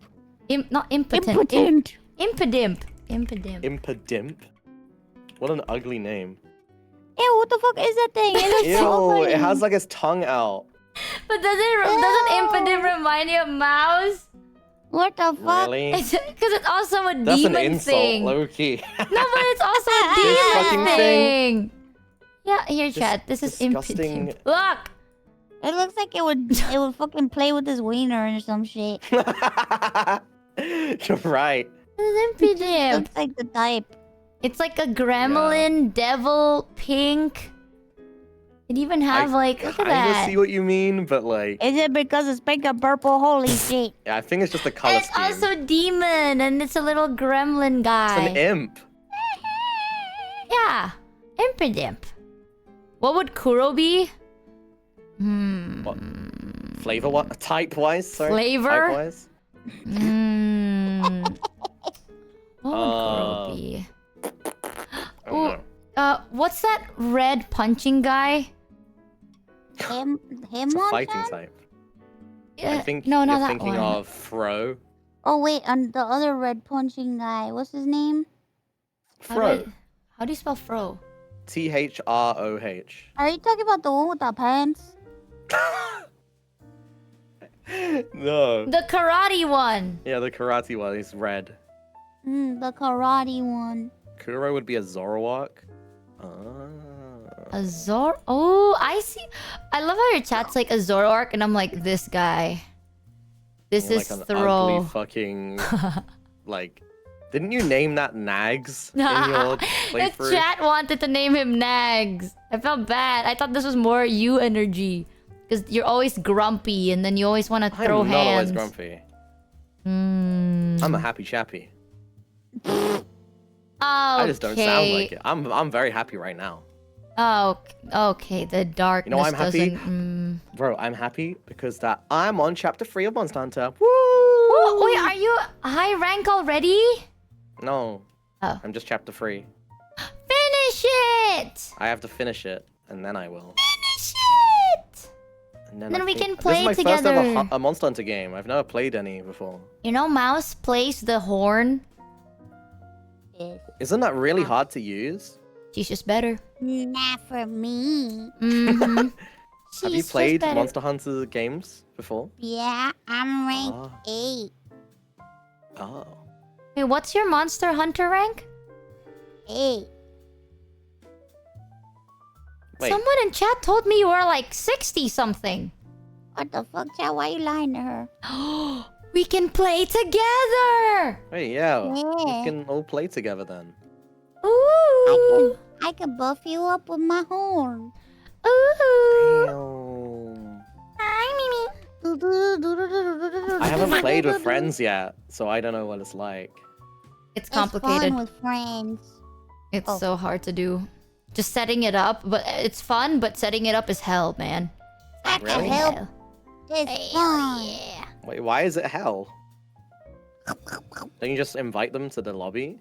Not impotent. Impotent. Impidimp. Impidimp. Impidimp? What an ugly name. Ew, what the fuck is that thing? It looks so Ew, funny. it has like its tongue out. But doesn't Impidimp remind you of Mouse? What the fuck? Really? Because it's also a That's demon an insult, thing. low-key. No, but it's also a This demon fucking thing. Yeah, here, chat. This is disgusting. Impidimp. Look! It looks like it would fucking play with his wiener or some shit. You're right. This is Impidimp. Looks like the type. It's like a gremlin, devil, pink. It even have like, look at I that. see what you mean, but like, Is it because it's pink and purple? Holy shit. yeah, I think it's just a color It's scheme. also demon, and it's a little gremlin guy. It's an imp. Yeah, Impidimp. What would Kuro be? What? Flavor what? Type wise? Sorry. Flavor? Type wise? What would Kuro be? I don't know. What's that red punching guy? Him It's a one fighting time? type. Uh, I think no, not you're that thinking one. of Fro. Oh wait, and the other red punching guy. What's his name? Fro. How do you spell Fro? Throh. Are you talking about the one with the pants? No. The karate one. Yeah, the karate one is red. The karate one. Kuro would be a Zoroark. A Zor. Oh, I see. I love how your chat's like a Zoroark, and I'm like this guy. This You're is like an Throw. ugly fucking like. Didn't you name that Nags in your The playthrough? chat wanted to name him Nags. I felt bad. I thought this was more you energy. Because you're always grumpy and then you always want to throw I'm not always hands. grumpy. Mm. I'm a happy chappy. Okay. I just don't sound like it. I'm very happy right now. Oh, okay. The darkness You know why I'm happy? doesn't... Bro, I'm happy because that I'm on chapter 3 of Monster Hunter. Woo! Oh, wait, are you high rank already? No. Oh. I'm just chapter 3. Finish it! I have to finish it, and then I will. Finish it! And Then I we think- can play This is my first together. ever a Monster Hunter game. I've never played any before. You know, Mouse plays the horn. Isn't that really hard to use? She's just better. Not for me. Mm-hmm. Have you played Monster Hunter games before? Yeah, I'm rank Ah. 8. Oh. Wait, what's your Monster Hunter rank? 8. Wait. Someone in chat told me you were like 60 something. What the fuck, chat? Why you lying to her? We can play together. Wait, yeah. Yeah. We can all play together then. Ooh. I can buff you up with my horn. Ooh. I haven't played with friends yet, so I don't know what it's like. It's It's complicated. fun with friends. It's Oh. so hard to do. Just setting it up, but it's fun, but setting it up is hell, man. What Really? the hell? It's fun. Yeah. Wait, why is it hell? Don't you just invite them to the lobby?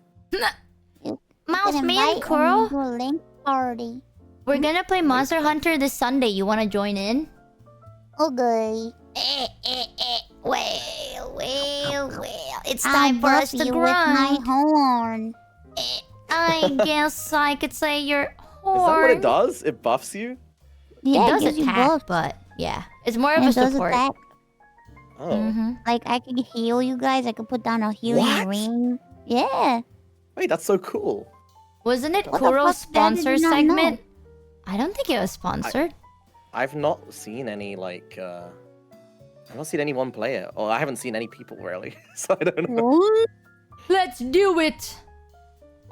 Mouse, Can me invite and Kuro, them to a link party. we're gonna play Monster Hunter this Sunday. You wanna join in? Okay. Well. It's I'll time for us buff to you with my grind. horn. I guess I could say your Is that what horn. it does? It buffs you? Yeah, It does gives you attack, buff. but yeah, it's more of And a it does support. attack. Oh. Mm-hmm. Like, I can heal you guys. I can put down a healing What? ring. Yeah. Wait, that's so cool. Wasn't it What the Kuro's fuck, Dad? Did sponsor you not segment? I don't think it was sponsored. I've not seen any, like, I've not seen anyone play it. Or I haven't seen any people, really. So I don't know. What? Let's do it!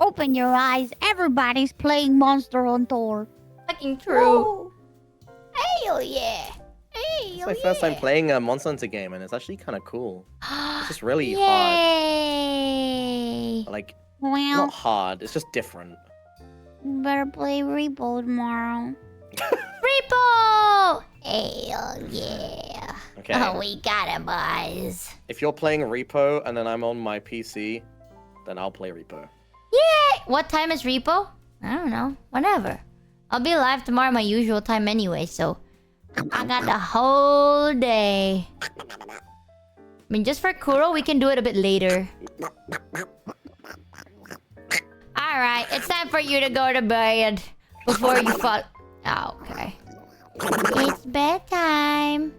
Open your eyes. Everybody's playing Monster Hunter. Fucking true. Woo. Hell yeah! It's my first time playing a Monster Hunter game, and it's actually kind of cool. It's just really hard. Yay! Like, Well, not hard, it's just different. better play Repo tomorrow. Repo! Hell yeah! Okay. Oh, we got it, boys. If you're playing Repo and then I'm on my PC, then I'll play Repo. Yay! What time is Repo? I don't know. Whenever. I'll be live tomorrow my usual time anyway, so I got the whole day. I mean, just for Kuro, we can do it a bit later. Alright, it's time for you to go to bed before you fall. Oh, okay. It's bedtime.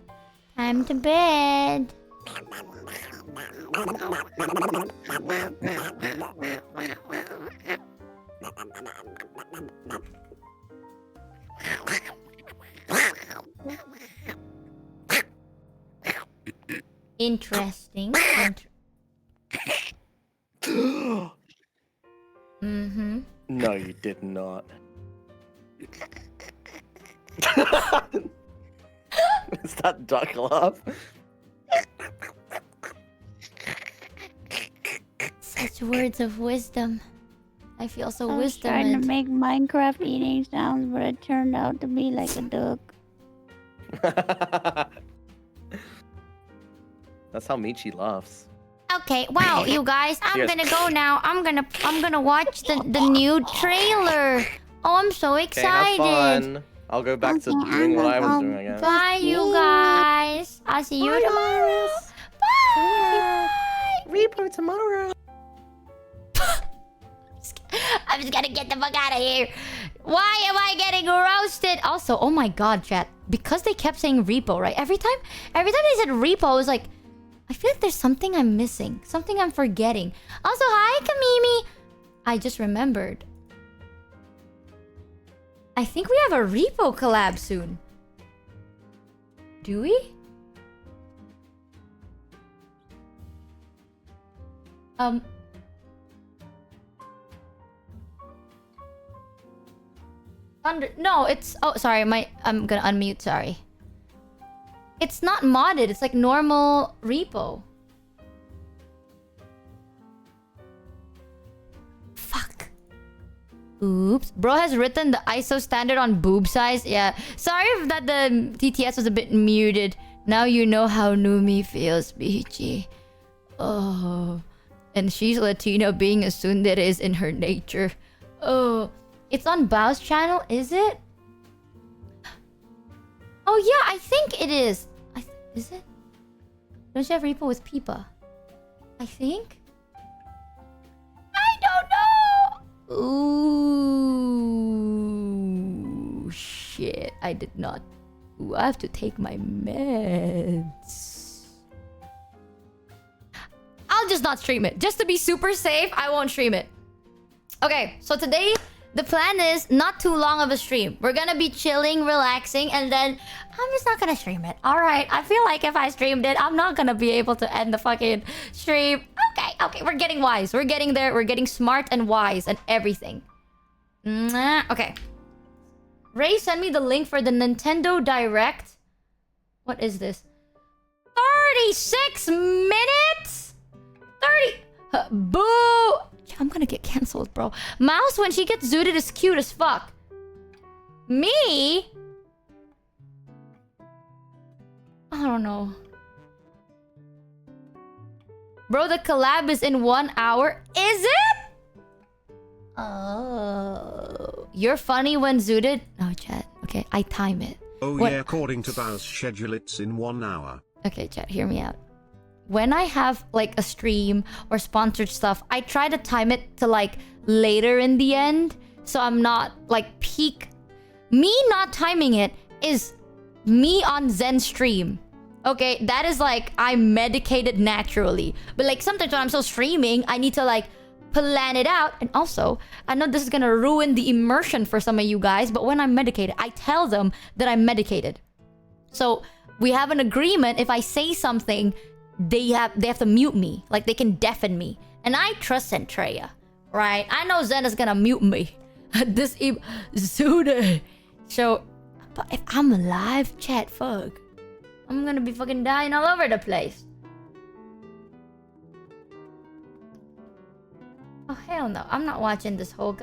Time to bed. Interesting. Mm-hmm. No, you did not. Is that duck laugh? Such words of wisdom. I feel so I was trying to make Minecraft eating sounds, but it turned out to be like a duck. That's how Michi laughs. Okay, wow, you guys, I'm Cheers. gonna go now. I'm gonna watch the new trailer. Oh, I'm so Okay, excited. have fun. I'll go back to doing what I was doing, I guess. Bye, you guys. I'll see you tomorrow. Bye. Repo tomorrow. I'm just gonna get the fuck out of here. Why am I getting roasted? Also, oh my god, chat. Because they kept saying repo, right? Every time they said repo, I was like, I feel like there's something I'm missing. Something I'm forgetting. Also, hi, Kamimi. I just remembered. I think we have a repo collab soon. Do we? No, it's... Oh, sorry. I'm gonna unmute. Sorry. It's not modded. It's like normal repo. Fuck. Oops. Bro has written the ISO standard on boob size. Yeah. Sorry if that the TTS was a bit muted. Now you know how Numi feels, Bichi. Oh. And she's Latino, being a tsundere is in her nature. Oh. It's on Bao's channel, is it? Oh yeah, I think it is. Is it? Don't you have repo with Peepa? I think? I don't know! Ooh, shit. I did not. Ooh, I have to take my meds. I'll just not stream it. Just to be super safe, I won't stream it. Okay, so today... The plan is not too long of a stream. We're gonna be chilling, relaxing, and then I'm just not gonna stream it. Alright, I feel like if I streamed it, I'm not gonna be able to end the fucking stream. Okay, we're getting wise. We're getting there. We're getting smart and wise and everything. Okay. Ray, send me the link for the Nintendo Direct. What is this? 36 minutes? 30... boo! I'm gonna get cancelled, bro. Mouse, when she gets zooted, is cute as fuck. Me? I don't know. Bro, the collab is in 1 hour. Is it? Oh. You're funny when zooted? No, chat. Okay, I time it. Oh yeah, according to Bao's schedule, it's in 1 hour. Okay, chat, hear me out. When I have like a stream or sponsored stuff, I try to time it to like later in the end. So I'm not like peak. Me not timing it is me on Zen stream. Okay, that is like I'm medicated naturally. But like sometimes when I'm still streaming, I need to like plan it out. And also, I know this is gonna ruin the immersion for some of you guys, but when I'm medicated, I tell them that I'm medicated. So we have an agreement. If I say something, they have to mute me. Like they can deafen me. And I trust Centrea, right? I know Zen is gonna mute me. This sooner. So, but if I'm alive, chat, fuck. I'm gonna be fucking dying all over the place. Oh hell no, I'm not watching this whole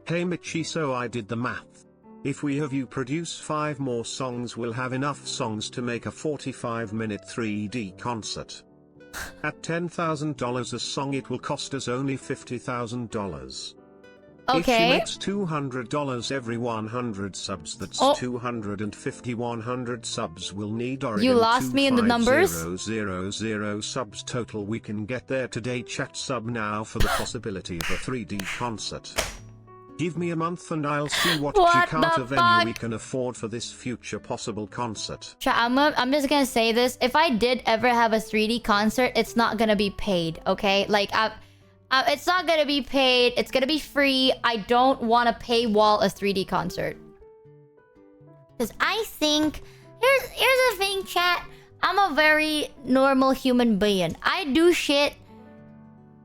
Hey Michi, so I did the math. If we have you produce 5 more songs, we'll have enough songs to make a 45-minute 3D concert. At $10,000 a song, it will cost us only $50,000. If she Okay. makes $200 every 100 subs, that's Oh. 250 100 subs. We'll need Oregon. You lost me in the numbers? 250,000 subs total. We can get there today. Chat sub now for the possibility of a 3D concert. Give me a month and I'll see what What Jakarta the venue fuck? we can afford for this future possible concert. I'm just gonna say this. If I did ever have a 3D concert, it's not gonna be paid, okay? Like, it's not gonna be paid. It's gonna be free. I don't want to paywall a 3D concert. Because I think... Here's the thing, chat. I'm a very normal human being. I do shit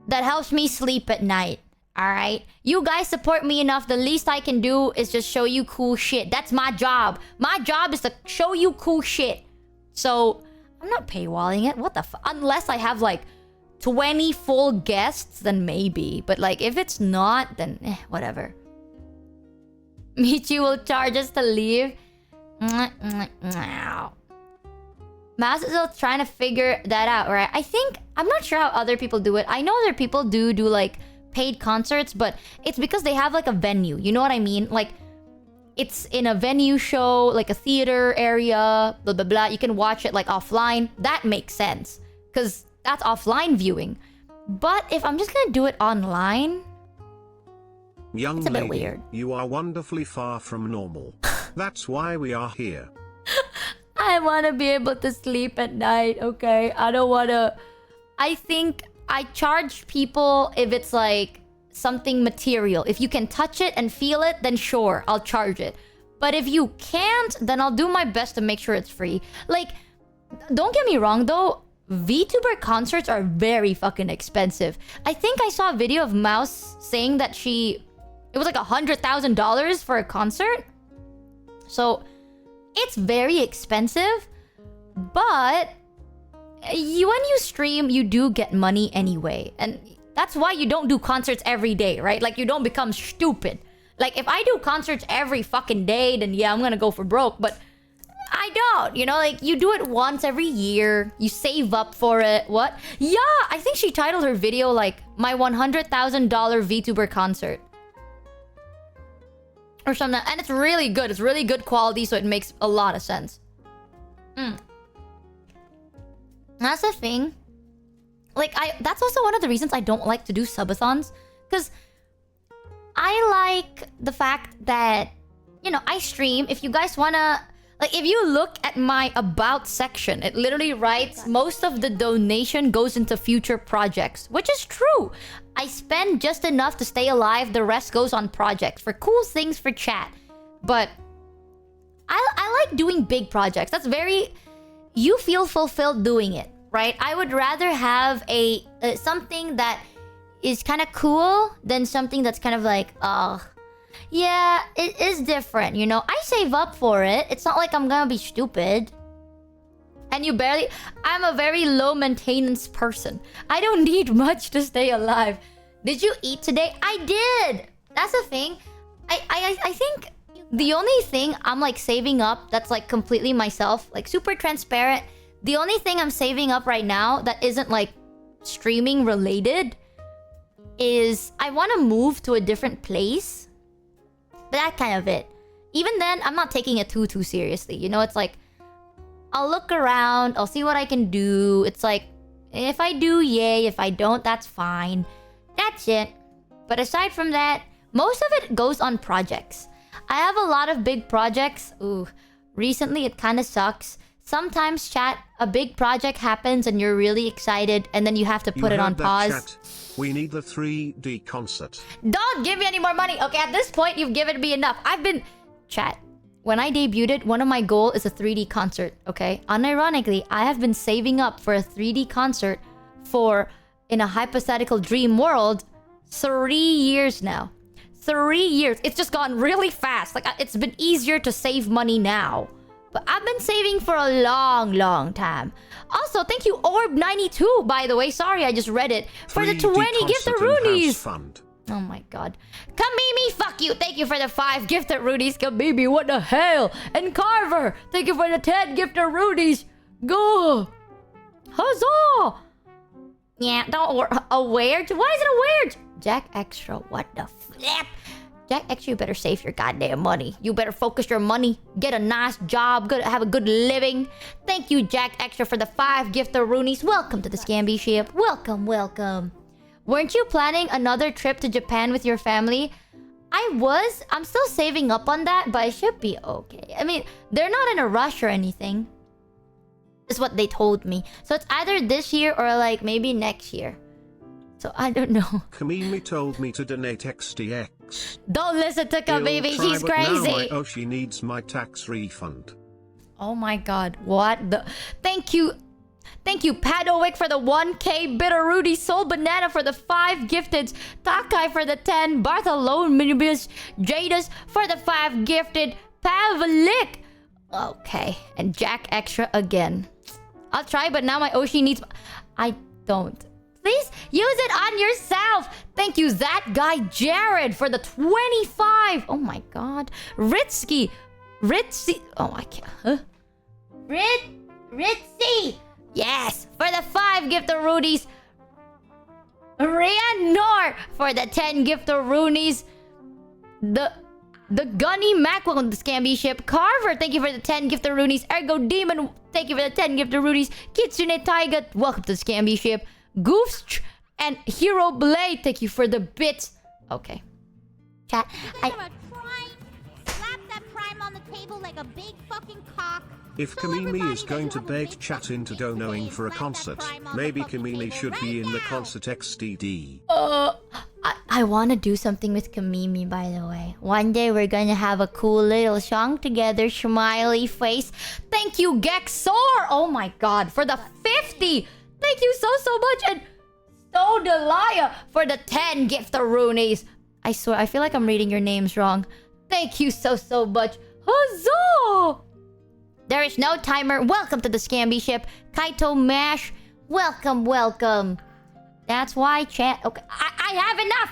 that helps me sleep at night. Alright? You guys support me enough. The least I can do is just show you cool shit. That's my job. My job is to show you cool shit. So, I'm not paywalling it. What the fuck? Unless I have like 20 full guests, then maybe. But like, if it's not, then whatever. Michi will charge us to leave. Mouse is still trying to figure that out, right? I'm not sure how other people do it. I know other people do like paid concerts, but it's because they have like a venue. You know what I mean? Like, it's in a venue show, like a theater area, blah, blah, blah. You can watch it like offline. That makes sense. Because that's offline viewing. But if I'm just gonna do it online, Young it's a bit lady, weird. you are wonderfully far from normal. That's why we are here. I want to be able to sleep at night, okay? I don't want to... I think I charge people if it's like something material. If you can touch it and feel it, then sure, I'll charge it. But if you can't, then I'll do my best to make sure it's free. Like, don't get me wrong though, VTuber concerts are very fucking expensive. I think I saw a video of Mouse saying that it was like $100,000 for a concert. So, it's very expensive, but when you stream, you do get money anyway. And that's why you don't do concerts every day, right? Like, you don't become stupid. Like, if I do concerts every fucking day, then yeah, I'm gonna go for broke. But I don't, you know? Like, you do it once every year. You save up for it. What? Yeah, I think she titled her video, like, my $100,000 VTuber concert. Or something. And it's really good. It's really good quality, so it makes a lot of sense. That's the thing. Like, that's also one of the reasons I don't like to do subathons. Because I like the fact that, you know, I stream. If you guys wanna... Like, if you look at my About section, it literally writes, most of the donation goes into future projects. Which is true. I spend just enough to stay alive. The rest goes on projects. For cool things for chat. But I like doing big projects. That's very... You feel fulfilled doing it, right? I would rather have something that is kind of cool than something that's kind of like, yeah, it is different, you know? I save up for it. It's not like I'm gonna be stupid. And I'm a very low maintenance person. I don't need much to stay alive. Did you eat today? I did! That's the thing. I think the only thing I'm like saving up that's like completely myself, like super transparent, the only thing I'm saving up right now that isn't like streaming related is I want to move to a different place. But that kind of it. Even then, I'm not taking it too seriously. You know, it's like, I'll look around, I'll see what I can do. It's like, if I do, yay. If I don't, that's fine. That's it. But aside from that, most of it goes on projects. I have a lot of big projects. Ooh, recently it kind of sucks. Sometimes, chat, a big project happens and you're really excited and then you have to put it on pause. Chat. We need the 3D concert. Don't give me any more money. Okay, at this point, you've given me enough. Chat, when I debuted, one of my goals is a 3D concert, okay? Unironically, I have been saving up for a 3D concert for, in a hypothetical dream world, 3 years now. 3 years. It's just gone really fast. Like, it's been easier to save money now. But I've been saving for a long time. Also, thank you, Orb92, by the way. Sorry, I just read it. For the 20 gifted rudies. Oh my god. Kamimi, fuck you. Thank you for the 5 gifted rudies. Kamimi, what the hell? And Carver, thank you for the 10 gifted rudies. Go. Huzzah. Yeah, don't worry. A weird? Why is it a weird? Jack Extra, what the flip? Jack Extra, you better save your goddamn money. You better focus your money. Get a nice job. Have a good living. Thank you, Jack Extra, for the 5 giftaroonies. Welcome to the Scamby ship. Welcome, welcome. Weren't you planning another trip to Japan with your family? I was. I'm still saving up on that, but it should be okay. I mean, they're not in a rush or anything. Is what they told me. So it's either this year or like maybe next year. So I don't know. Kamimi told me to donate XTX. Don't listen to Kamimi, she's crazy. Now she needs my tax refund. Oh my god, what the... Thank you, Padowick for the 1K, Bitterrudy, Soul Banana for the 5 gifted, Takai for the 10, Bartholomew Jadus for the 5 gifted, Pavlik. Okay, and Jack Extra again. I'll try, but now my Oshi needs... I don't. Please use it on yourself. Thank you, that guy Jared for the 25. Oh my god. Ritzy. Oh, I can't. Huh? Ritzy. Yes, for the 5 giftaroonies. Rianor for the 10 giftaroonies. The Gunny Mac, welcome to the Scamby ship. Carver, thank you for the 10 giftaroonies. Ergo Demon, thank you for the 10 giftaroonies. Kitsune Taiga, welcome to the Scamby ship. Goofs and Hero Blade, thank you for the bits. Okay. Chat. Slap that prime on the table like a big fucking cock. If Kamimi is going to bait chat into donoing for a concert, maybe Kamimi should be in the concert XDD. I want to do something with Kamimi, by the way. One day we're gonna have a cool little song together. Smiley face. Thank you, Gexor. Oh my god, for the 50. Thank you so much. And Stodelia for the 10 giftaroonies. I swear, I feel like I'm reading your names wrong. Thank you so much. Huzzah! There is no timer. Welcome to the Scamby ship. Kaito Mash. Welcome. That's why chat... Okay, I have enough!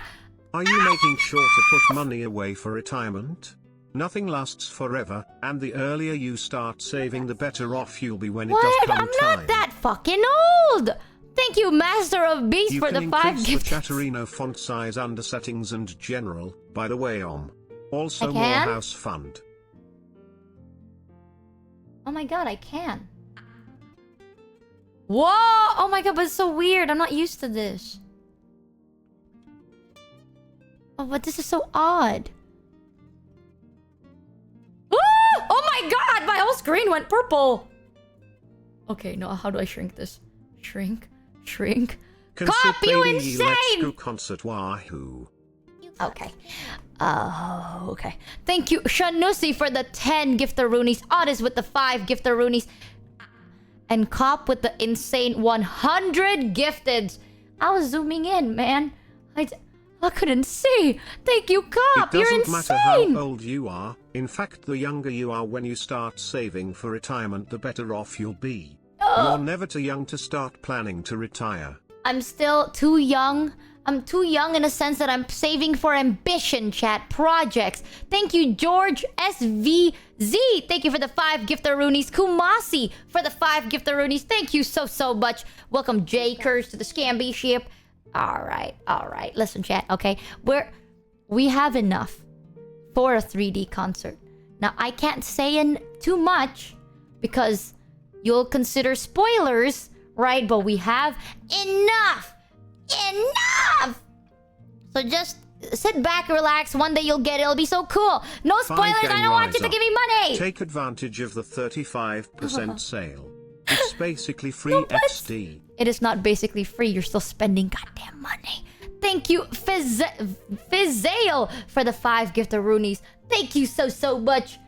Are you making sure to put money away for retirement? Nothing lasts forever, and the earlier you start saving, the better off you'll be when it does come time. I'm not that fucking old! Thank you, Master of Beasts, for the 5 gifts. You can increase the Chatterino font size under settings and general, by the way, Also more can? house fund. Oh my god, I can. Whoa! Oh my god, but it's so weird. I'm not used to this. Oh, but this is so odd. Ah! Oh my god! My whole screen went purple! Okay, no, how do I shrink this? Shrink. Cop, you insane! Concert wahoo. Okay. Okay. Thank you, Shanusi, for the 10 giftaroonies. Otis with the 5 giftaroonies. And Cop with the insane 100 gifteds. I was zooming in, man. I couldn't see. Thank you, Cop. You're insane. It doesn't matter how old you are. In fact, the younger you are when you start saving for retirement, the better off you'll be. You're never too young to start planning to retire. I'm still too young. I'm too young in a sense that I'm saving for ambition, chat. Projects. Thank you, George SVZ. Thank you for the 5 giftaroonies. Kumasi for the 5 giftaroonies. Thank you so much. Welcome, J. Curse, to the Scamby ship. Alright. Listen, chat, okay? We have enough for a 3D concert. Now, I can't say too much because you'll consider spoilers, right? But we have enough! So just sit back, relax. One day you'll get it. It'll be so cool. No spoilers. I don't want you to give me money. Take advantage of the 35% sale. It's basically free XD. It is not basically free. You're still spending goddamn money. Thank you, Fizzale, for the 5 giftaroonies. Thank you so much.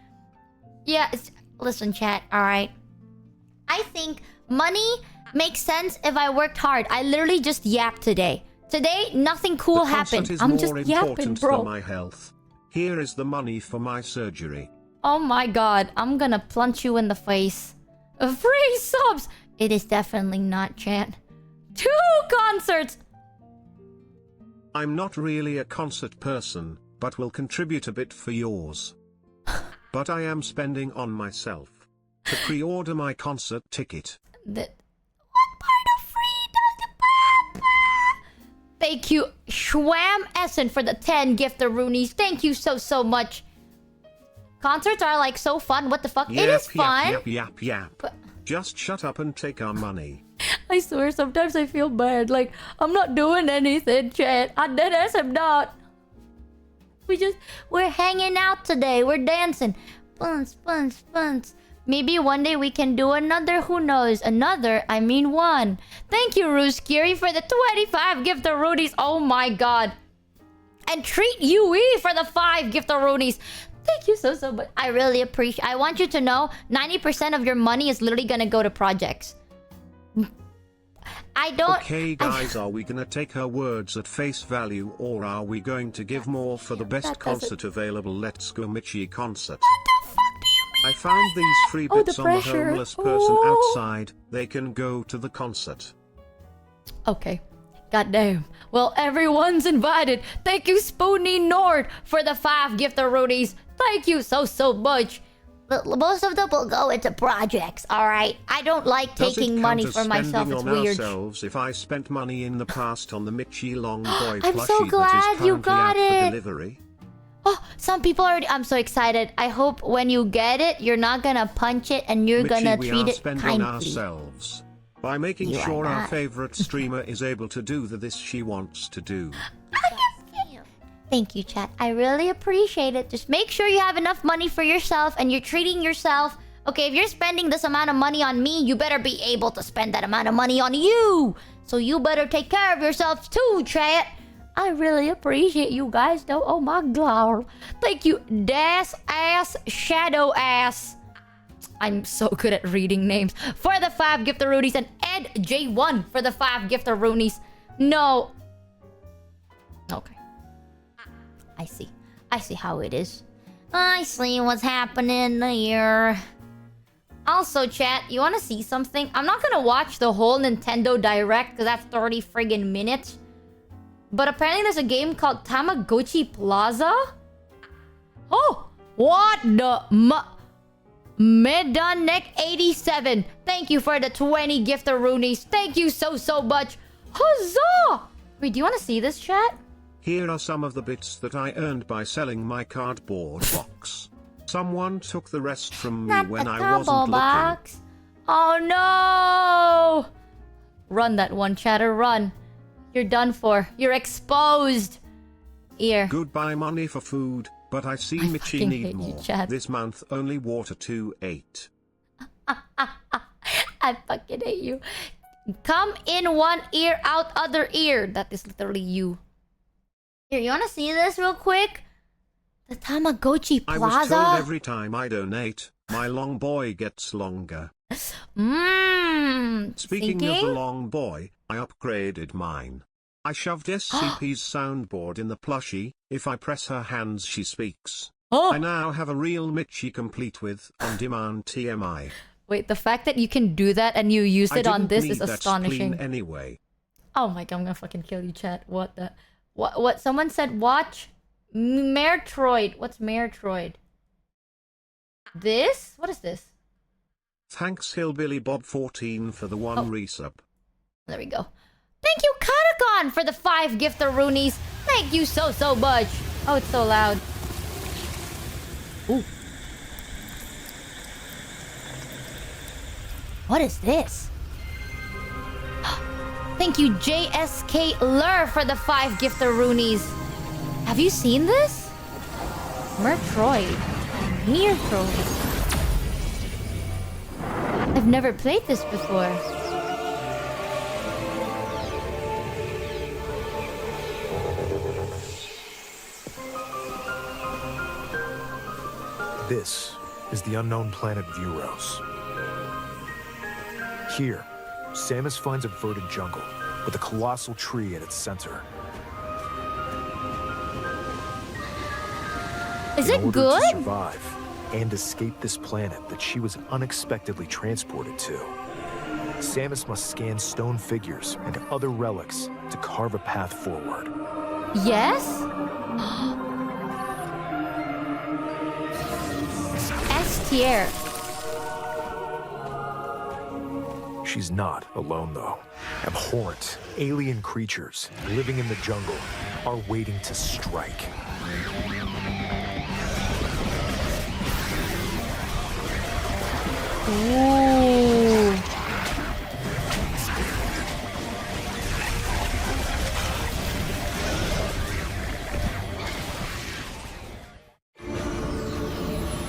Yeah, listen, chat. All right. I think money makes sense if I worked hard. I literally just yapped today. Today, nothing cool happened. I'm just yapping, bro. Than my health. Here is the money for my surgery. Oh my god, I'm gonna punch you in the face. Free subs! It is definitely not, chat. 2 concerts! I'm not really a concert person, but will contribute a bit for yours. But I am spending on myself. To pre-order my concert ticket. What part of free does the papa? Thank you, Schwam Essen, for the 10 giftaroonies. Thank you so much. Concerts are like so fun. What the fuck? It is fun. Yap. But Just shut up and take our money. I swear, sometimes I feel bad. Like, I'm not doing anything, chat. I deadass am not. We're hanging out today. We're dancing. Buns. Maybe one day we can do another. Who knows? Another, I mean one. Thank you, Ruskiri, for the 25 giftaroonies. Oh my god. And Treat UE for the 5 giftaroonies. Thank you so much. I really appreciate. I want you to know 90% of your money is literally gonna go to projects. I don't. Okay, guys, are we gonna take her words at face value, or are we going to give more for the best concert available? Let's go Michi concert. What the fuck do you mean? I found these free Oh, the bits on the pressure. homeless person Oh. outside. They can go to the concert. Okay. Goddamn. Well, everyone's invited. Thank you, Spoonie Nord, for the 5 giftaroonies. Thank you so much. Most of them will go into projects, alright? I don't like Does taking it money count as for myself. spending It's on weird. ourselves if I spent money in the past on the Michi Long Boy I'm plushie so that is glad currently you got out it. for delivery? Oh, some people already. I'm so excited. I hope when you get it, you're not gonna punch it and you're Michi, gonna we treat are it spending kindly. ourselves by making You are sure our not. favorite streamer is able to do this she wants to do. Thank you, chat. I really appreciate it. Just make sure you have enough money for yourself and you're treating yourself. Okay, if you're spending this amount of money on me, you better be able to spend that amount of money on you. So you better take care of yourselves too, chat. I really appreciate you guys, though. Oh my god. Thank you, Das Ass Shadow Ass. I'm so good at reading names. For the 5 giftaroonies, and Ed J1 for the 5 giftaroonies. No. Okay. I see how it is. I see what's happening here. Also, chat, you want to see something? I'm not gonna watch the whole Nintendo Direct because that's 30 friggin' minutes. But apparently there's a game called Tamagotchi Plaza. Oh, what the Medanek 87. Thank you for the 20 giftaroonies. Thank you so much. Huzzah! Wait, do you want to see this, chat? Here are some of the bits that I earned by selling my cardboard box. Someone took the rest from me Not when a I combo wasn't looking. box. Oh no! Run that one, chatter, run. You're done for. You're exposed. Here. Goodbye money for food, but I see I Michi fucking hate need you, more. Chad. This month only water 2.8. I fucking hate you. Come in one ear, out other ear. That is literally you. Here, you wanna see this real quick? The Tamagotchi I was told Plaza. every time I donate, my long boy gets longer. Speaking of the Thinking? long boy, I upgraded mine. I shoved SCP's soundboard in the plushie. If I press her hands, she speaks. Oh. I now have a real Michi complete with on-demand TMI. Wait, the fact that you can do that and you used I it on didn't this need is that astonishing. spleen anyway. Oh my god, I'm gonna fucking kill you, chat. What the? What? Someone said watch Metroid. What's Metroid? This? What is this? Thanks Hillbilly Bob 14 for the one resub. There we go. Thank you, Katakon, for the 5 giftaroonies. Thank you so much. Oh, it's so loud. Ooh. What is this? Thank you, JSK Lur, for the 5 giftaroonies. Have you seen this? Metroid. Metroid. I've never played this before. This is the unknown planet Vuros. Here, Samus finds a verdant jungle with a colossal tree at its center. Is In it order good? to survive and escape this planet that she was unexpectedly transported to, Samus must scan stone figures and other relics to carve a path forward. Yes? S tier. She's not alone, though. Abhorrent, alien creatures living in the jungle are waiting to strike. Ooh.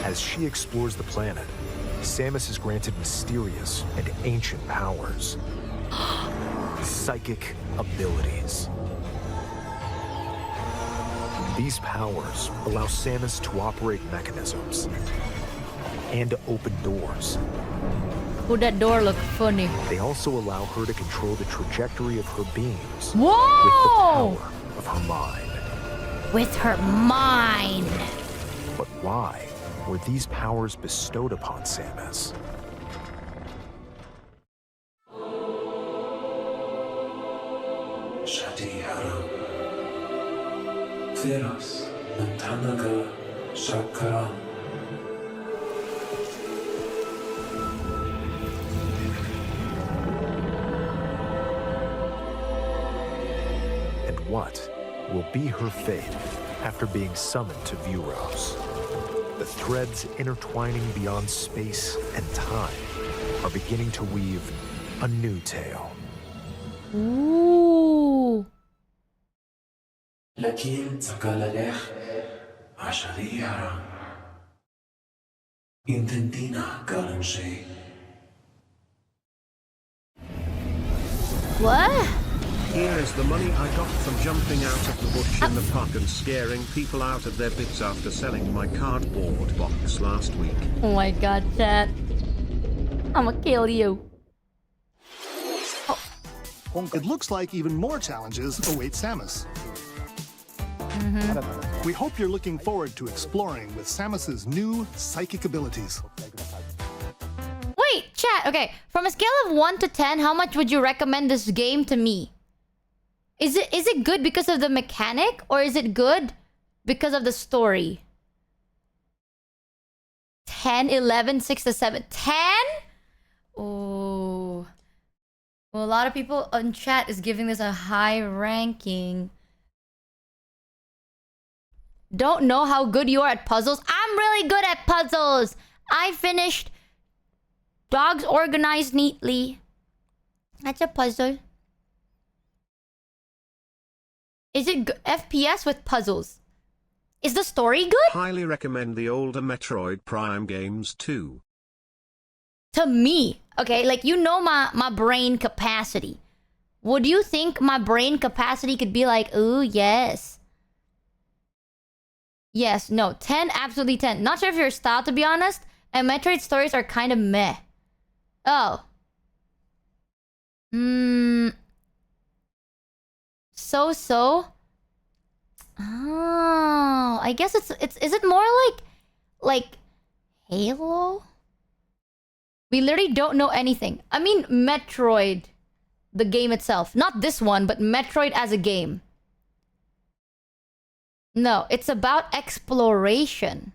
As she explores the planet, Samus is granted mysterious and ancient powers. Psychic abilities. These powers allow Samus to operate mechanisms and to open doors. Would that door look funny? They also allow her to control the trajectory of her beams Whoa! with the power of her mind. With her mind. But why were these powers bestowed upon Samus? And what will be her fate after being summoned to Vuros? The threads intertwining beyond space and time are beginning to weave a new tale. Ooh. What? Here is the money I got from jumping out of the bush in the park and scaring people out of their bits after selling my cardboard box last week. Oh my god, chat. I'ma kill you. It looks like even more challenges await Samus. We hope you're looking forward to exploring with Samus's new psychic abilities. Wait, chat. Okay, from a scale of 1 to 10, how much would you recommend this game to me? Is it good because of the mechanic, or is it good because of the story? 10, 11, 6 to 7. 10? Oh. Well, a lot of people on chat is giving this a high ranking. Don't know how good you are at puzzles. I'm really good at puzzles. I finished Dogs Organized Neatly. That's a puzzle. Is it FPS with puzzles? Is the story good? Highly recommend the older Metroid Prime games too. To me, okay, like you know my brain capacity. Would you think my brain capacity could be like, ooh, yes. Yes, no, 10, absolutely 10. Not sure if your style, to be honest. And Metroid stories are kind of meh. Oh. So. Oh, I guess it's is it more like Halo? We literally don't know anything. I mean, Metroid, the game itself. Not this one, but Metroid as a game. No, it's about exploration.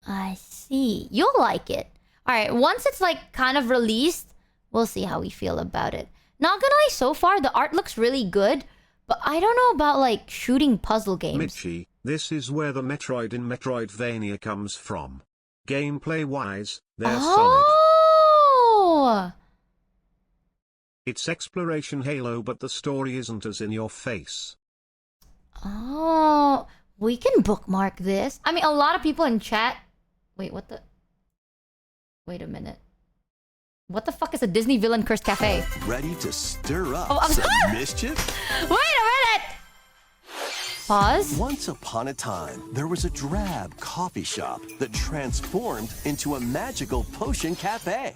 I see. You'll like it. Alright, once it's like kind of released, we'll see how we feel about it. Not gonna lie, so far the art looks really good, but I don't know about like shooting puzzle games. Mitchie, this is where the Metroid in Metroidvania comes from. Gameplay-wise, they're solid. Oh! It's exploration Halo, but the story isn't as in your face. Oh, we can bookmark this. I mean, a lot of people in chat... Wait, what the... Wait a minute. What the fuck is a Disney villain cursed cafe? Ready to stir up Oh, some mischief? Wait a minute! Pause. Once upon a time, there was a drab coffee shop that transformed into a magical potion cafe.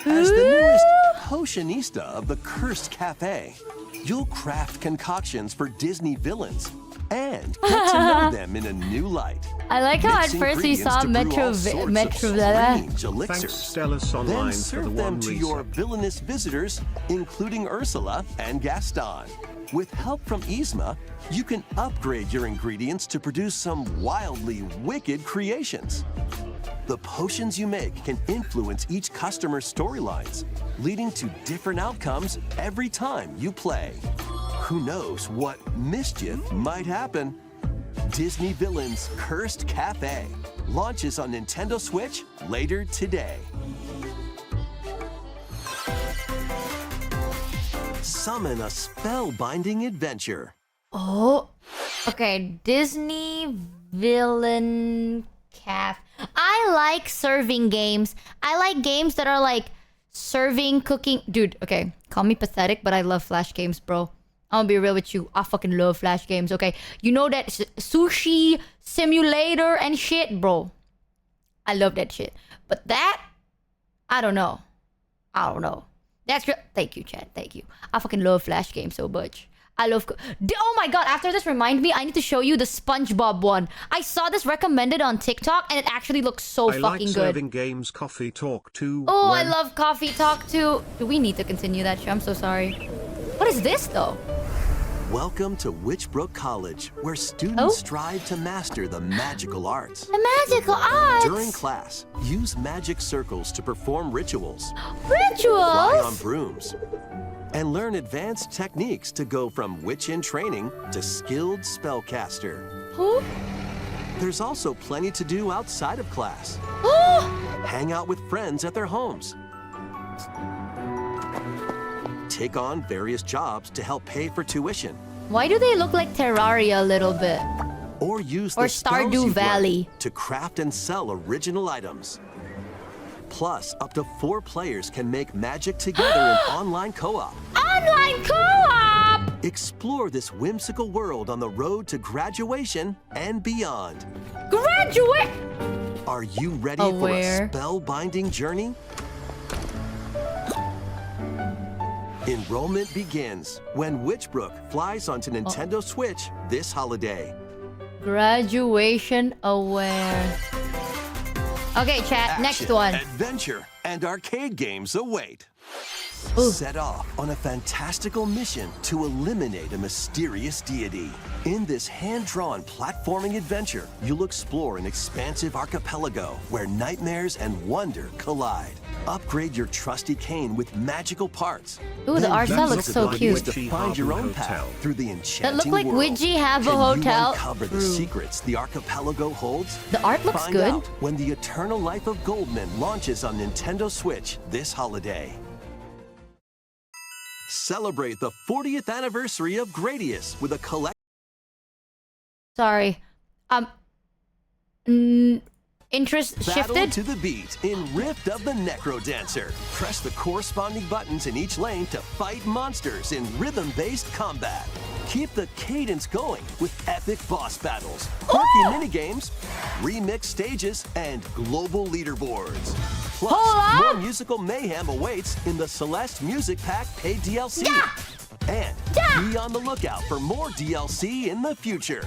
As the newest potionista of the cursed cafe, you'll craft concoctions for Disney villains and get to know them in a new light. I like how Mix at first we saw ingredients to brew all sorts of strange elixirs. Thanks, Stellus Online, Then for serve the them one to reset. your villainous visitors, including Ursula and Gaston. With help from Yzma, you can upgrade your ingredients to produce some wildly wicked creations. The potions you make can influence each customer's storylines, leading to different outcomes every time you play. Who knows what mischief might happen? Disney Villains Cursed Cafe launches on Nintendo Switch later today. Summon a spellbinding adventure. Oh, okay. Disney Villain Cafe. I like serving games. I like games that are like serving, cooking. Dude, okay. Call me pathetic, but I love Flash games, bro. I'm gonna be real with you. I fucking love Flash games, okay? You know that sushi simulator and shit, bro. I love that shit. But that, I don't know. That's real. Thank you, Chad. Thank you. I fucking love Flash games so much. I love... Oh my god, after this, remind me, I need to show you the SpongeBob one. I saw this recommended on TikTok, and it actually looks so I fucking like good. serving games Coffee Talk too. Oh, I love Coffee Talk too. Do we need to continue that show? I'm so sorry. What is this, though? Welcome to Witchbrook College, where students strive to master the magical arts. The magical arts? During class, use magic circles to perform rituals. Rituals? Fly on brooms. And learn advanced techniques to go from witch in training to skilled spellcaster. Who? There's also plenty to do outside of class. Hang out with friends at their homes. Take on various jobs to help pay for tuition. Why do they look like Terraria a little bit? Or use or the spells Stardew you've Valley learned to craft and sell original items. Plus, up to 4 players can make magic together in online co-op. Online co-op! Explore this whimsical world on the road to graduation and beyond. Graduate! Are you ready for a spellbinding journey? Enrollment begins when Witchbrook flies onto Nintendo Switch this holiday. Graduation aware. Okay, chat. Action, Next one. Adventure and arcade games await. Set off on a fantastical mission to eliminate a mysterious deity. In this hand-drawn platforming adventure, you'll explore an expansive archipelago where nightmares and wonder collide. Upgrade your trusty cane with magical parts. Ooh, the art style looks so cute. To find your own path through the enchanting That look like world. Ouija have a Can hotel. you uncover the secrets the archipelago holds? The art looks Find good. out when the Eternal Life of Goldman launches on Nintendo Switch this holiday. Celebrate the 40th anniversary of Gradius with a collection. Sorry. Interest Battle shifted? to the beat in Rift of the Necro Dancer. Press the corresponding buttons in each lane to fight monsters in rhythm-based combat. Keep the cadence going with epic boss battles, quirky minigames, remix stages, and global leaderboards. Plus, more musical mayhem awaits in the Celeste Music Pack paid DLC. And be on the lookout for more DLC in the future.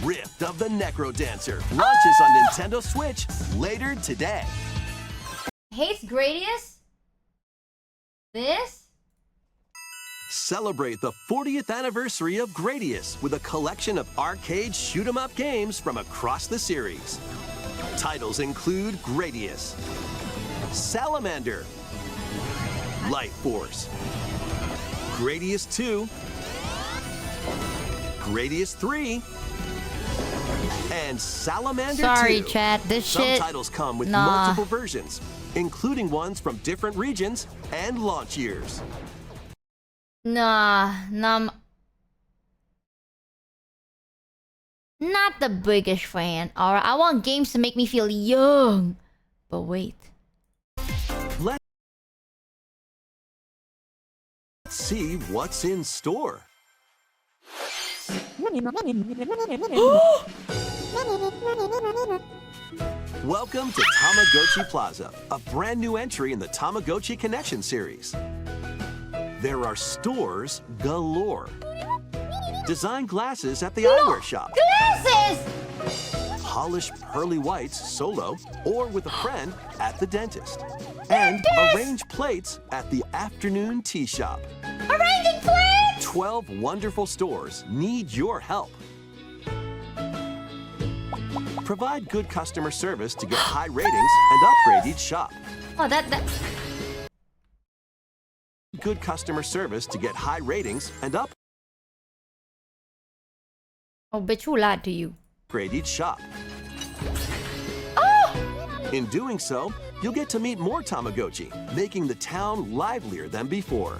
Rift of the Necro Dancer launches on Nintendo Switch later today. Hates Gradius? This? Celebrate the 40th anniversary of Gradius with a collection of arcade shoot-'em-up games from across the series. Titles include Gradius, Salamander, Light Force, Gradius 2, Gradius 3, and Salamander 2. Sorry, chat. This Some shit. titles come with Nah. multiple versions, including ones from different regions and launch years. Nah, not the biggest fan. Alright, I want games to make me feel young. But wait. Let's see what's in store. Welcome to Tamagotchi Plaza, a brand new entry in the Tamagotchi Connection series. There are stores galore. Design glasses at the eyewear shop. Glasses! Polish pearly whites solo or with a friend at the dentist. And arrange plates at the afternoon tea shop. Arranging plates! 12 wonderful stores need your help. Provide good customer service to get high ratings and upgrade each shop. Oh, that. Good customer service to get high ratings and Oh, bitch, who lied to you? upgrade each shop. In doing so, you'll get to meet more Tamagotchi, making the town livelier than before.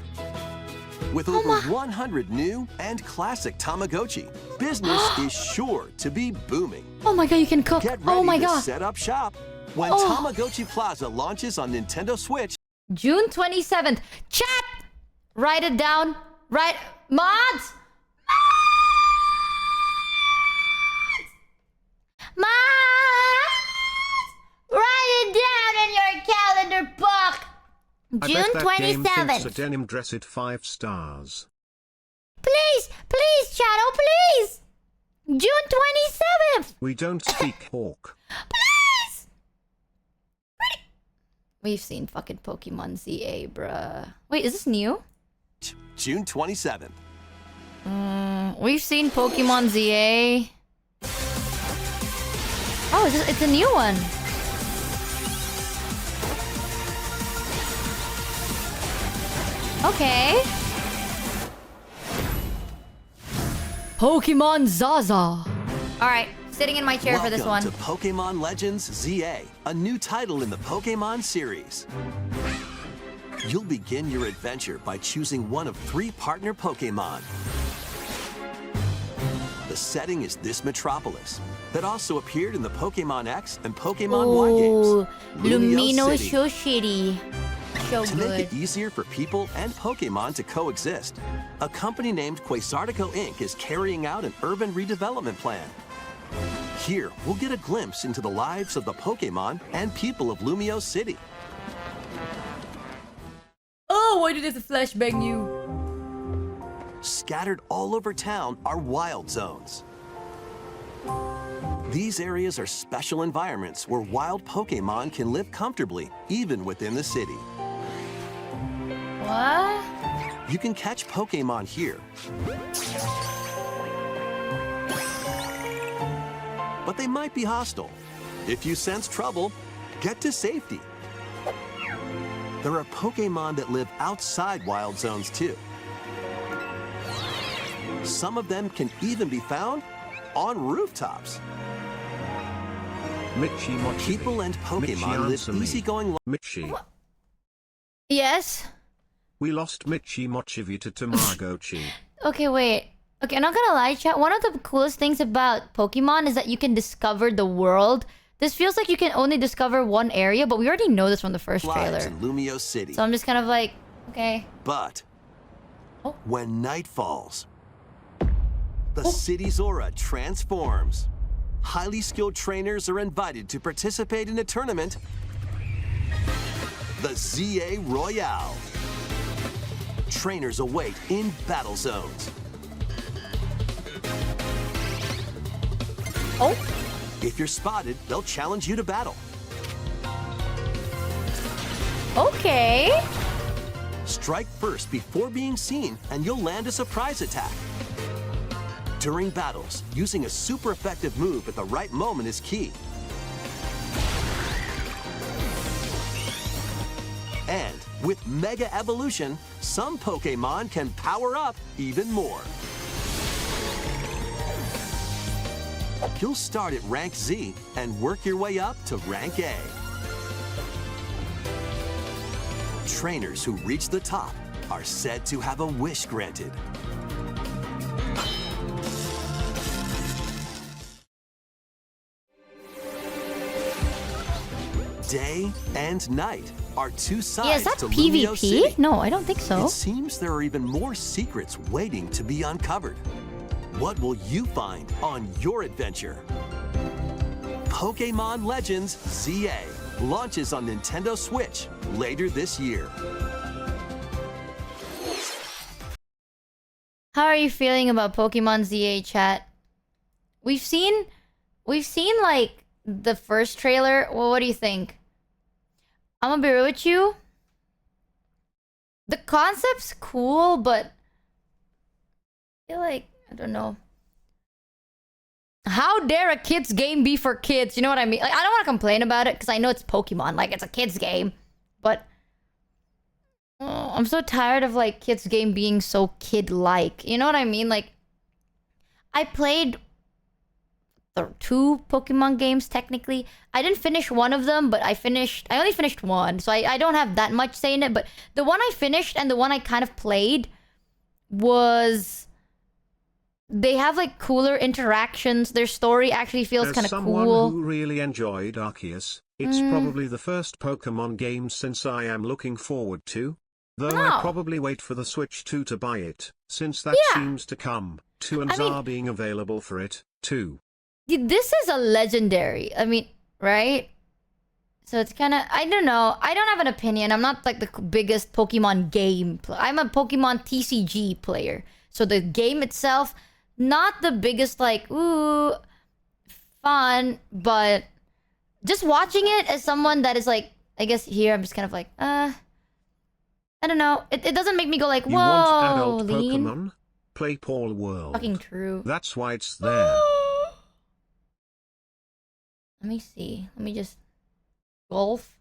With over 100 new and classic Tamagotchi, business is sure to be booming. Oh my god, you can cook. Get ready Oh my to god. set up shop when Tamagotchi Plaza launches on Nintendo Switch. June 27th. Chat! Write it down. Write. Mods! Mods! Write it down in your calendar book. I June bet that game thinks 27th. a denim dress at 5 stars. Please, please, Shadow, please. June 27th. We don't speak hawk. Please. We've seen fucking Pokemon ZA, bruh. Wait, is this new? June 27th. We've seen Pokemon ZA. Oh, it's a new one. Okay. Pokemon Zaza. Alright, sitting in my chair for this one. Welcome to Pokemon Legends ZA, a new title in the Pokemon series. You'll begin your adventure by choosing one of 3 partner Pokemon. The setting is this metropolis that also appeared in the Pokemon X and Pokemon Y games. Lumino so shitty. So To good. make it easier for people and Pokemon to coexist, a company named Quasartico Inc. is carrying out an urban redevelopment plan. Here, we'll get a glimpse into the lives of the Pokemon and people of Lumio City. Oh, why did this flashback new? Scattered all over town are wild zones. These areas are special environments where wild Pokemon can live comfortably, even within the city. What? You can catch Pokemon here. But they might be hostile. If you sense trouble, get to safety. There are Pokemon that live outside wild zones too. Some of them can even be found on rooftops. Michimochievee. People and Pokemon live easygoing Michi. Yes? We lost Michimochievee to Tamagotchi. Okay, wait. Okay, I'm not gonna lie, chat. One of the coolest things about Pokemon is that you can discover the world. This feels like you can only discover one area, but we already know this from the first trailer. lives in Lumio City. So I'm just kind of like, okay. But when night falls, the city's aura transforms. Highly skilled trainers are invited to participate in a tournament, the ZA Royale. Trainers await in battle zones. Oh. If you're spotted, they'll challenge you to battle. Okay. Strike first before being seen, and you'll land a surprise attack. During battles, using a super effective move at the right moment is key. And with Mega Evolution, some Pokemon can power up even more. You'll start at Rank Z and work your way up to Rank A. Trainers who reach the top are said to have a wish granted. Day and night are two sides Yeah, is that to Lumio City. PvP? No, I don't think so. It seems there are even more secrets waiting to be uncovered. What will you find on your adventure? Pokemon Legends ZA launches on Nintendo Switch later this year. How are you feeling about Pokemon ZA, chat? We've seen like the first trailer. Well, what do you think? I'm gonna be real with you. The concept's cool, but I feel like, I don't know. How dare a kid's game be for kids? You know what I mean? Like, I don't want to complain about it because I know it's Pokemon. Like, it's a kid's game. But I'm so tired of, like, kids' game being so kid-like. You know what I mean? Like, I played the 2 Pokemon games, technically. I didn't finish one of them, but I only finished one. So I don't have that much say in it. But the one I finished and the one I kind of played was... They have, like, cooler interactions. Their story actually feels kind of cool. As someone who really enjoyed Arceus, it's probably the first Pokemon game since I am looking forward to. Though I probably wait for the Switch 2 to buy it, since that seems to come. 2 and are being available for it, too. This is a legendary. I mean, right? So it's kind of... I don't know. I don't have an opinion. I'm not, like, the biggest Pokemon game player. I'm a Pokemon TCG player. So the game itself... Not the biggest, like, ooh, fun, but just watching it as someone that is, like, I guess here I'm just kind of like, I don't know. It doesn't make me go like, whoa, you want adult Lean. Pokemon? Play Paul World. Fucking true. That's why it's there. Let me see. Let me just... Golf?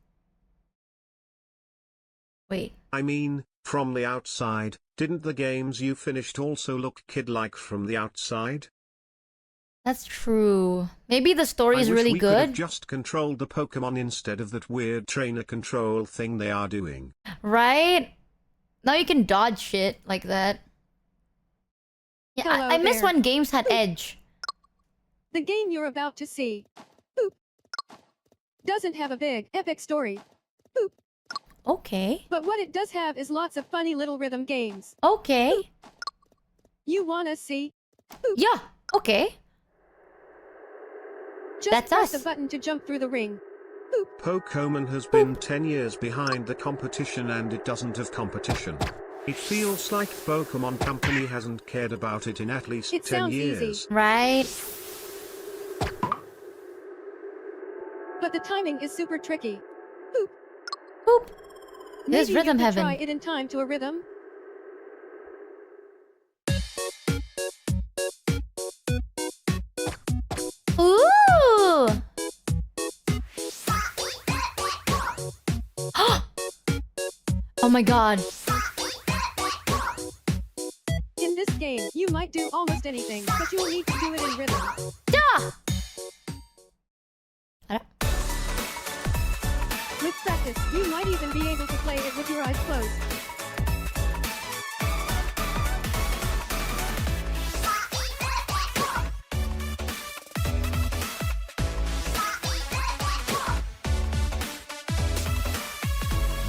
Wait. I mean, from the outside, didn't the games you finished also look kid-like from the outside? That's true. Maybe the story is really we good. Could have just controlled the Pokemon instead of that weird trainer control thing they are doing. Right? Now you can dodge shit like that. Yeah, Hello I miss there. when games had edge. The game you're about to see boop, doesn't have a big, epic story. Boop. Okay. But what it does have is lots of funny little rhythm games. Okay. Boop. You wanna see? Boop. Yeah, okay. Just That's press us. the button to jump through the ring. Pokemon has been 10 years behind the competition and it doesn't have competition. It feels like Pokemon Company hasn't cared about it in at least It 10 sounds years. easy. Right. But the timing is super tricky. Boop. Boop. There's Maybe Rhythm you could Heaven. try it in time to a rhythm. Ooh! Oh my god. In this game, you might do almost anything, but you'll need to do it in rhythm. Yeah! With practice, you might even be able to play it with your eyes closed.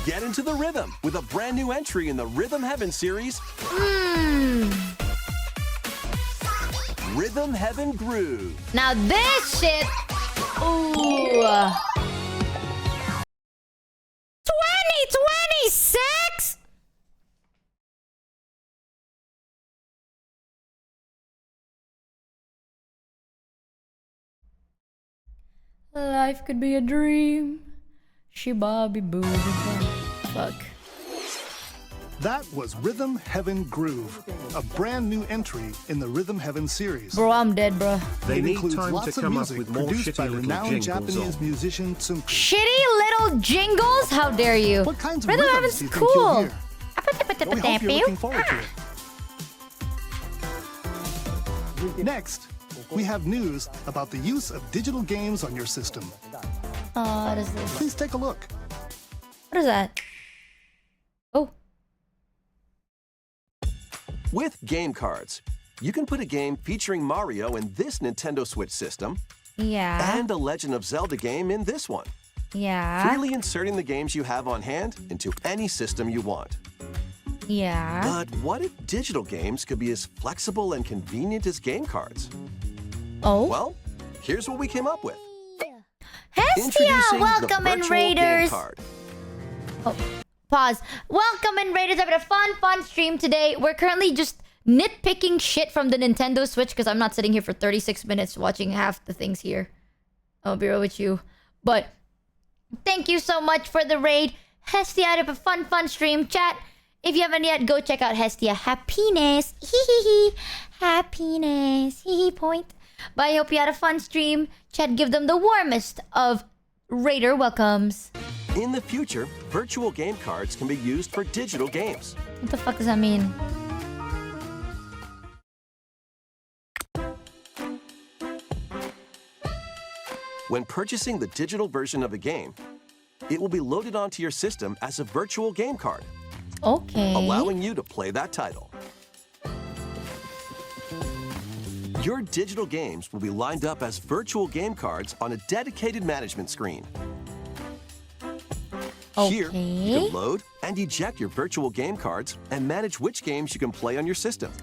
Get into the rhythm with a brand new entry in the Rhythm Heaven series, Rhythm Heaven Groove. Now this shit... Ooh. 2026? Life could be a dream. She-bobby booby fuck. That was Rhythm Heaven Groove, a brand new entry in the Rhythm Heaven series. Bro, I'm dead, bro. They It need includes time lots to of come up music with more produced by shitty little renowned jingles Japanese on. musician Tsunku. Shitty little jingles? How dare you? What kinds of Rhythm rhythms Heaven's do you think you'll cool. hear? We hope you're looking forward to it. Next, we have news about the use of digital games on your system. Oh, what is this? Please take a look. What is that? Oh. With game cards, you can put a game featuring Mario in this Nintendo Switch system Yeah. and a Legend of Zelda game in this one. Yeah. Freely inserting the games you have on hand into any system you want. Yeah. But what if digital games could be as flexible and convenient as game cards? Oh. Well, here's what we came up with. Hestia, Introducing welcome the in virtual game Raiders. card. Oh, pause. Welcome in Raiders. Having a fun stream today. We're currently just nitpicking shit from the Nintendo Switch because I'm not sitting here for 36 minutes watching half the things here. I'll be real with you. But thank you so much for the raid. Hestia had a fun stream. Chat, if you haven't yet, go check out Hestia. Happiness. Hee hee hee. Happiness. Hee hee point. But I hope you had a fun stream. Chat, give them the warmest of Raider welcomes. In the future, virtual game cards can be used for digital games. What the fuck does that mean? When purchasing the digital version of a game, it will be loaded onto your system as a virtual game card, Okay. allowing you to play that title. Your digital games will be lined up as virtual game cards on a dedicated management screen. Here, you can load and eject your virtual game cards and manage which games you can play on your system.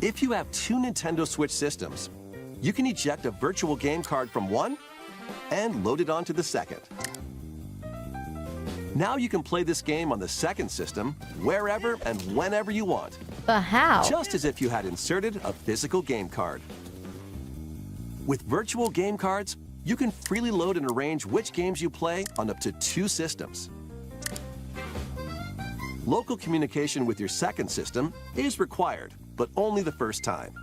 If you have two Nintendo Switch systems, you can eject a virtual game card from one and load it onto the second. Now you can play this game on the second system wherever and whenever you want. But how? Just as if you had inserted a physical game card. With virtual game cards, you can freely load and arrange which games you play on up to two systems. Local communication with your second system is required, but only the first time.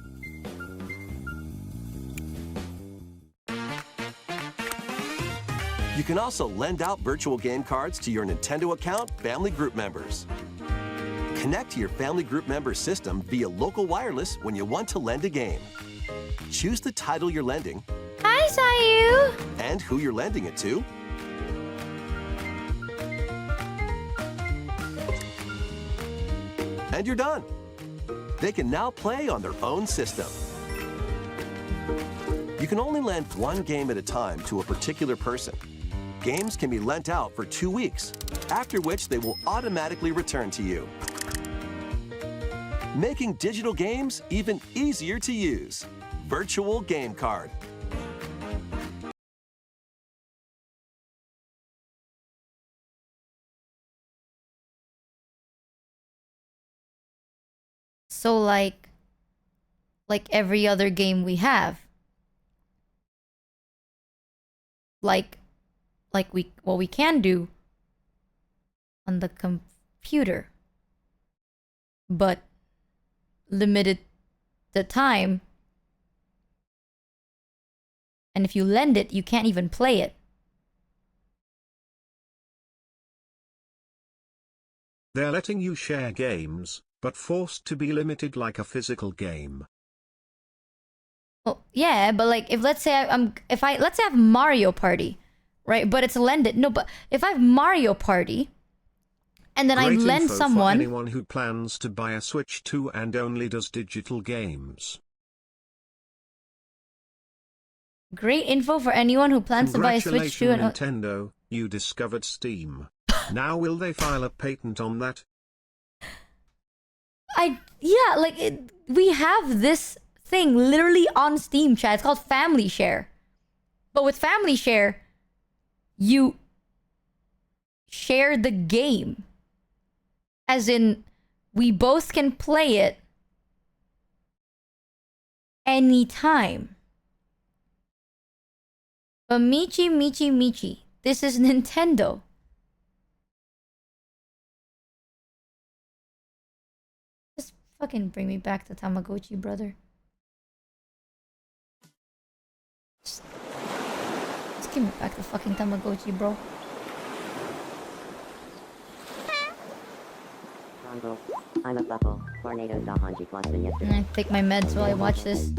You can also lend out virtual game cards to your Nintendo account family group members. Connect to your family group member system via local wireless when you want to lend a game. Choose the title you're lending. Hi, Sayu! And who you're lending it to. And you're done. They can now play on their own system. You can only lend one game at a time to a particular person. Games can be lent out for 2 weeks, after which they will automatically return to you. Making digital games even easier to use. Virtual Game Card. So like every other game we have. Like what we can do on the computer. But limited the time. And if you lend it, you can't even play it. They're letting you share games, but forced to be limited like a physical game. Well, yeah, but like if let's say let's say I have Mario Party, right? But it's lended. No, but if I have Mario Party and then Great I lend info someone for anyone who plans to buy a Switch 2 and only does digital games. Great info for anyone who plans to buy a Switch 2 and Nintendo, you discovered Steam. Now will they file a patent on that? We have this thing literally on Steam, chat. It's called Family Share. But with Family Share, you share the game. As in, we both can play it anytime. But Michi, this is Nintendo. Just fucking bring me back to Tamagotchi, brother. Just give me back the fucking Tamagotchi, bro. I'm a buckle. Tornado Dahanji plus than yesterday. And I take my meds while I watch this.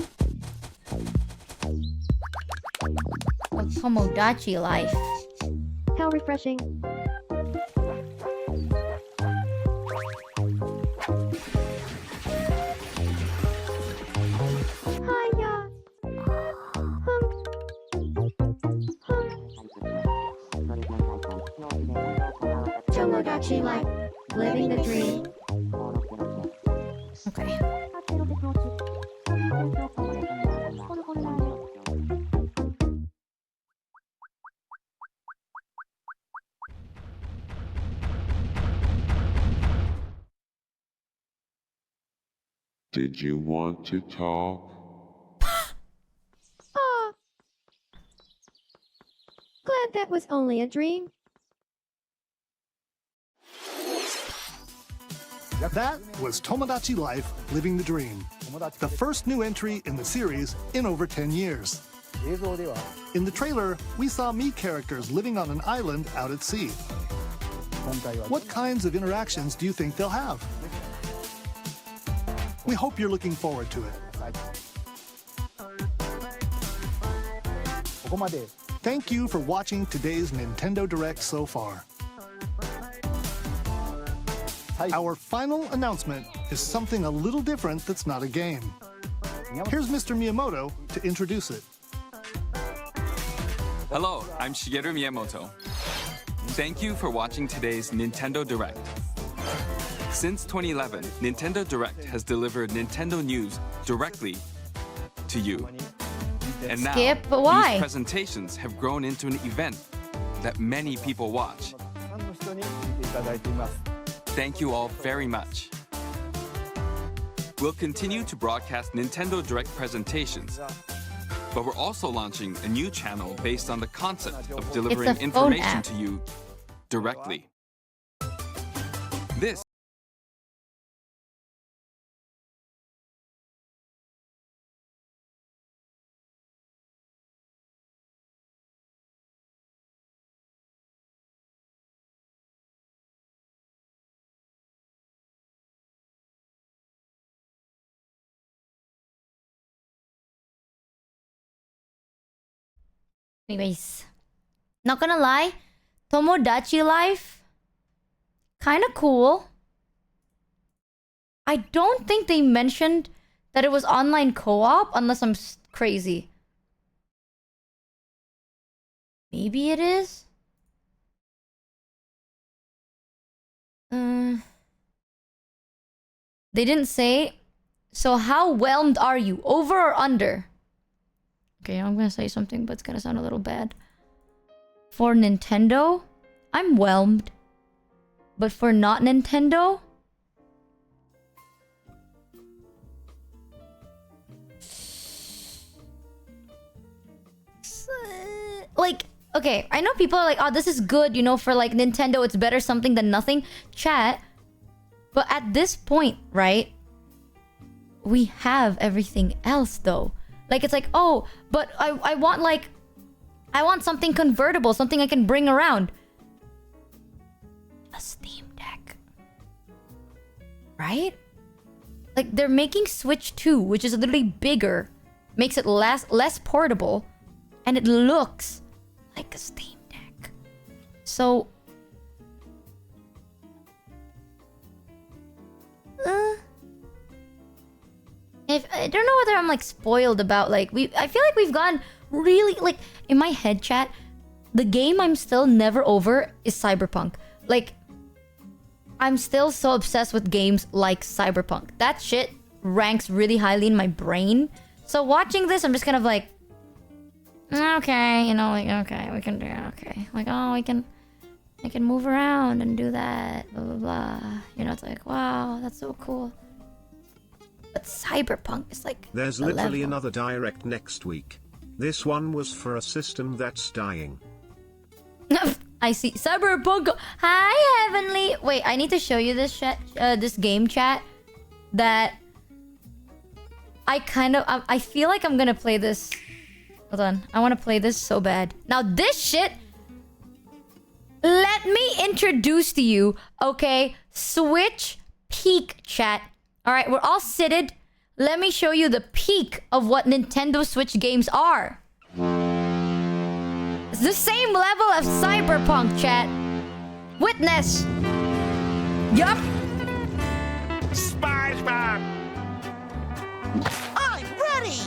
A Tomodachi life. How refreshing. Hiya. Tomodachi life. Living the dream. Okay. Did you want to talk? Ah. Glad that was only a dream. That was Tomodachi Life Living the Dream, the first new entry in the series in over 10 years. In the trailer, we saw Mii characters living on an island out at sea. What kinds of interactions do you think they'll have? We hope you're looking forward to it. Thank you for watching today's Nintendo Direct so far. Our final announcement is something a little different that's not a game. Here's Mr. Miyamoto to introduce it. Hello, I'm Shigeru Miyamoto. Thank you for watching today's Nintendo Direct. Since 2011, Nintendo Direct has delivered Nintendo news directly to you. And now, Skip, but why? these presentations have grown into an event that many people watch. Thank you all very much. We'll continue to broadcast Nintendo Direct presentations, but we're also launching a new channel based on the concept of delivering information to you directly. This Anyways, not gonna lie, Tomodachi Life, kind of cool. I don't think they mentioned that it was online co-op, unless I'm crazy. Maybe it is? They didn't say. So how whelmed are you? Over or under? Okay, I'm gonna say something, but it's gonna sound a little bad. For Nintendo, I'm whelmed. But for not Nintendo, like, okay, I know people are like, oh, this is good, you know, for like Nintendo, it's better something than nothing. Chat. But at this point, right? We have everything else though. Like, it's like, oh, but I want like, I want something convertible, something I can bring around. A Steam Deck. Right? Like, they're making Switch 2, which is literally bigger. Makes it less portable. And it looks like a Steam Deck. So... I don't know whether I'm like spoiled about like I feel like we've gone really like in my head chat. The game I'm still never over is Cyberpunk. Like I'm still so obsessed with games like Cyberpunk. That shit ranks really highly in my brain. So watching this, I'm just kind of like, okay, you know, like okay, we can do okay, like oh I can move around and do that, blah blah blah. You know, it's like wow, that's so cool. But Cyberpunk is like there's literally another direct next week. This one was for a system that's dying. I see. Cyberpunk. Hi, Heavenly. Wait, I need to show you this chat, this game chat. That I kind of, I feel like I'm gonna play this. Hold on, I want to play this so bad. Now this shit. Let me introduce to you, okay? Switch peak chat. All right, we're all seated. Let me show you the peak of what Nintendo Switch games are. It's the same level of Cyberpunk, chat. Witness. Yup. SpongeBob. I'm ready!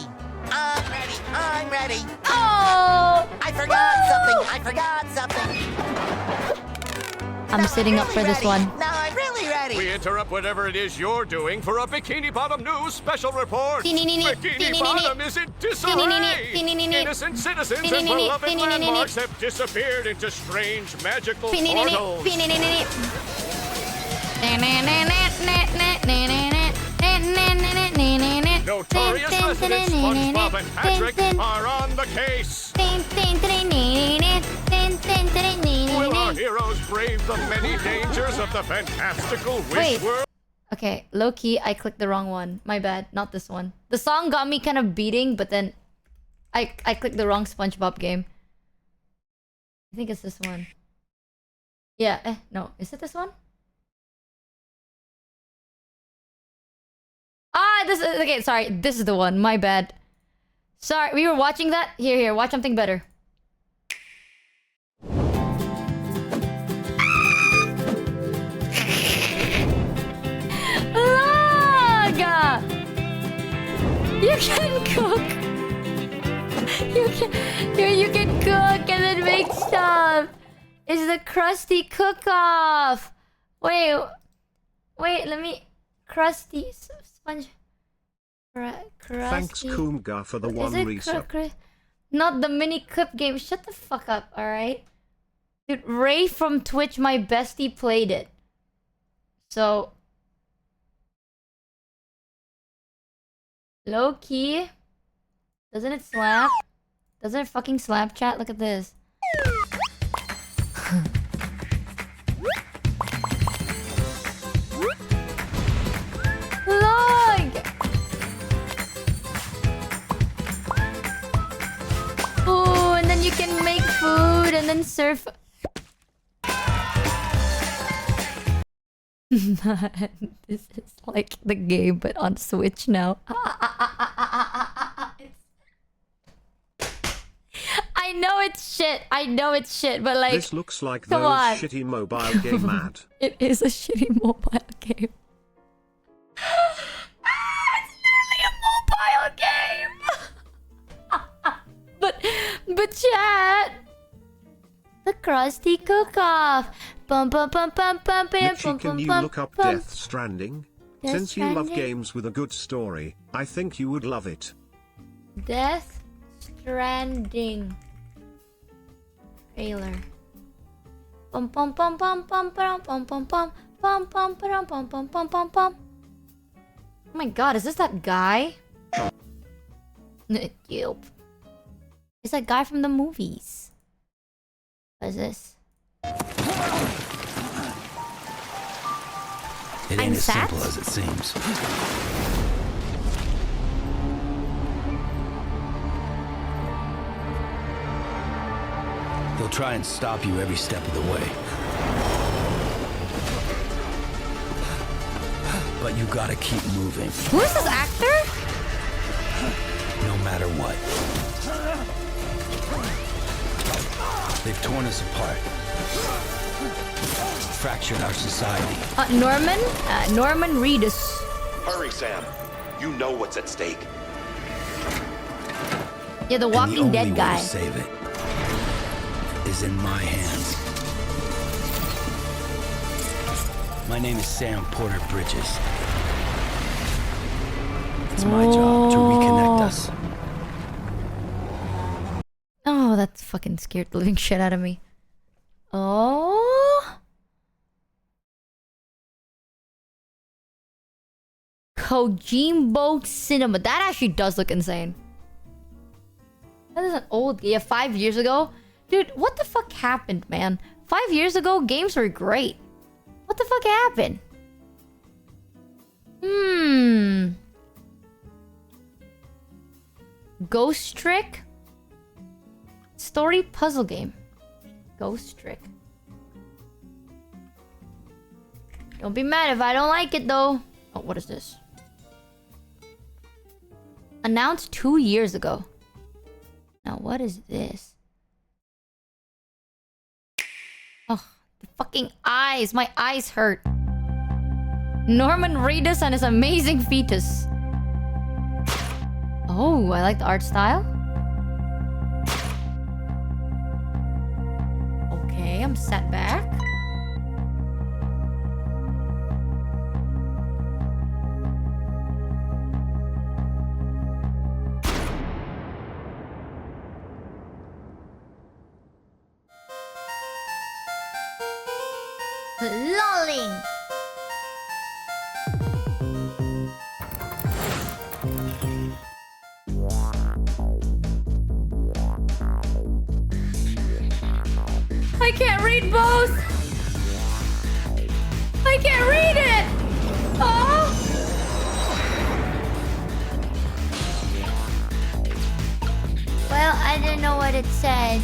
I'm ready! I'm ready! Oh! I forgot something! I forgot something! I'm sitting up for this one. Now I'm really ready! We interrupt whatever it is you're doing for a Bikini Bottom News special report. Bikini Bottom is in disarray. Innocent citizens and beloved landmarks have disappeared into strange magical portals. Notorious residents SpongeBob and Patrick are on the case. Will our heroes brave the many dangers of the fantastical wish world? Okay, low key, I clicked the wrong one. My bad, not this one. The song got me kind of beating, but then I clicked the wrong SpongeBob game. I think it's this one. Yeah, no, is it this one? Ah, this is okay. Sorry, this is the one. My bad. Sorry, we were watching that. Here, watch something better. Look! You can cook. You can cook and then make stuff. It's the Krusty cook-off. Wait, let me... Krusty sponge... Krusty... Thanks Koomga for the one resub. Not the mini clip game. Shut the fuck up, alright? Dude, Ray from Twitch, my bestie, played it. So... Low key. Doesn't it slap? Doesn't it fucking slap, chat? Look at this. Look! Ooh, and then you can make food and then surf. This is like the game, but on Switch now. I know it's shit. I know it's shit, but like... This looks like those shitty mobile game mad. It is a shitty mobile game. It's literally a mobile game. But chat... The Krusty cook-off. Bum bum bum bum bum bum Mitchie, bum can bum you bum look up bum. Death Stranding? Death Since you love Stranding? games with a good story, I think you would love it. Death Stranding trailer. Pum pum pum pum pum pum pum pum pum pum pum pum pum pum pum pum pum. Oh my god, is this that guy? Yup. It's that guy from the movies. What is this? It ain't as simple as it seems. They'll try and stop you every step of the way. But you gotta keep moving. Who is this actor? No matter what. They've torn us apart. Fractured our society. Norman Reedus. Hurry, Sam. You know what's at stake. Yeah, the Walking Dead guy. To save it is in my hands. My name is Sam Porter Bridges. It's my job to reconnect us. Oh, that fucking scared the living shit out of me. Oh. Kojimbo Cinema. That actually does look insane. That is an old game. Yeah, 5 years ago. Dude, what the fuck happened, man? 5 years ago, games were great. What the fuck happened? Ghost Trick? Story puzzle game. Ghost Trick. Don't be mad if I don't like it, though. Oh, what is this? Announced 2 years ago. Now, what is this? Oh, the fucking eyes. My eyes hurt. Norman Reedus and his amazing fetus. Oh, I like the art style. Okay, I'm set back. Lolling. I can't read both. I can't read it. Oh. I didn't know what it said.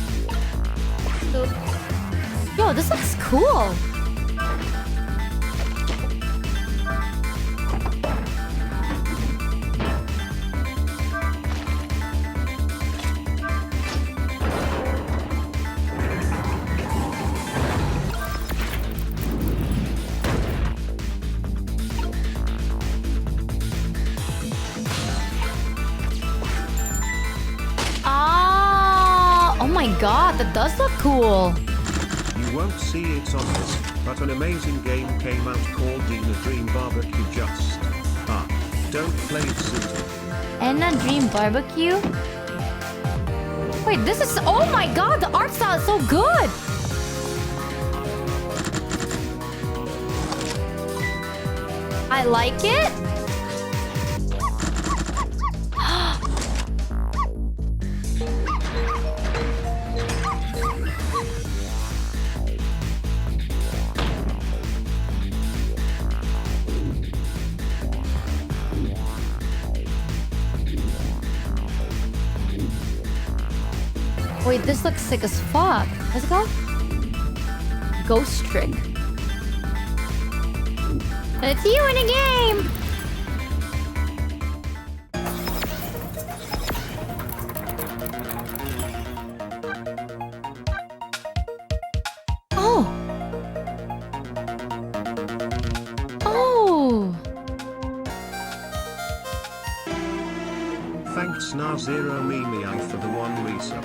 Yo, this looks cool. Oh my god, that does look cool. You won't see it on this, but an amazing game came out called Dina Dream Barbecue just. Don't play it soon. Enna Dream Barbecue? Wait, this is... Oh my god, the art style is so good! I like it. Wait, this looks sick as fuck. What's it called? Ghost Trick. It's you in a game! Oh! Oh! Thanks Nazero Mimi for the one resub.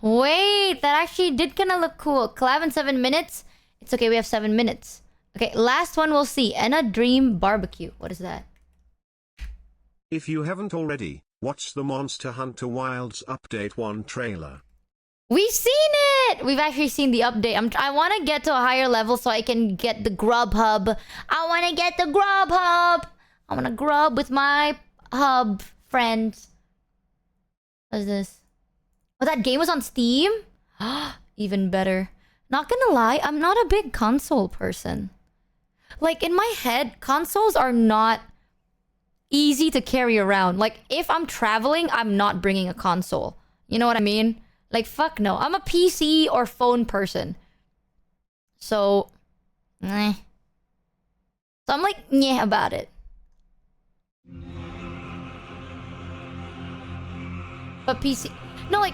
Wait, that actually did kind of look cool. Collab in 7 minutes? It's okay, we have 7 minutes. Okay, last one we'll see. Enna Dream Barbecue. What is that? If you haven't already, watch the Monster Hunter Wilds Update 1 trailer. We've seen it! We've actually seen the update. I want to get to a higher level so I can get the grub hub. I want to get the grub hub! I want to grub with my hub friends. What is this? Oh, that game was on Steam? Even better. Not gonna lie, I'm not a big console person. Like, in my head, consoles are not easy to carry around. Like, if I'm traveling, I'm not bringing a console. You know what I mean? Like, fuck no. I'm a PC or phone person. So, So I'm like, yeah about it. But PC... No, like,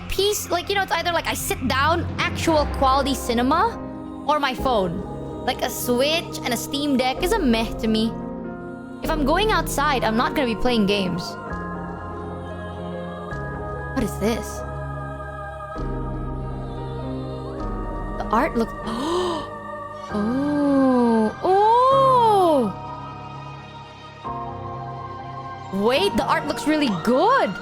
like, you know, it's either like I sit down, actual quality cinema, or my phone. Like, a Switch and a Steam Deck is a meh to me. If I'm going outside, I'm not gonna be playing games. What is this? The art looks... Oh! Oh! Wait, the art looks really good!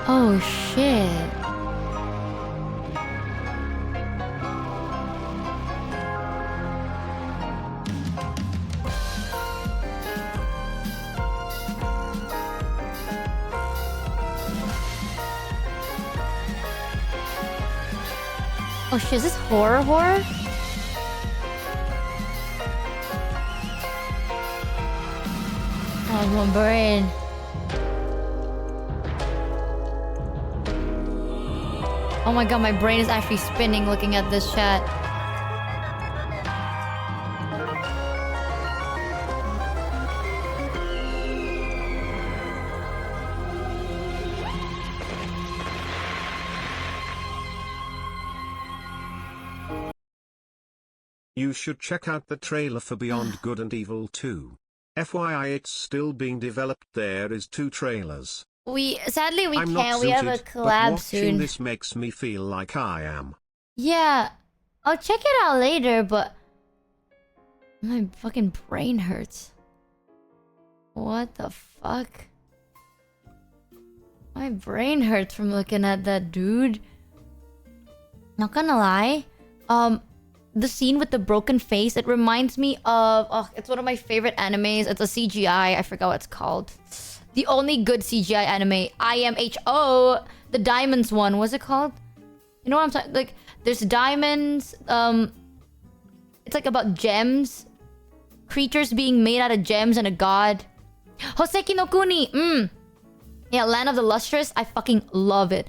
Oh shit. Oh shit, is this horror? Oh, my brain. Oh my god, my brain is actually spinning looking at this chat. You should check out the trailer for Beyond Good and Evil 2. FYI, it's still being developed. There is 2 trailers. Sadly we I'm can't. We have a collab but watching soon. This makes me feel like I am. Yeah, I'll check it out later, but my fucking brain hurts. What the fuck? My brain hurts from looking at that, dude. Not gonna lie. The scene with the broken face, it reminds me of... Oh, it's one of my favorite animes. It's a CGI. I forgot what it's called. The only good CGI anime. IMHO. The diamonds one. What's it called? You know what I'm talking... Like, there's diamonds. It's like about gems. Creatures being made out of gems and a god. Hoseki no Kuni. Yeah, Land of the Lustrous. I fucking love it.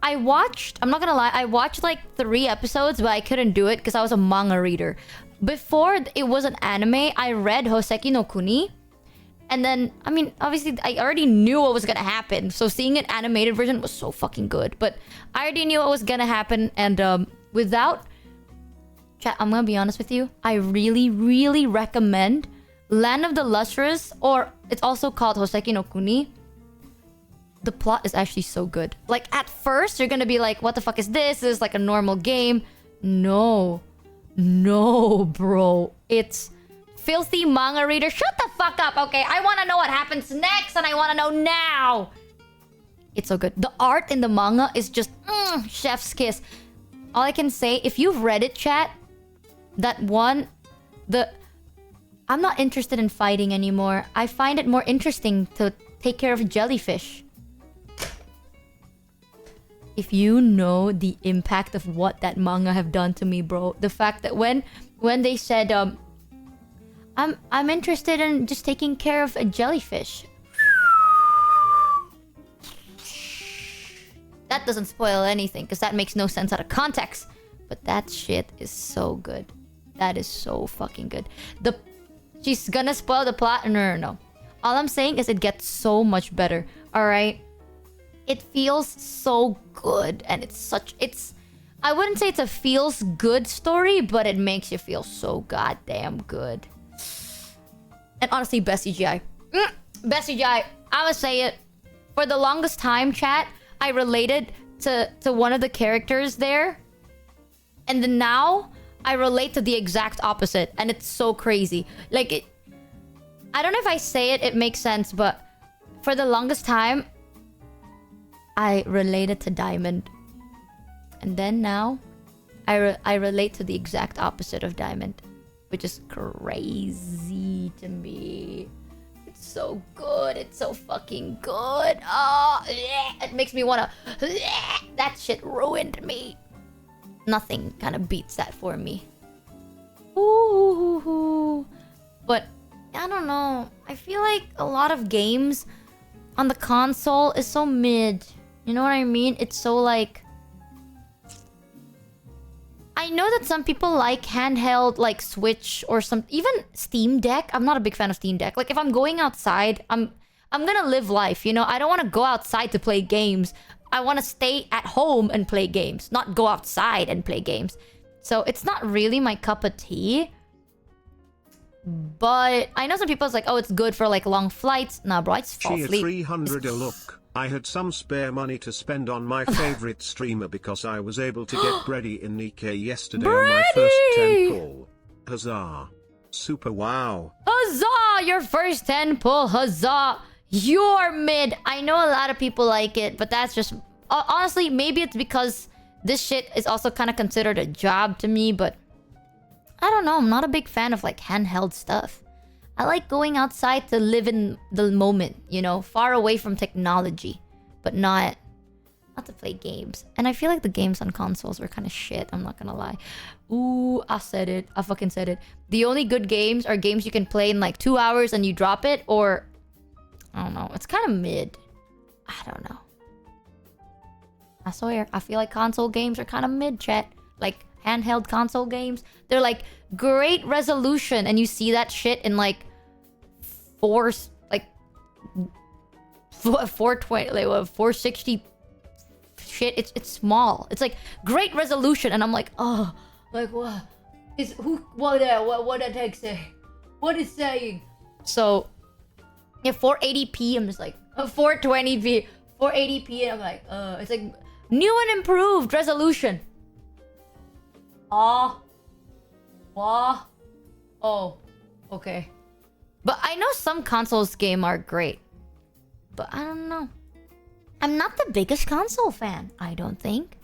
I watched... I'm not gonna lie. I watched like 3 episodes, but I couldn't do it because I was a manga reader. Before it was an anime, I read Hoseki no Kuni. And then, I mean, obviously, I already knew what was gonna happen. So seeing an animated version was so fucking good. But I already knew what was gonna happen. And without... Chat, I'm gonna be honest with you. I really, really recommend Land of the Lustrous, or it's also called Hoseki no Kuni. The plot is actually so good. Like, at first, you're gonna be like, what the fuck is this? This is like a normal game. No. No, bro. It's... Filthy manga reader. Shut the fuck up, okay? I want to know what happens next, and I want to know now. It's so good. The art in the manga is just... chef's kiss. All I can say, if you've read it, chat... That one... I'm not interested in fighting anymore. I find it more interesting to take care of jellyfish. If you know the impact of what that manga have done to me, bro. The fact that when they said, I'm interested in just taking care of a jellyfish. That doesn't spoil anything, because that makes no sense out of context. But that shit is so good. That is so fucking good. She's gonna spoil the plot. No. All I'm saying is it gets so much better. Alright? It feels so good. And it's I wouldn't say it's a feels good story, but it makes you feel so goddamn good. And honestly, best CGI. Best CGI. I'ma say it. For the longest time, chat, I related to one of the characters there. And then now, I relate to the exact opposite. And it's so crazy. Like, I don't know if I say it makes sense, but for the longest time, I related to Diamond. And then now, I relate to the exact opposite of Diamond. Which is crazy to me. It's so good. It's so fucking good. Oh, it makes me wanna... That shit ruined me. Nothing kind of beats that for me. Ooh. But, I don't know. I feel like a lot of games on the console is so mid. You know what I mean? It's so like... I know that some people like handheld, like Switch or some... Even Steam Deck. I'm not a big fan of Steam Deck. Like, if I'm going outside, I'm gonna live life, you know? I don't want to go outside to play games. I want to stay at home and play games, not go outside and play games. So it's not really my cup of tea. But I know some people's like, oh, it's good for like long flights. Nah, bro, it's fall Chia asleep. 300 a look. I had some spare money to spend on my favorite streamer because I was able to get Brady in Nikkei yesterday on my first 10 pull. Huzzah. Super wow. Huzzah! Your first 10 pull. Huzzah! You're mid. I know a lot of people like it, but that's just... Honestly, maybe it's because this shit is also kind of considered a job to me, but... I don't know. I'm not a big fan of, like, handheld stuff. I like going outside to live in the moment, you know? Far away from technology. But not to play games. And I feel like the games on consoles were kind of shit. I'm not gonna lie. Ooh, I said it. I fucking said it. The only good games are games you can play in, like, 2 hours and you drop it, or... I don't know. It's kind of mid. I don't know. I swear. I feel like console games are kind of mid, chat. Like, handheld console games. They're, like, great resolution. And you see that shit in, like, 420, like, 460 shit. It's small. It's, like, great resolution. And I'm like, oh, like, what? What that text say? What is saying? So... Yeah, 480p, I'm just like... 420p, 480p, and I'm like... it's like... New and improved resolution. Oh, okay. But I know some consoles game are great. But I don't know. I'm not the biggest console fan, I don't think.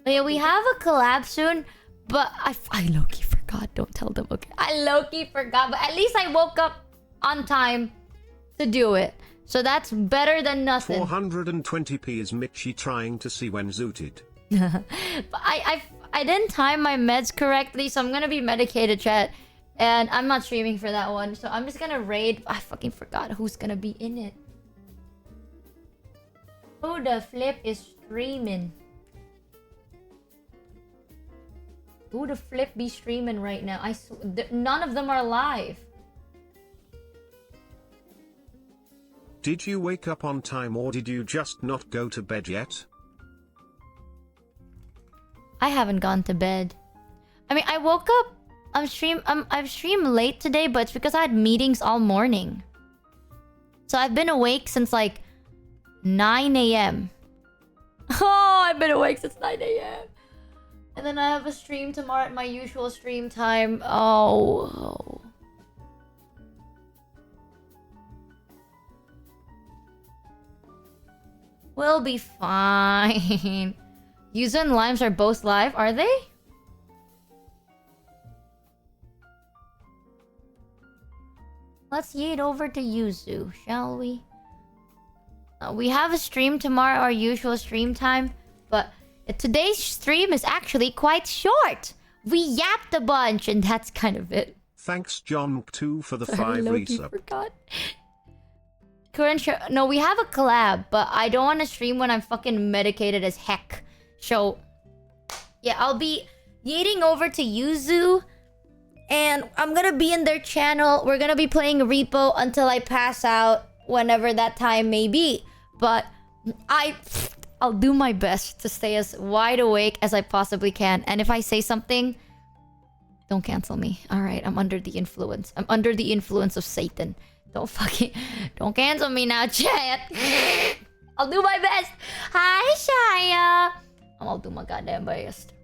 But yeah, we have a collab soon. But I low-key forgot. Don't tell them, okay? I low-key forgot. But at least I woke up on time to do it. So that's better than nothing. 420p is Mitchie trying to see when zooted. But I didn't time my meds correctly, so I'm gonna be medicated, chat. And I'm not streaming for that one. So I'm just gonna raid. I fucking forgot who's gonna be in it. Who the flip is streaming? Who the flip be streaming right now? None of them are live. Did you wake up on time or did you just not go to bed yet? I haven't gone to bed. I mean, I woke up. I've streamed late today, but it's because I had meetings all morning. So I've been awake since like 9 a.m. Oh, I've been awake since 9 a.m. And then I have a stream tomorrow at my usual stream time. Oh. We'll be fine. Yuzu and Limes are both live, are they? Let's yeet over to Yuzu, shall we? We have a stream tomorrow, our usual stream time, but today's stream is actually quite short. We yapped a bunch, and that's kind of it. Thanks, John 2 for the 5 resub. Forgot. No, we have a collab, but I don't want to stream when I'm fucking medicated as heck. So, yeah, I'll be yeeting over to Yuzu, and I'm gonna be in their channel. We're gonna be playing Repo until I pass out, whenever that time may be. But I'll do my best to stay as wide awake as I possibly can. And if I say something, don't cancel me. Alright, I'm under the influence. I'm under the influence of Satan. Don't cancel me now, chat. I'll do my best. Hi, Shia. I'll do my goddamn best.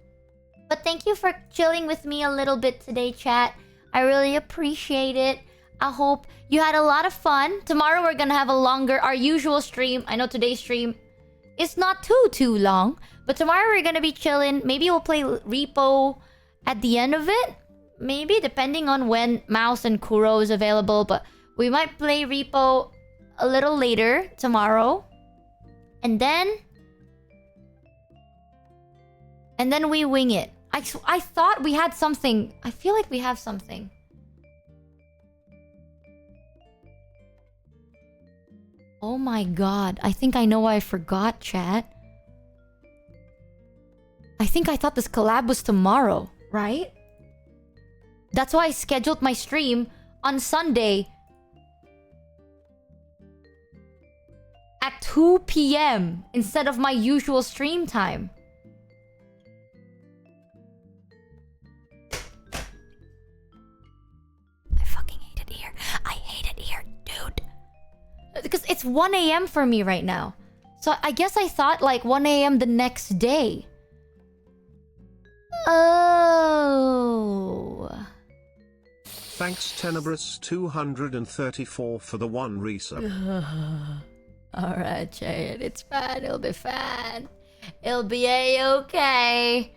But thank you for chilling with me a little bit today, chat. I really appreciate it. I hope you had a lot of fun. Tomorrow we're gonna have our usual stream. I know today's stream is not too long. But tomorrow we're gonna be chilling. Maybe we'll play Repo at the end of it. Maybe, depending on when Mouse and Kuro is available. But we might play Repo a little later tomorrow. And then we wing it. I thought we had something. I feel like we have something. Oh my god. I think I know why I forgot, chat. I thought this collab was tomorrow, right? That's why I scheduled my stream on Sunday at 2 p.m. instead of my usual stream time. I fucking hate it here. I hate it here, dude. Because it's 1 a.m. for me right now. So I guess I thought like 1 a.m. the next day. Oh. Thanks, Tenebrous 234 for the 1 resub. Alright, Chad. It's fine. It'll be fine. It'll be a-okay.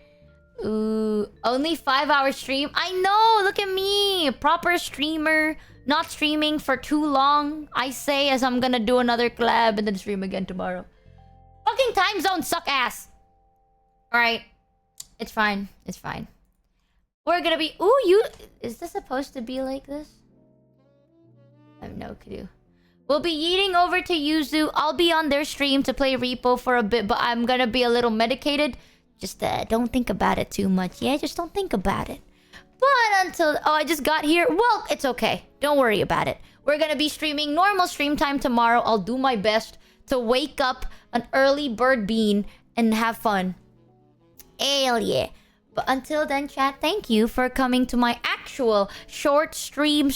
Ooh. Only 5-hour stream? I know! Look at me! Proper streamer. Not streaming for too long. I say as I'm gonna do another collab and then stream again tomorrow. Fucking time zones suck ass! Alright. It's fine. It's fine. We're gonna be... Ooh, is this supposed to be like this? I have no clue. We'll be yeeting over to Yuzu. I'll be on their stream to play Repo for a bit, but I'm gonna be a little medicated. Just don't think about it too much, yeah? Just don't think about it. But until... Oh, I just got here. Well, it's okay. Don't worry about it. We're gonna be streaming normal stream time tomorrow. I'll do my best to wake up an early bird bean and have fun. Hell yeah. But until then, chat, thank you for coming to my actual short stream.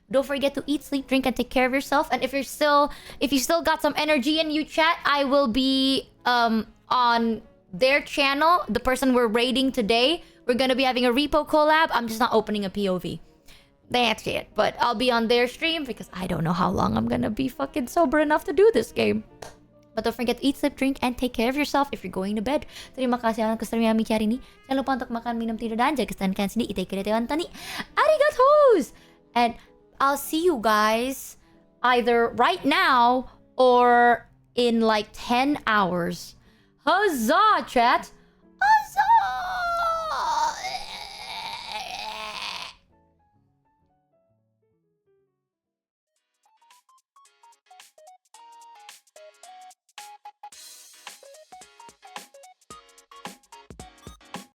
Don't forget to eat, sleep, drink, and take care of yourself. And if you still got some energy in you, chat, I will be on their channel. The person we're raiding today, we're gonna be having a Repo collab. I'm just not opening a POV. That's it. But I'll be on their stream because I don't know how long I'm gonna be fucking sober enough to do this game. But don't forget to eat, sleep, drink, and take care of yourself if you're going to bed. Terima kasih akan keseruan hari ini. Jangan lupa untuk makan, minum, tidur, dan jaga kesehatan sendiri. Itai kira tani. Arigatos! And I'll see you guys either right now or in like 10 hours. Huzzah, chat!